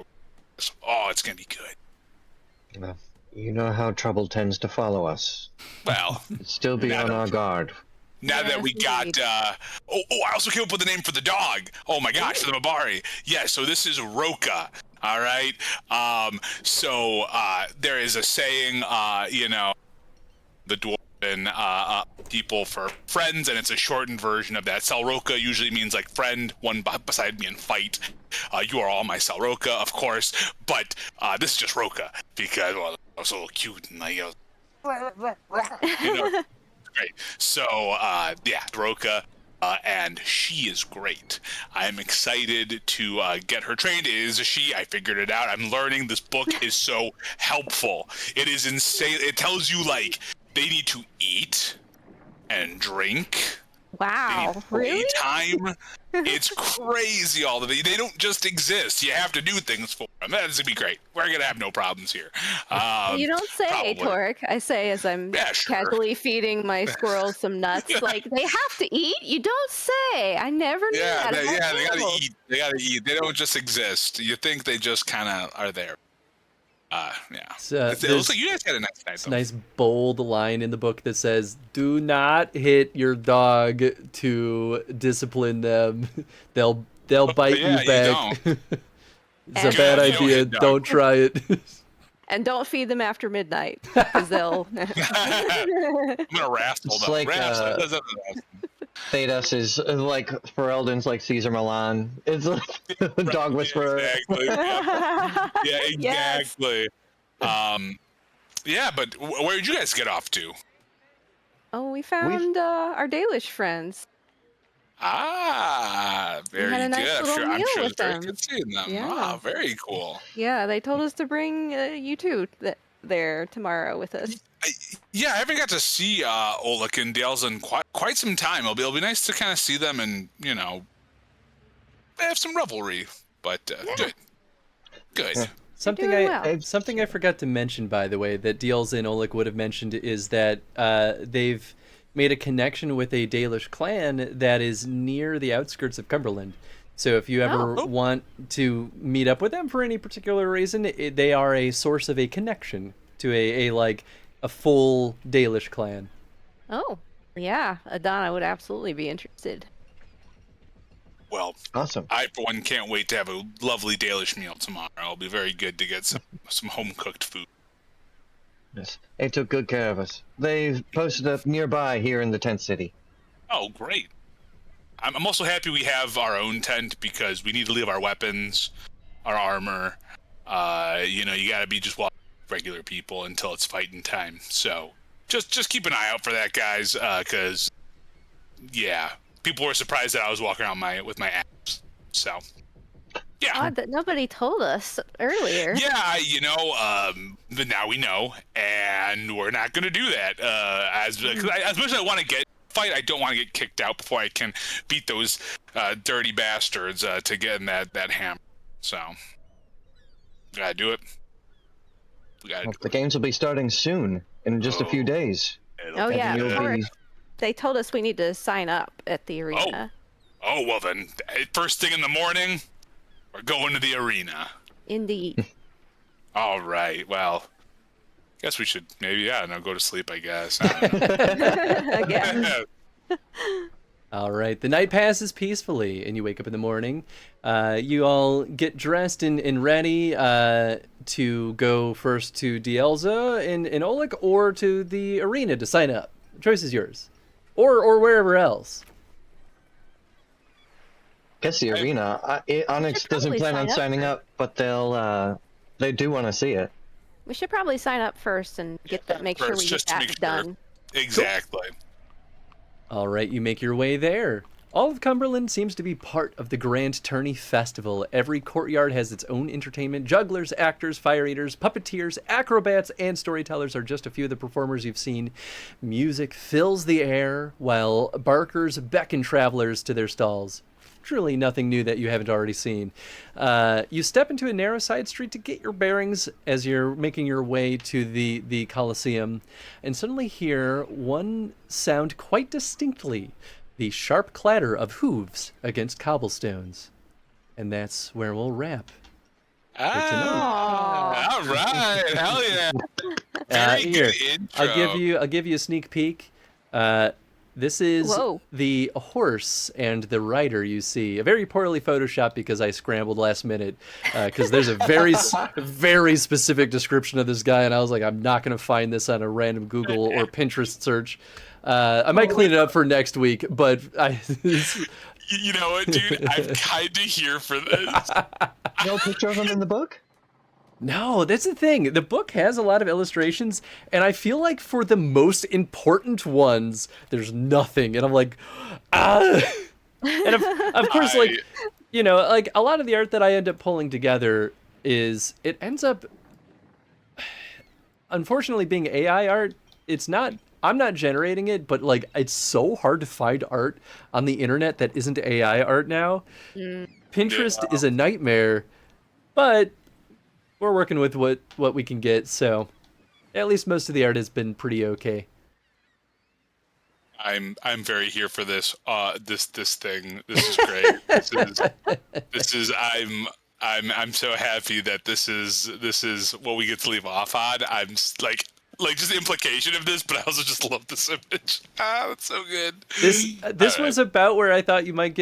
Oh, it's gonna be good. You know how trouble tends to follow us. Well, Still be on our guard. now that we got I also came up with a name for the dog. Oh my gosh, for the Mabari. Yeah, so this is Roka. All right. So there is a saying, you know, the dwarven people for friends, and it's a shortened version of that. Salroka usually means like friend, one beside me in fight. You are all my Salroka, of course, but this is just Roka because, well, I was a little cute and like, Great. So, yeah, Droka, and she is great. I'm excited to get her trained. It is a she. I figured it out. I'm learning. This book is so helpful. It is insane. It tells you, like, they need to eat and drink. Wow, really? Time. It's crazy. All of they don't just exist. You have to do things for them. That's gonna be great. We're gonna have no problems here. You don't say, Torque. I say as I'm casually feeding my squirrels some nuts. Like, they have to eat? You don't say. I never knew that. They gotta eat. They gotta eat. They don't just exist. You think they just kind of are there. Yeah. It looks like you guys had a nice night. It's a nice bold line in the book that says, "Do not hit your dog to discipline them. They'll bite you back. It's a bad idea. Don't try it." And don't feed them after midnight, because they'll. I'm gonna wrestle them. Like, Thedas is like Ferelden's like Caesar Milan. It's like dog whisperer. Exactly. Yeah, exactly. Yes. Yeah, but where did you guys get off to? Oh, we found our Dalish friends. Very had a nice good. little I'm meal sure with it's very them. good seeing them. Yeah. Very cool. Yeah, they told us to bring you two there tomorrow with us. Yeah, I haven't got to see Oleg and Dales in quite some time. It'll be nice to kind of see them and, have some revelry. But good. Yeah. Something I forgot to mention, by the way, that Dales and Oleg would have mentioned is that they've made a connection with a Dalish clan that is near the outskirts of Cumberland. So if you ever want to meet up with them for any particular reason, they are a source of a connection to a full Dalish clan. Oh, yeah. Adana would absolutely be interested. Well, awesome. I, for one, can't wait to have a lovely Dalish meal tomorrow. It'll be very good to get some home-cooked food. Yes, they took good care of us. They've posted up nearby here in the tent city. Oh, great. I'm also happy we have our own tent because we need to leave our weapons, our armor. You gotta be just walking regular people until it's fighting time. So just keep an eye out for that, guys, because, people were surprised that I was walking around with my abs. So, yeah. Odd that nobody told us earlier. Yeah, but now we know, and we're not going to do that. As much as I want to fight, I don't want to get kicked out before I can beat those dirty bastards to get in that hammer. So, gotta do it. The games will be starting soon, in just a few days. Oh, yeah. They told us we need to sign up at the arena. Oh, well then, first thing in the morning, we're going to the arena. Indeed. All right, well, guess we should maybe, go to sleep, I guess. Again. All right, the night passes peacefully, and you wake up in the morning. You all get dressed and ready to go first to Dielza in Oleg or to the arena to sign up. The choice is yours. Or wherever else. Guess the arena. Onyx doesn't plan on signing up, but they do want to see it. We should probably sign up first and make sure we get that done. Exactly. All right, you make your way there. All of Cumberland seems to be part of the Grand Tourney Festival. Every courtyard has its own entertainment. Jugglers, actors, fire eaters, puppeteers, acrobats, and storytellers are just a few of the performers you've seen. Music fills the air, while barkers beckon travelers to their stalls. Truly nothing new that you haven't already seen. You step into a narrow side street to get your bearings as you're making your way to the Colosseum, and suddenly hear one sound quite distinctly. The sharp clatter of hooves against cobblestones. And that's where we'll wrap. All right. Hell yeah. Very good intro. I'll give you a sneak peek. This is the horse and the rider you see. A very poorly photoshopped because I scrambled last minute. Because there's a very specific description of this guy, and I was like, I'm not going to find this on a random Google or Pinterest search. I might clean it up for next week, but you know what, dude? I'm kind of here for this. No picture of him in the book? No, that's the thing. The book has a lot of illustrations, and I feel like for the most important ones, there's nothing. And I'm like, ah. And of course, like, you know, like a lot of the art that I end up pulling together it ends up, unfortunately, being AI art. It's not, I'm not generating it, but like, it's so hard to find art on the internet that isn't AI art now. Pinterest is a nightmare, but we're working with what we can get, so at least most of the art has been pretty okay. I'm very here for this this thing. This is great. this is I'm so happy that this is what we get to leave off on. I'm like just the implication of this, but I also just love this image. That's so good. This was about where I thought you might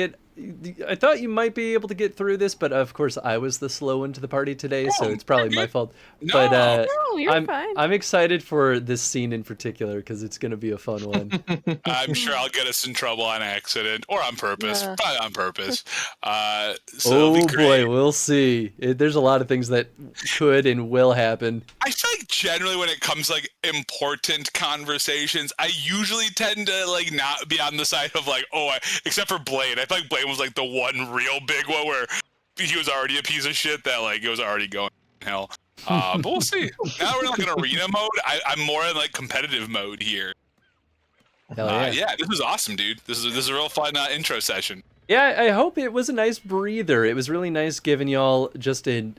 be able to get through this, but of course I was the slow one to the party today, so it's probably my fault. No. But No, you're fine. I'm excited for this scene in particular because it's gonna be a fun one. I'm sure I'll get us in trouble on accident or on purpose. Yeah. Probably on purpose. So it'll be great. Boy, we'll see. There's a lot of things that could and will happen. I feel like generally when it comes to like important conversations, I usually tend to like not be on the side of like, except for Blade. I feel like Blade was like the one real big one where he was already a piece of shit that like it was already going to hell. But we'll see. Now we're in like an arena mode. I'm more in like competitive mode here. Hell yeah. Yeah, this is awesome, dude. This is a real fun intro session. Yeah, I hope it was a nice breather. It was really nice giving y'all just a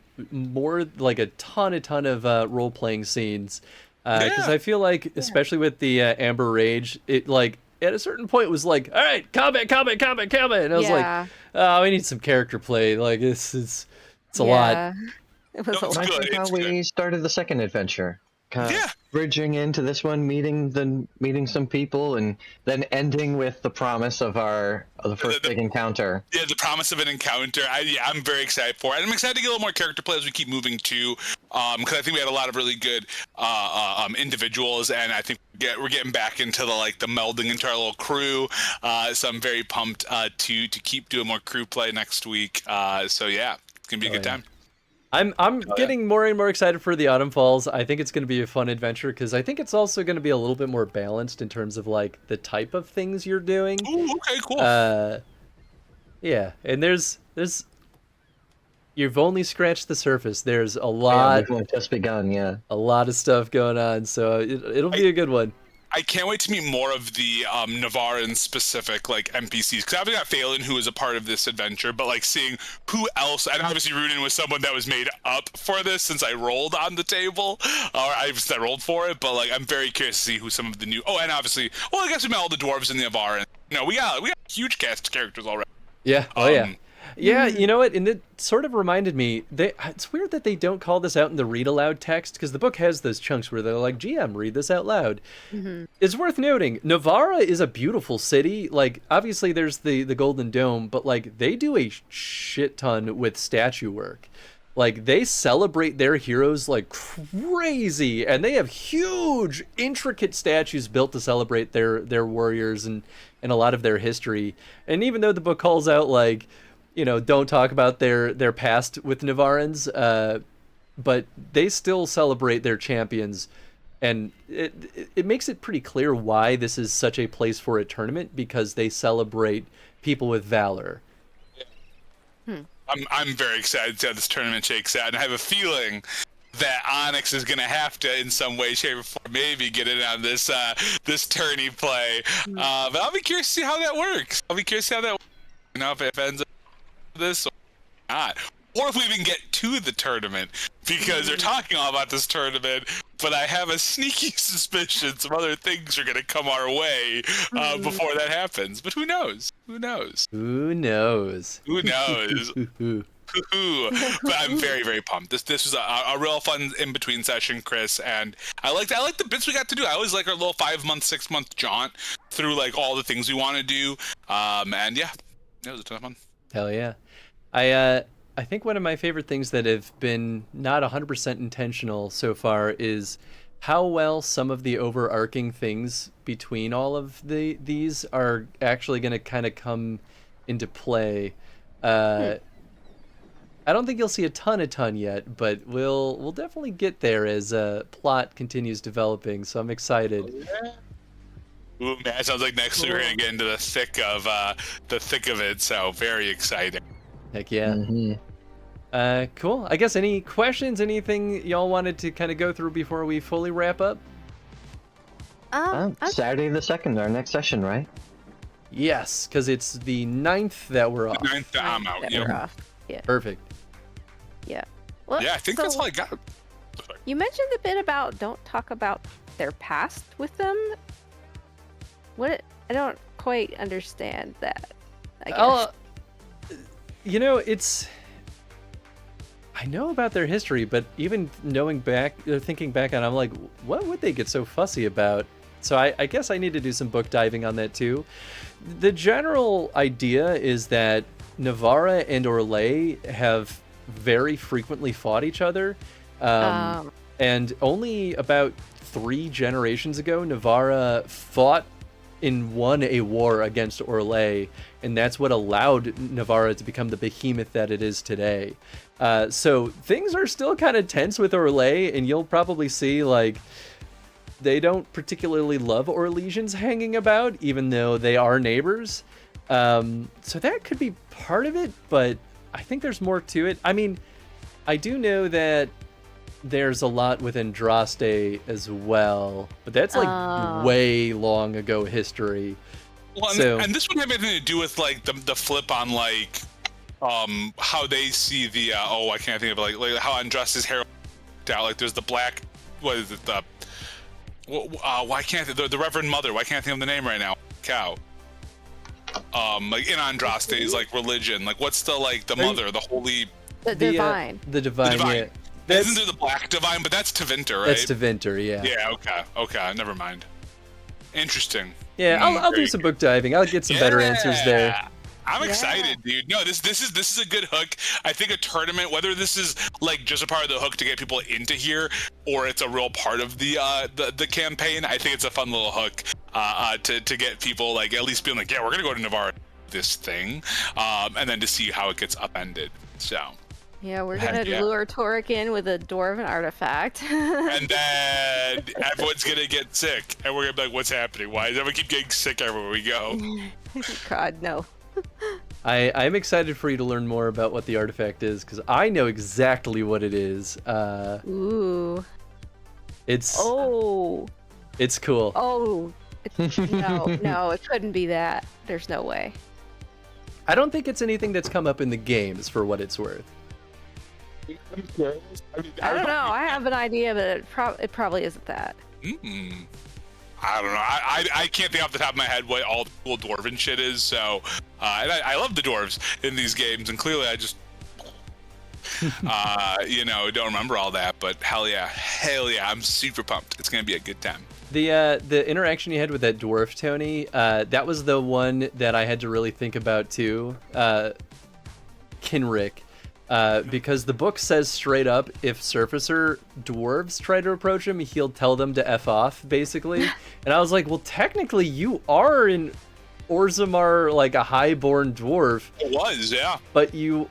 ton of role-playing scenes. Because I feel like, especially with the Amber Rage, it like, at a certain point was like, all right, combat. And I was like, oh, we need some character play. Like, it's a lot. It was a lot. I like how we started the second adventure. Bridging into this one, meeting some people, and then ending with the promise of the first big encounter. Yeah, the promise of an encounter. I'm very excited for it. I'm excited to get a little more character play as we keep moving too, because I think we had a lot of really good individuals, and I think we're getting back into the melding into our little crew. So I'm very pumped to keep doing more crew play next week. So yeah, it's gonna be a good time. I'm getting more and more excited for the Autumn Falls. I think it's going to be a fun adventure because I think it's also going to be a little bit more balanced in terms of like the type of things you're doing. Ooh, okay, cool. Yeah, and there's you've only scratched the surface. There's a lot. We've only just begun. Yeah, a lot of stuff going on, so it'll be a good one. I can't wait to meet more of the Navaran specific like NPCs, because I've got Phelan, who is a part of this adventure, but like seeing who else, and obviously Runin was someone that was made up for this since I rolled on the table, or I rolled for it, but like I'm very curious to see who some of the new, and obviously, I guess we met all the dwarves in the Navaran. We got a huge cast of characters already. Yeah. Yeah, you know what? And it sort of reminded me, it's weird that they don't call this out in the read aloud text, because the book has those chunks where they're like, GM, read this out loud. Mm-hmm. It's worth noting, Navarra is a beautiful city. Like, obviously there's the Golden Dome, but like they do a shit ton with statue work. Like, they celebrate their heroes like crazy, and they have huge, intricate statues built to celebrate their warriors and a lot of their history. And even though the book calls out like, don't talk about their past with Navarans, but they still celebrate their champions, and it makes it pretty clear why this is such a place for a tournament, because they celebrate people with valor. I'm very excited to see how this tournament shakes out, and I have a feeling that Onyx is going to have to, in some way, shape, or form, maybe get in on this tourney play. But I'll be curious to see how that works. If it ends up this or not, or if we even get to the tournament, because they're talking all about this tournament, but I have a sneaky suspicion some other things are going to come our way before that happens. But who knows? But I'm very, very pumped. This was a real fun in between session, Chris, and I like the bits we got to do. I always like our little 5-month, 6-month jaunt through like all the things we want to do, and yeah, it was a ton of fun. Hell yeah. I think one of my favorite things that have been not 100% intentional so far is how well some of the overarching things between all of these are actually going to kind of come into play. I don't think you'll see a ton yet, but we'll definitely get there as plot continues developing. So I'm excited. Ooh, man, it sounds like next week we're gonna get into the thick of it. So very exciting. Heck yeah. Mm-hmm. Cool. I guess any questions, anything y'all wanted to kind of go through before we fully wrap up? Saturday the 2nd, our next session, right? Yes, because it's the 9th that we're off. The 9th that I'm out. That Yep. we're off. Yeah. Perfect. Yeah. Well, Yeah, I think so that's all I got. You mentioned a bit about don't talk about their past with them. What? I don't quite understand that. I guess. You know, I know about their history, but even thinking back on it, I'm like, what would they get so fussy about? So I guess I need to do some book diving on that too. The general idea is that Navarra and Orlais have very frequently fought each other. And only about 3 generations ago, Navarra fought and won a war against Orlais, and that's what allowed Navarra to become the behemoth that it is today. So things are still kind of tense with Orlais, and you'll probably see, like, they don't particularly love Orlesians hanging about, even though they are neighbors. So that could be part of it, but I think there's more to it. I mean, I do know that there's a lot with Andraste as well, but that's like way long ago history. Well, and this would have anything to do with like the flip on like how they see the I can't think of it, like how Andraste's hair out. Like there's the black, what is it, why can't the Reverend Mother, why can't I think of the name right now? Cow. Like in Andraste's like religion, like what's the like the mother, the holy, the divine. The divine. Yeah. Isn't there the black divine? But that's Tevinter, right? That's Tevinter, yeah. Yeah. Okay. Never mind. Interesting. Yeah, I'll do some book diving. I'll get some better answers there. I'm excited, dude. No, this is a good hook. I think a tournament, whether this is like just a part of the hook to get people into here, or it's a real part of the campaign, I think it's a fun little hook to get people like at least being like, yeah, we're gonna go to Navarre, this thing, and then to see how it gets upended. So. Yeah, we're gonna lure Torek in with a dwarven artifact. And then everyone's gonna get sick, and we're gonna be like, "What's happening? Why does everyone keep getting sick everywhere we go?" God, no. I'm excited for you to learn more about what the artifact is, because I know exactly what it is. Ooh. It's cool. Oh, no, it couldn't be that. There's no way. I don't think it's anything that's come up in the games, for what it's worth. I don't know. I have an idea, but it probably isn't that. I don't know. I can't think off the top of my head what all the cool dwarven shit is. So, and I love the dwarves in these games, and clearly I just, don't remember all that. But hell yeah, I'm super pumped. It's gonna be a good time. The interaction you had with that dwarf, Tony, that was the one that I had to really think about too. Kinrick. Because the book says straight up, if surfacer dwarves try to approach him, he'll tell them to F off, basically. And I was like, well, technically you are in Orzammar, like a highborn dwarf. It was, yeah. But I'm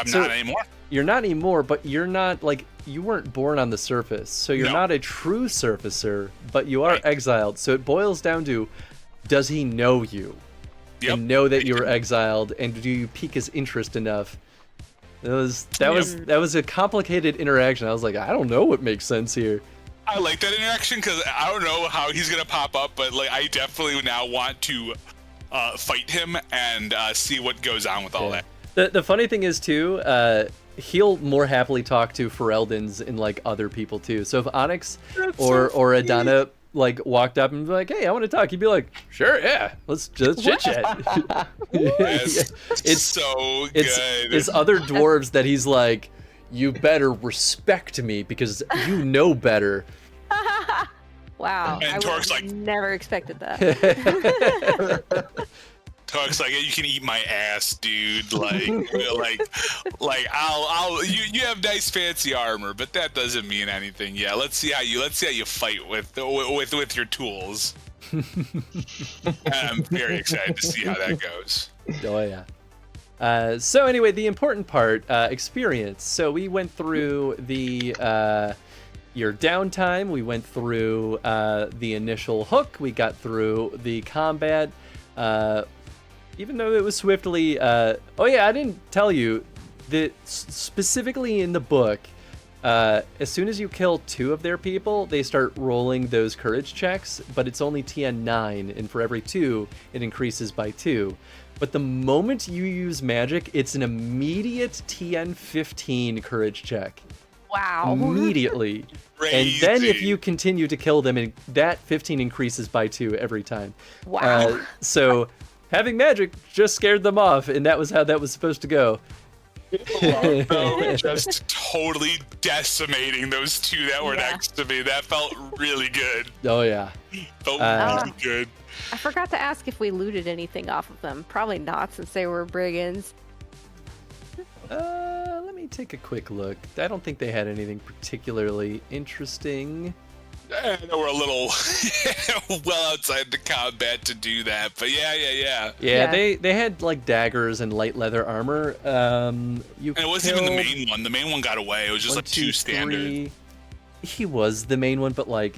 not anymore. You're not anymore, but you're not, like, you weren't born on the surface. So you're not a true surfacer, but you are exiled. So it boils down to, does he know you? Yep. And know that you were exiled, and do you pique his interest enough? That was a complicated interaction. I was like, I don't know what makes sense here. I like that interaction because I don't know how he's gonna pop up, but like I definitely now want to fight him and see what goes on with all that. The funny thing is too, he'll more happily talk to Fereldans and like other people too. So if Onyx or Adana like walked up and be like, "Hey, I want to talk," he'd be like, "Sure, yeah, let's just chit chat." It's so good. It's other dwarves that he's like, "You better respect me because you know better." Wow, and Torek's like, never expected that. Torek's like, you can eat my ass, dude. Like, I'll you have nice fancy armor, but that doesn't mean anything. Yeah, let's see how you fight with your tools. And I'm very excited to see how that goes. Oh yeah. So anyway, the important part, experience. So we went through the your downtime. We went through the initial hook. We got through the combat. Even though it was swiftly. Oh yeah, I didn't tell you that specifically in the book. As soon as you kill 2 of their people, they start rolling those courage checks, but it's only TN 9, and for every 2, it increases by 2. But the moment you use magic, it's an immediate TN 15 courage check. Wow. Immediately. Crazy. And then if you continue to kill them, and that 15 increases by 2 every time. Wow. So having magic just scared them off, and that was how that was supposed to go. No, just totally decimating those 2 that were next to me. That felt really good. Oh yeah. Felt really good. I forgot to ask if we looted anything off of them. Probably not, since they were brigands. Let me take a quick look. I don't think they had anything particularly interesting. I know we're a little well outside the combat to do that, but yeah. Yeah, they had like daggers and light leather armor. And it wasn't even the main one. The main one got away. It was just 1, like 2 standard. 3. He was the main one, but like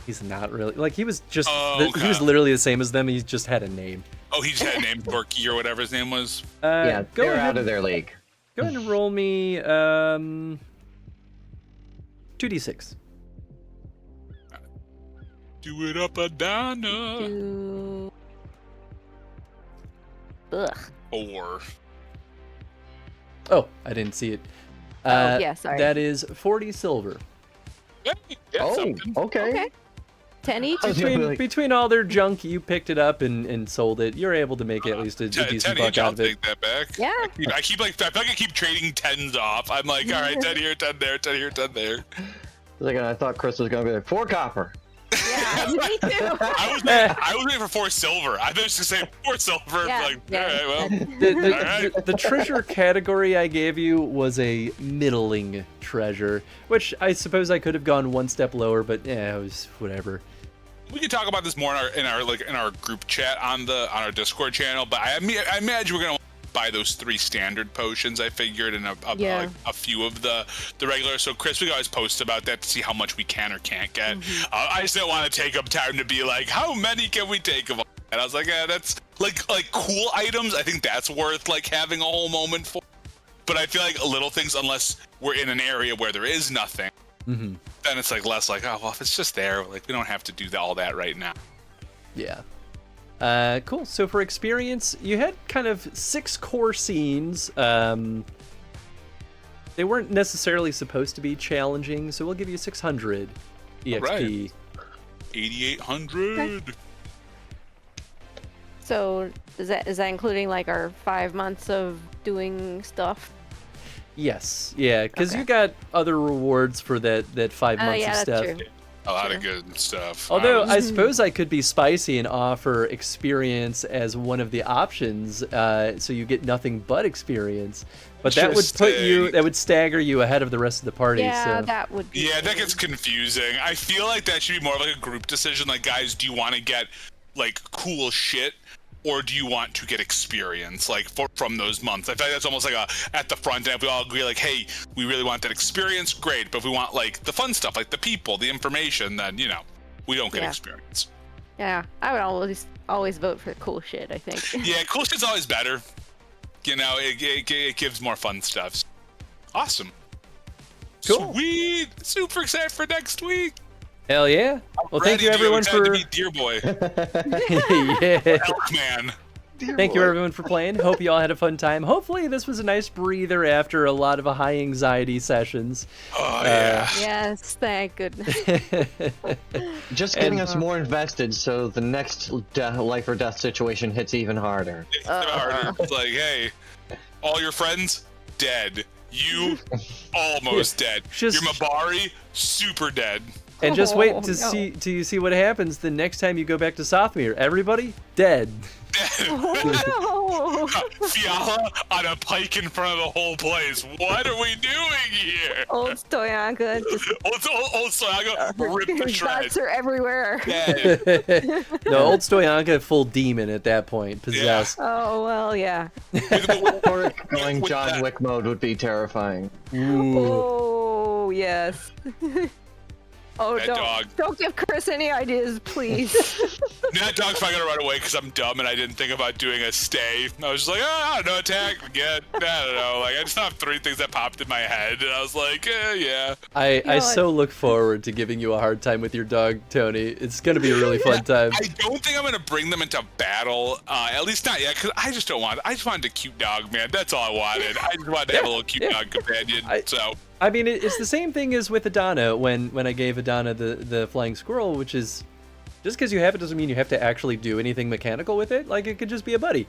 he's not really. Like he was just. Okay. He was literally the same as them. He just had a name. Oh, he just had a name, Borky or whatever his name was. Yeah, Go they're ahead. out of their league. Go ahead and roll me 2d6. Do it up, Adana. Ugh. 4. Oh, I didn't see it. Yeah, sorry. That is 40 silver. Hey, that's Oh, something. Okay. 10 each? I was gonna be like- Between all their junk, you picked it up and sold it. You're able to make at least a decent 10 buck each, out I'll of it. take that back. Yeah. I feel like I keep trading 10s off. I'm like, all right, 10 here, 10 there, 10 here, 10 there. Like, I thought Chris was gonna be like 4 copper. Yeah, me too. I was waiting for 4 silver. I thought it was just say 4 silver. Yeah, Like, yeah. all right, well. The, Alright. the treasure category I gave you was a middling treasure, which I suppose I could have gone one step lower, but yeah, it was whatever. We can talk about this more in our group chat on our Discord channel. But I imagine we're gonna buy those 3 standard potions. I figured, and a few of the regular. So Chris, we always post about that to see how much we can or can't get. I just didn't want to take up time to be like, how many can we take of all? And I was like, yeah, that's like cool items. I think that's worth like having a whole moment for. But I feel like little things, unless we're in an area where there is nothing. Then it's like less like, oh well, if it's just there, like we don't have to do all that right now. Yeah. Cool. So for experience, you had kind of 6 core scenes. They weren't necessarily supposed to be challenging, so we'll give you 600 EXP. Right. 8,800. So is that including like our 5 months of doing stuff? Yes. Yeah, because Okay. you got other rewards for that 5 months yeah, of that's stuff. true. A lot of good stuff. Although I was- suppose I could be spicy and offer experience as one of the options, so you get nothing but experience. But that would stagger you ahead of the rest of the party. Yeah, so. that would be. Yeah, that good. gets confusing. I feel like that should be more of like a group decision. Like, guys, do you want to get like cool shit, or do you want to get experience like from those months? I feel like that's almost like at the front end. If we all agree, like, hey, we really want that experience, great. But if we want like the fun stuff, like the people, the information, then we don't get Yeah. experience. Yeah, I would always vote for cool shit, I think. Yeah, cool shit's always better. It gives more fun stuff. Awesome. Cool. Sweet. Super excited for next week. Hell yeah! Well, thank you everyone Excited to for meet Deer Boy, yeah. Elk Man. Thank you everyone for playing. Hope you all had a fun time. Hopefully this was a nice breather after a lot of high anxiety sessions. Oh yeah. Yes, thank goodness. Just getting us more invested so the next life or death situation hits even harder. It's harder. It's like, hey, all your friends dead. You almost dead. Just- Your Mabari super dead. And just wait to no. see till you see what happens the next time you go back to Sothmere. Everybody dead. Oh, no. Oh, Fiala on a pike in front of the whole place. What are we doing here? old Stoyanka. Just Old Soyaga ripped the his shreds. guts are everywhere. Yeah. No, old Stoyanka full demon at that point, possessed. Oh well, yeah. Or going With John that- Wick mode would be terrifying. Ooh. Oh yes. Oh, That dog. don't give Chris any ideas, please. That dog's probably gonna run away because I'm dumb and I didn't think about doing a stay. I was just like, oh, no attack, again. I don't know. Like, I just have 3 things that popped in my head, and I was like, yeah. I know so look forward to giving you a hard time with your dog, Tony. It's gonna be a really fun time. I don't think I'm gonna bring them into battle, at least not yet, because I just don't want. I just wanted a cute dog, man. That's all I wanted. I just wanted to have a little cute dog companion. So. I mean, it's the same thing as with Adana when I gave Adana the flying squirrel, which is just because you have it doesn't mean you have to actually do anything mechanical with it. Like, it could just be a buddy.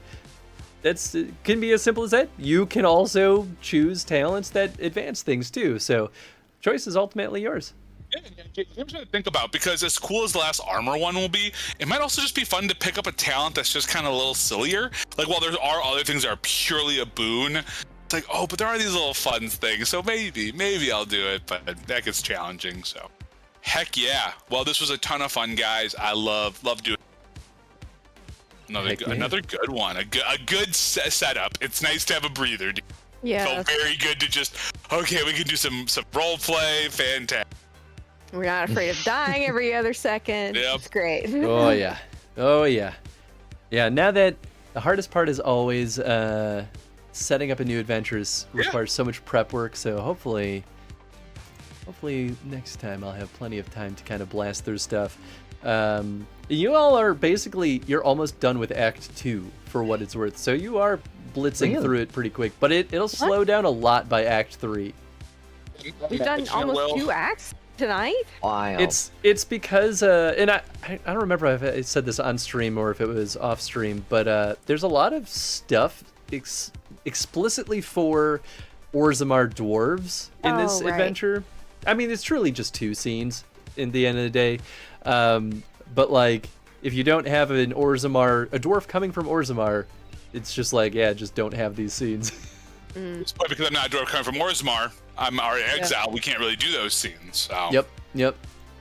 It can be as simple as that. You can also choose talents that advance things too. So, choice is ultimately yours. Yeah, give something to think about, because as cool as the last armor one will be, it might also just be fun to pick up a talent that's just kind of a little sillier. Like, while there are other things that are purely a boon, it's like, oh, but there are these little fun things, so maybe I'll do it, but that gets challenging, so. Heck yeah. Well, this was a ton of fun, guys. I love doing another good one. A good setup. It's nice to have a breather. Dude. Yeah. Felt very good to just, okay, we can do some role play. Fantastic. We're not afraid of dying every other second. Yep. It's great. Oh yeah. Oh yeah. Yeah, now that the hardest part is always setting up a new adventure requires so much prep work, so hopefully next time I'll have plenty of time to kind of blast through stuff. You all are basically, you're almost done with Act 2 for what it's worth, so you are blitzing through it pretty quick, but it'll slow down a lot by Act 3. We've done almost 2 acts tonight. Wild. It's because and I don't remember if I said this on stream or if it was off stream, but there's a lot of stuff explicitly for Orzammar dwarves in this adventure. I mean, it's truly just 2 scenes in the end of the day, but like, if you don't have a dwarf coming from Orzammar, it's just like, yeah, just don't have these scenes. It's probably because I'm not a dwarf coming from Orzammar. I'm already exiled. We can't really do those scenes. So. Yep.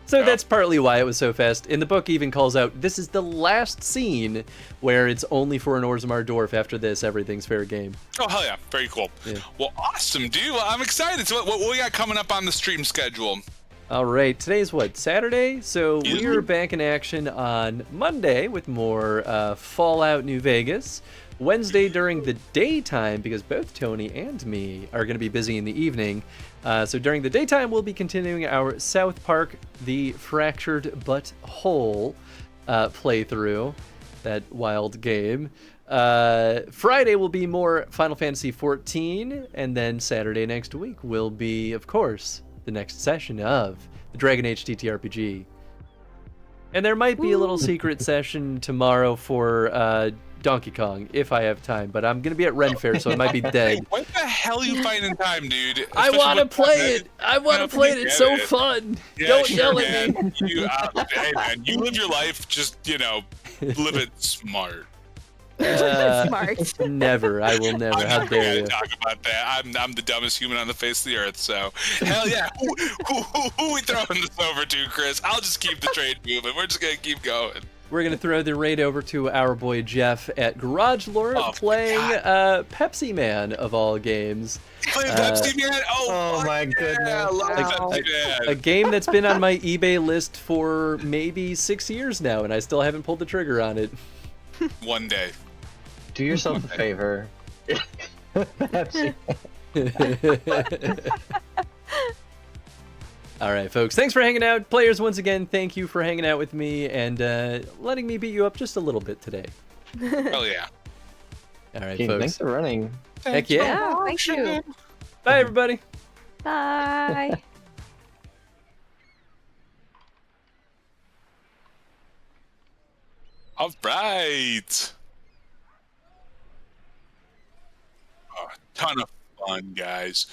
So that's partly why it was so fast. And the book even calls out, this is the last scene where it's only for an Orzammar dwarf. After this, everything's fair game. Oh, hell yeah. Very cool. Yeah. Well, awesome, dude. Well, I'm excited. So what we got coming up on the stream schedule? All right. Today's what? Saturday? So we are back in action on Monday with more Fallout New Vegas. Wednesday during the daytime, because both Tony and me are going to be busy in the evening. So during the daytime, we'll be continuing our South Park: The Fractured But Whole playthrough, that wild game. Friday will be more Final Fantasy XIV, and then Saturday next week will be, of course, the next session of the Dragon Age TTRPG. And there might be a little secret session tomorrow for Donkey Kong, if I have time, but I'm gonna be at Ren Fair, so it might be dead. What the hell are you finding time, dude? I want to play it. I want to play it. It's so fun. Yeah, Don't sure, yell at me. man. Hey, man, you live your life. Just live it smart. Smart. Never. I will never. I'm How not dare gonna you? talk about that. I'm the dumbest human on the face of the earth. So hell yeah. Who we throwing this over to, Chris? I'll just keep the trade moving. We're just gonna keep going. We're gonna throw the raid over to our boy Jeff at Garage Lord, playing Pepsi Man of all games. Playing Pepsi Man? Oh my goodness. Yeah, I love Wow. Pepsi Man. A game that's been on my eBay list for maybe 6 years now, and I still haven't pulled the trigger on it. One day. Do yourself a favor. Pepsi. All right, folks. Thanks for hanging out. Players, once again, thank you for hanging out with me and letting me beat you up just a little bit today. Hell yeah. All right, King, folks. thanks for running. Heck yeah. Yeah, thank you. Bye, everybody. Bye. All right. A ton of fun, guys.